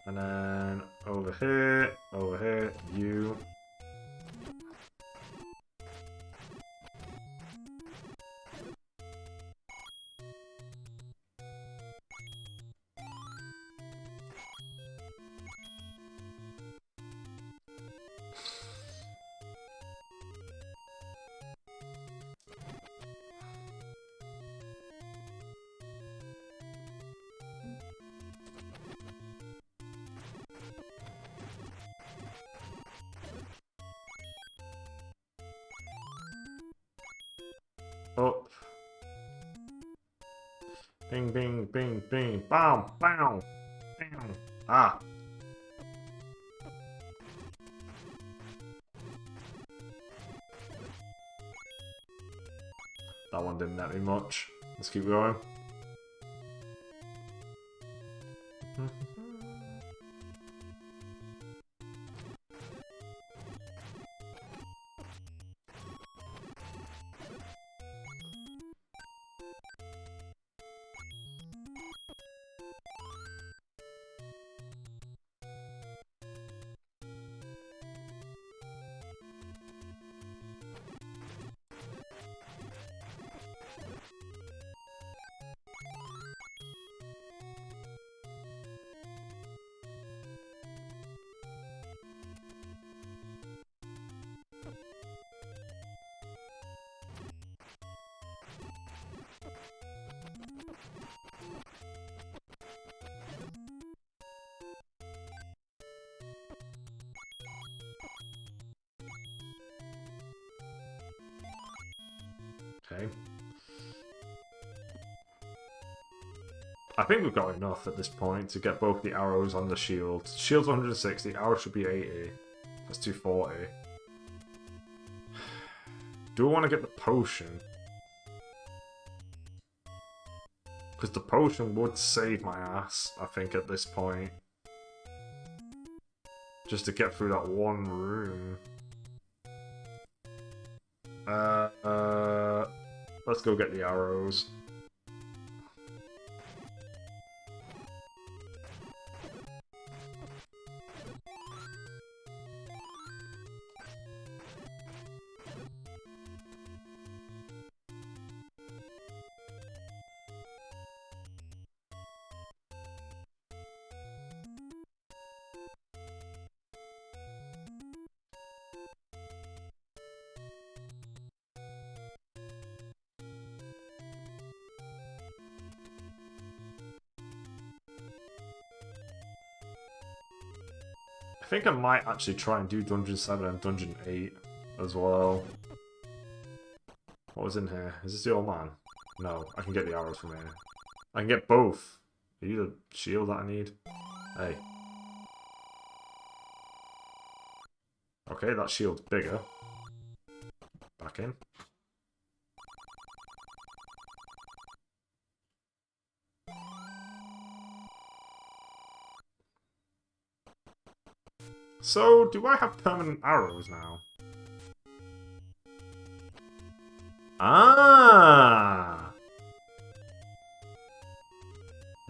S1: And then over here, you. Up. Bing, bing, bing, bing. Bam, bam, bam. Ah. That one didn't net me much. Let's keep going. Okay. I think we've got enough at this point to get both the arrows on the shield. Shield's 160, arrow should be 80. That's 240. Do I want to get the potion? Because the potion would save my ass, I think, at this point. Just to get through that one room. Let's go get the arrows. think I might actually try and do Dungeon 7 and Dungeon 8 as well. What was in here? Is this the old man? No, I can get the arrows from here. I can get both. Are you the shield that I need? Hey. Okay, that shield's bigger. Back in. So, do I have permanent arrows now? Ah!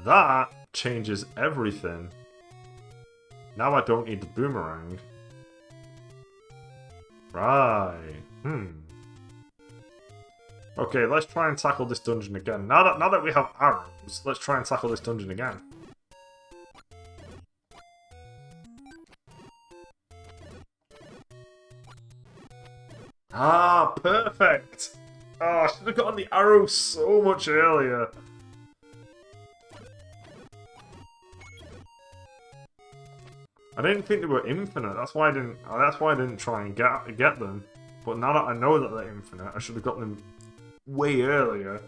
S1: That changes everything. Now I don't need the boomerang. Right. Okay, let's try and tackle this dungeon again. Now that we have arrows, let's try and tackle this dungeon again. Ah, perfect! Oh, I should have gotten the arrows so much earlier. I didn't think they were infinite. That's why I didn't try and get them. But now that I know that they're infinite, I should have gotten them way earlier.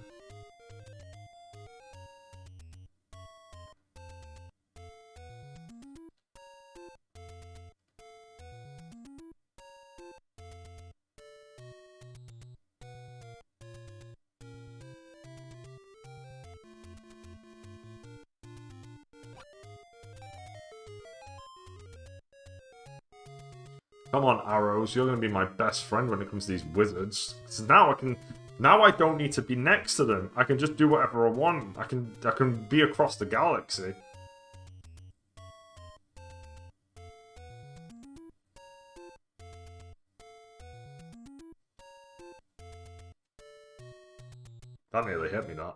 S1: Come on, arrows, you're gonna be my best friend when it comes to these wizards. So now I don't need to be next to them. I can just do whatever I want. I can be across the galaxy. That nearly hit me, that.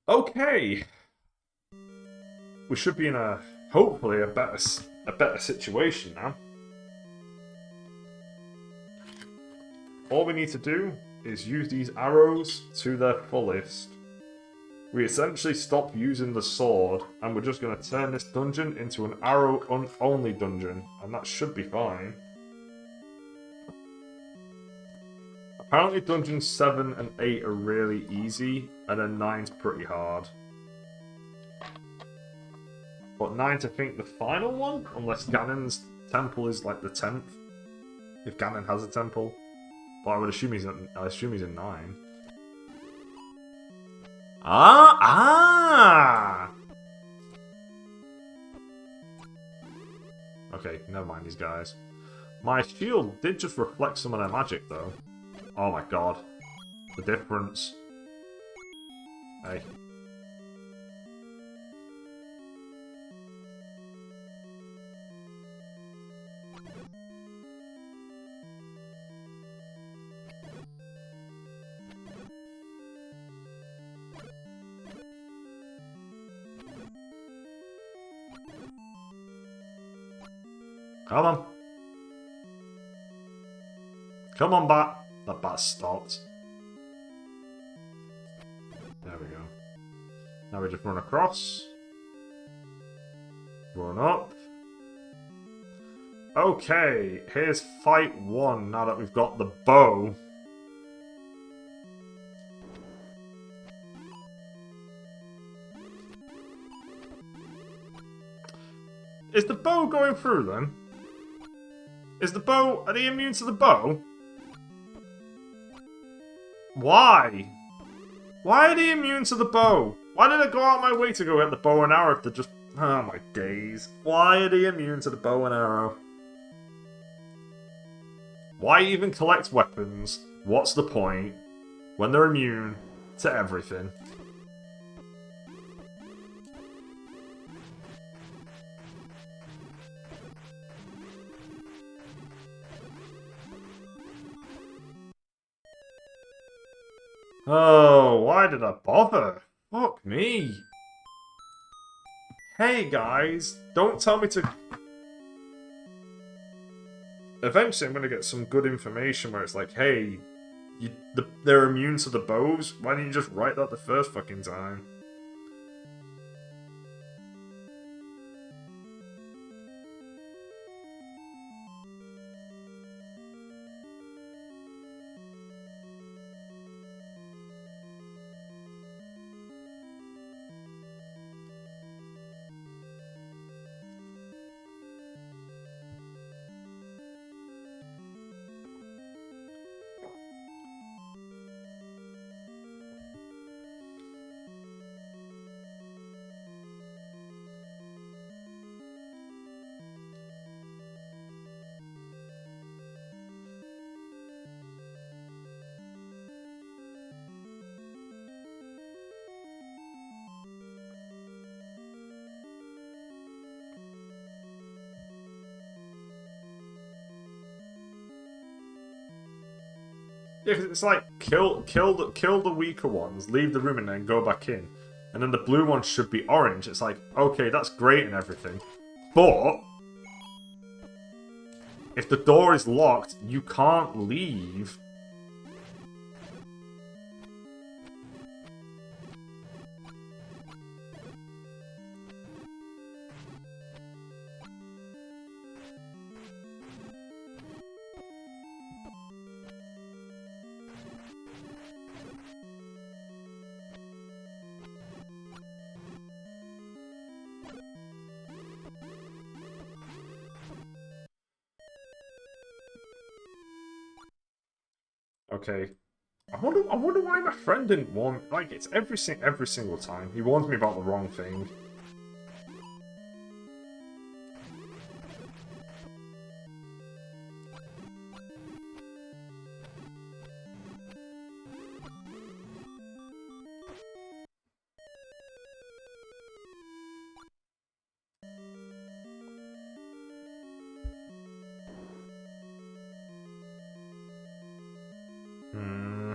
S1: Okay. We should be in hopefully a better situation now. All we need to do is use these arrows to their fullest. We essentially stop using the sword, and we're just going to turn this dungeon into an arrow-only dungeon, and that should be fine. Apparently dungeons 7 and 8 are really easy, and then 9's pretty hard. But 9's, I think, the final one? Unless Ganon's temple is like the 10th. If Ganon has a temple. But I would assume he's in 9. Ah! Okay, never mind these guys. My shield did just reflect some of their magic, though. Oh my god. The difference. Hey. Come on. Come on, bat. That bat stopped. There we go. Now we just run across. Run up. Okay, here's fight 1 now that we've got the bow. Is the bow going through then? Is the bow... Are they immune to the bow? Why? Why are they immune to the bow? Why did I go out my way to go get the bow and arrow if they're just... Oh my days. Why are they immune to the bow and arrow? Why even collect weapons? What's the point? When they're immune to everything. Oh, why did I bother? Fuck me. Hey guys, don't tell me to... Eventually I'm going to get some good information where it's like, hey, they're immune to the bows? Why didn't you just write that the first fucking time? Yeah, 'cause it's like kill the weaker ones, leave the room, and then go back in. And then the blue ones should be orange. It's like, okay, that's great and everything, but if the door is locked, you can't leave. Okay. I wonder why my friend didn't warn me. Like, it's every single time. He warns me about the wrong thing. Hmm.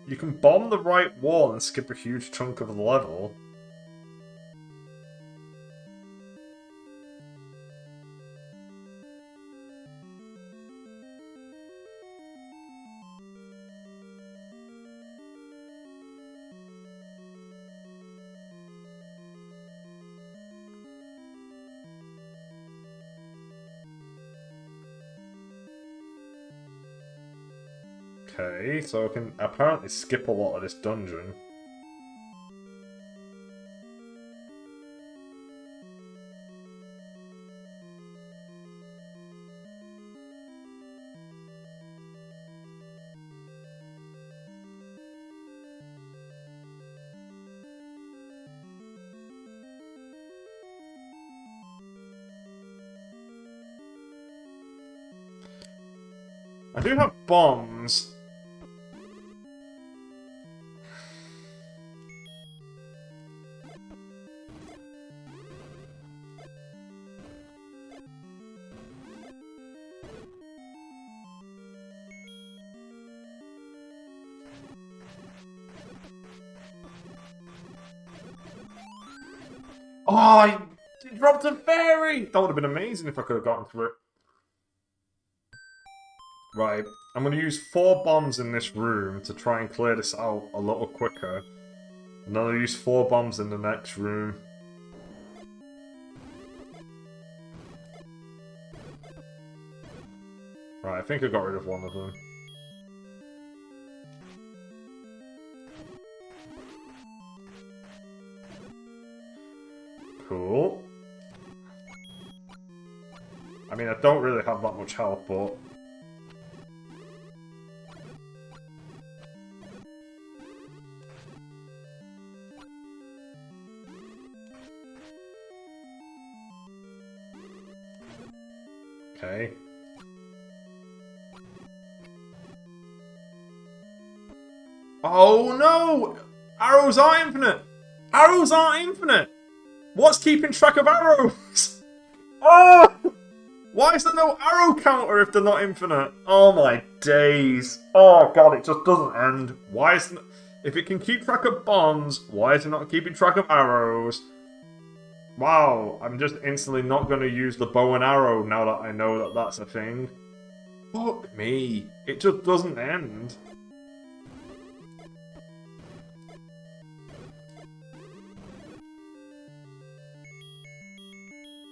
S1: You can bomb the right wall and skip a huge chunk of the level. Okay, so I can apparently skip a lot of this dungeon. I do have bombs. Oh, I dropped a fairy! That would have been amazing if I could have gotten through it. Right, I'm going to use 4 bombs in this room to try and clear this out a little quicker. And then I'll use 4 bombs in the next room. Right, I think I got rid of one of them. Cool. I mean, I don't really have that much health, but... Okay. Oh no! Arrows are infinite! Arrows are infinite! What's keeping track of arrows? Oh! Why is there no arrow counter if they're not infinite? Oh my days. Oh god, it just doesn't end. Why is it... If it can keep track of bombs, why is it not keeping track of arrows? Wow, I'm just instantly not going to use the bow and arrow now that I know that that's a thing. Fuck me. It just doesn't end.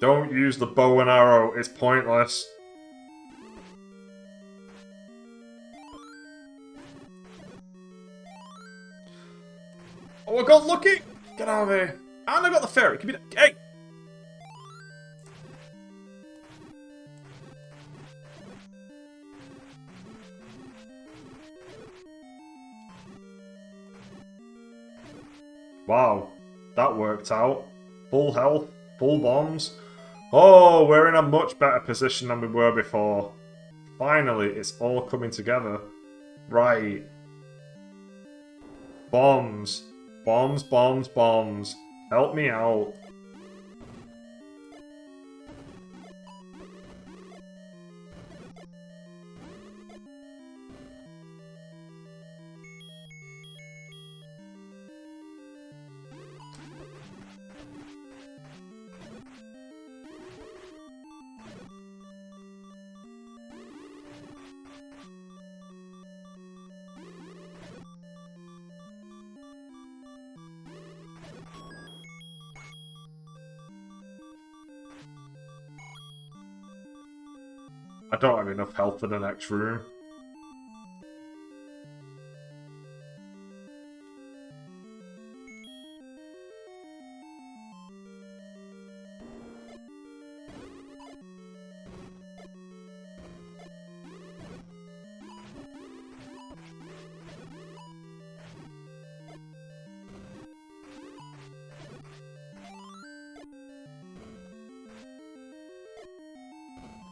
S1: Don't use the bow and arrow, it's pointless. Oh, I got lucky! Get out of here. And I got the fairy. Give me that. Hey! Wow, that worked out. Full health, full bombs. Oh, we're in a much better position than we were before. Finally, it's all coming together. Right. Bombs. Bombs, bombs, bombs. Help me out. I don't have enough health for the next room.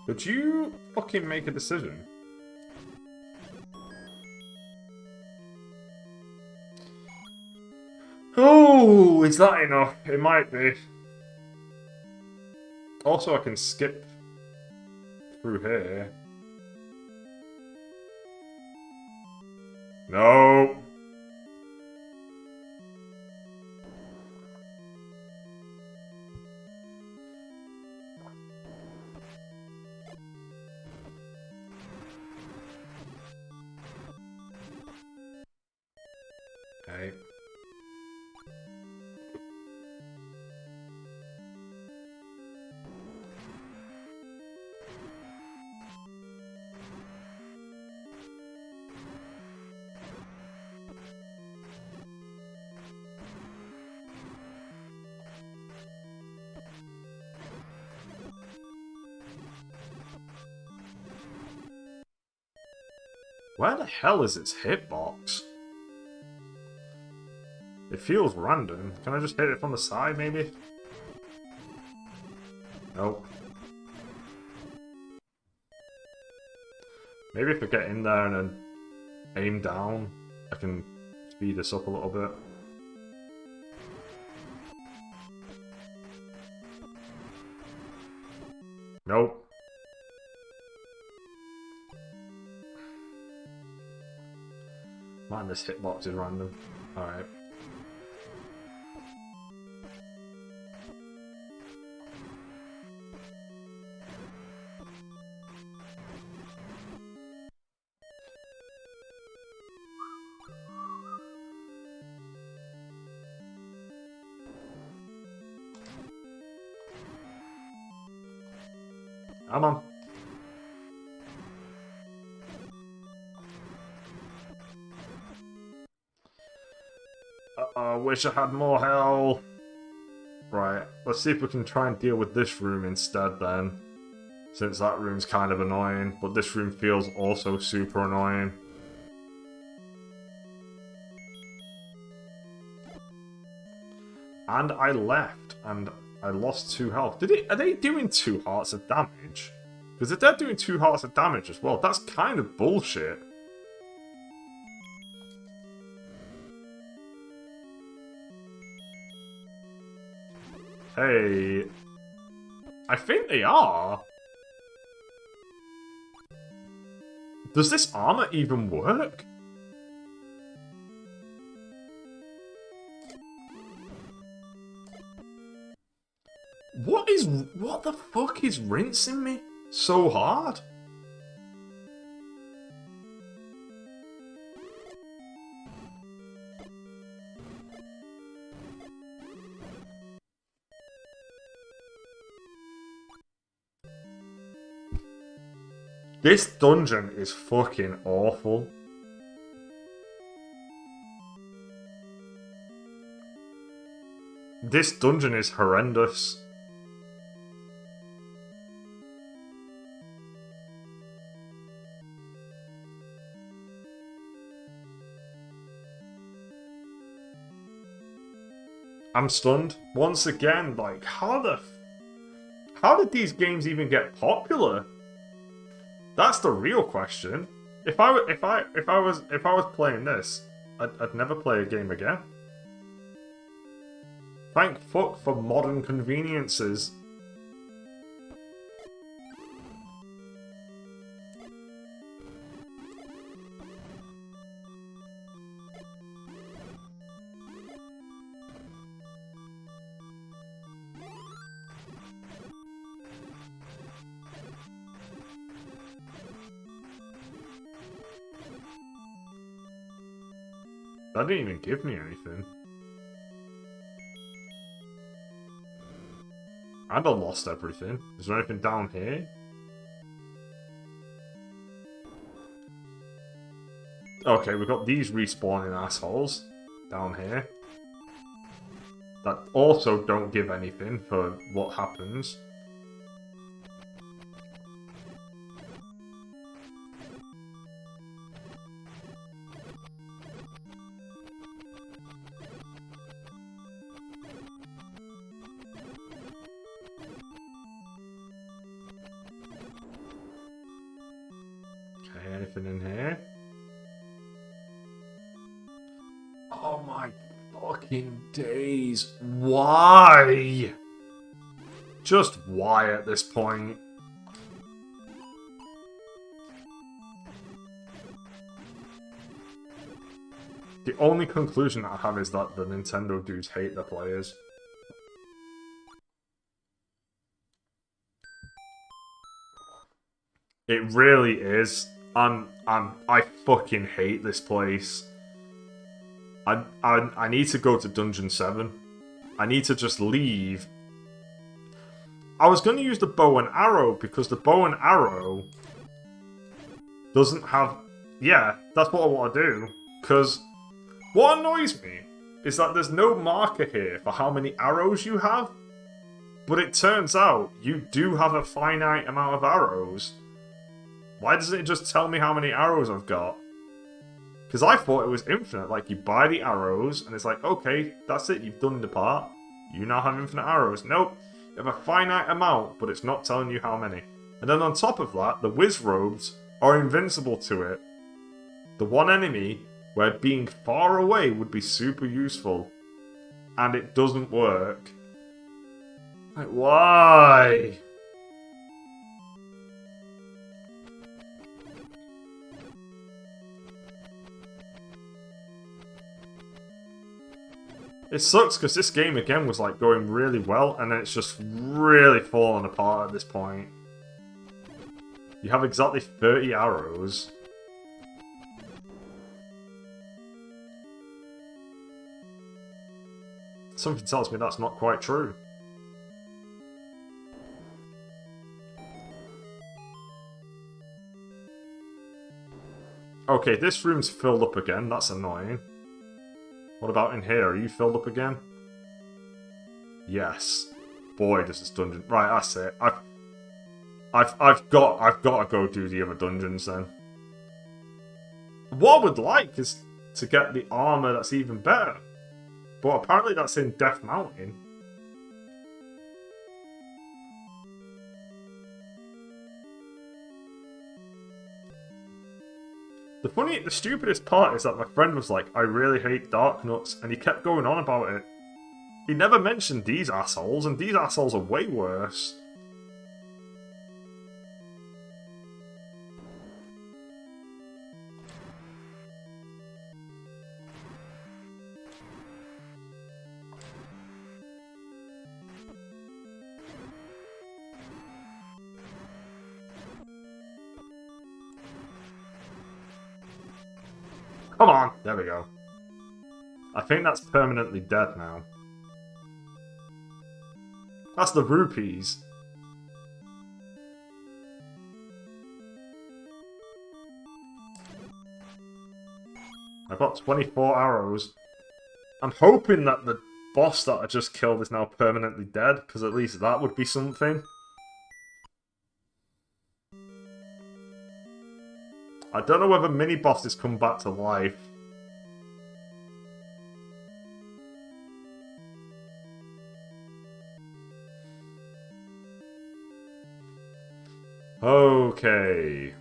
S1: Could you fucking make a decision? Oh, is that enough? It might be. Also, I can skip through here. No. Okay. Where the hell is its hitbox? It feels random. Can I just hit it from the side, maybe? Nope. Maybe if I get in there and then aim down, I can speed this up a little bit. Nope. Man, this hitbox is random. Alright. Come on. I wish I had more health. Right, let's see if we can try and deal with this room instead then. Since that room's kind of annoying, but this room feels also super annoying. And I left, and I lost 2 health. Are they doing 2 hearts of damage? Because if they're doing 2 hearts of damage as well, that's kind of bullshit. Hey, I think they are. Does this armor even work? What the fuck is rinsing me so hard? This dungeon is fucking awful. This dungeon is horrendous. I'm stunned. Once again, like, how did these games even get popular? That's the real question. If I was playing this, I'd never play a game again. Thank fuck for modern conveniences. That didn't even give me anything. And I lost everything. Is there anything down here? Okay, we've got these respawning assholes down here. That also don't give anything for what happens. Anything in here? Oh my fucking days. Why? Just why at this point? The only conclusion I have is that the Nintendo dudes hate their players. It really is. I fucking hate this place. I need to go to Dungeon 7. I need to just leave. I was going to use the bow and arrow because the bow and arrow doesn't have... Yeah, that's what I want to do. Because what annoys me is that there's no marker here for how many arrows you have. But it turns out you do have a finite amount of arrows. Why doesn't it just tell me how many arrows I've got? Because I thought it was infinite. Like, you buy the arrows, and it's like, okay, that's it, you've done the part. You now have infinite arrows. Nope, you have a finite amount, but it's not telling you how many. And then on top of that, the whiz robes are invincible to it. The one enemy where being far away would be super useful. And it doesn't work. Like, why? It sucks because this game again was like going really well and then it's just really fallen apart at this point. You have exactly 30 arrows. Something tells me that's not quite true. Okay, this room's filled up again, that's annoying. What about in here? Are you filled up again? Yes. Boy, this is dungeon. Right, that's it. I've got to go do the other dungeons then. What I would like is to get the armor that's even better. But apparently that's in Death Mountain. The stupidest part is that my friend was like, I really hate Dark Nuts, and he kept going on about it. He never mentioned these assholes, and these assholes are way worse. Come on! There we go. I think that's permanently dead now. That's the rupees. I've got 24 arrows. I'm hoping that the boss that I just killed is now permanently dead, because at least that would be something. I don't know whether mini-bosses come back to life. Okay.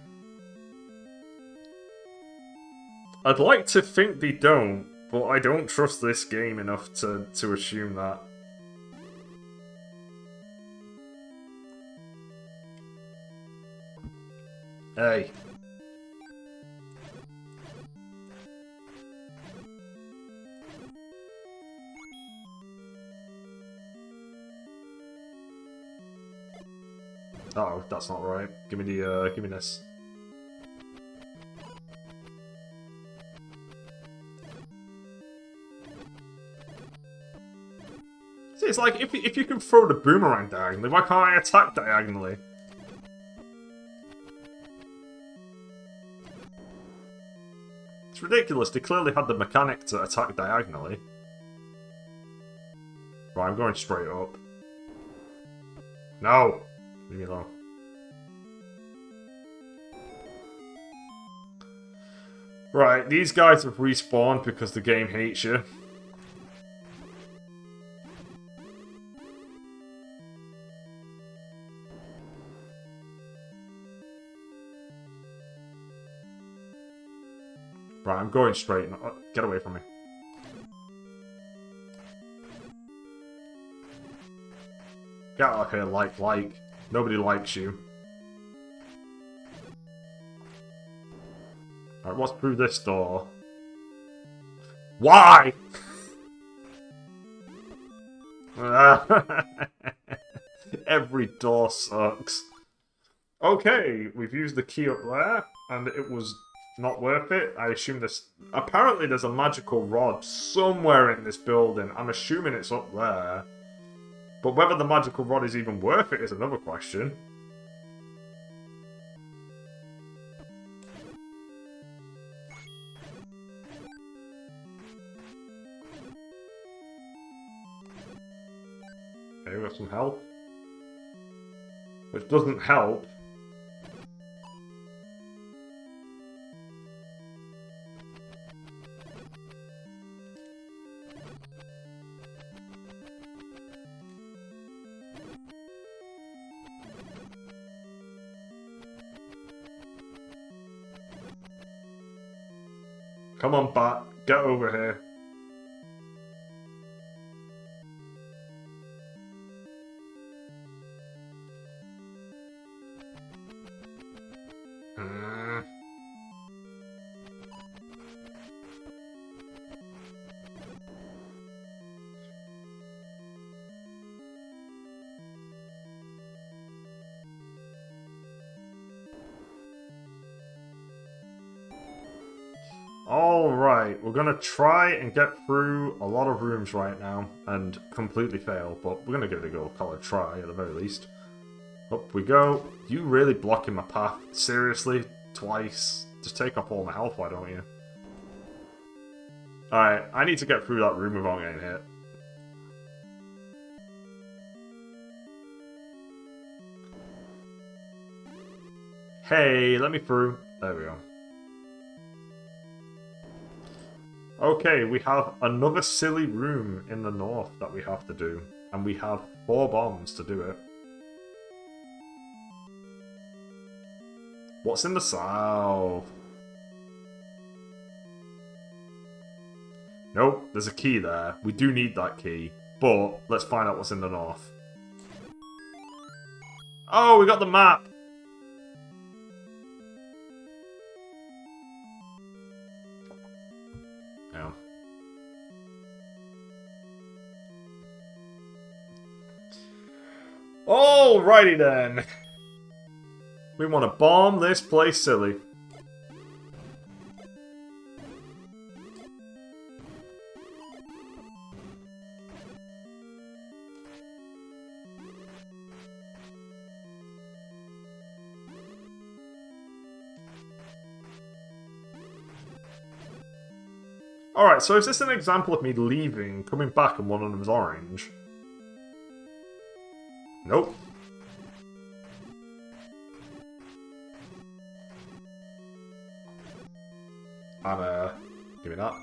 S1: I'd like to think they don't, but I don't trust this game enough to assume that. Hey. Uh-oh, that's not right. Give me this. See, it's like, if you can throw the boomerang diagonally, why can't I attack diagonally? It's ridiculous, they clearly had the mechanic to attack diagonally. Right, I'm going straight up. No! Leave me alone. Right, these guys have respawned because the game hates you. Right, I'm going straight. Get away from me. Get out of here, like. Nobody likes you. Alright, what's through this door? Why? Every door sucks. Okay, we've used the key up there, and it was not worth it. I assume this... Apparently there's a magical rod somewhere in this building. I'm assuming it's up there. But whether the magical rod is even worth it is another question. Okay, we have some help. Which doesn't help. Come on, Bat. Get over here. Alright, we're gonna try and get through a lot of rooms right now and completely fail, but we're gonna give it a go. Call it a try at the very least. Up we go. You really blocking my path? Seriously? Twice? Just take off all my health, why don't you? Alright, I need to get through that room without getting hit. Hey, let me through. There we go. Okay, we have another silly room in the north that we have to do. And we have 4 bombs to do it. What's in the south? Nope, there's a key there. We do need that key. But, let's find out what's in the north. Oh, we got the map! Yeah. Alrighty then. We want to bomb this place silly. Alright, so is this an example of me leaving, coming back, and one of them is orange? Nope. Give me that.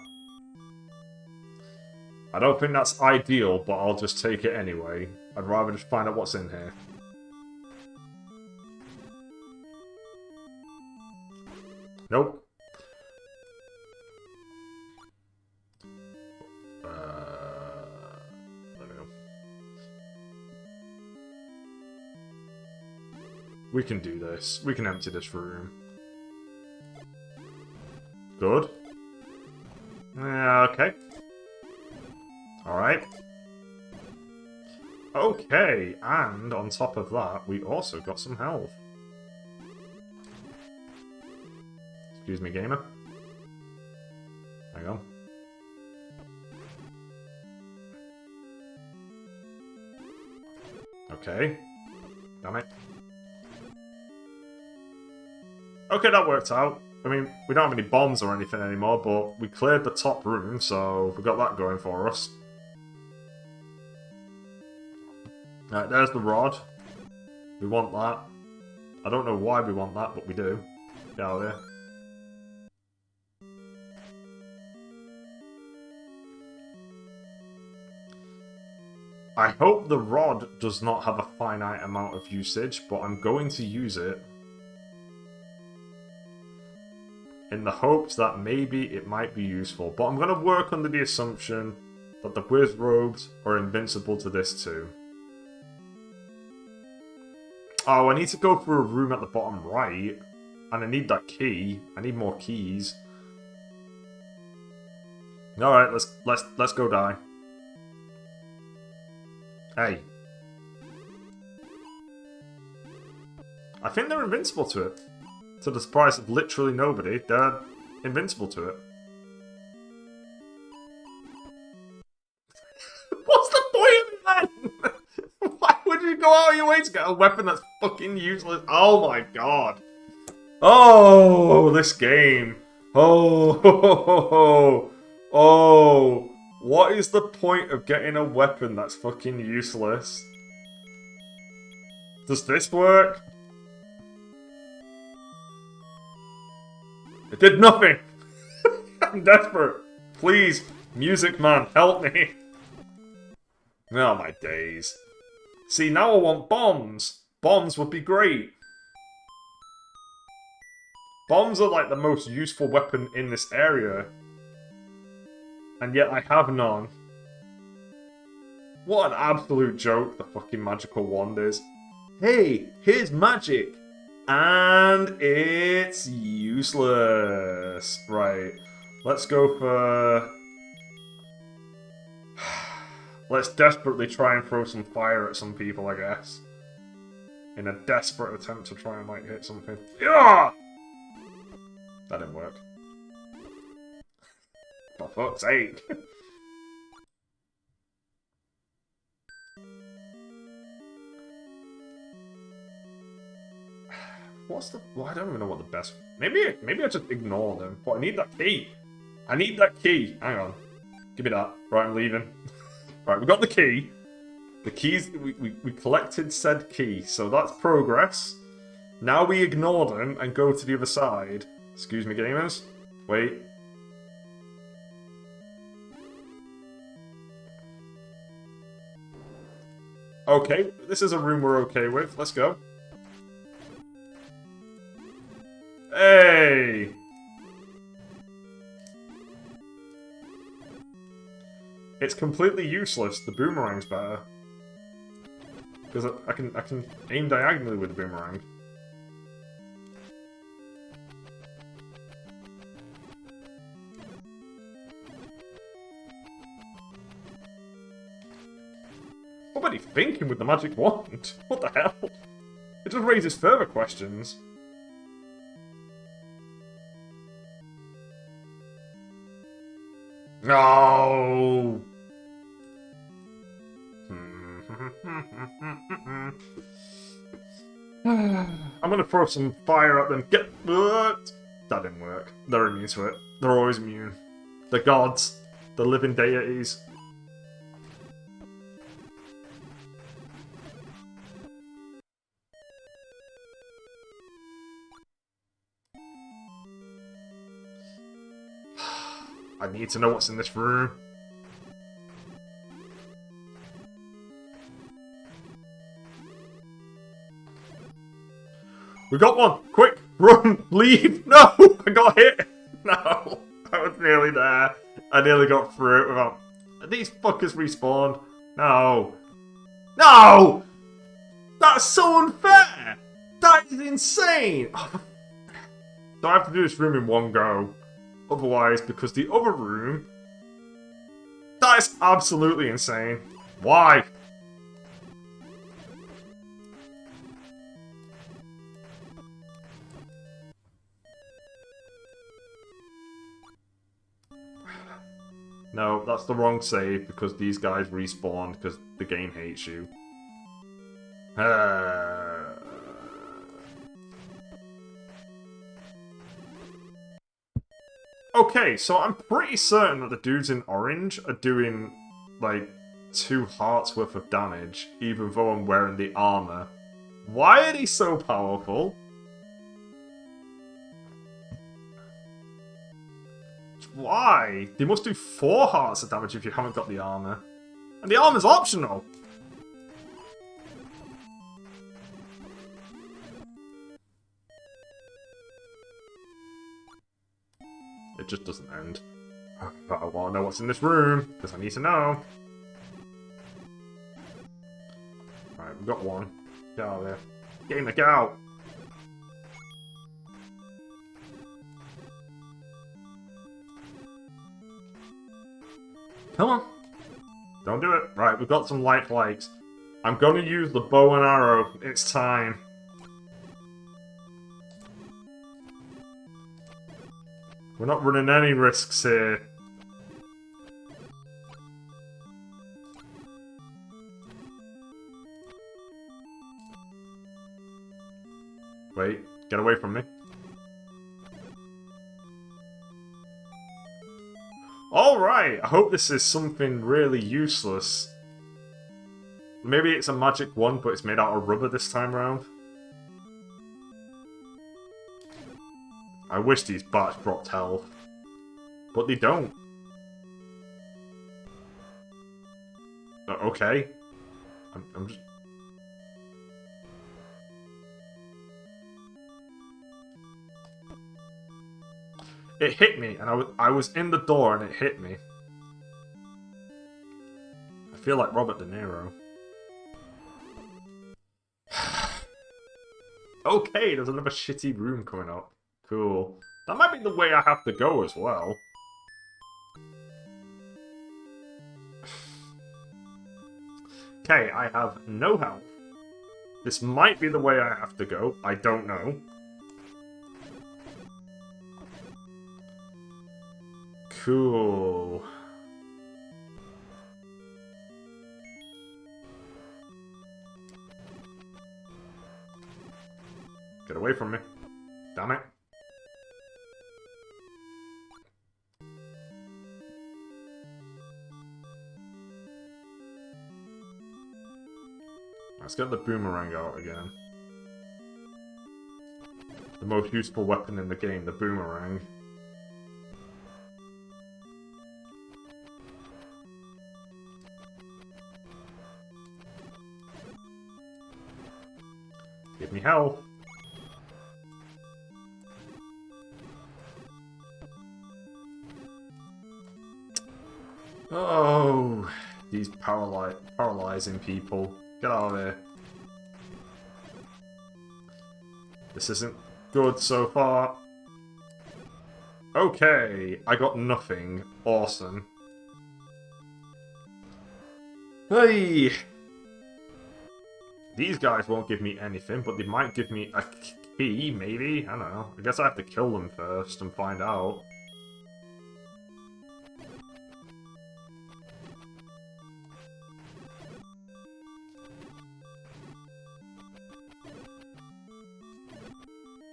S1: I don't think that's ideal, but I'll just take it anyway. I'd rather just find out what's in here. Nope. There we go. We can do this. We can empty this room. Good. Okay. Alright. Okay, and on top of that, we also got some health. Excuse me, gamer. Hang on. Okay. Damn it. Okay, that worked out. I mean, we don't have any bombs or anything anymore, but we cleared the top room, so we got that going for us. Right, there's the rod. We want that. I don't know why we want that, but we do. Get out of there. I hope the rod does not have a finite amount of usage, but I'm going to use it in the hopes that maybe it might be useful. But I'm going to work under the assumption that the whiz robes are invincible to this too. Oh, I need to go through a room at the bottom right, and I need that key. I need more keys. All right, let's go die. Hey. I think they're invincible to it. To the surprise of literally nobody, they're invincible to it. What's the point of that? Why would you go out of your way to get a weapon that's fucking useless? Oh my god. Oh, this game. Oh, oh. What is the point of getting a weapon that's fucking useless? Does this work? It did nothing! I'm desperate. Please, music man, help me. Oh my days. See, now I want bombs. Bombs would be great. Bombs are like the most useful weapon in this area. And yet I have none. What an absolute joke the fucking magical wand is. Hey, here's magic! And it's useless. Right, let's go for... Let's desperately try and throw some fire at some people, I guess. In a desperate attempt to try and, like, hit something. Yeah! That didn't work. For fuck's sake. What's the... Well, I don't even know what the best... Maybe I just ignore them. But I need that key. I need that key. Hang on. Give me that. Right, I'm leaving. Right, we got the key. The keys... We collected said key. So that's progress. Now we ignore them and go to the other side. Excuse me, gamers. Wait. Okay, this is a room we're okay with. Let's go. Hey! It's completely useless. The boomerang's better. Because I can aim diagonally with the boomerang. What are you thinking with the magic wand? What the hell? It just raises further questions. No! I'm gonna throw some fire at them. Get... That didn't work. They're immune to it. They're always immune. The gods. The living deities. I need to know what's in this room. We got one! Quick! Run! Leave! No! I got hit! No! I was nearly there. I nearly got through it without... These fuckers respawned. No! No! That's so unfair! That is insane! So I have to do this room in one go. Otherwise, because the other room... That is absolutely insane. Why? No, that's the wrong save because these guys respawn because the game hates you. Okay, so I'm pretty certain that the dudes in orange are doing, like, 2 hearts worth of damage, even though I'm wearing the armor. Why are they so powerful? Why? They must do 4 hearts of damage if you haven't got the armor. And the armor's optional! It just doesn't end. But I want to know what's in this room, because I need to know. Alright, we've got one. Get out of there. Gamer, get out! Come on! Don't do it. Right, we've got some light flakes. I'm going to use the bow and arrow. It's time. We're not running any risks here. Wait, get away from me. Alright, I hope this is something really useless. Maybe it's a magic wand, but it's made out of rubber this time around. I wish these bats dropped health. But they don't. Okay. I'm just... It hit me, and I was in the door and it hit me. I feel like Robert De Niro. Okay, there's another shitty room coming up. Cool. That might be the way I have to go as well. Okay, I have no health. This might be the way I have to go. I don't know. Cool. Get away from me. Damn it. Let's get the boomerang out again. The most useful weapon in the game, the boomerang. Give me health. Oh, these paralyzing people. Get out of here. This isn't good so far. Okay, I got nothing. Awesome. Hey! These guys won't give me anything, but they might give me a key, maybe? I don't know. I guess I have to kill them first and find out.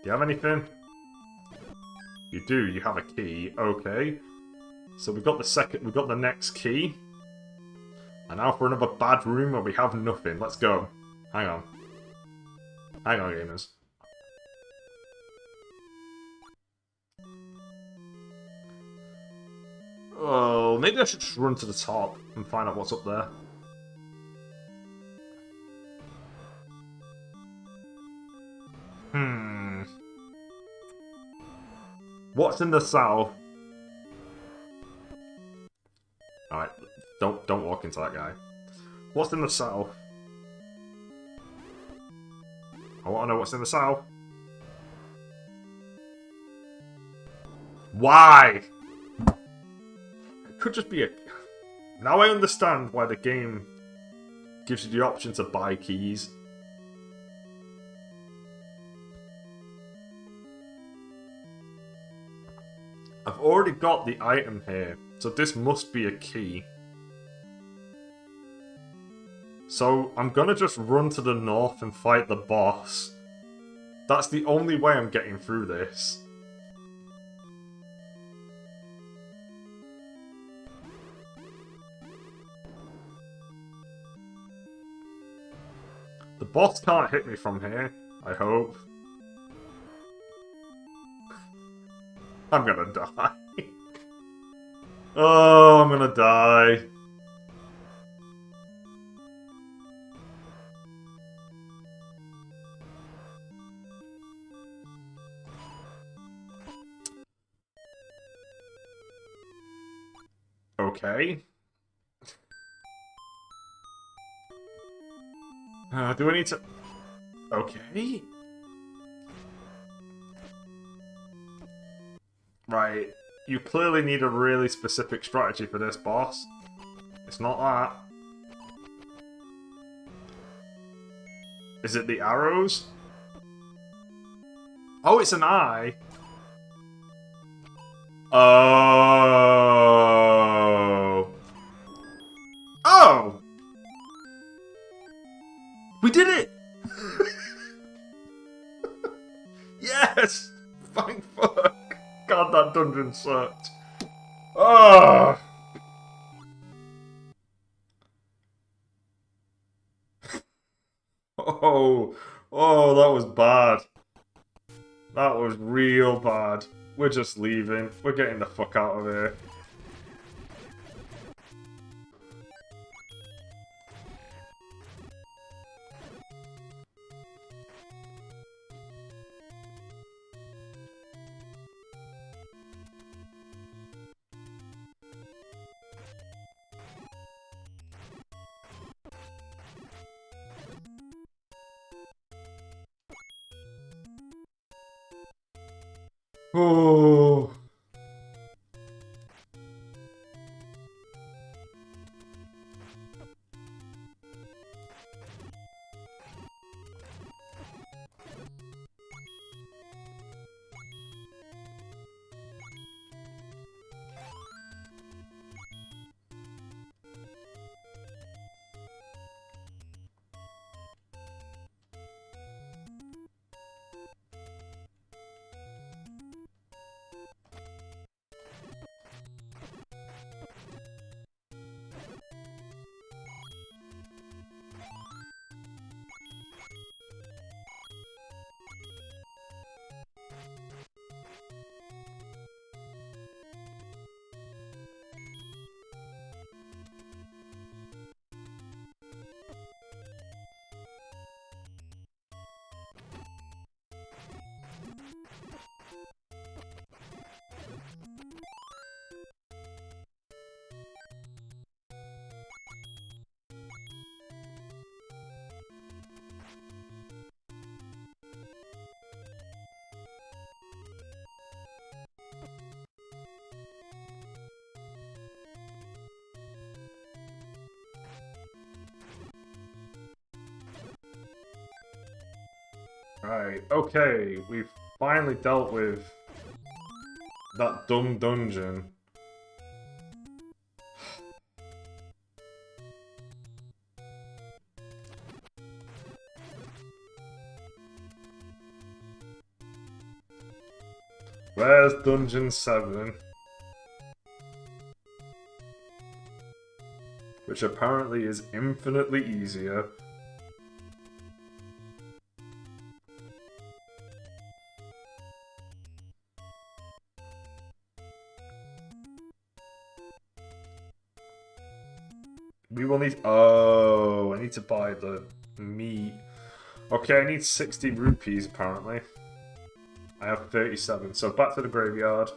S1: Do you have anything? You do, you have a key. Okay. So we've got the next key. And now for another bad room where we have nothing. Let's go. Hang on. Hang on, gamers. Oh, maybe I should just run to the top and find out what's up there. What's in the south? Alright, don't walk into that guy. What's in the south? I want to know what's in the south. Why? It could just be a... Now I understand why the game gives you the option to buy keys. I've already got the item here, so this must be a key. So I'm gonna just run to the north and fight the boss. That's the only way I'm getting through this. The boss can't hit me from here, I hope. I'm gonna die. Oh, I'm gonna die. Okay. Do I need to... Okay. Right. You clearly need a really specific strategy for this boss. It's not that. Is it the arrows? Oh, it's an eye. Oh. Oh! We did it! Yes! Thank fuck! God, that dungeon sucked. Oh! Oh, that was bad. That was real bad. We're just leaving. We're getting the fuck out of here. Oh. Right, okay, we've finally dealt with that dumb dungeon. Where's Dungeon 7? Which apparently is infinitely easier. We will need... Oh, I need to buy the meat. Okay, I need 60 rupees, apparently. I have 37, so back to the graveyard.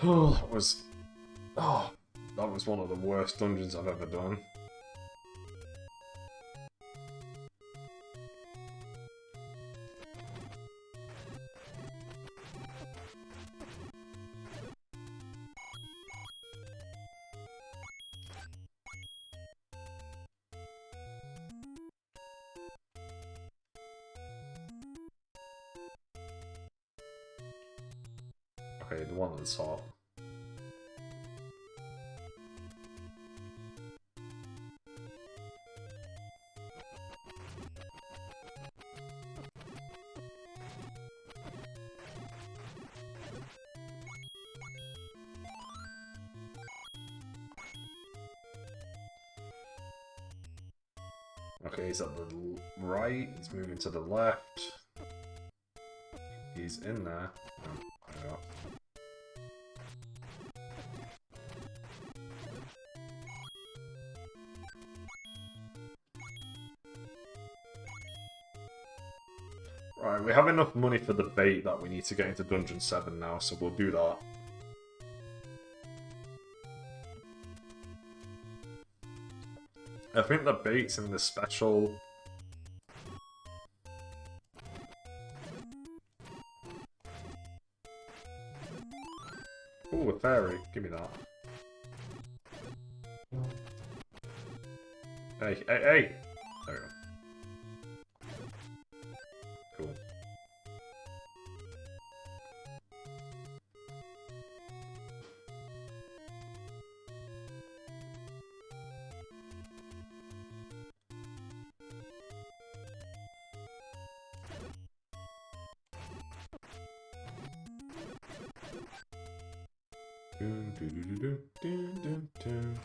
S1: Oh, that was one of the worst dungeons I've ever done. Okay, the one at the top. Okay, he's at the right, he's moving to the left. He's in there. Oh, there we go. Right, we have enough money for the bait that we need to get into Dungeon 7 now, so we'll do that. I think the bait's in the special. Ooh, a fairy. Give me that. Hey, hey, hey! There we go. Cool. Dun, dun, dun, dun, dun, dun, dun.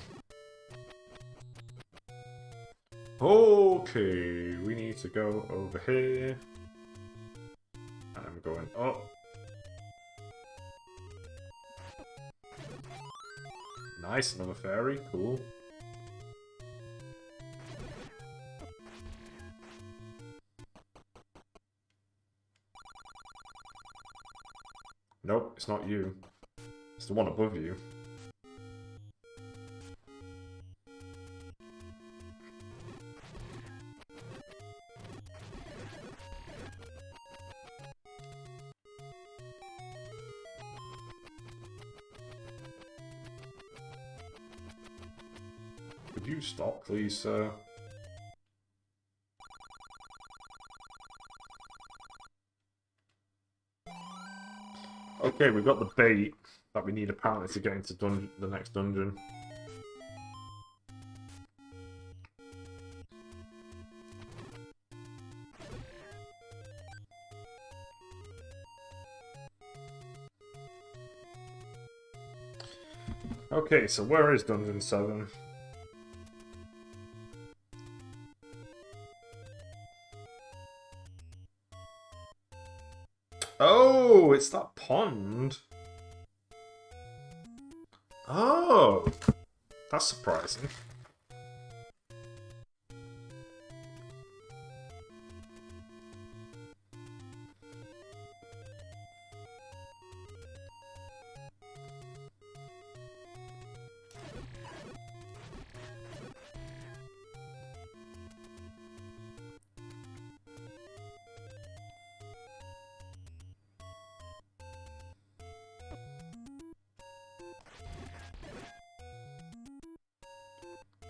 S1: Okay, we need to go over here. I'm going up. Nice, another fairy, cool. Nope, it's not you. It's the one above you. Could you stop, please, sir? Okay, we've got the bait that we need apparently to get into the next dungeon. Okay, so where is Dungeon 7? Oh, it's that pond. Oh, that's surprising.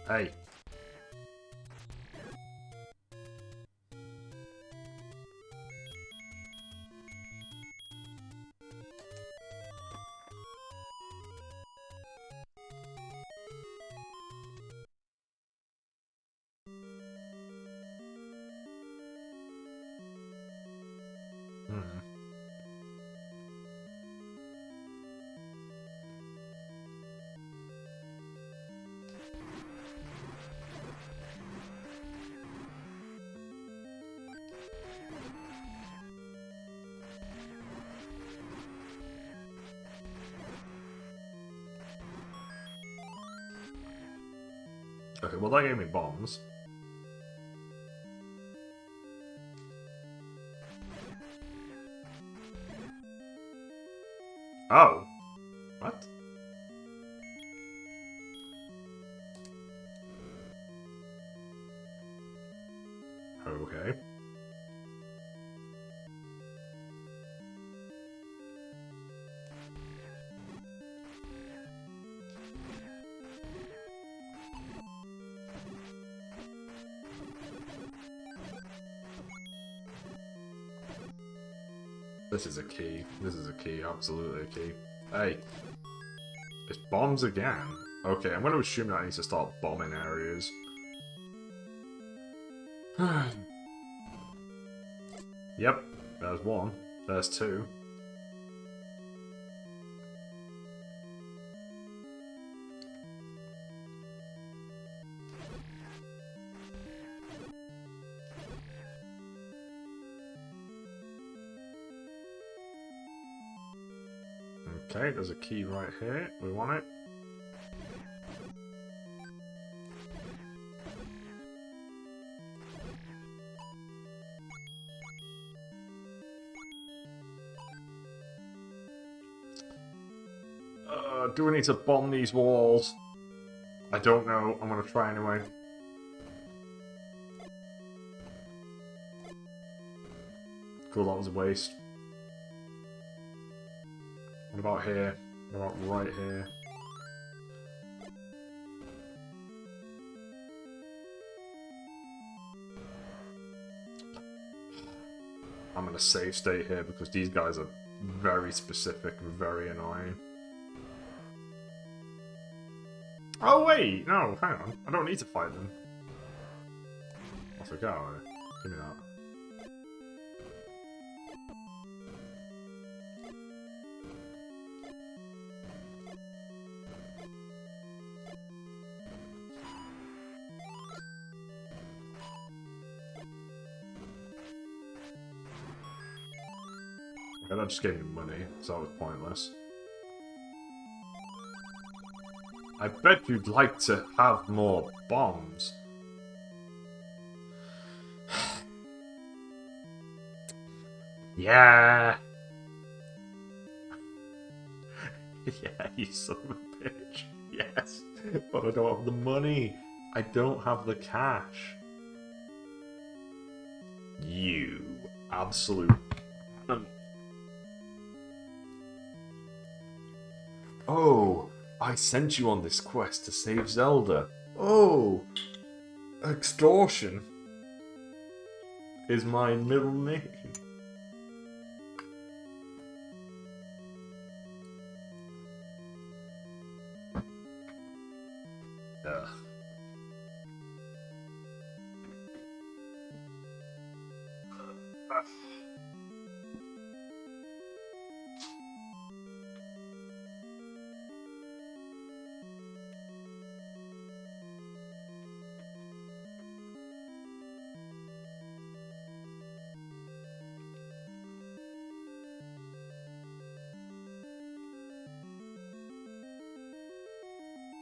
S1: Hey. Okay, well that gave me bombs. Oh. What? Okay. This is a key. This is a key. Absolutely a key. Hey. It's bombs again. Okay, I'm going to assume that I need to start bombing areas. Yep. There's one. There's two. Okay, there's a key right here. We want it. Do we need to bomb these walls? I don't know. I'm gonna try anyway. Cool, that was a waste. What about here? What about right here? I'm gonna save state here because these guys are very specific and very annoying. Oh wait, no, hang on. I don't need to fight them. I forgot. Give me that. Okay, that just gave me money, so that was pointless. I bet you'd like to have more bombs. Yeah! Yeah, you son of a bitch. Yes, but I don't have the money. I don't have the cash. You absolute animal. Oh, I sent you on this quest to save Zelda. Oh, extortion is my middle name.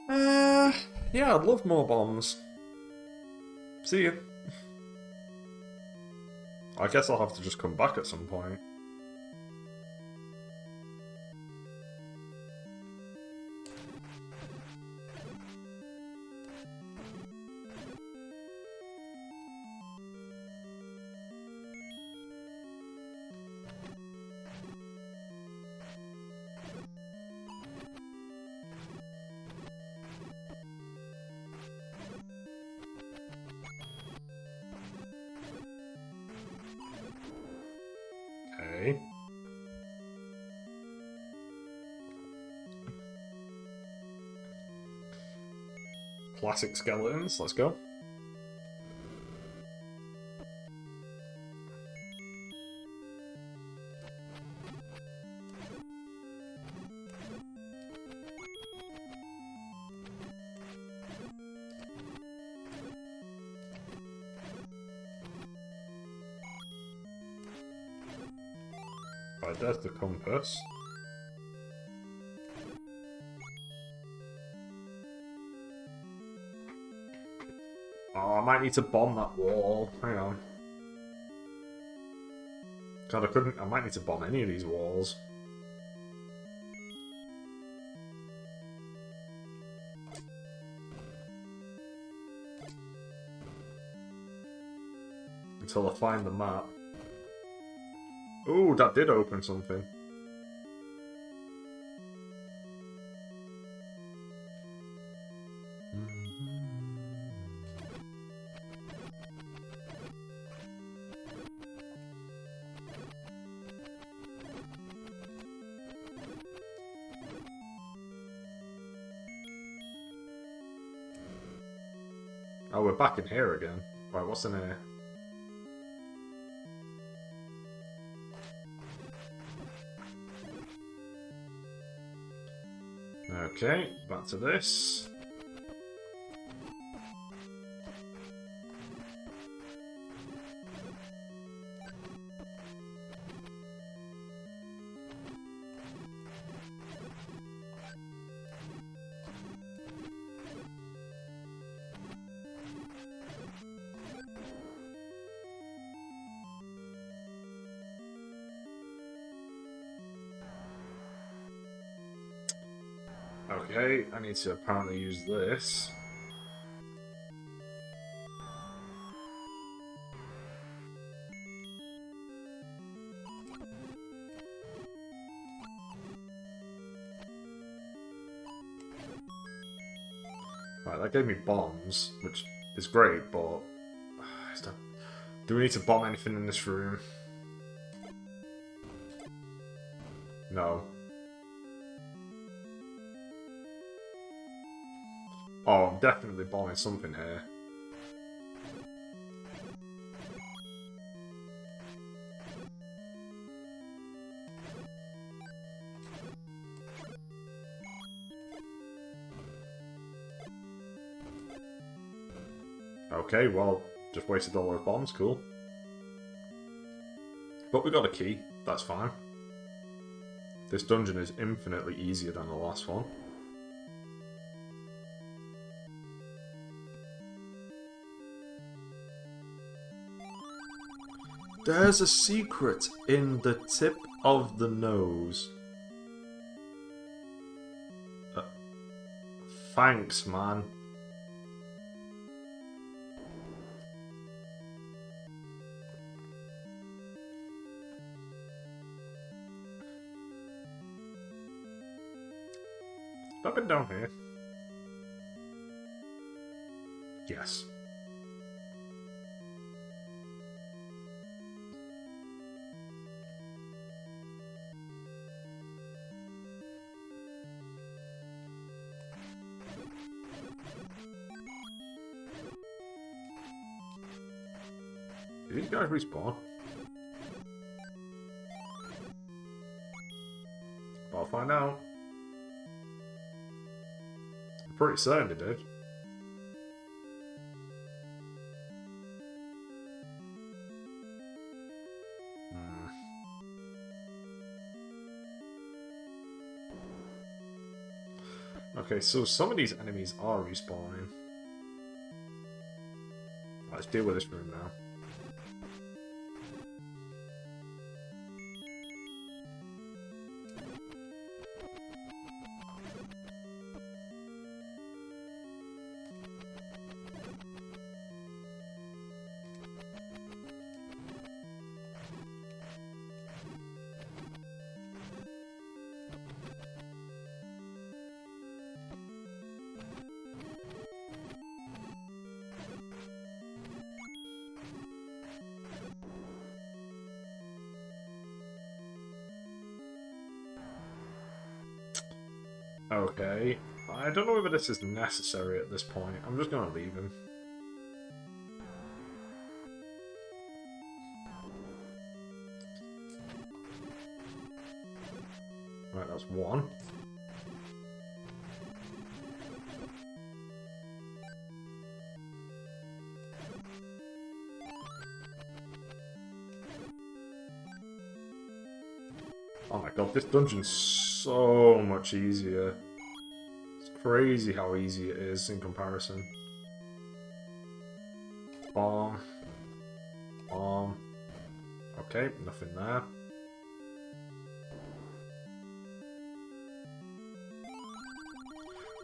S1: Ugh. Yeah, I'd love more bombs. See you. I guess I'll have to just come back at some point. Okay. Classic skeletons, let's go. Right, there's the compass. might need to bomb that wall. Hang on. God, I might need to bomb any of these walls. Until I find the map. Ooh, that did open something. Oh, we're back in here again. Right, what's in here? Okay, back to this. Okay, I need to apparently use this. Right, that gave me bombs, which is great, but... do we need to bomb anything in this room? No. Oh, I'm definitely bombing something here. Okay, well, just wasted all those bombs, cool. But we got a key, that's fine. This dungeon is infinitely easier than the last one. There's a secret in the tip of the nose. Thanks, man. Have I been down here? Yes. Did these guys respawn? I'll find out. I'm pretty certain they did. Okay, so some of these enemies are respawning. Let's deal with this room now. Okay, I don't know whether this is necessary at this point. I'm just gonna leave him. Right, that's one. Oh my god, this dungeon's so much easier. It's crazy how easy it is in comparison. Okay, nothing there.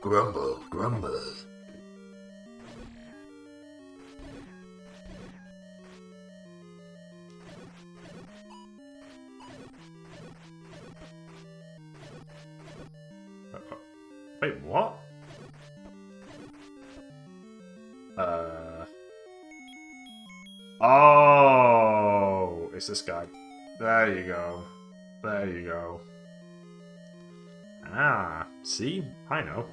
S1: Grumble, grumble. Wait, what? Oh, it's this guy. There you go. There you go. Ah, see? I know.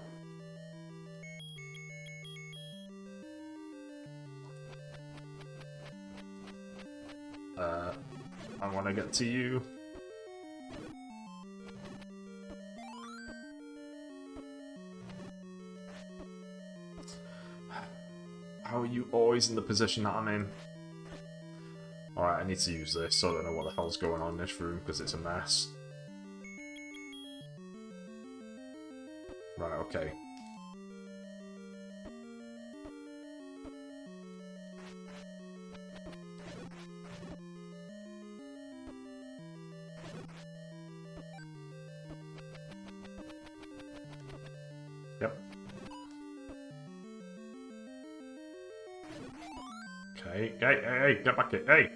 S1: I want to get to you. How are you always in the position that I'm in? Alright, I need to use this, so I don't know what the hell's going on in this room, because it's a mess. Right, okay. Yep. Okay, hey, get back here, hey!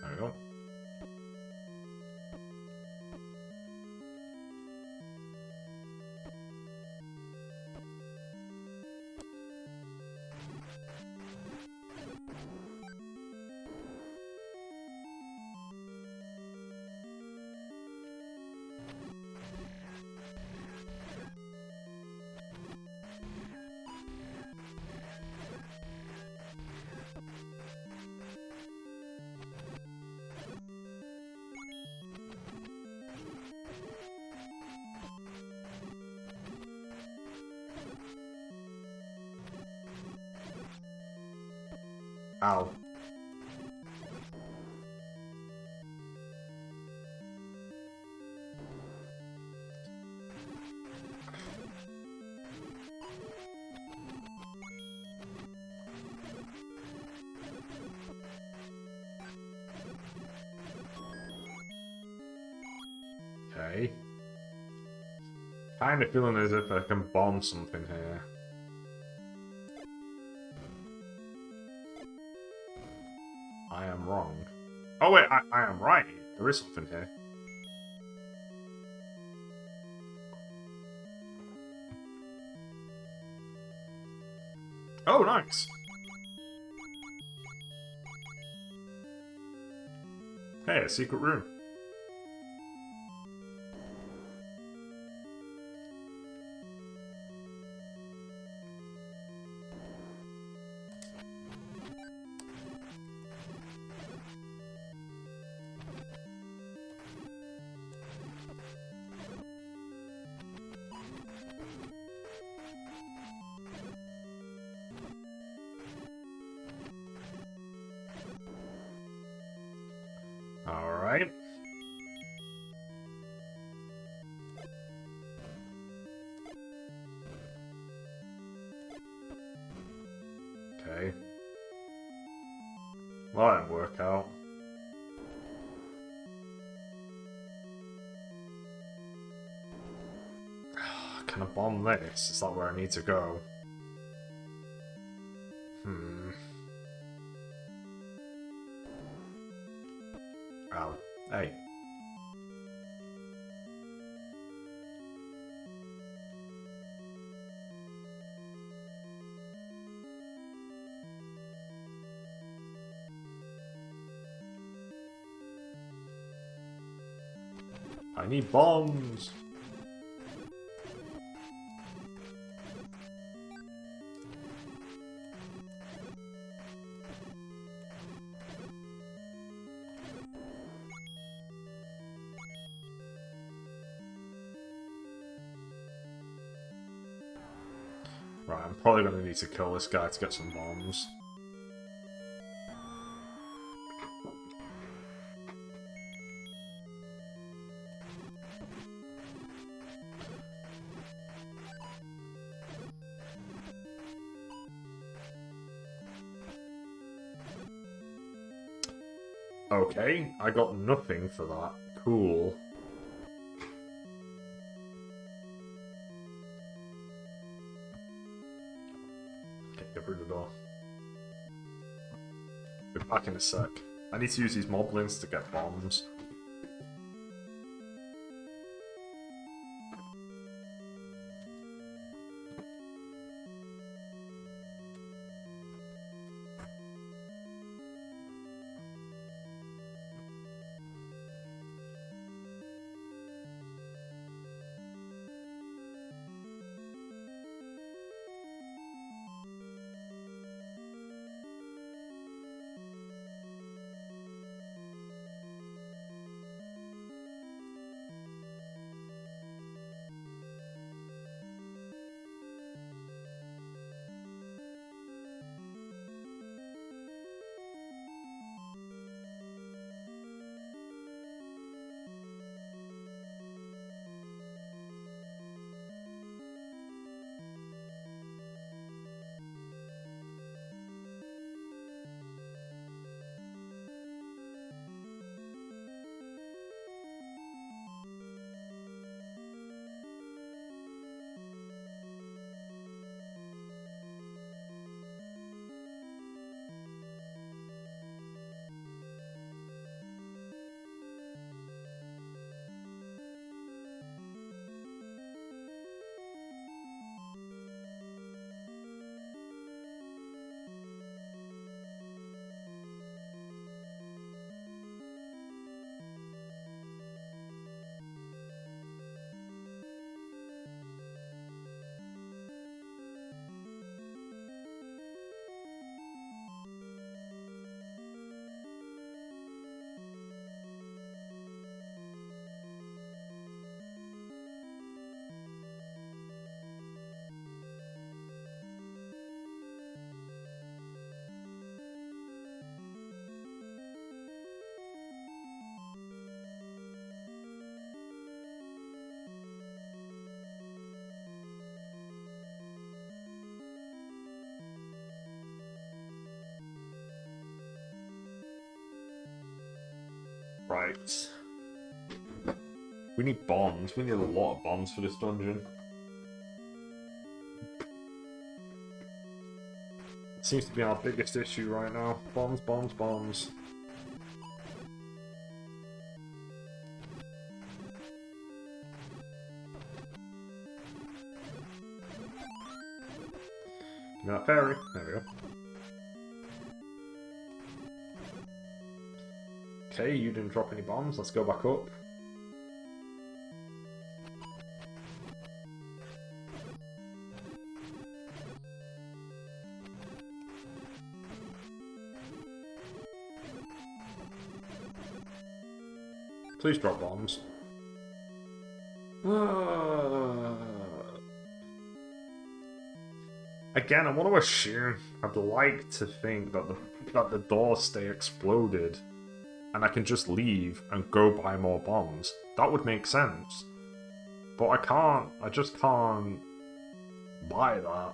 S1: There we go. Ow. Okay. Kind of feeling as if I can bomb something here. I am wrong. Oh wait, I am right. There is something here. Oh, nice. Hey, a secret room. Alright. Okay. Well, that didn't work out. Can I bomb this? Is that where I need to go? Ow. Hey. I need bombs! Right, I'm probably going to need to kill this guy to get some bombs. Okay, I got nothing for that. Cool. Okay, get through the door. Be back in a sec. I need to use these moblins to get bombs. Right. We need bombs. We need a lot of bombs for this dungeon. It seems to be our biggest issue right now. Bombs, bombs, bombs. Give me that fairy. There we go. Okay, you didn't drop any bombs. Let's go back up. Please drop bombs. Again, I want to assume. I'd like to think that the doors stay exploded, and I can just leave and go buy more bombs. That would make sense. But I can't. I just can't buy that.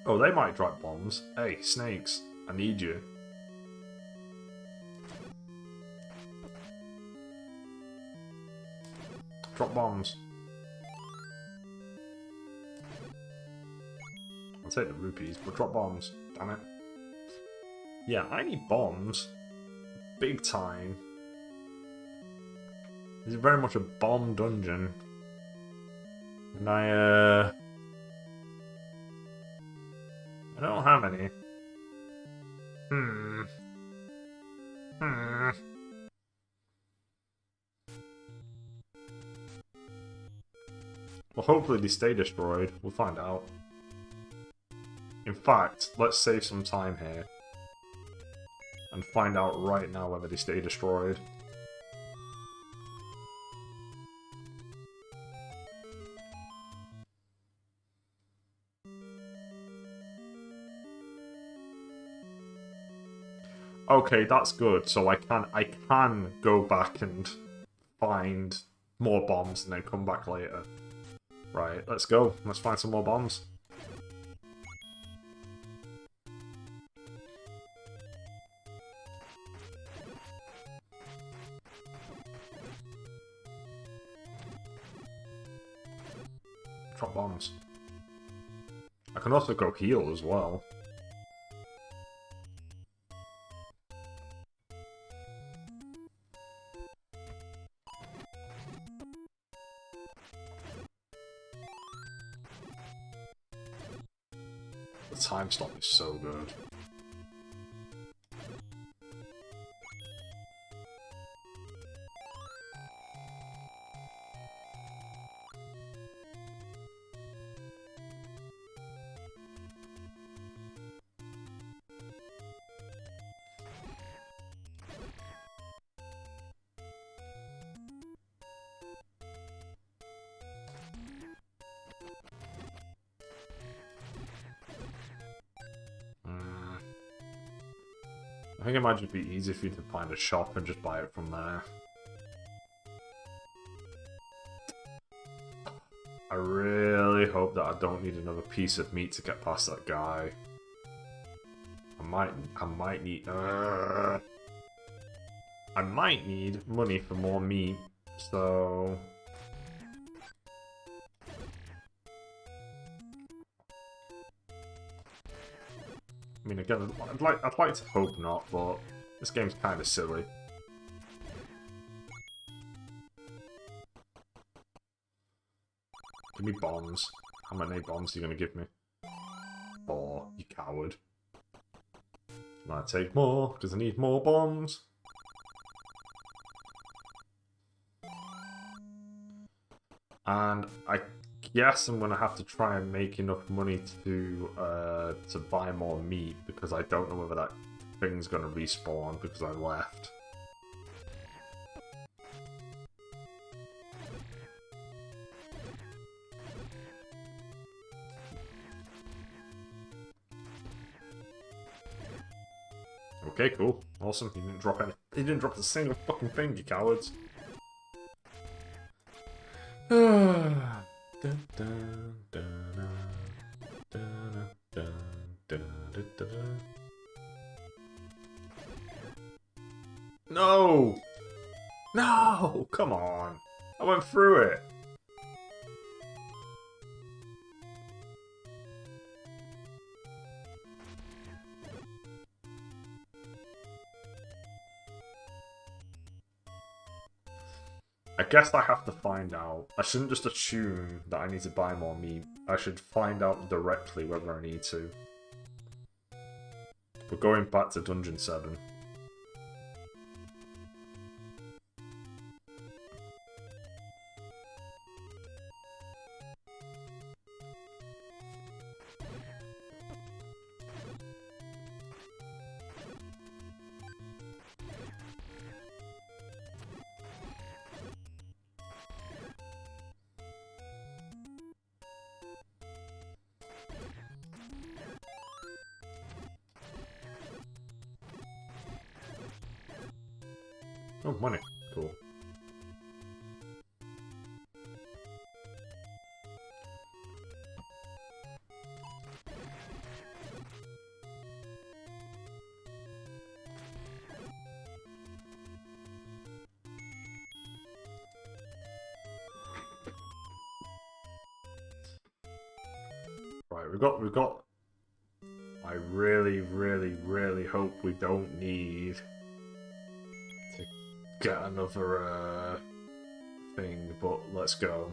S1: Oh, they might drop bombs. Hey, snakes, I need you. Drop bombs. I'll take the rupees, but drop bombs. Damn it. Yeah, I need bombs. Big time. This is very much a bomb dungeon. And I don't have any. Well, hopefully they stay destroyed. We'll find out. In fact, let's save some time here. And find out right now whether they stay destroyed. Okay, that's good. So I can go back and find more bombs and then come back later. Right, let's go. Let's find some more bombs. Drop bombs. I can also go heal as well. The time stop is so good. I think it might just be easy for you to find a shop and just buy it from there. I really hope that I don't need another piece of meat to get past that guy. I might need money for more meat, so I mean, again, I'd like to hope not, but this game's kind of silly. Give me bombs. How many bombs are you going to give me? 4, you coward. Might take more, because I need more bombs. And I guess I'm going to have to try and make enough money to buy more meat, because I don't know whether that thing's going to respawn because I left. Okay, cool. Awesome. He didn't drop any. He didn't drop a single fucking thing, you cowards. No! No! Come on! I went through it! I guess I have to find out. I shouldn't just assume that I need to buy more meat. I should find out directly whether I need to. We're going back to Dungeon 7. Oh, money. Cool. Right, we've got... I really, really, really hope we don't need to get another thing, but let's go.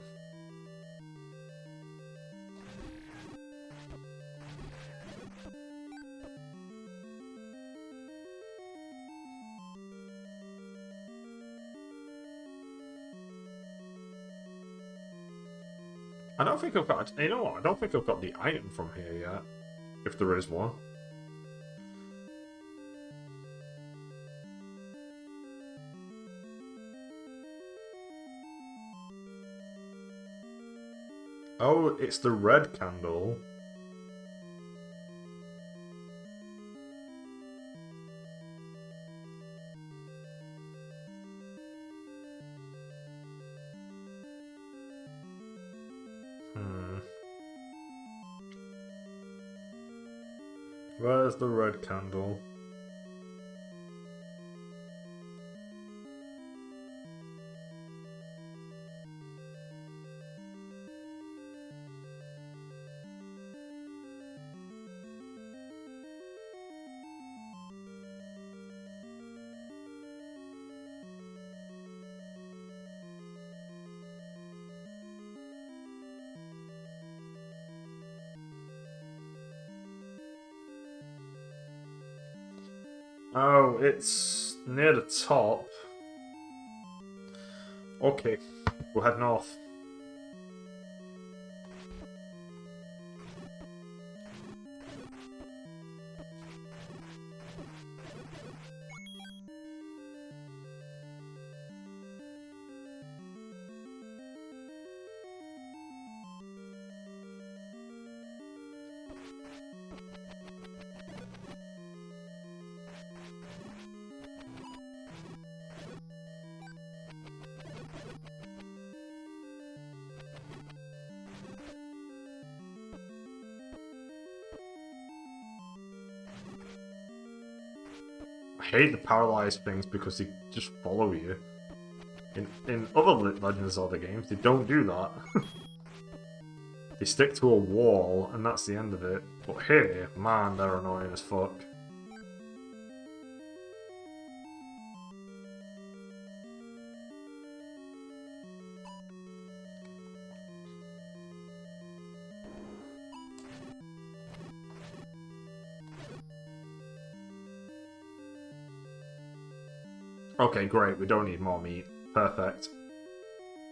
S1: I don't think I've got... You know what? I don't think I've got the item from here yet. If there is one. Oh, it's the red candle. Where's the red candle? Oh, it's near the top. Okay, we'll head north. I hate the paralyzed things because they just follow you. In other Legend of Zelda games, they don't do that. They stick to a wall, and that's the end of it. But here, man, they're annoying as fuck. Okay, great, we don't need more meat. Perfect.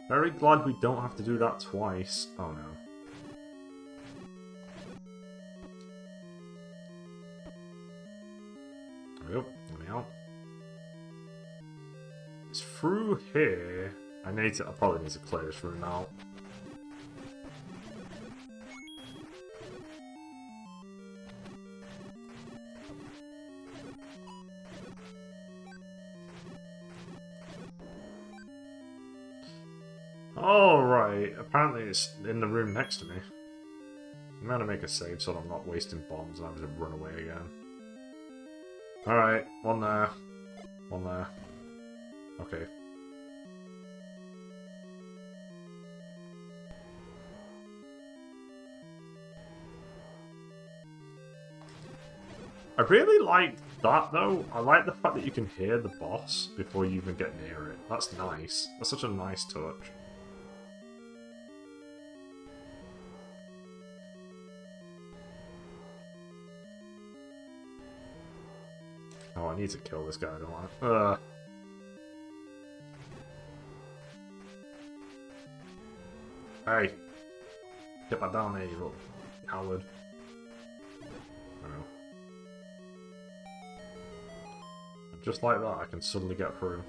S1: Very glad we don't have to do that twice. Oh no. Yep, let me out. It's through here. I probably need to clear this room out. Alright, apparently it's in the room next to me. I'm gonna make a save so I'm not wasting bombs and having to run away again. Alright, one there. One there. Okay. I really like that though. I like the fact that you can hear the boss before you even get near it. That's nice. That's such a nice touch. Oh, I need to kill this guy, don't I? Hey! Get back down there, you little coward. Oh. Just like that, I can suddenly get through.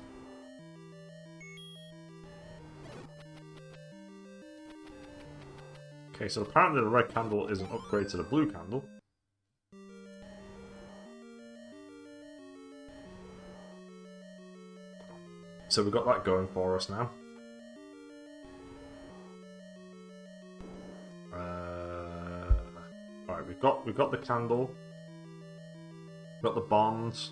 S1: Okay, so apparently the red candle is an upgrade to the blue candle. So we've got that going for us now. Alright, we've got the candle. We've got the bombs.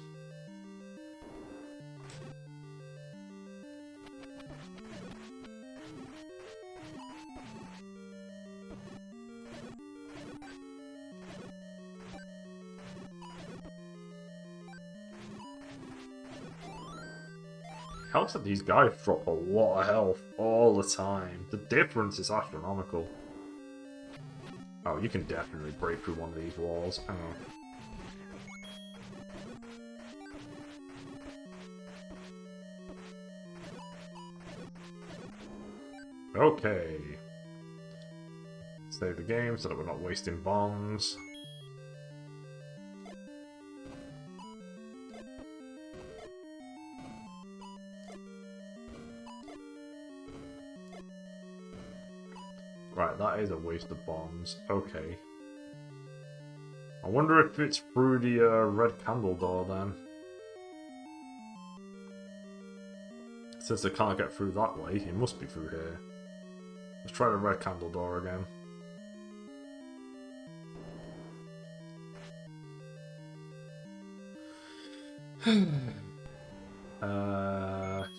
S1: Helps that these guys drop a lot of health all the time. The difference is astronomical. Oh, you can definitely break through one of these walls. Oh. Okay. Save the game so that we're not wasting bombs. Right, that is a waste of bombs. Okay. I wonder if it's through the red candle door then. Since they can't get through that way, it must be through here. Let's try the red candle door again.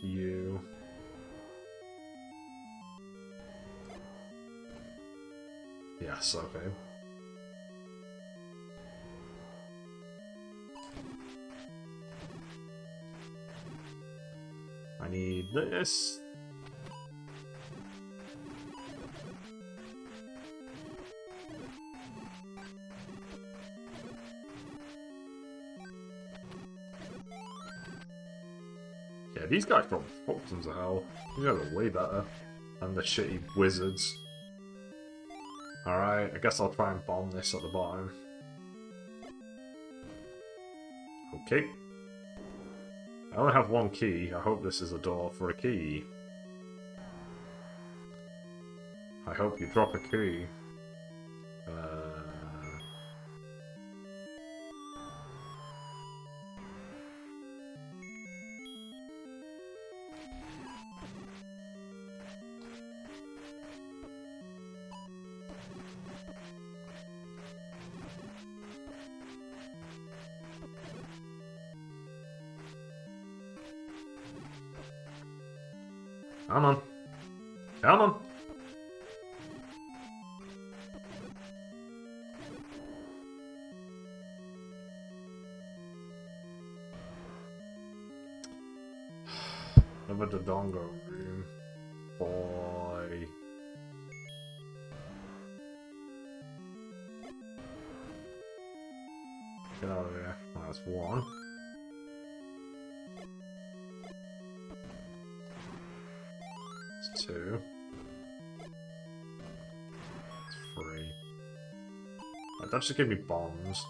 S1: You. Yes, okay. I need this. Yeah, these guys probably fucked them to hell. These guys are way better than the shitty wizards. Alright, I guess I'll try and bomb this at the bottom. Okay. I only have one key. I hope this is a door for a key. I hope you drop a key. Come on. Come on. Another Dodongo room. Boy. Get out of there. Oh, that's one. It's two. It's three. Right, that should give me bombs.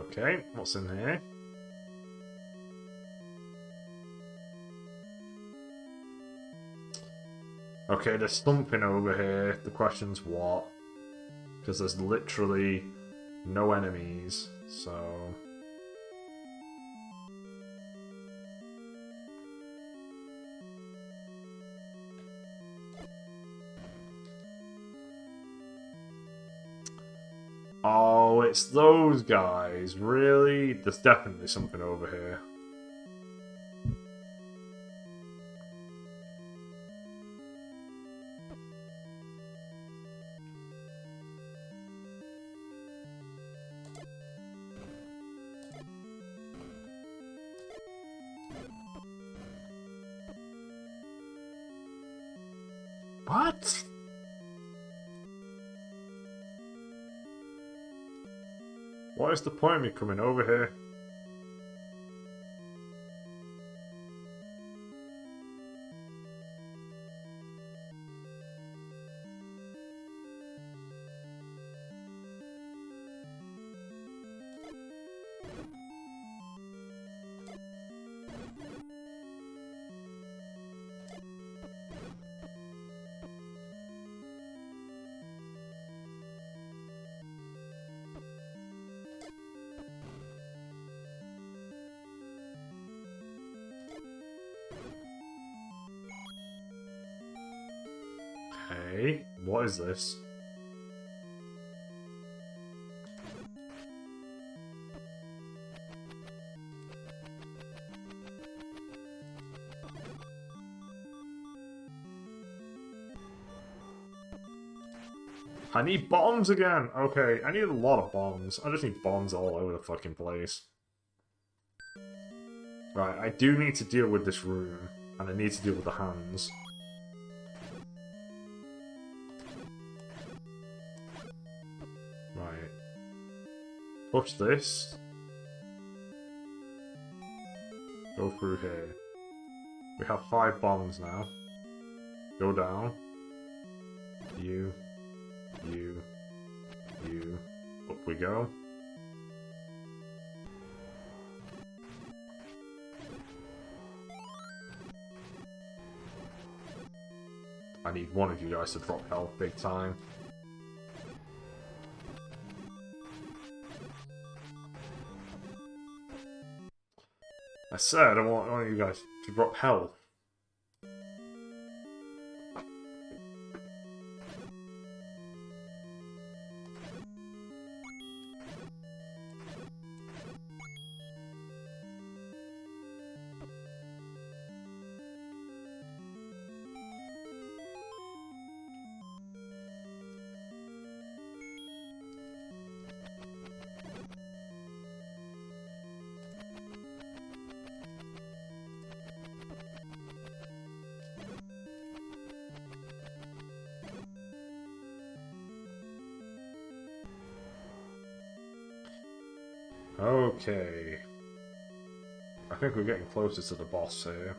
S1: Okay, what's in here? Okay, there's something over here. The question's what? Because there's literally no enemies, so... Oh, it's those guys. Really? There's definitely something over here. What? What is the point of me coming over here? Hey, what is this? I need bombs again! Okay, I need a lot of bombs. I just need bombs all over the fucking place. Right, I do need to deal with this room. And I need to deal with the hands. Right. Push this. Go through here. We have 5 bombs now. Go down. You. Up we go. I need one of you guys to drop health big time. I said I want one of you guys to drop health. Okay. I think we're getting closer to the boss here.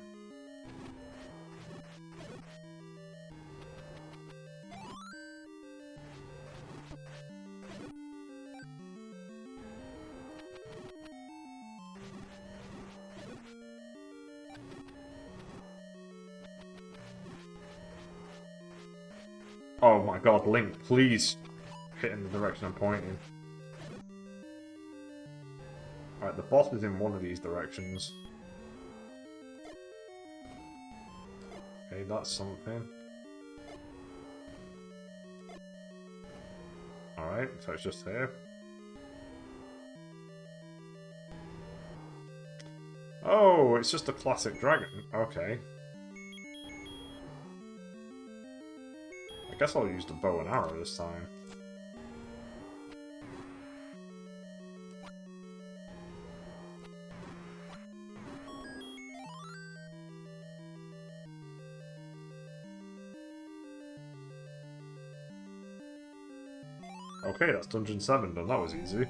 S1: Oh my god, Link, please hit in the direction I'm pointing. Alright, the boss is in one of these directions. Okay, that's something. Alright, so it's just here. Oh, it's just a classic dragon. Okay. I guess I'll use the bow and arrow this time. Okay, that's Dungeon 7 done. That was easy.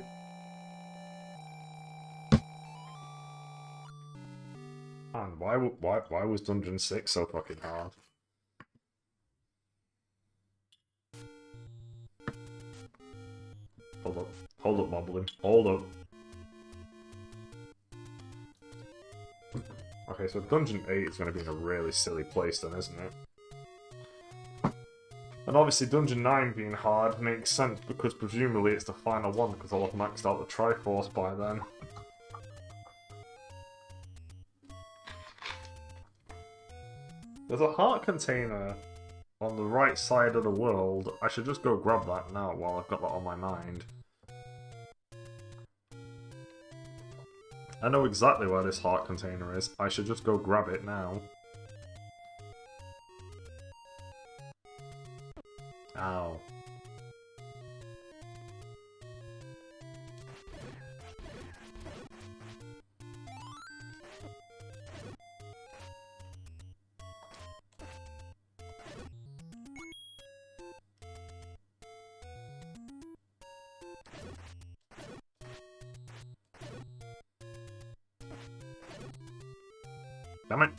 S1: And why was Dungeon 6 so fucking hard? Hold up, Moblin. Hold up. Okay, so Dungeon 8 is going to be in a really silly place then, isn't it? And obviously Dungeon 9 being hard makes sense because presumably it's the final one because I'll have maxed out the Triforce by then. There's a heart container on the right side of the world. I should just go grab that now while I've got that on my mind. I know exactly where this heart container is. I should just go grab it now. Ow. Damn it.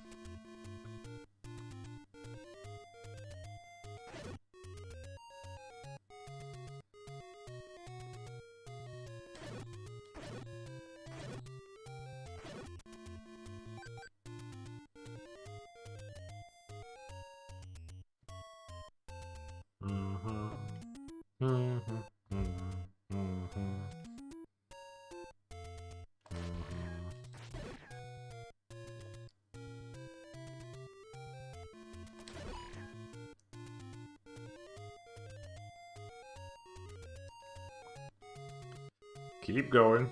S1: Keep going.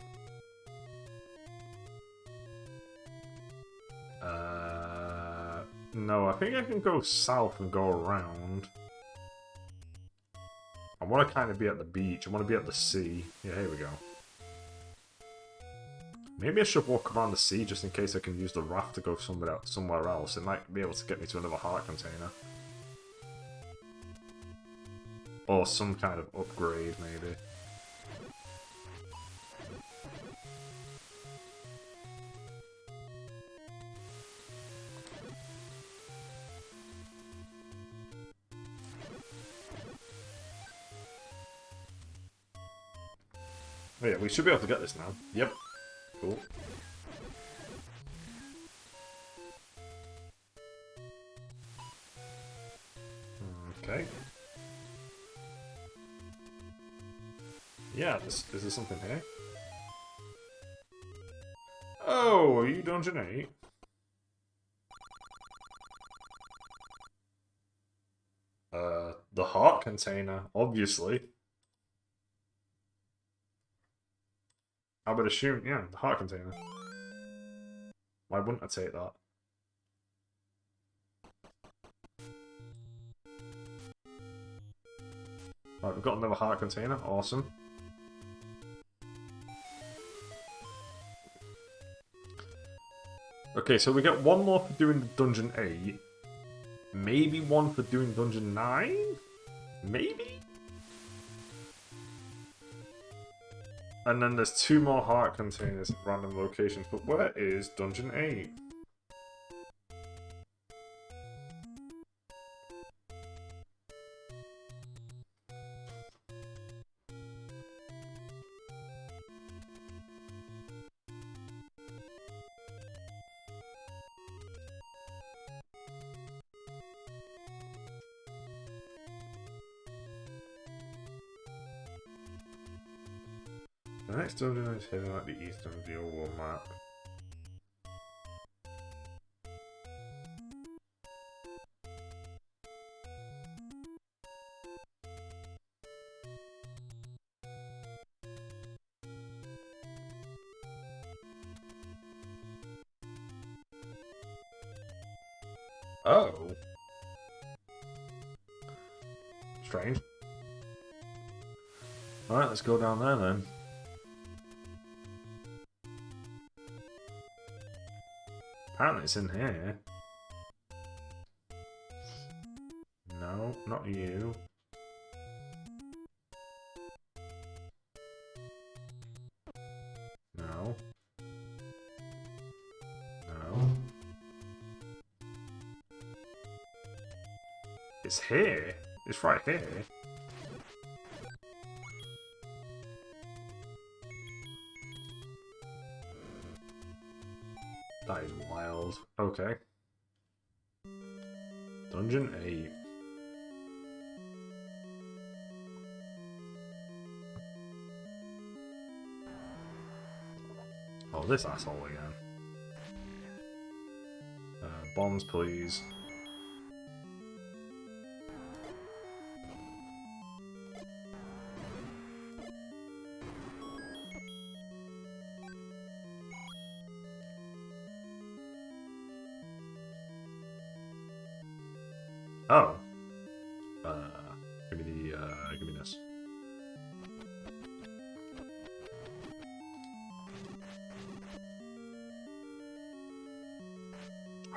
S1: No, I think I can go south and go around. I want to kind of be at the beach. I want to be at the sea. Yeah, here we go. Maybe I should walk around the sea just in case I can use the raft to go somewhere else. It might be able to get me to another heart container. Or some kind of upgrade, maybe. Oh yeah, we should be able to get this now. Yep. Cool. Okay. Yeah, is there something here? Oh, are you Dungeon 8? The heart container, obviously. I would assume, yeah, the heart container. Why wouldn't I take that? Right, we've got another heart container. Awesome. Okay, so we get one more for doing Dungeon 8. Maybe one for doing Dungeon 9? Maybe? And then there's 2 more heart containers in random locations. But where is Dungeon 8? The next dungeon is hidden at the eastern view world map. Oh. Strange. Alright, let's go down there then. Apparently it's in here. No, not you. No. No. It's here. It's right here. That is wild. Okay. Dungeon 8. Oh, this asshole again. Bombs, please. Oh. Give me this.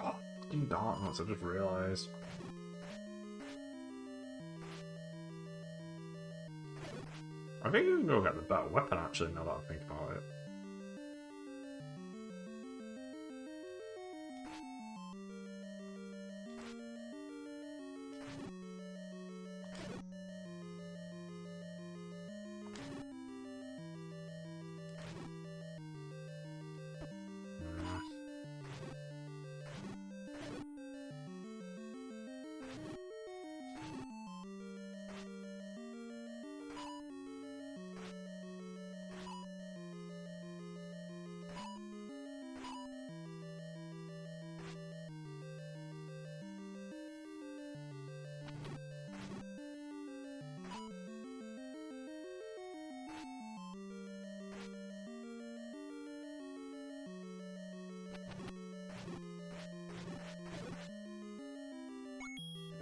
S1: Oh, fucking darkness, I just realised. I think you can go get the better weapon actually, now that I think about it.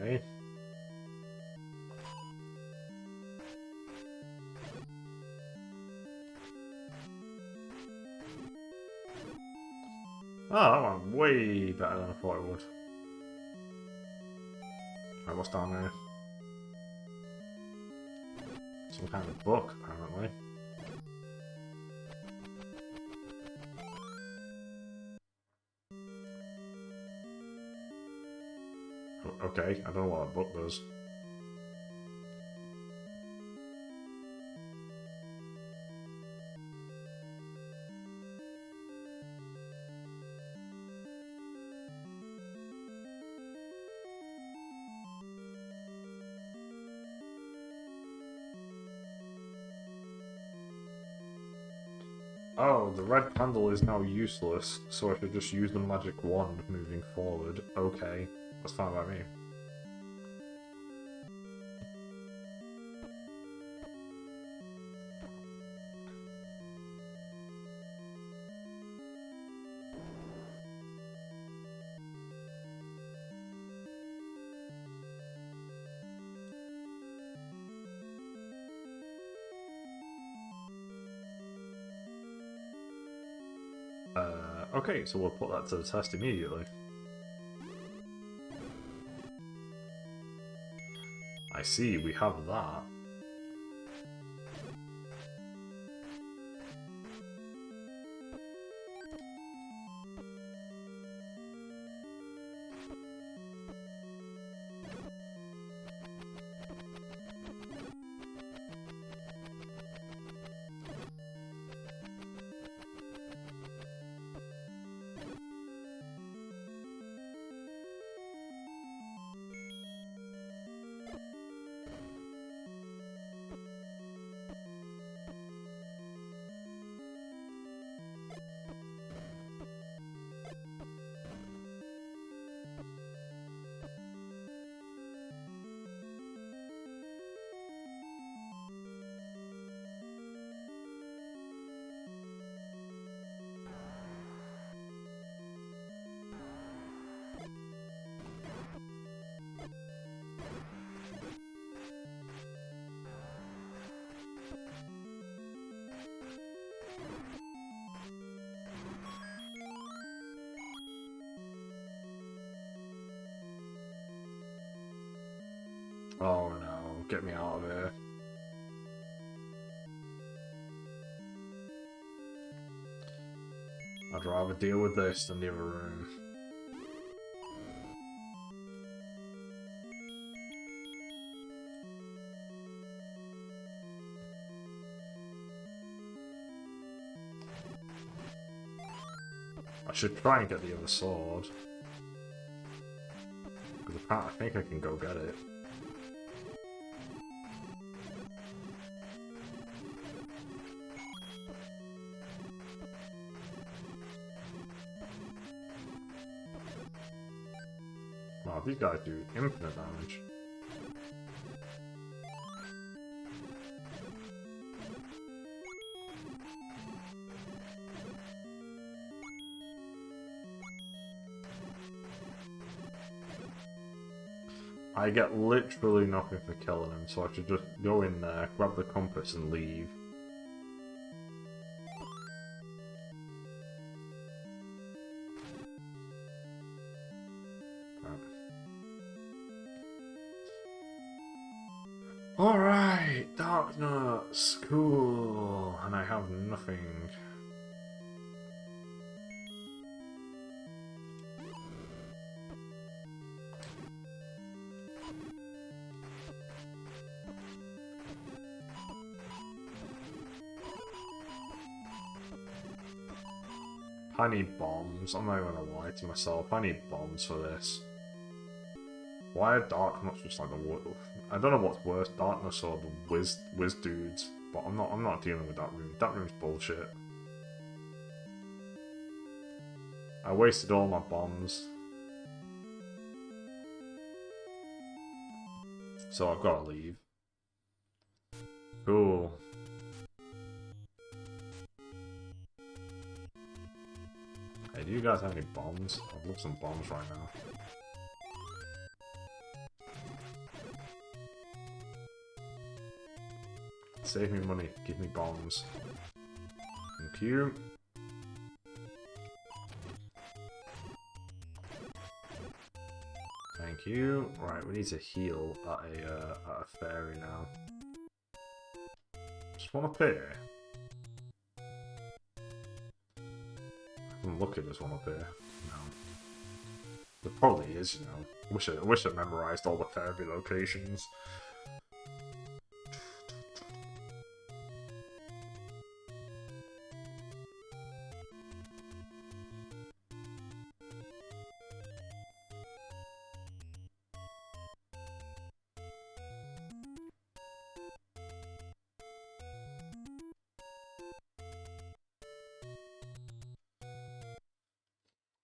S1: Okay. Oh, that went way better than I thought it would. Right, what's down there? Some kind of book, apparently. Okay, I don't know what that book does. Oh, the red candle is now useless, so I should just use the magic wand moving forward. Okay, that's fine by me. Okay, so we'll put that to the test immediately. I see, we have that. Oh no, get me out of here. I'd rather deal with this than the other room. I should try and get the other sword. Because I think I can go get it. Wow, these guys do infinite damage. I get literally nothing for killing him, so I should just go in there, grab the compass and leave. Alright, darkness, cool, and I have nothing. I need bombs, I'm not gonna lie to myself, I need bombs for this. Why are darkness just like the I don't know what's worse, darkness or the whiz dudes, but I'm not dealing with that room. That room's bullshit. I wasted all my bombs. So I've gotta leave. Cool. Hey, do you guys have any bombs? I'd love some bombs right now. Save me money, give me bombs. Thank you. Thank you. Right, we need to heal at a fairy now. Just one up here. Look at this one up here. No. There probably is, you know. I wish I memorized all the fairy locations.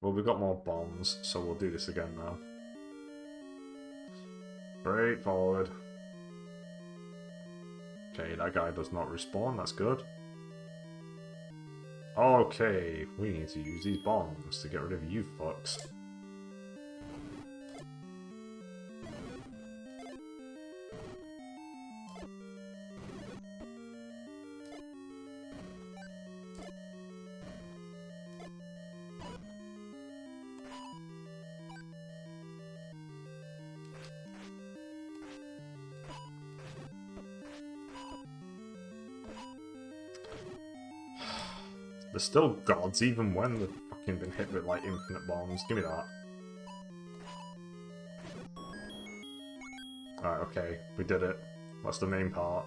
S1: Well, we've got more bombs, so we'll do this again now. Straightforward. Okay, that guy does not respawn, that's good. Okay, we need to use these bombs to get rid of you fucks. They're still gods, even when they've fucking been hit with, like, infinite bombs. Give me that. Alright, okay. We did it. That's the main part.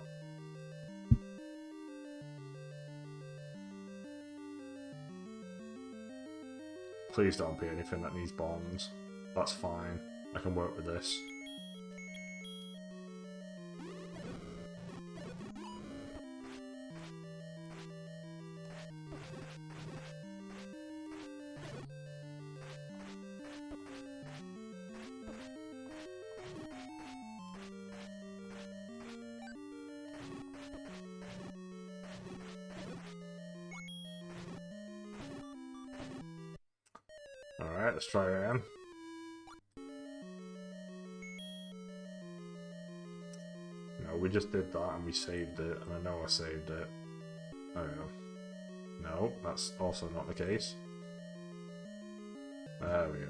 S1: Please don't be anything that needs bombs. That's fine. I can work with this. Alright, let's try again. No, we just did that and we saved it, and I know I saved it. Oh no, that's also not the case. There we go.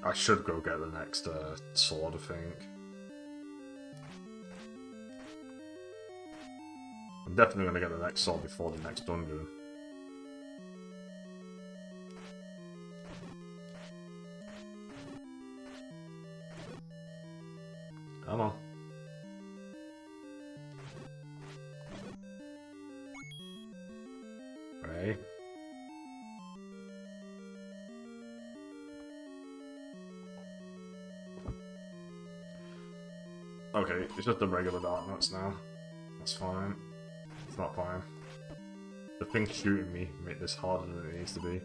S1: I should go get the next sword, I think. I'm definitely going to get the next sword before the next dungeon. Come on. Right. Okay, it's just the regular dark nuts now. That's fine. It's not fine. The thing shooting me make this harder than it needs to be.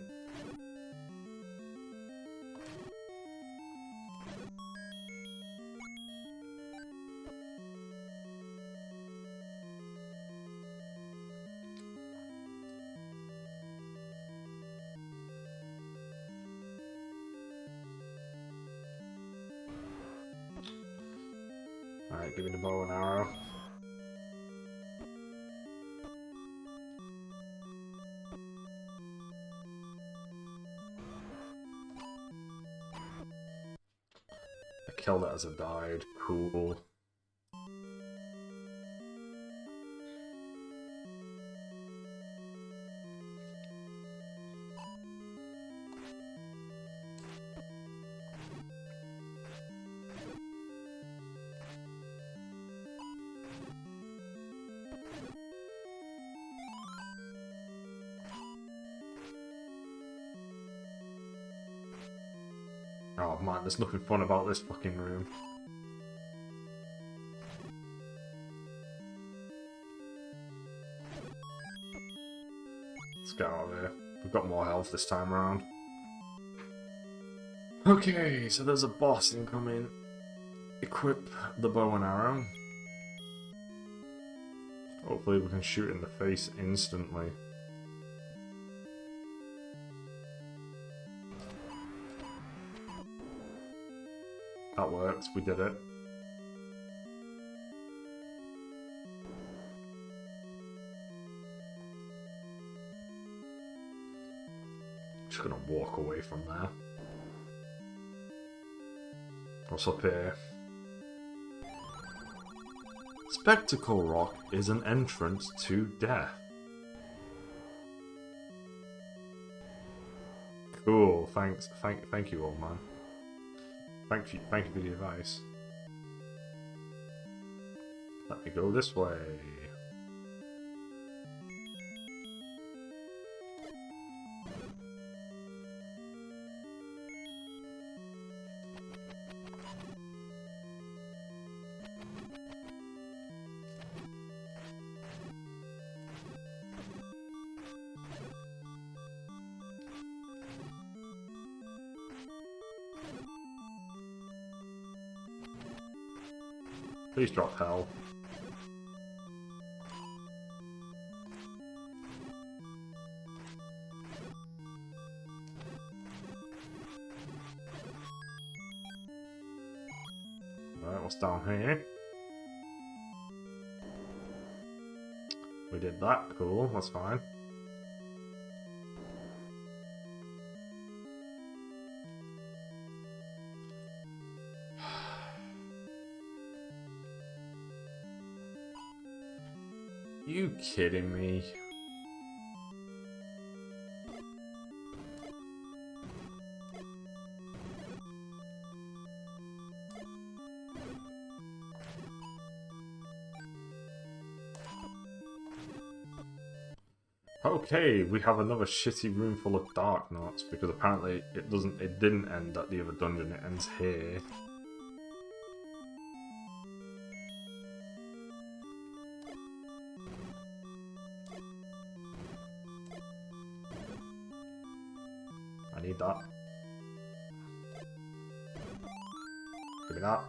S1: Alright, give me the bow and arrow. I killed it as it died. Cool. Oh man, there's nothing fun about this fucking room. Let's get out of here. We've got more health this time around. Okay, so there's a boss incoming. Equip the bow and arrow. Hopefully we can shoot in the face instantly. That worked, we did it. Just gonna walk away from there. What's up here? Spectacle Rock is an entrance to death. Cool, thanks. Thank you, old man. Thank you for the advice. Let me go this way. Please drop hell. Alright, what's down here? We did that, cool, that's fine. You kidding me? Okay, we have another shitty room full of dark knots because apparently it didn't end at the other dungeon, it ends here. I need that. Give me that.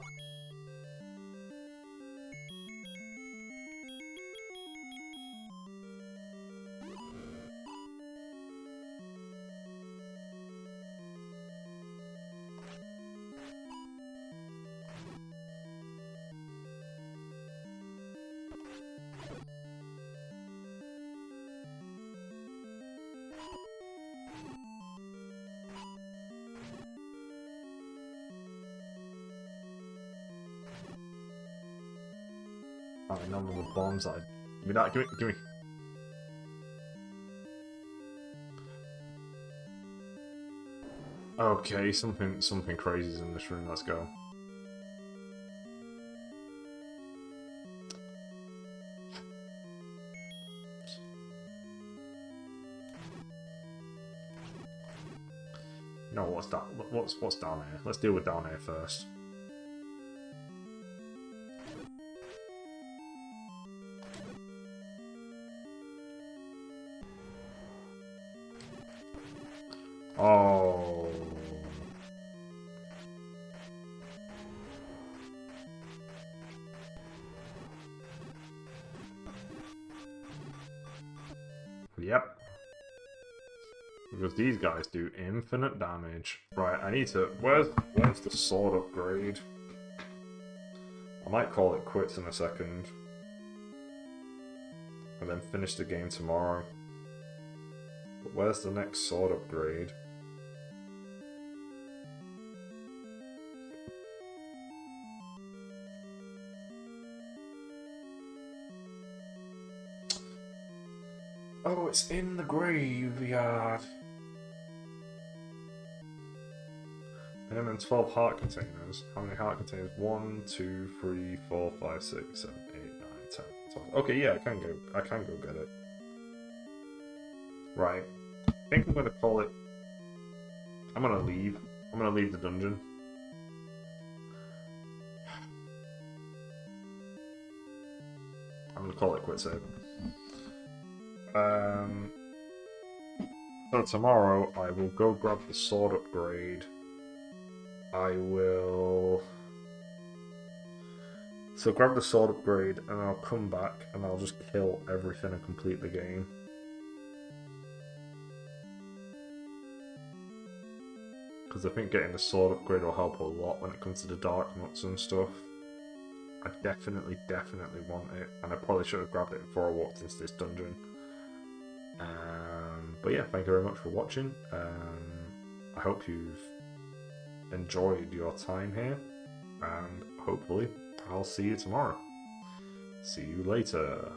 S1: Alright, none of the bombs that I... Give me that, give me... Okay, something crazy's in this room, let's go. No, what's that? What's down here? Let's deal with down here first. Oh. Yep. Because these guys do infinite damage. Right, I need to... Where's the sword upgrade? I might call it quits in a second. And then finish the game tomorrow. But where's the next sword upgrade? Oh, it's in the graveyard. Minimum 12 heart containers. How many heart containers? 1, 2, 3, 4, 5, 6, 7, 8, 9, 10, 12. Okay, yeah, I can go get it. Right. I think I'm gonna call it... I'm gonna leave. I'm gonna leave the dungeon. I'm gonna call it quits here. So tomorrow I will go grab the sword upgrade. I will... So grab the sword upgrade and I'll come back and I'll just kill everything and complete the game. Because I think getting the sword upgrade will help a lot when it comes to the dark nuts and stuff. I definitely want it, and I probably should have grabbed it before I walked into this dungeon. But yeah, thank you very much for watching. I hope you've enjoyed your time here, and hopefully I'll see you tomorrow. See you later.